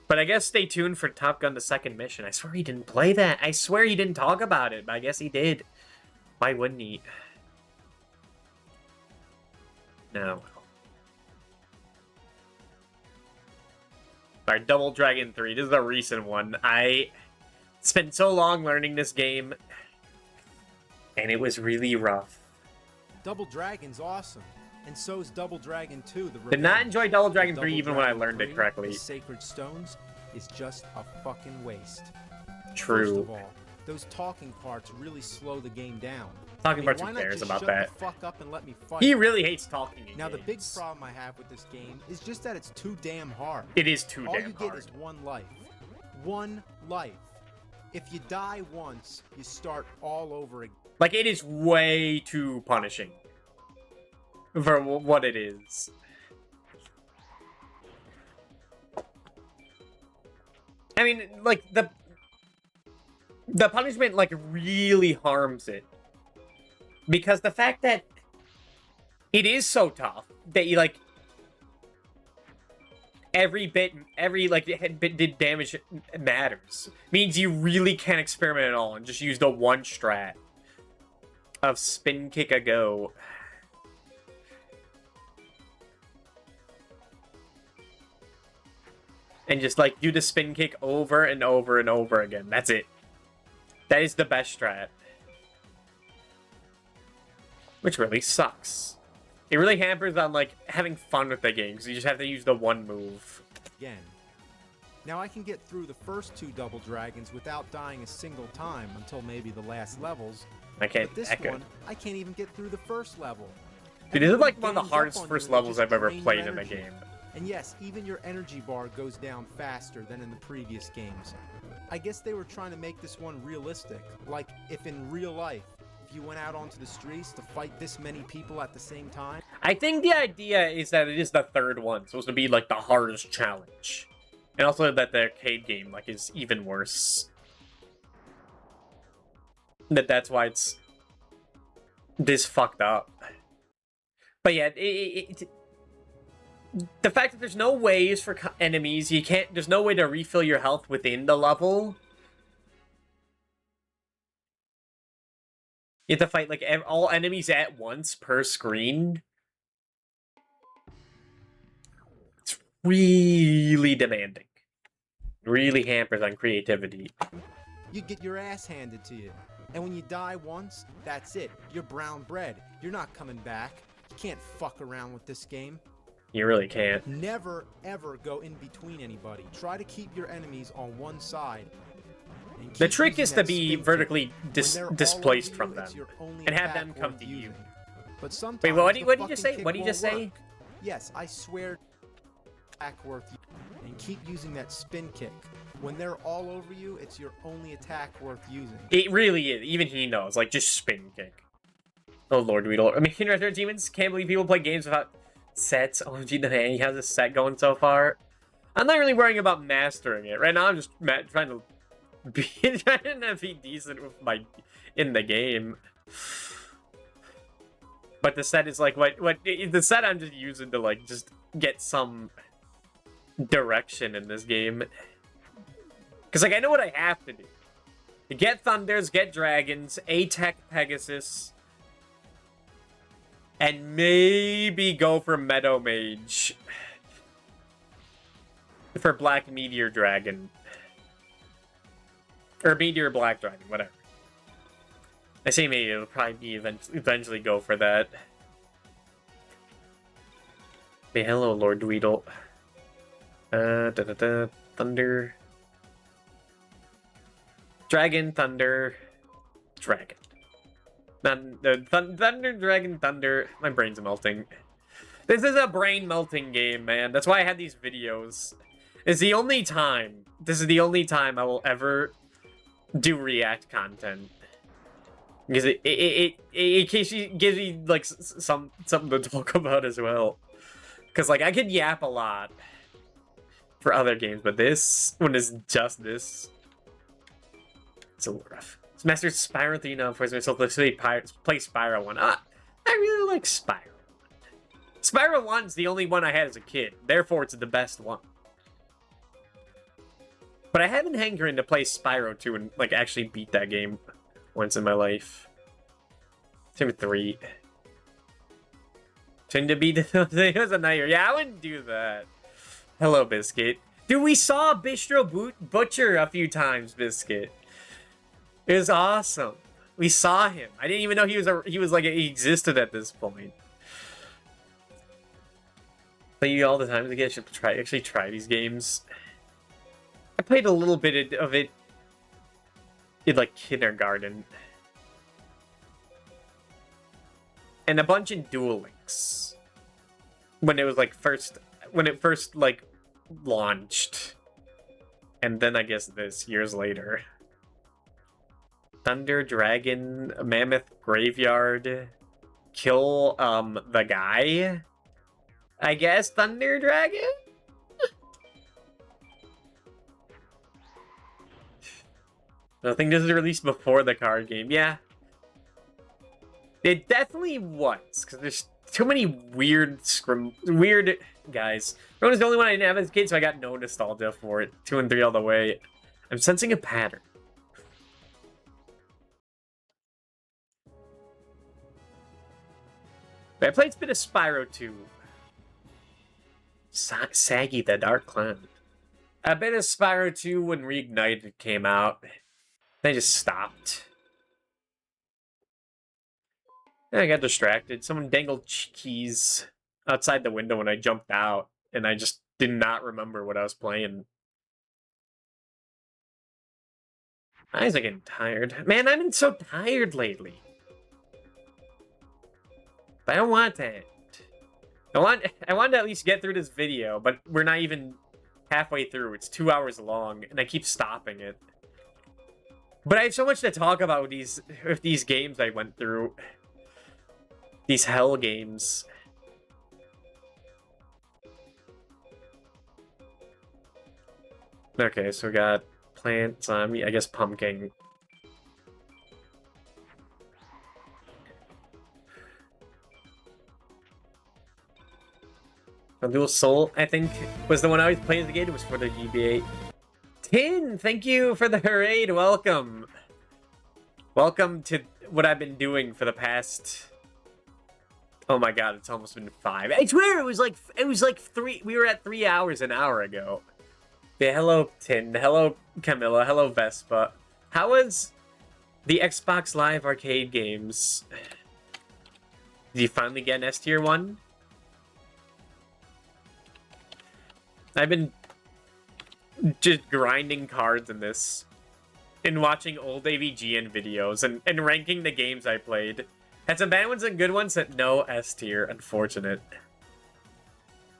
But I guess stay tuned for Top Gun: The Second Mission. I swear he didn't play that. I swear he didn't talk about it, but I guess he did. Why wouldn't he? No. Alright, Double Dragon 3. This is a recent one. I spent so long learning this game, and it was really rough. Double Dragon's awesome, and so is Double Dragon 2. Did not enjoy Double Dragon 3 even when I learned it correctly. The Sacred Stones is just a fucking waste. True. First of all, those talking parts really slow the game down. Talking parts, who cares about that? He really hates talking in Now, the big games. problem I have with this game is just that it's too damn hard. It is too All damn you hard. get is one life. One life. If you die once, you start all over again. Like, it is way too punishing for what it is. I mean, like, the punishment, like, really harms it. Because the fact that it is so tough that you, like, every bit did damage matters. Means you really can't experiment at all and just use the one strat of spin kick a go. And just, like, do the spin kick over and over and over again. That's it. That is the best strat. Which really sucks. It really hampers on, like, having fun with the game, because you just have to use the one move. Again. Now I can get through the first 2 Double Dragons without dying a single time until maybe the last levels. I can't But this one, I can't even get through the first level. Dude, this is like one of Everyone the gangs hardest up on first you and levels just I've ever drain your played in a energy. game. And yes, even your energy bar goes down faster than in the previous games. I guess they were trying to make this one realistic. Like, if in real life, if you went out onto the streets to fight this many people at the same time. I think the idea is that it is the third one, supposed to be, like, the hardest challenge. And also that the arcade game, like, is even worse. That's why it's this fucked up. But yeah, the fact that there's no ways for enemies, there's no way to refill your health within the level. You have to fight, like, all enemies at once per screen. It's really demanding. Really hampers on creativity. You get your ass handed to you. And when you die once, that's it. You're brown bread. You're not coming back. You can't fuck around with this game. You really can't. Never, ever go in between anybody. Try to keep your enemies on one side. The trick is to be vertically displaced from them and have them come to you. But sometimes wait, what did you just say? What did you just say? Yes, I swear. Attack worth and keep using that spin kick. When they're all over you, it's your only attack worth using. It really is. Even he knows. Like, just spin kick. Oh, Lord Weedle. I mean, Retro Demons, can't believe people play games without sets. OMG, the man, he has a set going so far. I'm not really worrying about mastering it. Right now, I'm just trying to be decent with in the game. But the set is like, the set I'm just using to, like, just get some direction in this game. Because, like, I know what I have to do. Get Thunders, get Dragons, Attack Pegasus, and maybe go for Meadow Mage for Black Meteor Dragon. Or Meteor Black Dragon, whatever. I say maybe it'll probably be eventually go for that. Hey, hello, Lord Dweedle. Thunder. Dragon, Thunder, Dragon. Thunder, Dragon, Thunder. My brain's melting. This is a brain melting game, man. That's why I had these videos. This is the only time I will ever do React content. Because it gives me like something to talk about as well. Because like I could yap a lot for other games, but this one is just this. It's a little rough. It's Master Spyro 3 now. Force myself to play Spyro 1. I really like Spyro 1. Spyro 1's the only one I had as a kid. Therefore, it's the best one. But I have been hankering to play Spyro 2 and like actually beat that game once in my life. Same with 3. Trying to beat it was a nightmare. Yeah, I wouldn't do that. Hello, Biscuit. Dude, we saw Bistro Butcher a few times, Biscuit. It was awesome. We saw him. I didn't even know he existed at this point. Play you all the time. I should actually try these games. I played a little bit of it in like kindergarten. And a bunch in Duel Links. When it was like first like launched. And then I guess this years later. Thunder, Dragon, Mammoth, Graveyard, kill, the guy? I guess Thunder Dragon? I think this is released before the card game. Yeah. It definitely was, because there's too many weird guys. Rona's the only one I didn't have as a kid, so I got no nostalgia for it. 2 and 3 all the way. I'm sensing a pattern. But I played a bit of Spyro 2. Saggy the Dark Clown. A bit of Spyro 2 when Reignited came out. Then I just stopped. And I got distracted. Someone dangled keys outside the window when I jumped out. And I just did not remember what I was playing. My eyes are getting tired. Man, I've been so tired lately. But I don't want that. I want to at least get through this video, but we're not even halfway through. It's 2 hours long, and I keep stopping it. But I have so much to talk about with these games I went through. These hell games. Okay, so we got Plant, Zombie, I guess Pumpkin. Dual Soul, I think, was the one I always played as a kid. It was for the GBA. Tin, thank you for the raid. Welcome. Welcome to what I've been doing for the past... Oh my god, it's almost been 5. I swear it was like 3. We were at 3 hours an hour ago. Yeah, hello, Tin. Hello, Camilla. Hello, Vespa. How was the Xbox Live arcade games? Did you finally get an S tier one? I've been just grinding cards in this and watching old AVGN videos and ranking the games I played. Had some bad ones and good ones that no S tier, unfortunate.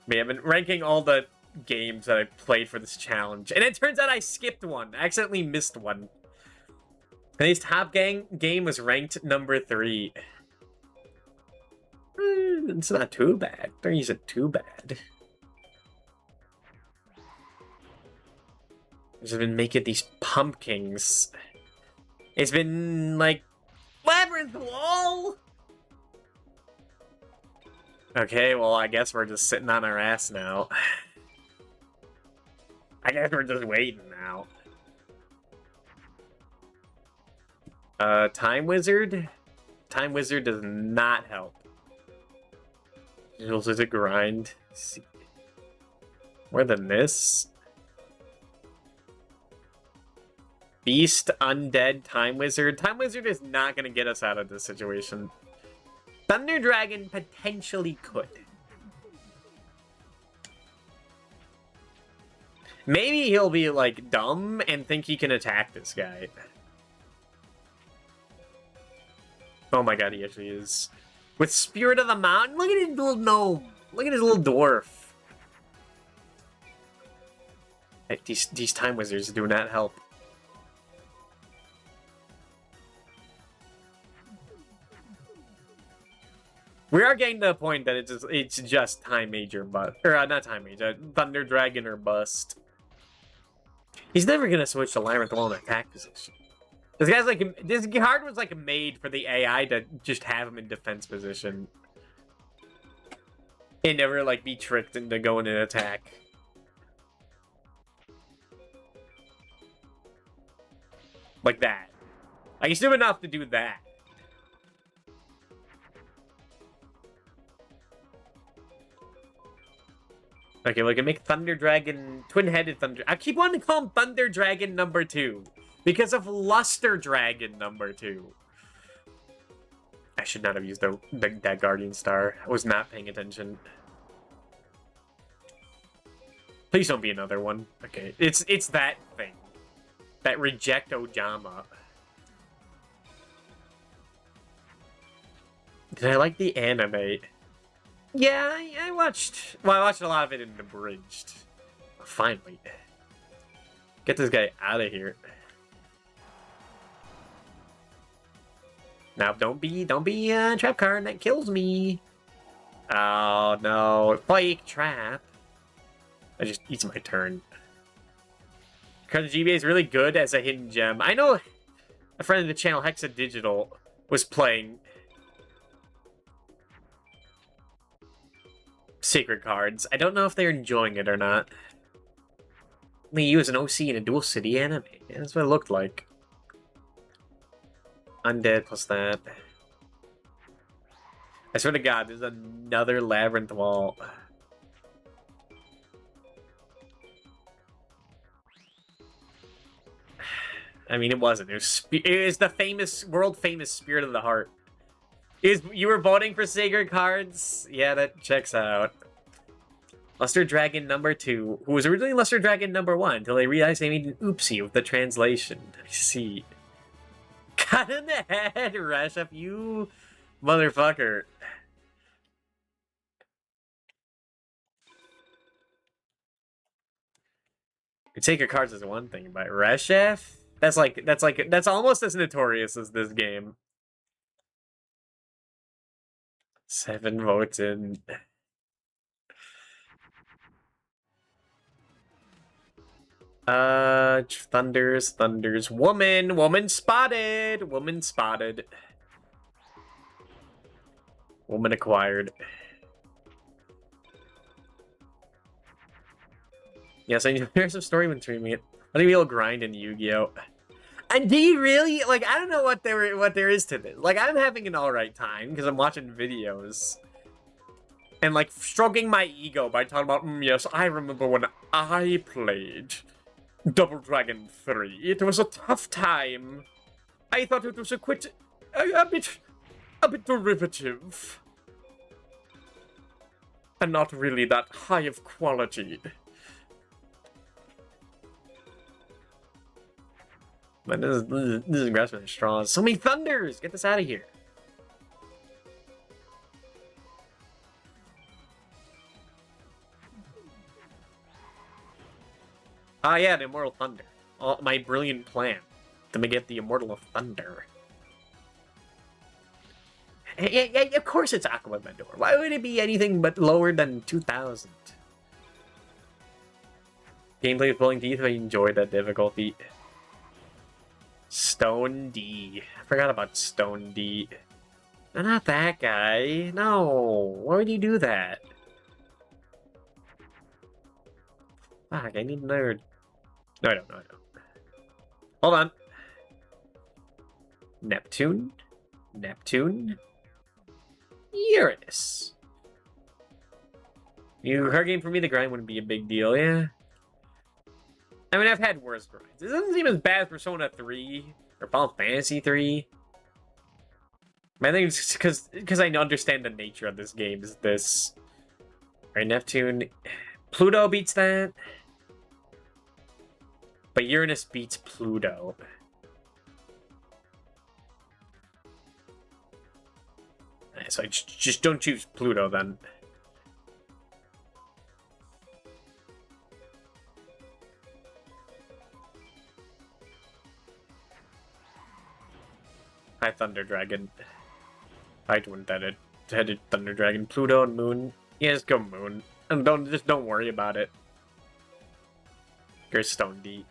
But yeah, I've been ranking all the games that I played for this challenge. And it turns out I skipped one. I accidentally missed one. And his Top Gang game was ranked number 3. It's not too bad. Don't use it too bad. Just been making these pumpkins. It's been like Labyrinth Wall. Okay, well, I guess we're just sitting on our ass now. I guess we're just waiting now. Time Wizard? Time Wizard does not help. Does it grind? Let's see. More than this? Beast, Undead, Time Wizard. Time Wizard is not going to get us out of this situation. Thunder Dragon potentially could. Maybe he'll be, like, dumb and think he can attack this guy. Oh my god, he actually is. With Spirit of the Mountain? Look at his little gnome. Look at his little dwarf. Hey, these Time Wizards do not help. We are getting to the point that it's just Time Mage or bust. Or, not Time Mage, Thunder Dragon or bust. He's never gonna switch to Labyrinth Wall in attack position. This guy's like, this card was like made for the AI to just have him in defense position. And never like be tricked into going in attack. Like that. Like he's stupid enough to do that. Okay, we can make Thunder Dragon, twin-headed Thunder. I keep wanting to call him Thunder Dragon number 2 because of Luster Dragon number 2. I should not have used that Guardian Star. I was not paying attention. Please don't be another one. Okay, it's that thing. That Reject Ojama. Did I like the anime? Yeah, I watched... Well, I watched a lot of it in abridged. Finally. Get this guy out of here. Now, don't be a trap card that kills me. Oh, no. Fake trap. I just eats my turn. Because GBA is really good as a hidden gem. I know a friend of the channel, Hexa Digital, was playing Sacred Cards. I don't know if they're enjoying it or not. They use an OC in a Dual City anime. Yeah, that's what it looked like. Undead plus that. I swear to God, there's another Labyrinth Wall. I mean, it wasn't. It was the famous, world-famous Spirit of the Heart. You were voting for Sacred Cards? Yeah, that checks out. Luster Dragon number 2, who was originally Luster Dragon number 1, until they realized they made an oopsie with the translation. I see. Got in the head, Reshef, you motherfucker. Sacred Cards is one thing, but Reshef? That's almost as notorious as this game. 7 votes in. Thunders. Woman spotted. Woman acquired. Yes, I know there's a story when streaming it. I think we'll grind in Yu-Gi-Oh! And do you really, like, I don't know what there is to this. Like, I'm having an alright time because I'm watching videos. And, like, stroking my ego by talking about, yes, I remember when I played Double Dragon 3. It was a tough time. I thought it was a bit derivative. And not really that high of quality. But this is grasping at straws. So many thunders! Get this out of here. Ah, yeah, the Immortal Thunder. My brilliant plan to get the Immortal of Thunder. Yeah, of course it's Aquamador. Why would it be anything but lower than 2000? Gameplay with pulling teeth, I enjoyed that difficulty. Stone D. I forgot about Stone D. No, not that guy. No. Why would you do that? Fuck, I need another... No, I don't. Hold on. Neptune? Uranus. Her game for me, the grind wouldn't be a big deal, yeah? I mean, I've had worse grinds. It doesn't seem as bad as Persona 3 or Final Fantasy 3. I think it's because I understand the nature of this game is this. Alright, Neptune. Pluto beats that. But Uranus beats Pluto. So I just don't choose Pluto then. Hi, Thunder Dragon. I wouldn't headed Thunder Dragon, Pluto, and Moon. Yeah, just go Moon, and don't worry about it. You're Stone D.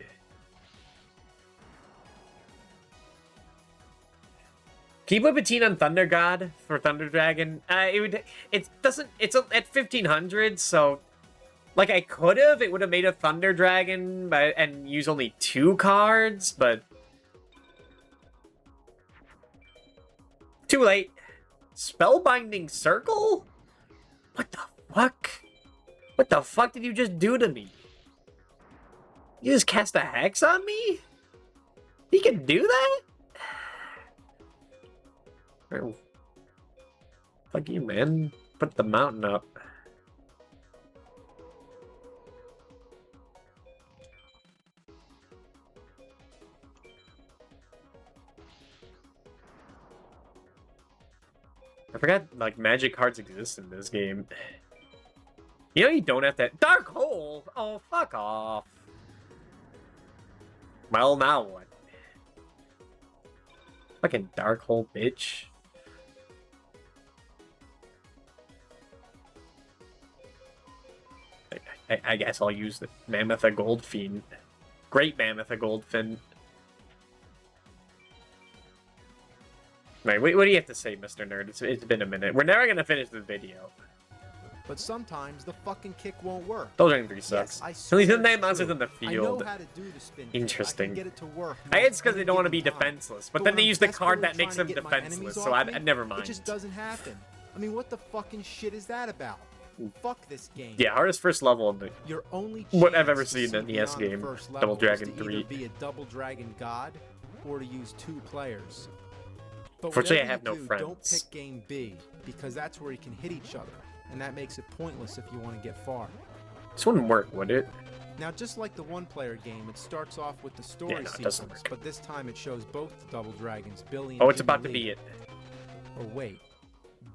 Can you put Patine on Thunder God for Thunder Dragon? It's at 1500, so like I could have. It would have made a Thunder Dragon, and use only 2 cards, but too late. Spellbinding Circle? What the fuck? What the fuck did you just do to me? You just cast a hex on me? He can do that? Oh. Fuck you, man. Put the mountain up. I forgot, like, magic cards exist in this game. You know you don't have to... Dark Hole? Oh, fuck off. Well, now what? Fucking Dark Hole, bitch. I guess I'll use the Mammoth of Goldfiend. Great Mammoth of Goldfiend. Right, what do you have to say, Mr. Nerd? It's been a minute. We're never gonna finish this video. But sometimes the fucking kick won't work. Those Dragon 3 sucks. Yes, At least the monsters in the I know field. how to do the spin kick. Interesting. I can get it to work. I guess because they don't want to be given time. defenseless, but But then when they I'm use the card desperately that makes trying them to get my defenseless, enemies so off I me, never mind. It just doesn't happen. I mean, what the fucking shit is that about? Fuck this game. Yeah, hardest first level in the Your only what I've chance ever to seen see in an ES beyond the game, first Double level is Dragon to 3. either be a Double Dragon God or to use 2 players. But Fortunately, I whatever have no you do, friends. Don't pick game B because that's where you can hit each other, and that makes it pointless if you want to get far. This wouldn't work, would it? Now, just like the one-player game, it starts off with the story Yeah, no, it doesn't sequence, work. but this time it shows both the Double Dragons, Billy and Oh, it's Jimmy about to Lee. be it. Or wait,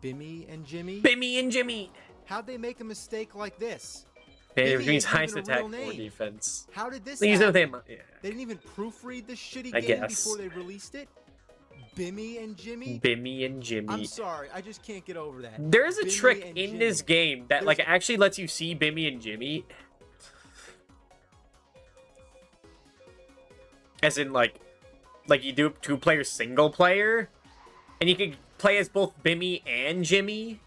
Bimmy and Jimmy? Bimmy and Jimmy! How'd they make a mistake like this? It Bimmy means isn't highest even a attack real or name. defense. How did this They use it happen? with yeah. They didn't even proofread this shitty I game guess. before they released it? Bimmy and Jimmy? Bimmy and Jimmy. I'm sorry, I just can't get over that. There is a Bimmy trick and in Jimmy. this game that like There's- actually lets you see Bimmy and Jimmy. As in like you do 2-player single player, and you can play as both Bimmy and Jimmy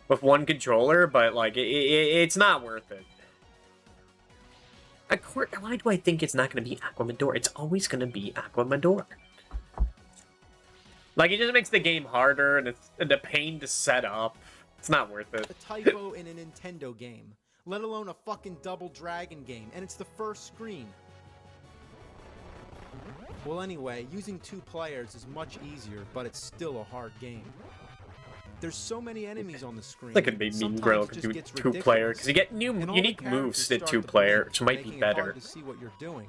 with one controller, but like it's not worth it. Why do I think it's not going to be Aquamador? It's always going to be Aquamador. Like, it just makes the game harder, and it's a pain to set up. It's not worth it. A typo in a Nintendo game, let alone a fucking Double Dragon game, and it's the first screen. Well, anyway, using 2 players is much easier, but it's still a hard game. There's so many enemies on the screen. That could be Mean sometimes Grill it could just do gets 2-player, ridiculous. because you get new And all the unique characters moves at start to 2-player, blink, which might be making it better. hard to see what you're doing.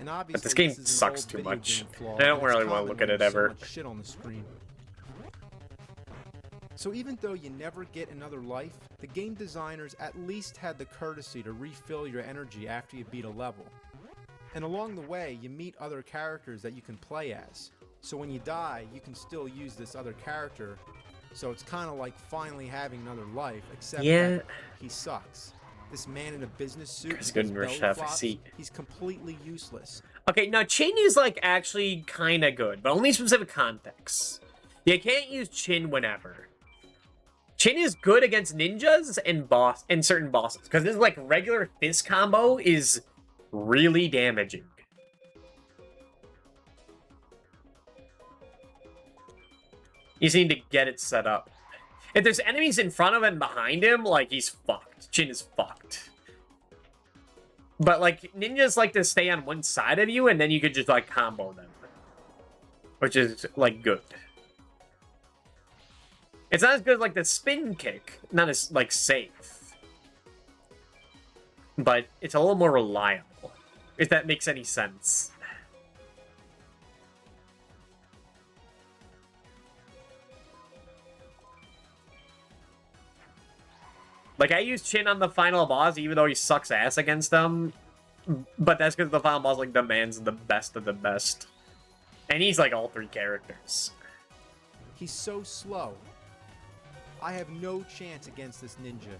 And obviously, But this game is an sucks old too video much. game flaw, I don't and it's really wanna common look when at it there's so ever. much shit on the screen. So even though you never get another life, the game designers at least had the courtesy to refill your energy after you beat a level. And along the way, you meet other characters that you can play as. So when you die, you can still use this other character So it's kind of like finally having another life, except Yeah. that he sucks. This man in a business suit, Chris with his Goodrich belly have a flops, seat. he's completely useless. Okay, now Chin is like actually kind of good, but only in specific contexts. You can't use Chin whenever. Chin is good against ninjas and certain bosses, because this like regular fist combo is really damaging. You just need to get it set up. If there's enemies in front of him and behind him, like, he's fucked. Chin is fucked. But, like, ninjas like to stay on one side of you, and then you could just, like, combo them. Which is, like, good. It's not as good as, like, the spin kick. Not as, like, safe. But it's a little more reliable. If that makes any sense. Like, I use Chin on the final boss, even though he sucks ass against them. But that's because the final boss, like, demands the best of the best. And he's, like, all three characters. He's so slow. I have no chance against this ninja.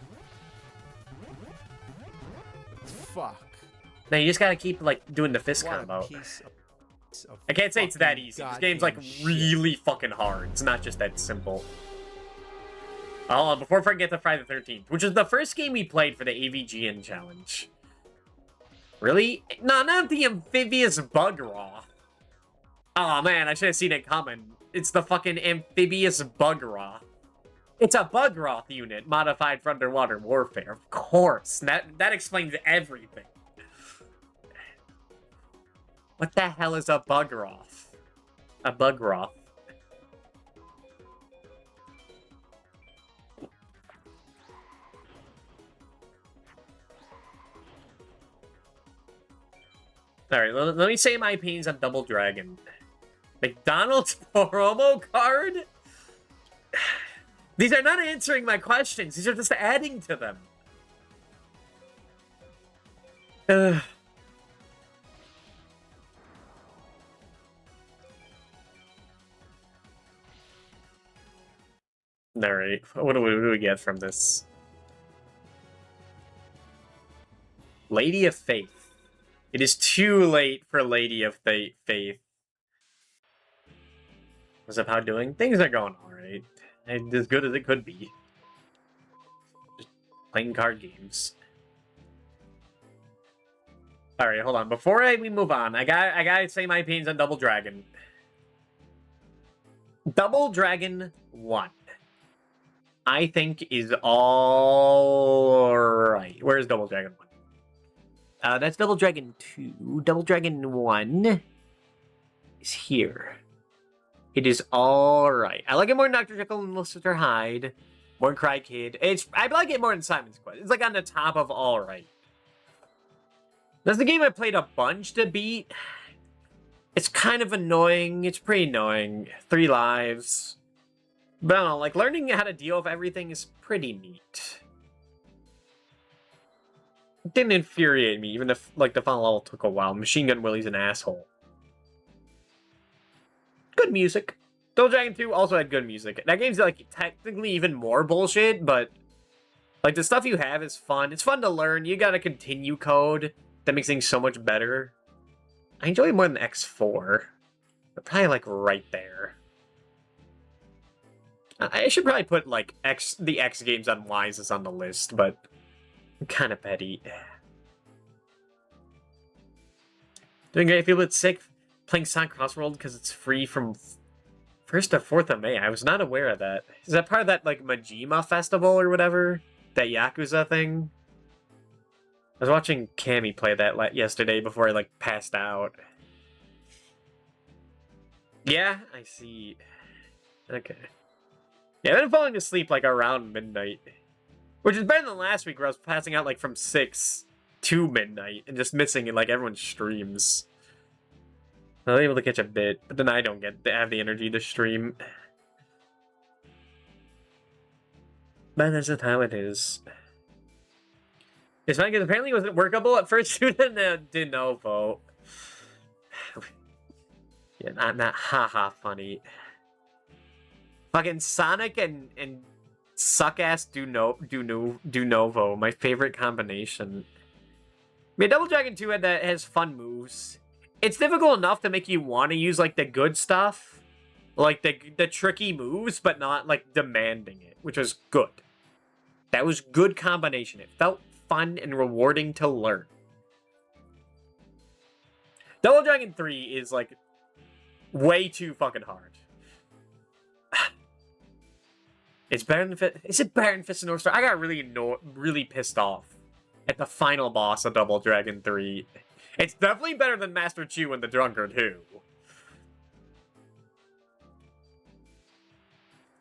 Fuck. Now, you just gotta keep, like, doing the fist What a combo. piece of I can't say it's that fucking easy. This game's, like, goddamn shit. really fucking hard. It's not just that simple. Oh, before I forget the Friday the 13th, which is the first game we played for the AVGN challenge. Really? No, not the amphibious Bugroth. Oh man, I should have seen it coming. It's the fucking amphibious Bugroth. It's a Bugroth unit modified for underwater warfare. Of course. That explains everything. What the hell is a Bugroth? A Bugroth. Alright, let me say my opinions on Double Dragon. McDonald's promo card? These are not answering my questions. These are just adding to them. Ugh. Alright, what do we get from this? Lady of Faith. It is too late for Lady of Faith. What's up, how doing? Things are going alright. As good as it could be. Just playing card games. Alright, hold on. Before we move on, I gotta say my opinions on Double Dragon. Double Dragon 1. I think is alright. Where's Double Dragon 1? That's Double Dragon 2. Double Dragon 1 is here. It is alright. I like it more than Dr. Jekyll and Mr. Hyde. More than Cry Kid. I like it more than Simon's Quest. It's like on the top of alright. That's the game I played a bunch to beat. It's kind of annoying. It's pretty annoying. 3 lives. But I don't know, like, learning how to deal with everything is pretty neat. It didn't infuriate me, even if, like, the final level took a while. Machine Gun Willie's an asshole. Good music. Double Dragon 2 also had good music. That game's, like, technically even more bullshit, but, like, the stuff you have is fun. It's fun to learn. You got a continue code that makes things so much better. I enjoy it more than X4. But probably, like, right there. I should probably put, like, the X games on Wises on the list, but I'm kind of petty. Doing great. I feel a bit sick playing Sonic Crossworld because it's free from 1st to 4th of May. I was not aware of that. Is that part of that, like, Majima festival or whatever? That Yakuza thing? I was watching Cammy play that yesterday before I, like, passed out. Yeah, I see. Okay. Yeah, I've been falling asleep, like, around midnight. Which is better than last week, where I was passing out, like, from 6 to midnight and just missing it, like, everyone's streams. I was able to catch a bit, but then I don't have the energy to stream. But that's just how it is. It's fine, because apparently it wasn't workable at first due to de novo. Yeah, not haha funny. Fucking Sonic and suck ass Novo, my favorite combination. I mean, Double Dragon 2 has fun moves. It's difficult enough to make you want to use like the good stuff, like the tricky moves, but not like demanding it, which was good. That was good combination. It felt fun and rewarding to learn. Double Dragon 3 is like way too fucking hard. It's better than is it better than Fist of North Star? I got really pissed off at the final boss of Double Dragon 3. It's definitely better than Master Chu and the Drunkard too.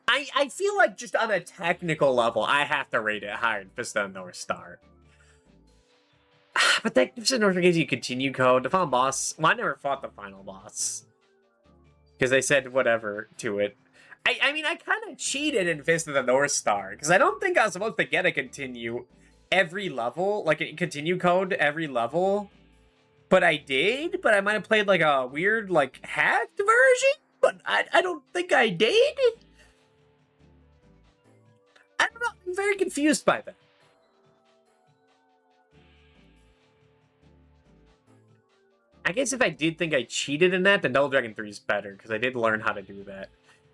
I feel like just on a technical level, I have to rate it higher than Fist of North Star. But that Fist of North Star gives you continue code. The final boss, well, I never fought the final boss. Because they said whatever to it. I mean, I kind of cheated in Fist of the North Star, because I don't think I was supposed to get a continue every level, like a continue code every level. But I did, but I might have played like a weird, like, hacked version? But I don't think I did. I don't know, I'm very confused by that. I guess if I did think I cheated in that, then Double Dragon 3 is better, because I did learn how to do that.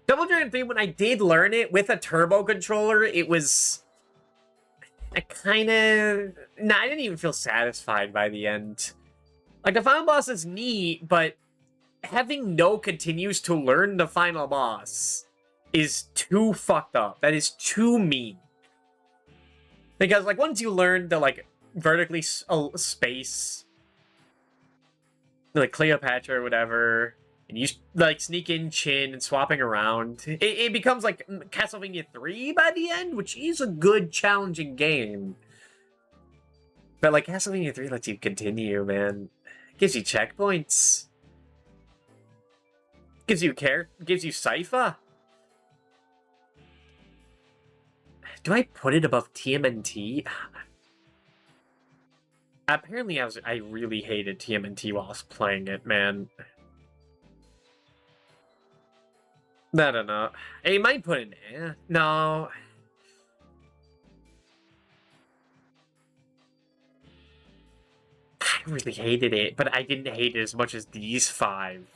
Double Dragon 3, when I did learn it with a turbo controller, it was... I didn't even feel satisfied by the end. Like, the final boss is neat, but having no continues to learn the final boss is too fucked up. That is too mean. Because, like, once you learn to, like, vertically space, like Cleopatra or whatever, and you, like, sneak in Chin and swapping around, it becomes, like, Castlevania 3 by the end, which is a good, challenging game. But, like, Castlevania 3 lets you continue, man. It gives you checkpoints. Gives you Sypha. Do I put it above TMNT? Apparently, I really hated TMNT while I was playing it, man. I don't know. I might put it in. No. I really hated it, but I didn't hate it as much as these 5.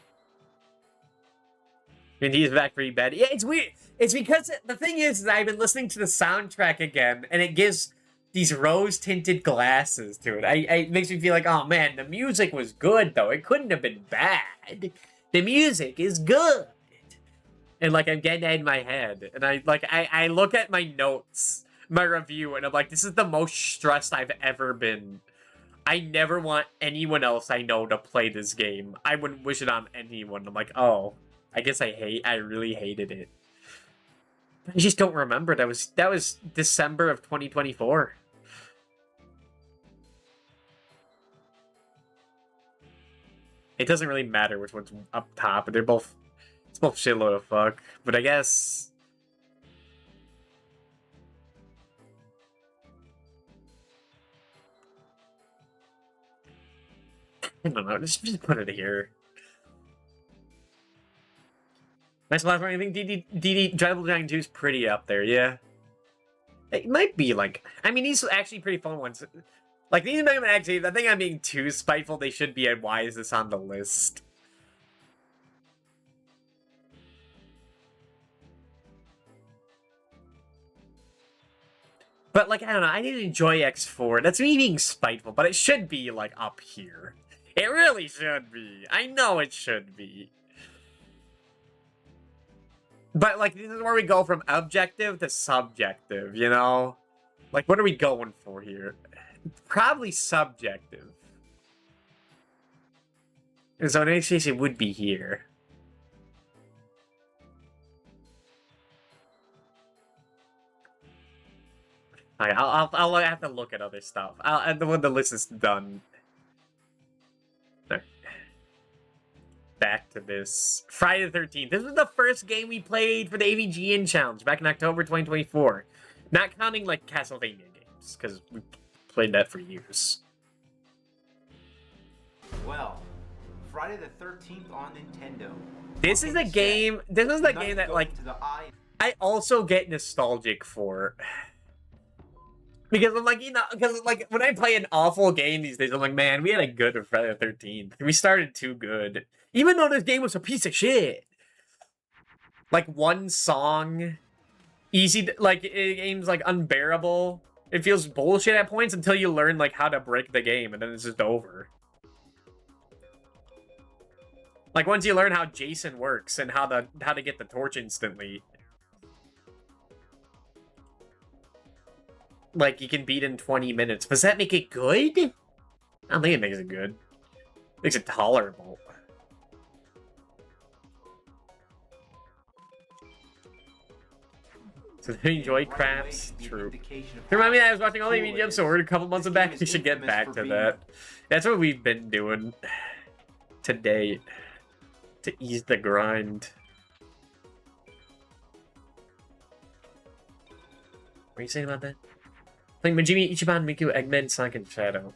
I mean, these back pretty bad. Yeah, it's weird. It's because the thing is I've been listening to the soundtrack again, and it gives these rose-tinted glasses to it. It makes me feel like, oh man, the music was good, though. It couldn't have been bad. The music is good. And, like, I'm getting that in my head. And I look at my notes, my review, and I'm like, this is the most stressed I've ever been. I never want anyone else I know to play this game. I wouldn't wish it on anyone. I'm like, oh, I guess I really hated it. I just don't remember. That was December of 2024. It doesn't really matter which one's up top, but it's both shitload of fuck. But I guess I don't know. Just put it here. Nice last one. I think DD Double Dragon 2 is pretty up there, yeah. It might be like, I mean, these are actually pretty fun ones. Like, these Mega Man X8, I think I'm being too spiteful. They should be at why is this on the list? But, like, I don't know. I didn't enjoy X4. That's me being spiteful, but it should be, like, up here. It really should be. I know it should be. But, like, this is where we go from objective to subjective, you know? Like, what are we going for here? Probably subjective. And so in any case, it would be here. Alright, I'll have to look at other stuff. When the list is done. There. Back to this. Friday the 13th. This was the first game we played for the AVGN Challenge back in October 2024. Not counting, like, Castlevania games, because we played that for years. Well, Friday the 13th on Nintendo. This is a game. This is the game that, like, I also get nostalgic for. Because I'm like, because like when I play an awful game these days, I'm like, man, we had a good Friday the 13th. We started too good. Even though this game was a piece of shit. Like one song, game's like unbearable. It feels bullshit at points until you learn like how to break the game, and then it's just over. Like once you learn how Jason works and how to get the torch instantly. Like you can beat in 20 minutes. Does that make it good? I don't think it makes it good. It makes it tolerable. So they enjoy craps? True. Remind me that I was watching all the mediums, so we're a couple months back. We should get back to that. That's what we've been doing today to ease the grind. What are you saying about that? Playing Majimi, Ichiban, Miku, Eggman, Sonic, and Shadow.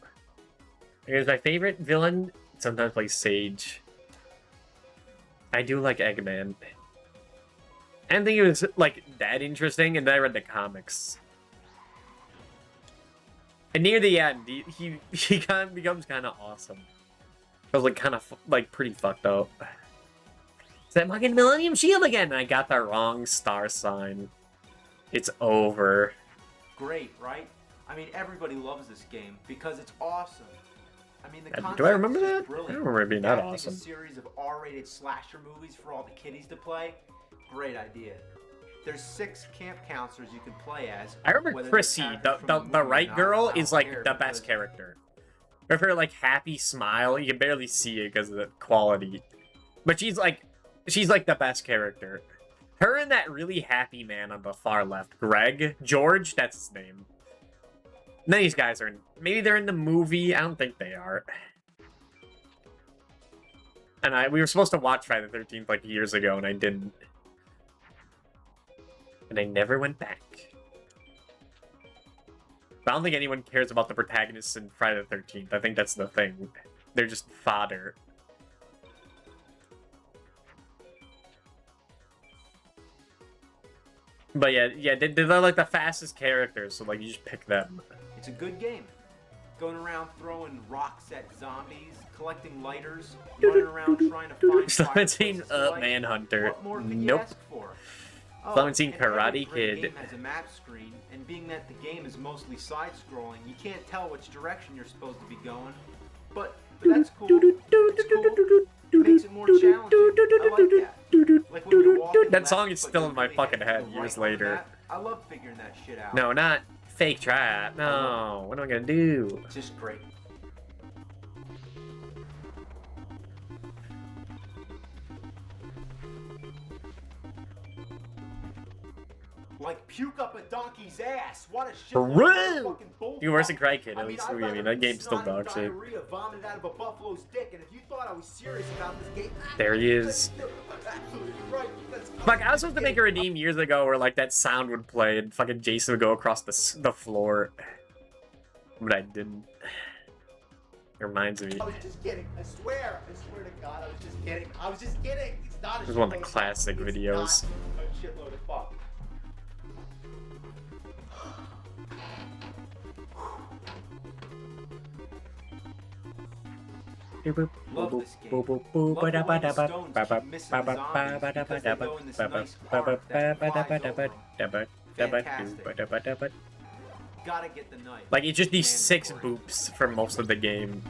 Here's my favorite villain. Sometimes plays Sage. I do like Eggman. I didn't think it was like that interesting, and then I read the comics. And near the end, he kind of becomes kind of awesome. I was like kind of like pretty fucked up. Is that fucking Millennium Shield again? I got the wrong star sign. It's over. Great, right? I mean, everybody loves this game because it's awesome. I mean, the concept do I remember is that? just brilliant. I don't remember it being that Gotta make awesome. A series of R-rated slasher movies for all the kiddies to play. Great idea. There's 6 camp counselors you can play as. I remember Chrissy, the right girl, is like the best character. With her like happy smile, you can barely see it because of the quality. But she's like the best character. Her and that really happy man on the far left, George, that's his name. None of these guys are in, maybe they're in the movie, I don't think they are. And we were supposed to watch Friday the 13th like years ago, and I didn't. And I never went back. But I don't think anyone cares about the protagonists in Friday the 13th. I think that's the thing. They're just fodder. But yeah, they're like the fastest characters, so like you just pick them. It's a good game. Going around throwing rocks at zombies, collecting lighters, running around trying to find Seventeen Manhunter. What more could you Nope. ask for? Seventeen and every Karate great Kid. game has a map screen, and being that the game is mostly side-scrolling, you can't tell which direction you're supposed to be going. But that's cool. It's cool. It makes it more challenging. I like that. Like when you're walking That left, song is but still you in my really fucking have to head go years right on the later. map. I love figuring that shit out. No, not fake trap. No, what am I gonna do? It's just great. Like puke up a donkey's ass. What a shit. Real! Even worse than Cry Kid, at least. I mean, that game's still dog shit. Vomited out of a buffalo's dick, and if you thought I was serious about this game, There he is. absolutely right. Fuck, I was supposed to make a redeem years ago where like that sound would play and fucking Jason would go across the floor. But I didn't. It reminds me. I was just kidding. I swear to God, I was just kidding. I was just kidding. It's not a This is one of the shitload of classic fuck. It's videos. not a shitload of fuck. Love this game. Love the way the stones keep missing the zombies because they go in this nice arc that flies over. Fantastic. Gotta get the knife. Like it's just these 6 Mandatory. boops for most of the game.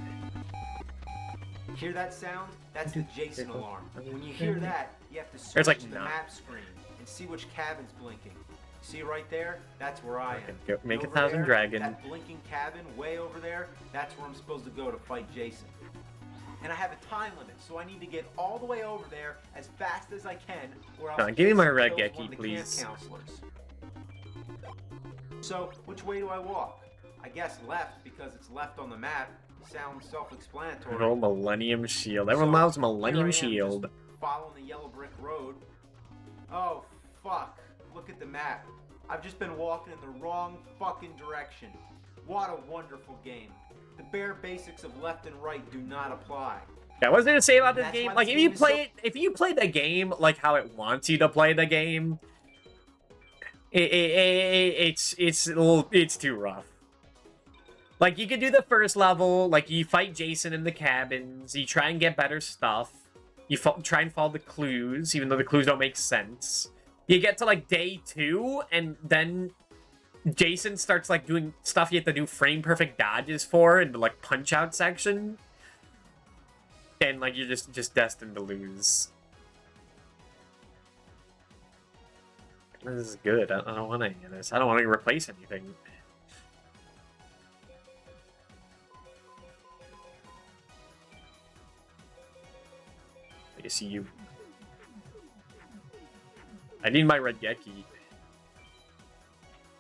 Hear that sound? That's the Jason alarm. When you hear that, you have to search There's like the 9. map screen and see which cabin's blinking. See right there? That's where I am. Go make And a over 1,000 there, dragon. That blinking cabin way over there, that's where I'm supposed to go to fight Jason. And I have a time limit, so I need to get all the way over there as fast as I can, or else Give me my Jason red kills Geki, one of the please. camp counselors. So, which way do I walk? I guess left, because it's left on the map. Sounds self-explanatory. Oh, Millennium Shield. Everyone loves Millennium here I am, Shield. just following the yellow brick road. Oh, fuck. Look at the map. I've just been walking in the wrong fucking direction. What a wonderful game. The bare basics of left and right do not apply. Yeah, what's there to say about this That's game? why Like, this if you game is so- play the game like how it wants you to play the game, It's too rough. Like, you could do the first level, like, you fight Jason in the cabins, you try and get better stuff, you try and follow the clues, even though the clues don't make sense. You get to, like, day 2, and then Jason starts, like, doing stuff you have to do frame-perfect dodges for in the, like, punch-out section. And, like, you're just destined to lose. This is good. I don't want any of this. I don't want to replace anything. I see you. I need my Raigeki.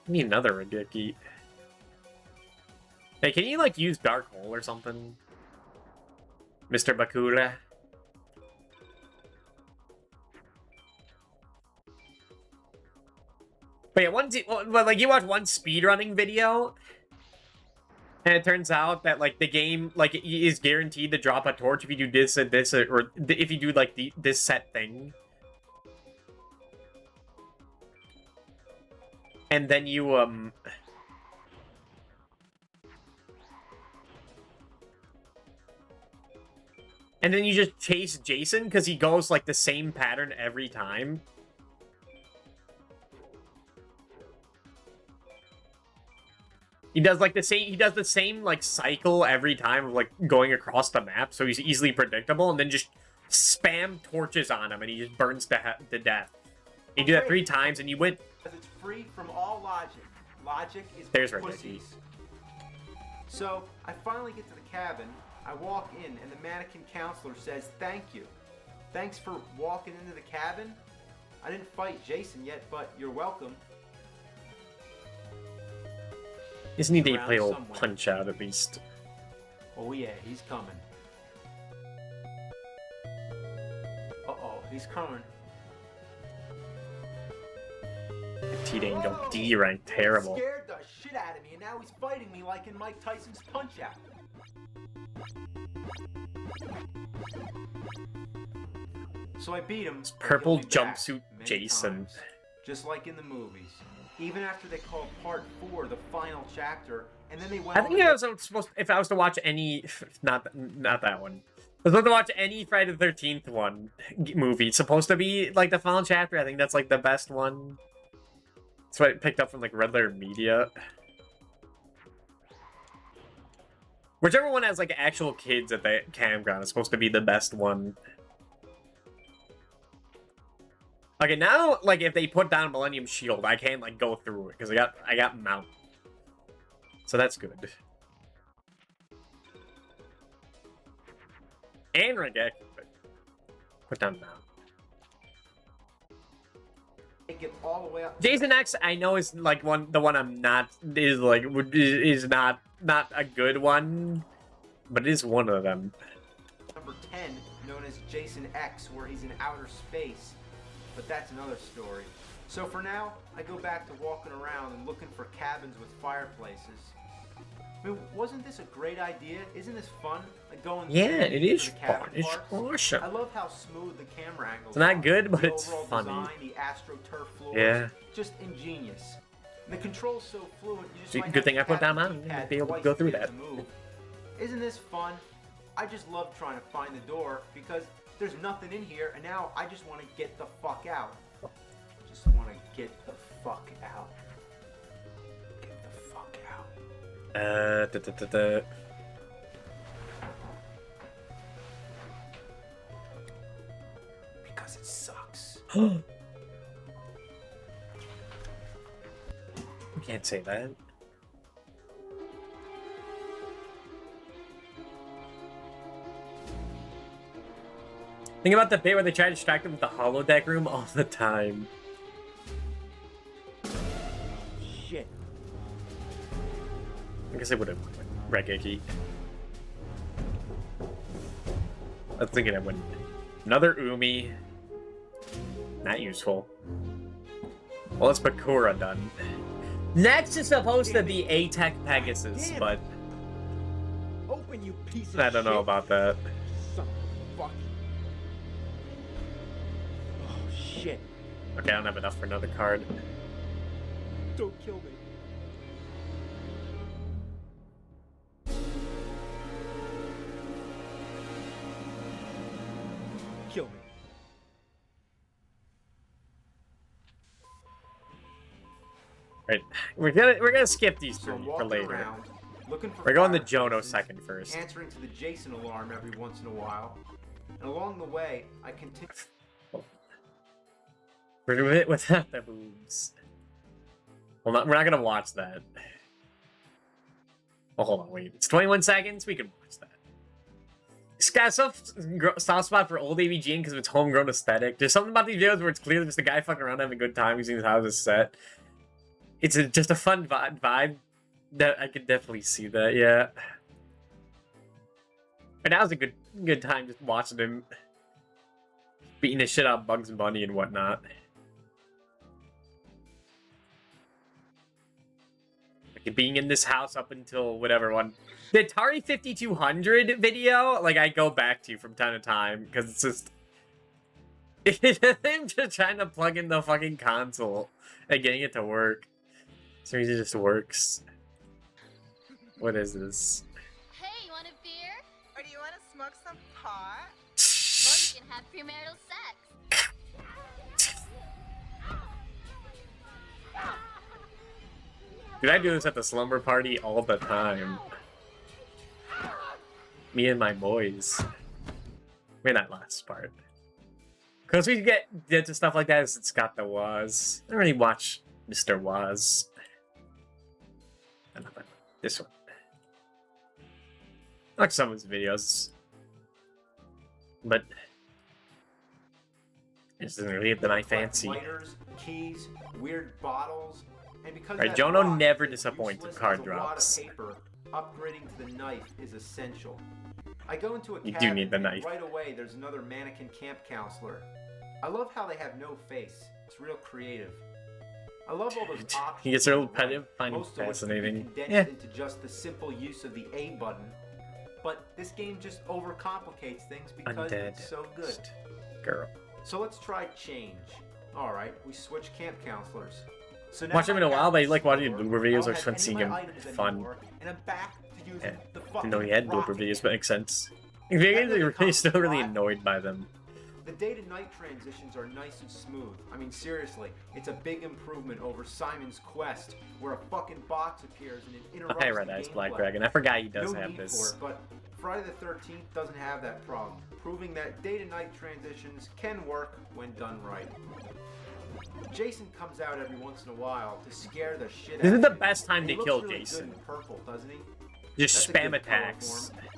I need another Raigeki. Hey, can you, like, use Dark Hole or something? Mr. Bakura? But yeah, like, you watch one speedrunning video, and it turns out that, like, the game, like, is guaranteed to drop a torch if you do this and this, or if you do, like, this set thing. And then you, And then you just chase Jason, because he goes, like, the same pattern every time. He does the same like cycle every time of like going across the map, so he's easily predictable, and then just spam torches on him and he just burns to death. You do that 3 times and you win. Because it's free from all logic. Logic is There's pussies. So I finally get to the cabin, I walk in, and the mannequin counselor says, "Thank you. Thanks for walking into the cabin. I didn't fight Jason yet, but you're welcome." Just need to Around play old somewhere. Punch Out at least. Oh yeah, he's coming. Uh-oh, he's coming. Teed Angel D rank, terrible. Scared the shit out of me, and now he's fighting me like in Mike Tyson's Punch Out. So I beat him. and Purple he'll be back jumpsuit many Jason. times, just like in the movies. Even after they called Part 4 the final chapter, and then they went. I think I was supposed, if I was to watch any, not that one. I was supposed to watch any Friday the 13th one movie. It's supposed to be like the final chapter. I think that's like the best one. That's what I picked up from like Red Letter Media. Whichever one has like actual kids at the campground is supposed to be the best one. Okay, now like if they put down Millennium Shield, I can't like go through it because I got Mount. So that's good. And Raigeki, but put down Mount. Take it all the way up. Jason X, I know is like the one I'm not is not a good one, but it is one of them. Number 10, known as Jason X, where he's in outer space. But that's another story. So for now, I go back to walking around and looking for cabins with fireplaces. I mean, wasn't this a great idea? Isn't this fun? Like going Yeah, through it is the cabin fun. It's parts? awesome. I love how smooth the camera angles It's not are. good, but The it's overall funny. Design, the AstroTurf floors, Yeah. just ingenious. And the control's so fluid, you just See, might good have thing to I put tap that the on, D-pad be able to twice go through get it that. to move. Isn't this fun? I just love trying to find the door because there's nothing in here, and now I just want to get the fuck out. Just want to get the fuck out. Get the fuck out. Because it sucks. You can't say that. Think about the bit where they try to distract him with the holodeck room all the time. Shit. I guess I would have Raigeki. I was thinking I wouldn't. Another Umi. Not useful. Well, it's Bakura done. Next is supposed to be A-Tech Pegasus, Damn. but Open, you piece of I don't know shit. about that. Son of a fuck. Oh, shit. Okay, I don't have enough for another card. Don't kill me. Kill me. Right, we're gonna skip these So three I'm for walking later. around, looking for We're going to fire Jono stations, second first. answering to the Jason alarm every once in a while. And along the way, I continue. We're doing it without the boobs. Well, we're not gonna watch that. Oh, hold on, wait. It's 21 seconds. We can watch that. It's got a soft spot for old AVG because of its homegrown aesthetic. There's something about these videos where it's clearly just a guy fucking around having a good time using his house as set. It's just a fun vibe. That I could definitely see that. Yeah. And that was a good time just watching him beating the shit out of Bugs Bunny and whatnot. Like being in this house up until whatever one. The Atari 5200 video, like I go back to from time to time because it's just him just trying to plug in the fucking console and getting it to work. So it just works. What is this? Hey, you want a beer? Or do you want to smoke some pot? Or you can have premarital sex. Dude, I do this at the slumber party all the time. Me and my boys. I mean, that last part. Because we get to stuff like that, it's got the Woz. I don't really watch Mr. Woz. I don't know, this one. I like some of his videos. But it doesn't really get to my fancy. Lighters, keys, weird bottles, and because Right, that Jono rock never is disappoints with useless card as a wad of drops. paper, upgrading to the knife is essential. I go into a You do cabinet need the and knife. right away there's another mannequin camp counselor. I love how they have no face. It's real creative. I love all those options. He gets real on the right, repetitive, find it most of which can be fascinating. condensed Yeah. into just the simple use of the A button. But this game just overcomplicates things because Undead. it's so good. Girl. So let's try change. Alright, we switch camp counselors. So now Watch them in my a while, but I cabinet's like watching slower, blooper I videos don't or have fun any seeing of him my items fun. anymore, and I'm back to using Yeah. the Didn't fucking know he had blooper rocket. videos, but it makes sense. In video games, you're really still really annoyed by them. The day to night transitions are nice and smooth. I mean, seriously, it's a big improvement over Simon's Quest, where a fucking box appears and it Oh, interrupts hey, Red the Eyes Black gameplay. Dragon. I forgot he does No have need this. for it, but Friday the 13th doesn't have that problem, proving that day to night transitions can work when done right. Jason comes out every once in a while to scare the shit out This of is the you. best time And to he looks kill really Jason. Good in purple, doesn't he? Just That's a spam good color attacks. for him.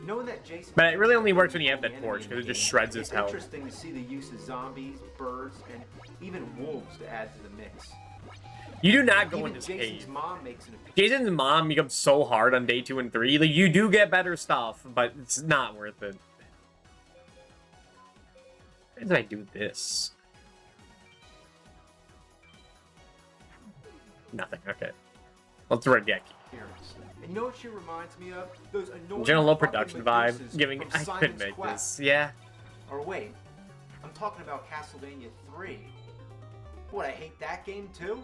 Knowing that Jason But it really only works when you have the that torch, enemy 'cause it in the just game, shreds his it's health. interesting to see the use of zombies, birds, and even wolves to add to the mix. You do not go Even in this Jason's cave. mom makes an appearance. Jason's mom becomes so hard on day 2 and 3. Like, you do get better stuff, but it's not worth it. Why did I do this? Nothing. Okay. Let's Regeki. And you know what she reminds me of? Those annoying General low fucking production Medusas vibe. Giving. from I could Simon's make Quest. this. Yeah. Or wait, I'm talking about Castlevania 3. What, I hate that game too?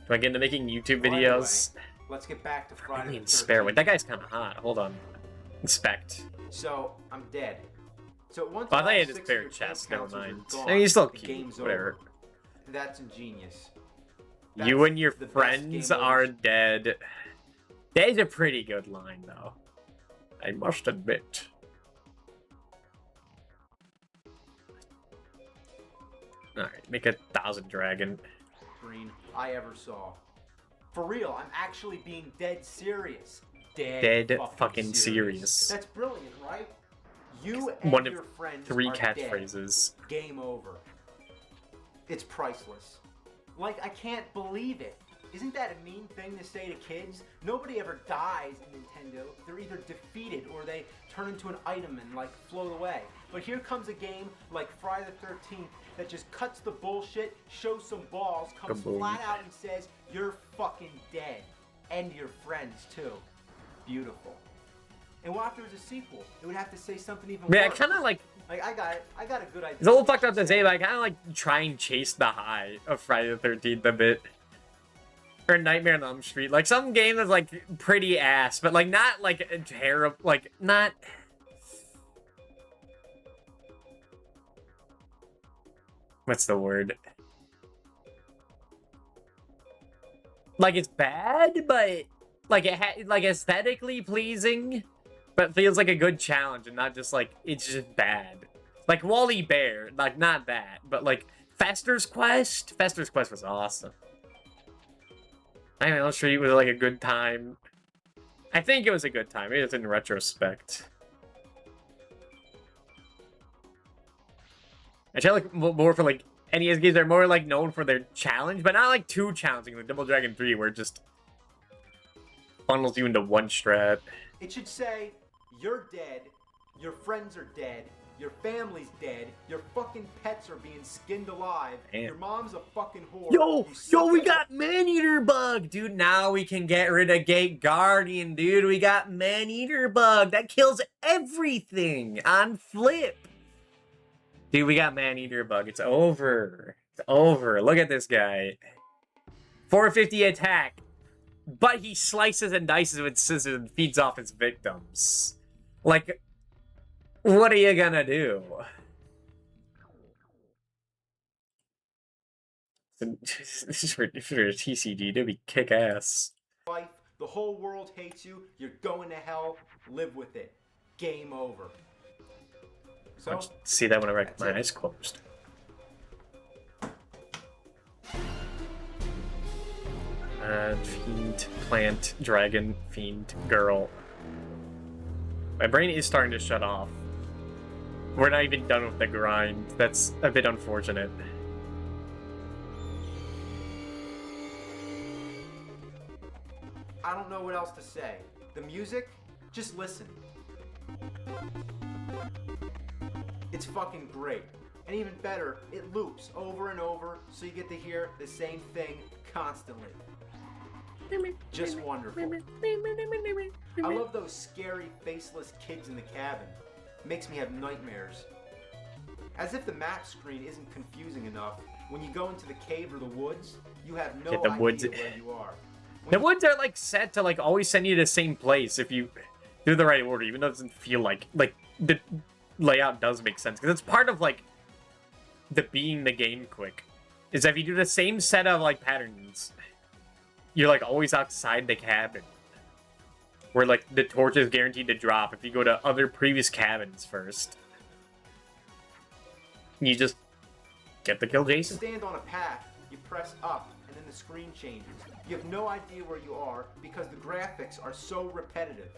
Do I get into making YouTube Well, anyway, videos? let's get back to Friday Really the spare. 13th. Wait, that guy's kind of hot. Hold on. Inspect. So, I'm dead. So once Oh, I thought all he had his 6 of bare your chest. camp Never counselors mind. are gone, I mean, he's still the cute. game's Whatever. over. That's ingenious. You That's and your the best friends game are overs. dead. That is a pretty good line, though. I must admit. Alright, make 1,000 dragon. Green I ever saw. For real, I'm actually being dead serious. Dead fucking serious. That's brilliant, right? You and One of your friends 3 are dead. catchphrases. Game over. It's priceless. Like, I can't believe it. Isn't that a mean thing to say to kids? Nobody ever dies in Nintendo. They're either defeated or they turn into an item and, like, float away. But here comes a game like Friday the 13th that just cuts the bullshit, shows some balls, comes Kaboom. flat out and says, you're fucking dead. And your friends, too. Beautiful. And what if there was a sequel? It would have to say something even Man, I worse. kind of like. Like, I got it. I got a good idea. It's a little fucked up to say, but I kind of like try and chase the high of Friday the 13th a bit. Or Nightmare on Elm Street. Like, some game that's, like, pretty ass, but, like, not, like, terrible, like, not... What's the word? Like, it's bad, but, like, like, aesthetically pleasing, but feels like a good challenge and not just, like, it's just bad. Like, Wally Bear, like, not that, but, like, Fester's Quest? Fester's Quest was awesome. Nightmare on Elm Street was, like, a good time. I think it was a good time. Maybe it's in retrospect. I feel like more for, like, NES games are more, like, known for their challenge, but not, like, too challenging, like Double Dragon 3, where it just funnels you into one strat. It should say, you're dead, your friends are dead, your family's dead, your fucking pets are being skinned alive, Damn. your mom's a fucking whore. Yo, we got Man-Eater Bug! Dude, now we can get rid of Gate Guardian, dude. We got Man-Eater Bug. That kills everything on flip. Dude, we got Man-Eater Bug. It's over. It's over. Look at this guy. 450 attack. But he slices and dices with scissors and feeds off his victims. Like, what are you gonna do? This is for a TCG. That'd be kick-ass. Life, the whole world hates you, you're going to hell, live with it. Game over. So, I see that whenever I keep my eyes closed. Fiend, plant, dragon, fiend, girl. My brain is starting to shut off. We're not even done with the grind. That's a bit unfortunate. I don't know what else to say. The music, just listen. It's fucking great. And even better, it loops over and over, so you get to hear the same thing constantly. Just wonderful. I love those scary, faceless kids in the cabin. Makes me have nightmares. As if the map screen isn't confusing enough, when you go into the cave or the woods, you have no idea where you are. The woods are like set to like always send you to the same place if you do the right order, even though it doesn't feel like the layout does make sense, because it's part of like the being the game quick. Is that if you do the same set of like patterns, you're like always outside the cabin, where like the torch is guaranteed to drop if you go to other previous cabins first. You just get the kill, Jason. You stand on a path, you press up, and then the screen changes. You have no idea where you are because the graphics are so repetitive.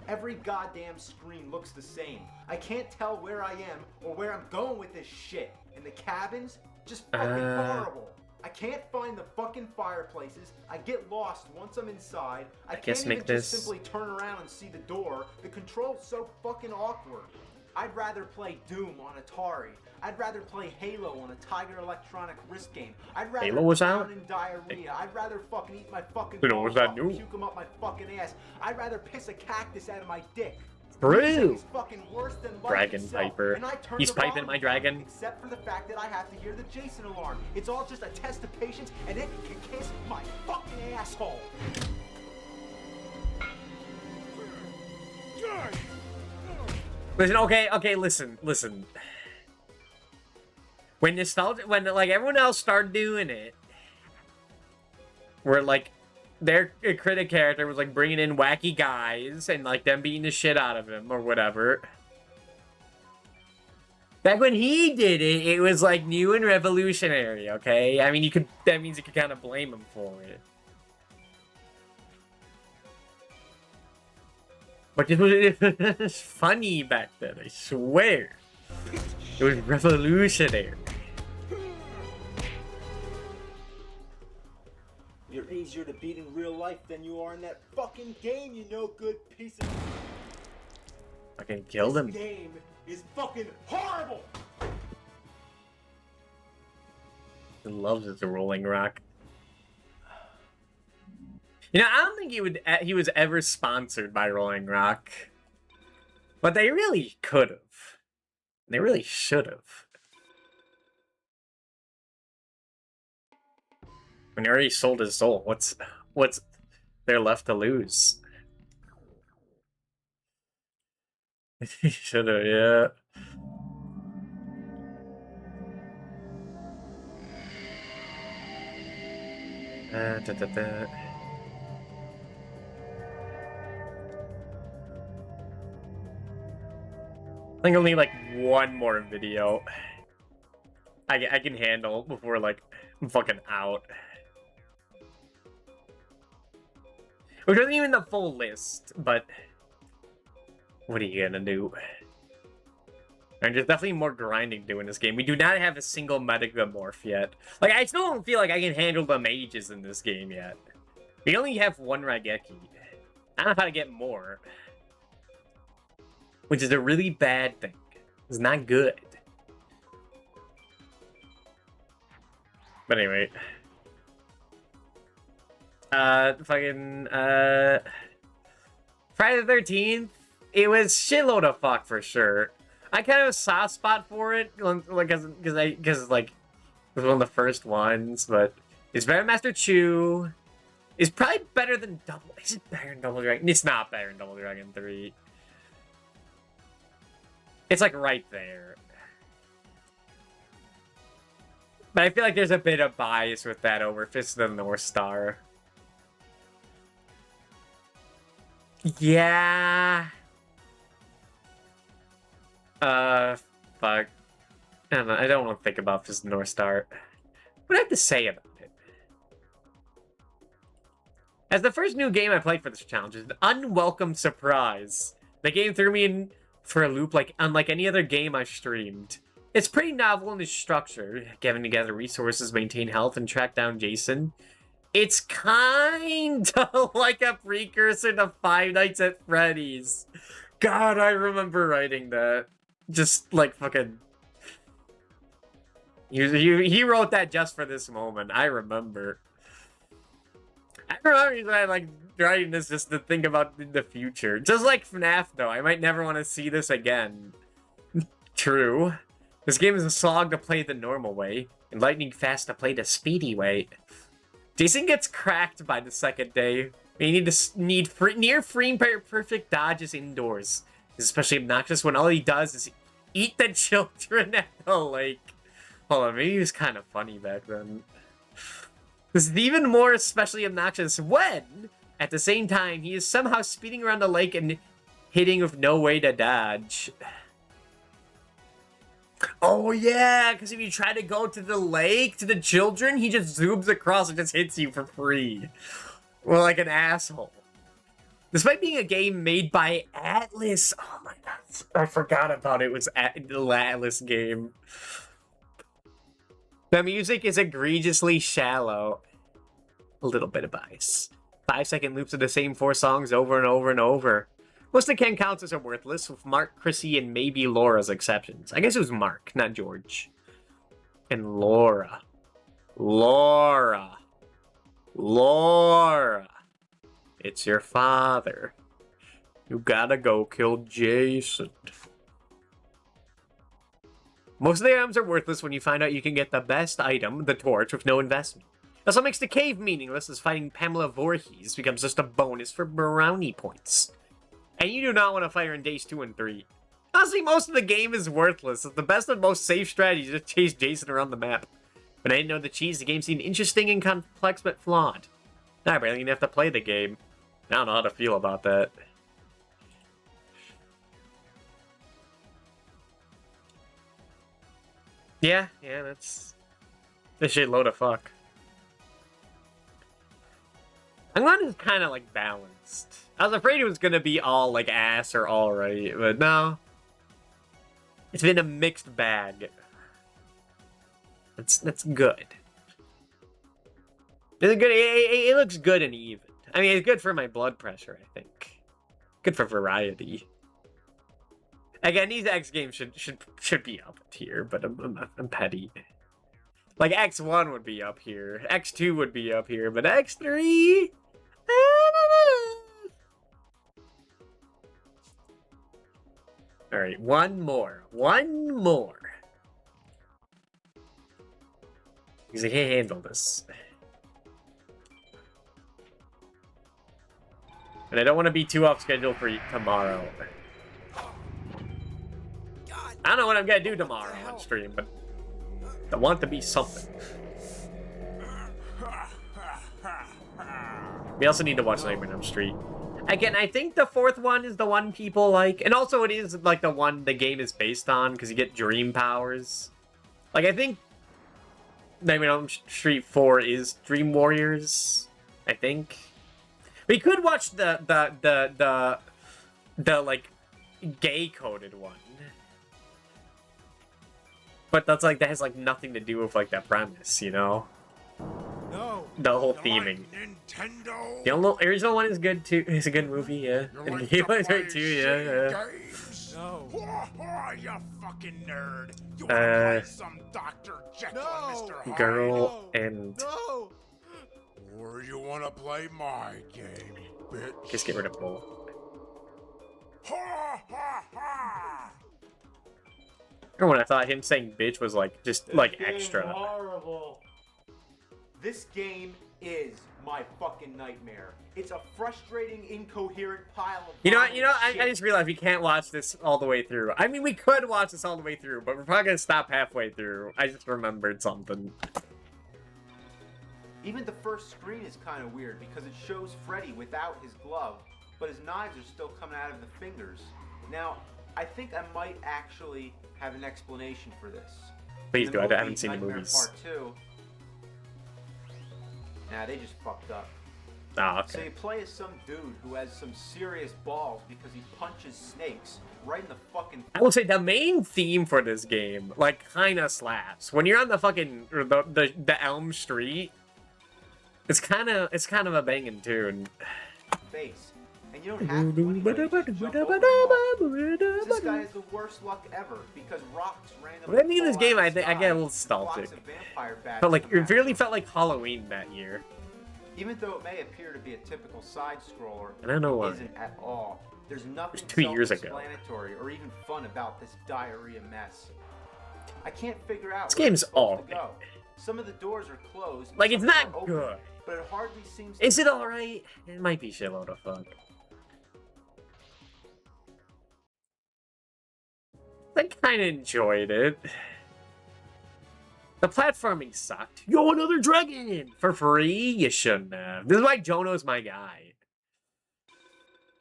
Every goddamn screen looks the same. I can't tell where I am or where I'm going with this shit. And the cabins, just fucking horrible. I can't find the fucking fireplaces. I get lost once I'm inside. I can't even just simply turn around and see the door. The control's so fucking awkward. I'd rather play Doom on Atari. I'd rather play Halo on a Tiger Electronic wrist game. I'd rather Halo was drown out? in diarrhea. I'd rather fucking eat my fucking Was balls that off new? and puke them up my fucking ass. I'd rather piss a cactus out of my dick. True. Music is fucking worse than life Dragon itself, Piper. and I turn He's the piping volume my up, dragon. Except for the fact that I have to hear the Jason alarm. It's all just a test of patience, and it can kiss my fucking asshole. Listen, okay, listen. When like everyone else started doing it, where like their critic character was like bringing in wacky guys and like them beating the shit out of him or whatever. Back when he did it, it was like new and revolutionary. Okay, I mean that means you could kind of blame him for it. But it was funny back then, I swear. It was revolutionary. You're easier to beat in real life than you are in that fucking game, you no good piece of... Fucking killed him. This game is fucking horrible! He loves his Rolling Rock. You know, I don't think he was ever sponsored by Rolling Rock. But they really could have. They really should have. When he already sold his soul, what's there left to lose? He should have, yeah. Da, da, da. I think only like one more video I can handle before like I'm fucking out. Which wasn't even the full list, but what are you gonna do? And there's definitely more grinding to do in this game. We do not have a single Megamorph yet. Like, I still don't feel like I can handle the mages in this game yet. We only have one Raigeki. I don't know how to get more. Which is a really bad thing. It's not good. But anyway. Friday the 13th, it was shitload of fuck for sure. I kind of have a soft spot for it, like, because like, it was one of the first ones, but it's better than Master Chu. It's probably better than Double... Is it better than Double Dragon? It's not better than Double Dragon 3. It's, like, right there. But I feel like there's a bit of bias with that over Fist of the North Star. Yeah... fuck. I don't know. I don't want to think about Fist of the North Star. What do I have to say about it? As the first new game I played for this challenge, it's an unwelcome surprise. The game threw me in for a loop like unlike any other game I've streamed. It's pretty novel in its structure, gathering together resources, maintain health, and track down Jason. It's kinda like a precursor to Five Nights at Freddy's. God, I remember writing that. Just, like, fucking... He wrote that just for this moment. I remember. I remember that, like, writing this just to think about the future. Just like FNAF, though. I might never want to see this again. True. This game is a slog to play the normal way, and lightning fast to play the speedy way. Jason gets cracked by the second day. You need near frame perfect dodges indoors. It's especially obnoxious when all he does is eat the children at the lake. Hold on, maybe he was kind of funny back then. This is even more especially obnoxious when, at the same time, he is somehow speeding around the lake and hitting with no way to dodge. Oh yeah, because if you try to go to the lake, to the children, he just zooms across and just hits you for free. Well, like an asshole. Despite being a game made by Atlus, oh my god, I forgot about it. It was the Atlus game. The music is egregiously shallow. A little bit of bias. 5-second loops of the same 4 songs over and over and over. Most of Ken counts as worthless, with Mark, Chrissy, and maybe Laura's exceptions. I guess it was Mark, not George. And Laura. Laura. It's your father. You gotta go kill Jason. Most of the items are worthless when you find out you can get the best item, the torch, with no investment. It also makes the cave meaningless, as fighting Pamela Voorhees becomes just a bonus for brownie points. And you do not want to fight her in days 2 and 3. Honestly, most of the game is worthless. The best and most safe strategy is to chase Jason around the map. When I didn't know the cheese, the game seemed interesting and complex but flawed. Now I barely even have to play the game. I don't know how to feel about that. Yeah, that's a shitload of fuck. I'm glad it's kind of like balanced. I was afraid it was gonna be all like ass or all right, but no. It's been a mixed bag. That's good. It's good. It looks good and even. I mean, it's good for my blood pressure, I think. Good for variety. Again, these X games should be up here, but I'm petty. Like X1 would be up here, X2 would be up here, but X3, I don't know. All right, one more. Because I can't handle this. And I don't want to be too off schedule for tomorrow. I don't know what I'm gonna do tomorrow on stream, but I want it to be something. We also need to watch Nightmare on Elm Street. Again, I think the fourth one is the one people like, and also it is like the one the game is based on because you get dream powers. Like I think Nightmare on Elm Street 4 is Dream Warriors. I think we could watch the like gay coded one, but that's like that has like nothing to do with like that premise, you know. No. The whole theming. Nintendo. The original one is good too. It's a good movie, yeah. And the game one's great too, yeah. No. You fucking nerd. You wanna play some Dr. Jekyll and Mr. Hyde? Girl and No. Or you wanna play my game, bitch? just get rid of Bull. Ha ha ha! Remember when I thought him saying bitch was like just like extra. Horrible. This game is my fucking nightmare. It's a frustrating, incoherent pile of. You know, I shit. just realized we can't watch this all the way through. I mean, we could watch this all the way through, but we're probably gonna stop halfway through. I just remembered something. Even the first screen is kind of weird because it shows Freddy without his glove, but his knives are still coming out of the fingers. Now, I think I might actually have an explanation for this. Please In do. I movie haven't seen the Nightmare movies. Part 2. Nah, they just fucked up. Oh, So okay. you play as some dude who has some serious balls because he punches snakes right in the fucking. I will say the main theme for this game, like, kind of slaps. When you're on the fucking the Elm Street, it's kind of a banging tune. Face. And you don't have to anyway, just jump over them all. This guy has the worst luck ever because rocks randomly. When I mean this fall game, out I of the think I sky get a little and nostalgic. blocks of vampire bats But like, come it at really you. felt like Halloween that year. Even though it may appear to be a typical side scroller, I don't know why. it isn't at all. There's nothing 2 years ago. self-explanatory or even fun about this diarrhea mess. I can't figure out This where game's it's supposed all to go. Some of the doors are closed. Like, it's some not are open, good. But it hardly seems. Is it alright? It might be shitload of fun. I kind of enjoyed it. The platforming sucked. Yo, another dragon! For free? You shouldn't have. This is why Jono's my guy.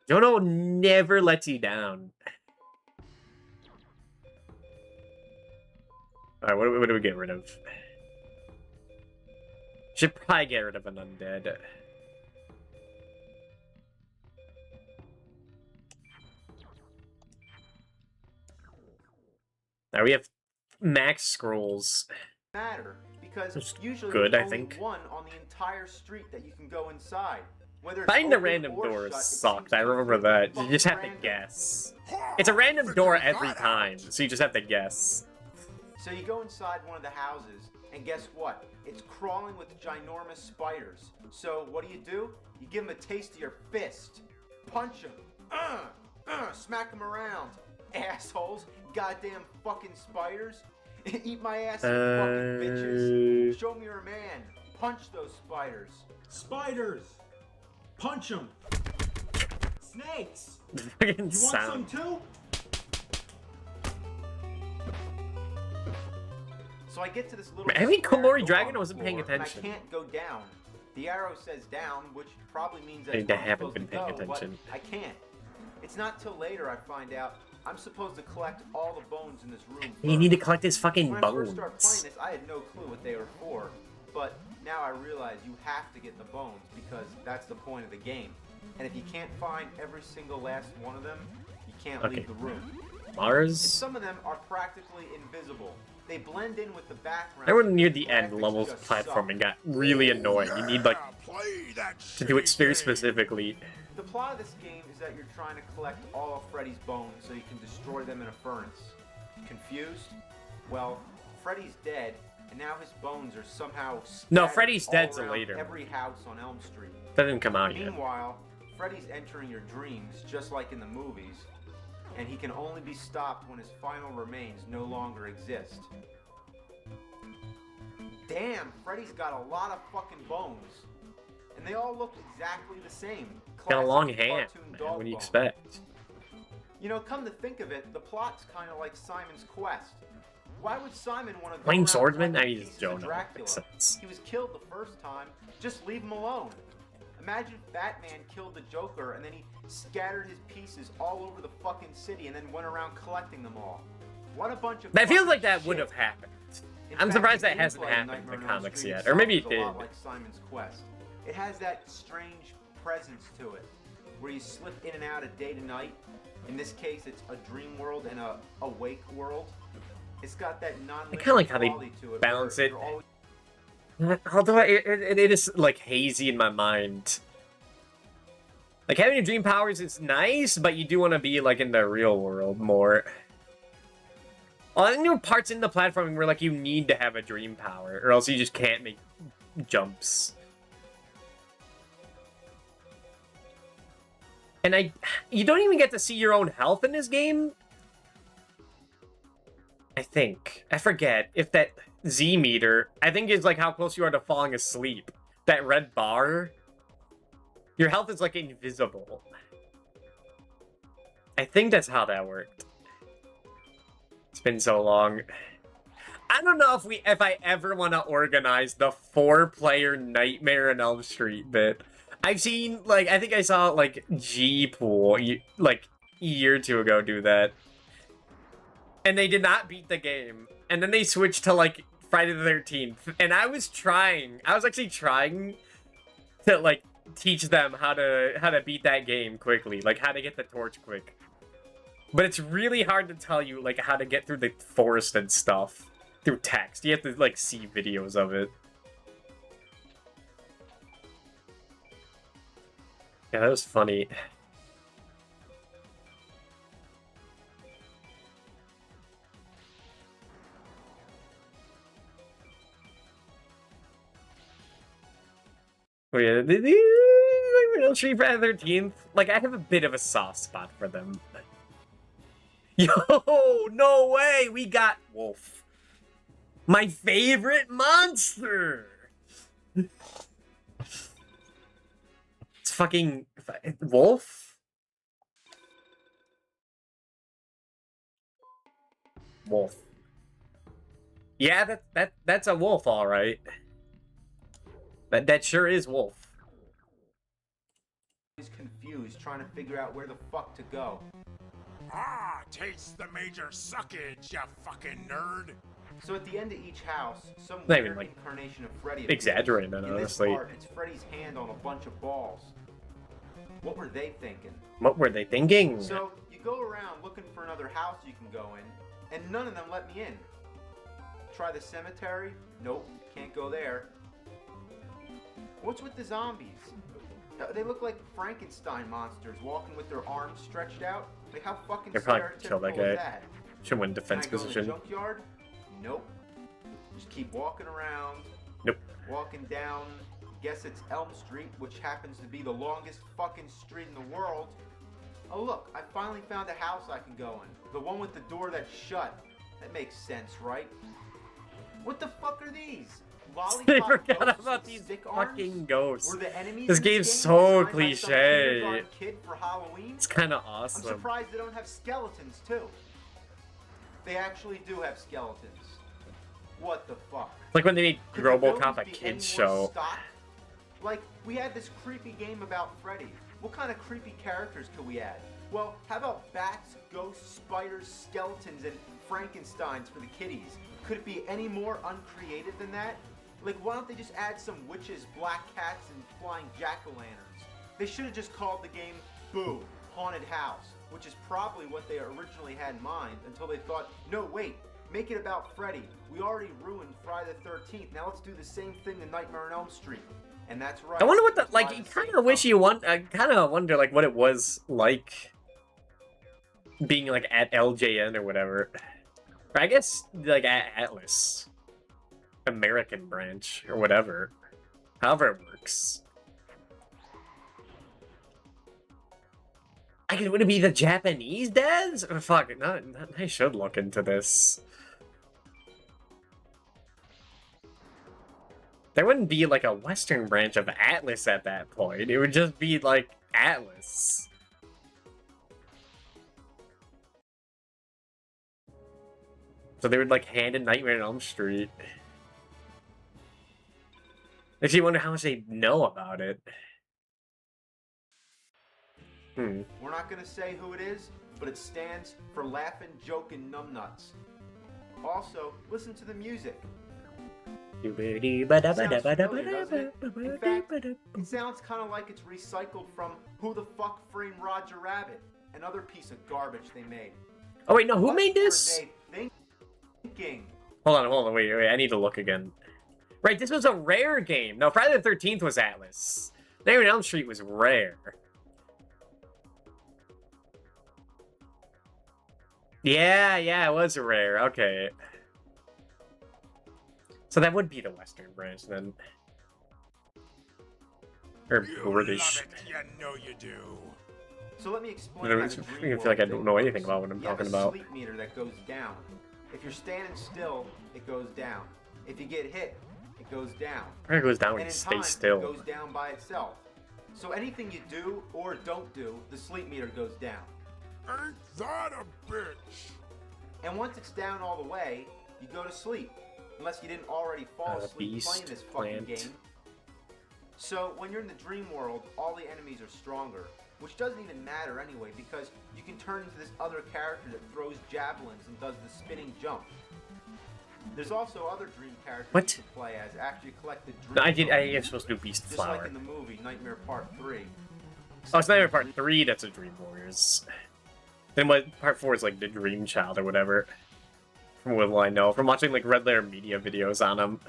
Jono never lets you down. Alright, what do we get rid of? Should probably get rid of an undead. Now we have max scrolls. Matter because It's usually good, there's I only think. one on the entire street that you can go inside. Whether Finding the open random or doors shut, it sucked. seems I remember completely that. You fucking just have to random. guess. It's a random door every time, so you just have to guess. So you go inside one of the houses, and guess what? It's crawling with ginormous spiders. So what do? You give them a taste of your fist. Punch them. Smack them around. Assholes. Goddamn fucking spiders. Eat my ass, you fucking bitches. Show me you're a man. Punch those spiders. Spiders. Punch them. Snakes. Fucking You want sound. some too? So I get to this little. I think square Komori door Dragon on the wasn't paying floor, and attention. I can't go down. The arrow says down, which probably means that They I'm haven't supposed been to paying go, but attention. I can't. It's not till later I find out I'm supposed to collect all the bones in this room. You need to first. collect his fucking When I first started bones. playing this, I had no clue what they were for, but now I realize you have to get the bones because that's the point of the game. And if you can't find every single last one of them, you can't Okay. leave the room. And Mars? some of them are practically invisible. They blend in with the background. I went near the end, Graphics levels just platforming suck. got really annoying. You need like Play that to do it shitty very game. specifically. The plot of this game is that you're trying to collect all of Freddy's bones so you can destroy them in a furnace. Confused? Well, Freddy's dead, and now his bones are somehow No, scattered Freddy's all dead's around later. every house on Elm Street. That didn't come out yet. Meanwhile, Freddy's entering your dreams just like in the movies, and he can only be stopped when his final remains no longer exist. Damn, Freddy's got a lot of fucking bones. and they all look exactly the same. Got a long Classic hand, cartoon man. dog What do you bone. expect? You know, come to think of it, the plot's kind of like Simon's Quest. Why would Simon want to go Playing around swordsman? collecting I mean, he's pieces of Jonah. Dracula? Makes sense. He was killed the first time. Just leave him alone. Imagine if Batman killed the Joker and then he scattered his pieces all over the fucking city and then went around collecting them all. What a bunch of That feels fucking like that shit. would have happened. In I'm fact, surprised the that hasn't gameplay happened in Nightmare the on Elm comics Street yet. Or itself maybe is it a lot did. like Simon's Quest. It has that strange presence to it, where you slip in and out of day to night. In this case, it's a dream world and a awake world. It's got that non-linear I kinda like how they quality to it, balance where it. you're always Although it is like hazy in my mind. Like having your dream powers is nice, but you do want to be like in the real world more. Well, I think there are parts in the platforming where like you need to have a dream power, or else you just can't make jumps. And you don't even get to see your own health in this game. I think. I forget if that Z meter, I think is like how close you are to falling asleep. That red bar, your health is like invisible. I think that's how that worked. It's been so long. I don't know if I ever want to organize the 4-player Nightmare on Elm Street bit. I've seen, like, I think I saw, like, G-Pool, like, a year or two ago do that. And they did not beat the game. And then they switched to, like, Friday the 13th. And I was actually trying to, like, teach them how to beat that game quickly. Like, how to get the torch quick. But it's really hard to tell you, like, how to get through the forest and stuff through text. You have to, like, see videos of it. Yeah, that was funny. Oh yeah, the Street Friday the 13th. Like, I have a bit of a soft spot for them. Yo, no way! We got Wolf. My favorite monster! It's fucking... Wolf? Wolf. Yeah, that's a wolf, alright. That sure is Wolf. He's confused, trying to figure out where the fuck to go. Ah, taste the major suckage, you fucking nerd. So at the end of each house, some Not even, weird like, incarnation of Freddy appears. exaggerating that, In honestly. this part, it's Freddy's hand on a bunch of balls. What were they thinking? What were they thinking? So you go around looking for another house you can go in, and none of them let me in. Try the cemetery? Nope, can't go there. What's with the zombies? They look like Frankenstein monsters walking with their arms stretched out. Like, how fucking They're probably gonna kill that stereotypical guy. is that? Should win defense Can I go to the position. junkyard? Nope. Just keep walking around. Nope. Walking down, guess it's Elm Street, which happens to be the longest fucking street in the world. Oh look, I finally found a house I can go in. The one with the door that's shut. That makes sense, right? What the fuck are these? I Lollipop forgot ghosts about with these stick arms? fucking ghosts. Were the enemies This in game's game so designed by some cliche. kindergarten kid for Halloween? It's kind of I'm awesome. surprised they don't have skeletons too. They actually do have skeletons. What the fuck? Like when they made Could the RoboCop villains a be kids any more show. stock? Like, we had this creepy game about Freddy. What kind of creepy characters could we add? Well, how about bats, ghosts, spiders, skeletons, and Frankensteins for the kiddies? Could it be any more uncreative than that? Like, why don't they just add some witches, black cats, and flying jack-o'-lanterns? They should have just called the game Boo, Haunted House, which is probably what they originally had in mind until they thought, no, wait, make it about Freddy. We already ruined Friday the 13th. Now let's do the same thing to Nightmare on Elm Street. And that's right. I wonder what the It's like. by You the kind same of wish company. you want. I kind of wonder like what it was like being like at LJN or whatever. Or I guess like at Atlas, American branch or whatever. However it works. I could, would it be the Japanese dads? Oh, fuck it, I should look into this. There wouldn't be like a Western branch of Atlas at that point. It would just be like Atlas. So they would like hand in Nightmare on Elm Street. Makes you wonder how much they know about it. We're not gonna say who it is, but it stands for Laughing, Joking, Numbnuts. Also, listen to the music. It sounds kind of like it's recycled from Who the Fuck Framed Roger Rabbit, another piece of garbage they made. Oh wait, no, who What made were this? they thinking? Hold on, wait, I need to look again. Right, this was a Rare game. No, Friday the 13th was Atlas. Nightmare on Elm Street was Rare. Yeah, it was Rare. Okay. So that would be the Western branch then. Or You British. love it, you know you do. So let me explain. I how the feel dream like I world don't know thing anything works. about what I'm You have talking a about. sleep meter that goes down. If you're standing still, it goes down. If you get hit, it goes down. It goes down when And you in stay time, still. it goes down by itself. So anything you do or don't do, the sleep meter goes down. Ain't that a bitch? And once it's down all the way, you go to sleep. Unless you didn't already fall asleep beast, playing this fucking plant. game. So when you're in the dream world, all the enemies are stronger. Which doesn't even matter anyway, because you can turn into this other character that throws javelins and does the spinning jump. There's also other dream characters What? you can play as after you collect the dream No, I trophy, am supposed to do Beast just Flower. like in the movie Nightmare Part 3. Oh, it's Nightmare Part 3 that's a Dream Warriors. Then what? Part 4 is like the Dream Child or whatever. From what I know. From watching like Red Letter Media videos on them.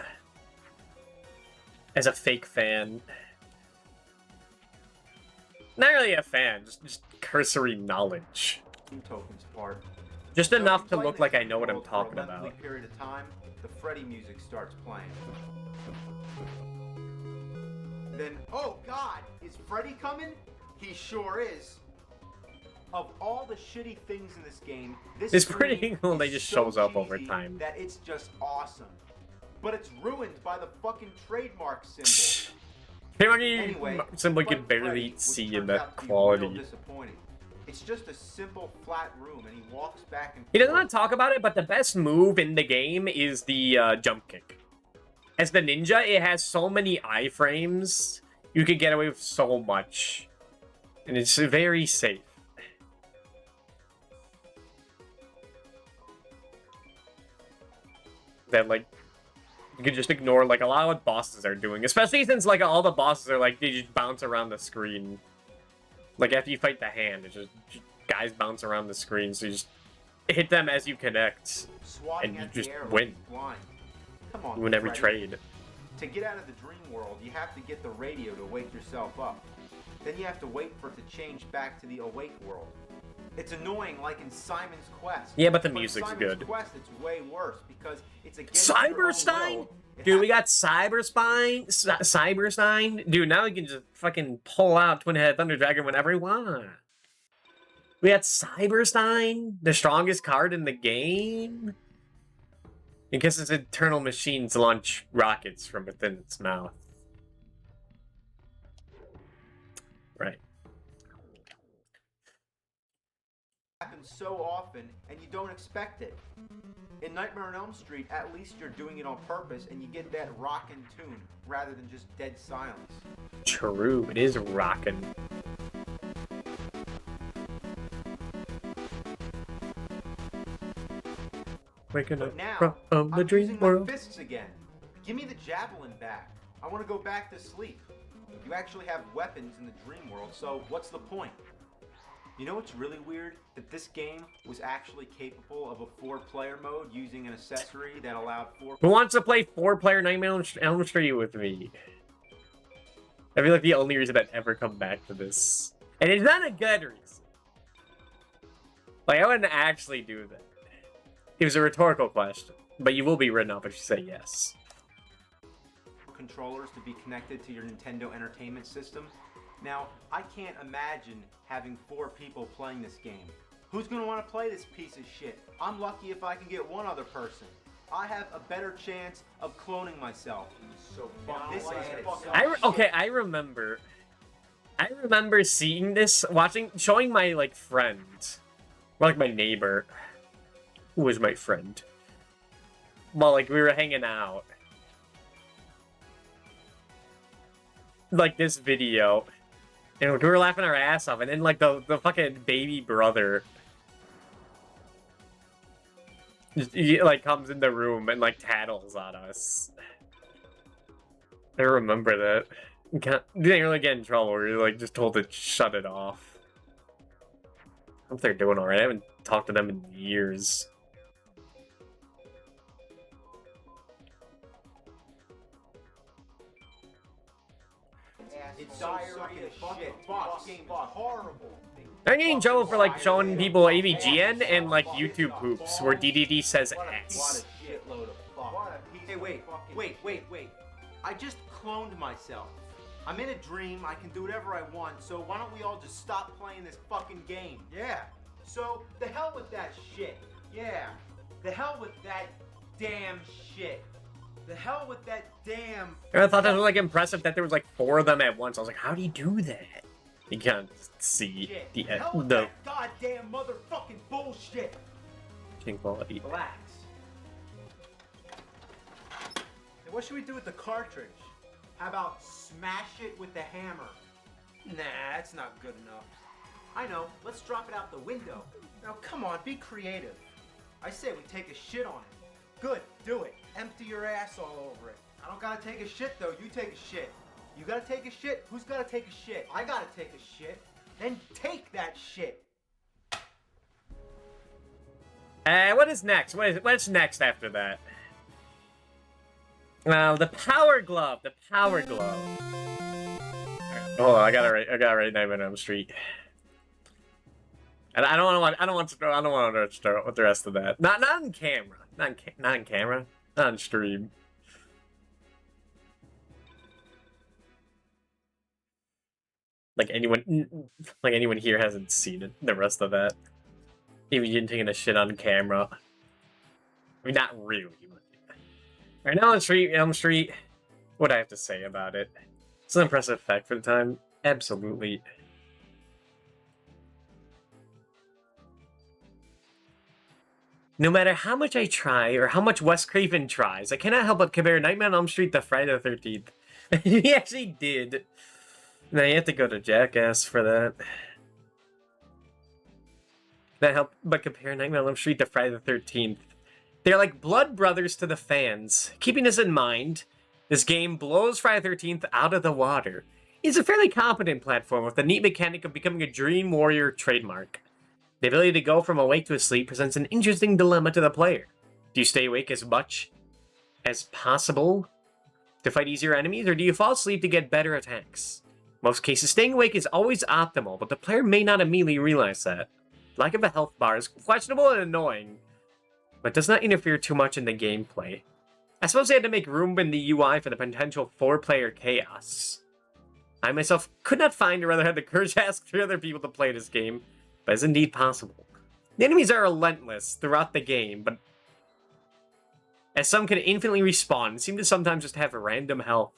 As a fake fan. Not really a fan, just cursory knowledge. Tokens part. Just So enough you to play look the like I dream know what I'm world for a talking lengthy about. period of time, the Freddy music starts playing. Then, oh God, is Freddy coming? He sure is. Of all the shitty things in this game, this It's pretty screen cool they is just so shows up over cheesy time. that it's just awesome. But it's ruined by the fucking trademark symbol. Anyway, Simply Fight could barely Freddy, which see in turns the out to be quality. real disappointing. It's just a simple flat room, and he walks back and He doesn't forth. want to talk about it, but the best move in the game is the jump kick. As the ninja, it has so many iframes, you can get away with so much. And it's very safe. That, like, you can just ignore, like, a lot of what bosses are doing. Especially since, like, all the bosses are, like, they just bounce around the screen. Like, after you fight the hand, it's just guys bounce around the screen, so you just hit them as you connect. Swatting And you at the just air like win. he's blind. Come on, You win every Freddy. trade. To get out of the dream world, you have to get the radio to wake yourself up. Then you have to wait for it to change back to the awake world. It's annoying, like in Simon's Quest. Yeah, but the in music's Simon's good. Quest, it's way worse because it's against your own Cyberstein? will. It Dude, we has- got Cyberstein. Dude, now we can just fucking pull out Twin-Headed Thunder Dragon whenever we want. We got Cyberstein, the strongest card in the game. Because its eternal machines launch rockets from within its mouth. Right. happens so often and you don't expect it. In Nightmare on Elm Street, at least you're doing it on purpose and you get that rockin' tune rather than just dead silence. True, it is rockin'. Waking But up now, from the I'm dream using my world. fists again. Give me the javelin back. I want to go back to sleep. You actually have weapons in the dream world, so what's the point? You know what's really weird? That this game was actually capable of a 4-player mode using an accessory that allowed 4 Who wants to play 4-player Nightmare on Elm Street with me? I feel like the only reason I'd ever come back to this. And it's not a good reason. Like, I wouldn't actually do that. It was a rhetorical question. But you will be written up if you say yes. controllers to be connected to your Nintendo Entertainment System. Now, I can't imagine having 4 people playing this game. Who's gonna want to play this piece of shit? I'm lucky if I can get one other person. I have a better chance of cloning myself. So this is fucking I remember seeing this, showing my, like, friend, or, like, my neighbor, who was my friend, while, like, we were hanging out. Like, this video, and we were laughing our ass off, and then, like, the fucking baby brother just, he, like, comes in the room and, like, tattles on us. I remember that. You didn't really get in trouble. We were, like, just told to shut it off. I hope they're doing alright. I haven't talked to them in years. It's diarrhea shit. Horrible. I'm getting in trouble for, like, showing people AVGN and, like, YouTube poops where DDD says What ass. a shitload of fuck. Hey, wait. I just cloned myself. I'm in a dream, I can do whatever I want, so why don't we all just stop playing this fucking game? Yeah. So, the hell with that shit. Yeah. The hell with that damn shit. The hell with that damn... I thought that was, like, impressive that there was, like, 4 of them at once. I was like, how do you do that? You can't see shit. the hell with that goddamn motherfucking bullshit. quality. Relax. Hey, what should we do with the cartridge? How about smash it with the hammer? Nah, that's not good enough. I know, let's drop it out the window. Now come on, be creative. I say we take a shit on it. Good, do it. Empty your ass all over it. I don't gotta take a shit though, you take a shit. You gotta take a shit? Who's gotta take a shit? I gotta take a shit. Then take that shit. What is next? What's next after that? The Power Glove. The Power Glove. Right, hold on, I gotta write Nightmare on Elm Street. And I don't want to start with the rest of that. Not on camera. Not on camera. Not on stream. Like anyone here hasn't seen it. The rest of that. Even you taking a shit on camera. I mean, not really. Right now on Elm Street, what do I have to say about it? It's an impressive effect for the time. Absolutely. No matter how much I try, or how much Wes Craven tries, I cannot help but compare Nightmare on Elm Street to Friday the 13th. He actually did. Now you have to go to Jackass for that. That help but compare Nightmare on Elm Street to Friday the 13th. They're like blood brothers to the fans. Keeping this in mind, this game blows Friday the 13th out of the water. It's a fairly competent platform with the neat mechanic of becoming a Dream Warrior trademark. The ability to go from awake to asleep presents an interesting dilemma to the player. Do you stay awake as much as possible to fight easier enemies, or do you fall asleep to get better attacks? In most cases, staying awake is always optimal, but the player may not immediately realize that. Lack of a health bar is questionable and annoying, but does not interfere too much in the gameplay. I suppose they had to make room in the UI for the potential 4-player chaos. I myself could not find or rather had the courage to ask 3 other people to play this game, but it's indeed possible. The enemies are relentless throughout the game, but as some can infinitely respawn and seem to sometimes just have random health.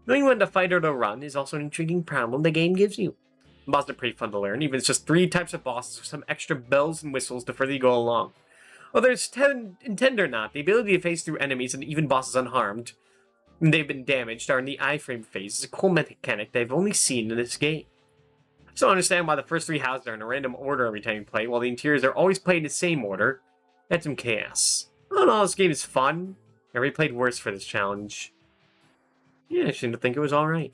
Knowing when to fight or to run is also an intriguing problem the game gives you. Bosses are pretty fun to learn, even if it's just 3 types of bosses with some extra bells and whistles to further you go along. Whether it's intended or not, the ability to face through enemies and even bosses unharmed when they've been damaged or in the iframe phase is a cool mechanic that I've only seen in this game. I still understand why the first 3 houses are in a random order every time you play, while the interiors are always played in the same order. That's some chaos. All in all, this game is fun. I already played worse for this challenge. Yeah, I seem to think it was alright.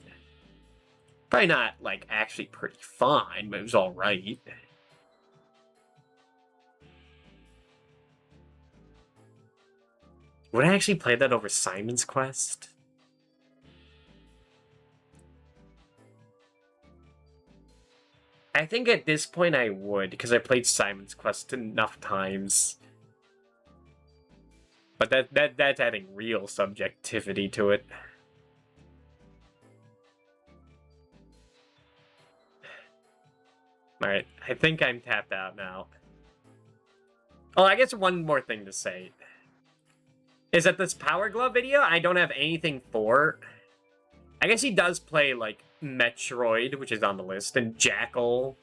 Probably not, like, actually pretty fine, but it was alright. Would I actually play that over Simon's Quest? I think at this point I would, because I played Simon's Quest enough times. But that's adding real subjectivity to it. Alright, I think I'm tapped out now. Oh, I guess one more thing to say. is that this Power Glove video I don't have anything for. I guess he does play, like, Metroid, which is on the list, and Jackal,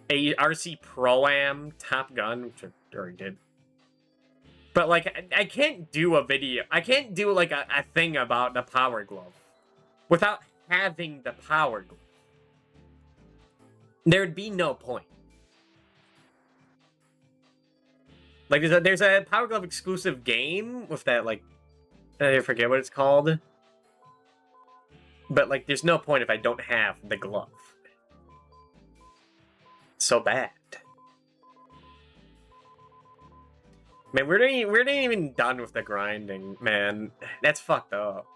a RC Pro-Am, Top Gun, which I already did. But, like, I can't do a video. I can't do, like, a thing about the Power Glove without having the Power Glove. There'd be no point. Like, there's a Power Glove exclusive game with that, like, I forget what it's called. But, like, there's no point if I don't have the glove. So bad. Man, we're not even done with the grinding, man. That's fucked up.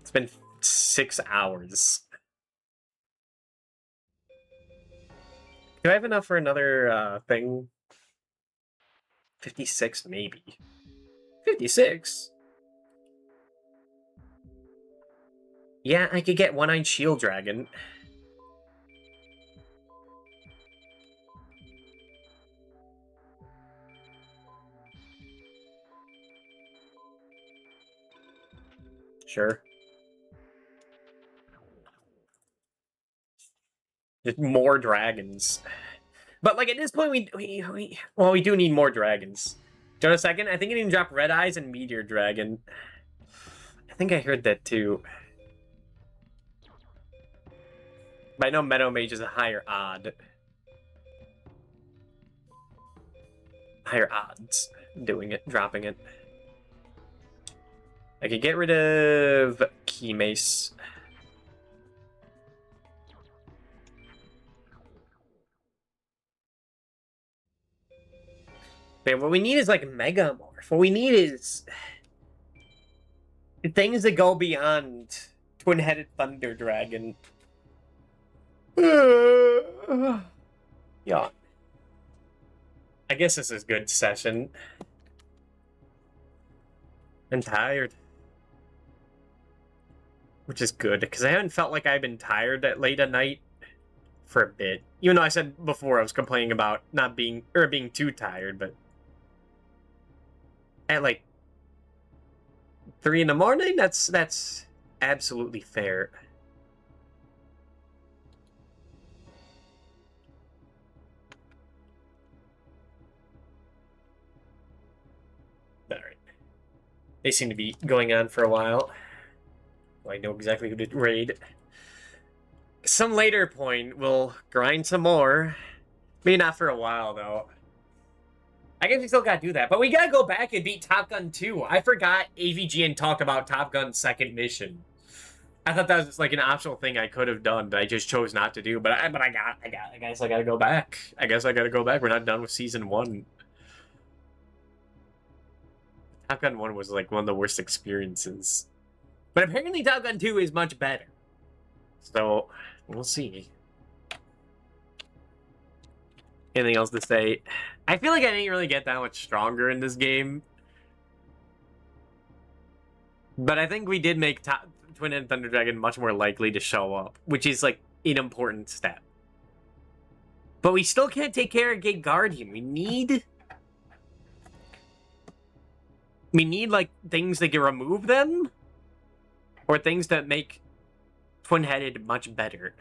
It's been 6 hours. Do I have enough for another thing? 56, maybe. 56? Yeah, I could get One-Eyed Shield Dragon. Sure. Just more dragons. But, like, at this point, we do need more dragons. Just a second, I think I need to drop Red Eyes and Meteor Dragon. I think I heard that, too. But I know Meadow Mage is a higher odd. Higher odds doing it, dropping it. I could get rid of Key Mace. Man, what we need is, like, Megamorph. What we need is things that go beyond Twin-Headed Thunder Dragon. Yeah. I guess this is good session. I'm tired. Which is good, because I haven't felt like I've been tired that late at night for a bit. Even though I said before I was complaining about not being, or being too tired, but at like 3 in the morning, that's absolutely fair. Alright. They seem to be going on for a while. I know exactly who to raid. Some later point, we'll grind some more. Maybe not for a while, though. I guess we still gotta do that. But we gotta go back and beat Top Gun 2. I forgot AVGN talked about Top Gun's second mission. I thought that was just like an optional thing I could have done, but I just chose not to do. But I guess I gotta go back. I guess I gotta go back. We're not done with Season 1. Top Gun 1 was like one of the worst experiences. But apparently Top Gun 2 is much better. So, we'll see. Anything else to say? I feel like I didn't really get that much stronger in this game. But I think we did make Twin-Headed Thunder Dragon much more likely to show up, which is like an important step. But we still can't take care of Gate Guardian. We need like things that can remove them. Or things that make Twin-Headed much better.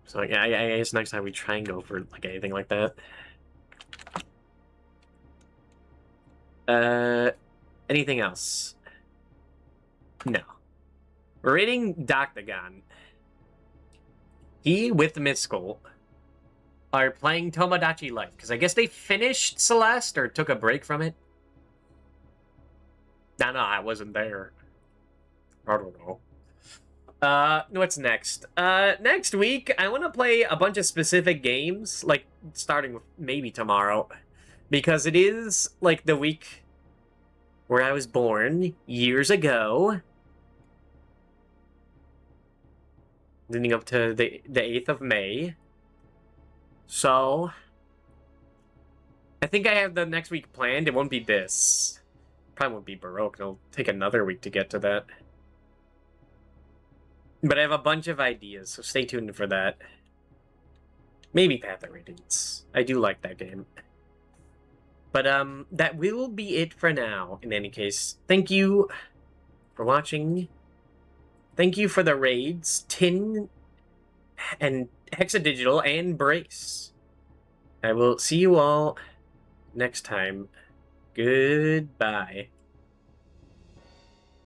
So yeah, I guess next time we try and go for like anything like that. Anything else? No. We're raiding Doctagon. He with Mystical are playing Tomodachi Life, because I guess they finished Celeste or took a break from it. No, I wasn't there. I don't know. What's next? Next week, I want to play a bunch of specific games, like, starting with maybe tomorrow, because it is, like, the week where I was born, years ago. Leading up to the 8th of May. So, I think I have the next week planned. It won't be this. Probably won't be Baroque. It'll take another week to get to that. But I have a bunch of ideas, so stay tuned for that. Maybe Path of Radiance. I do like that game. But that will be it for now, in any case. Thank you for watching. Thank you for the raids, Tin and Hexadigital and Brace. I will see you all next time. Goodbye.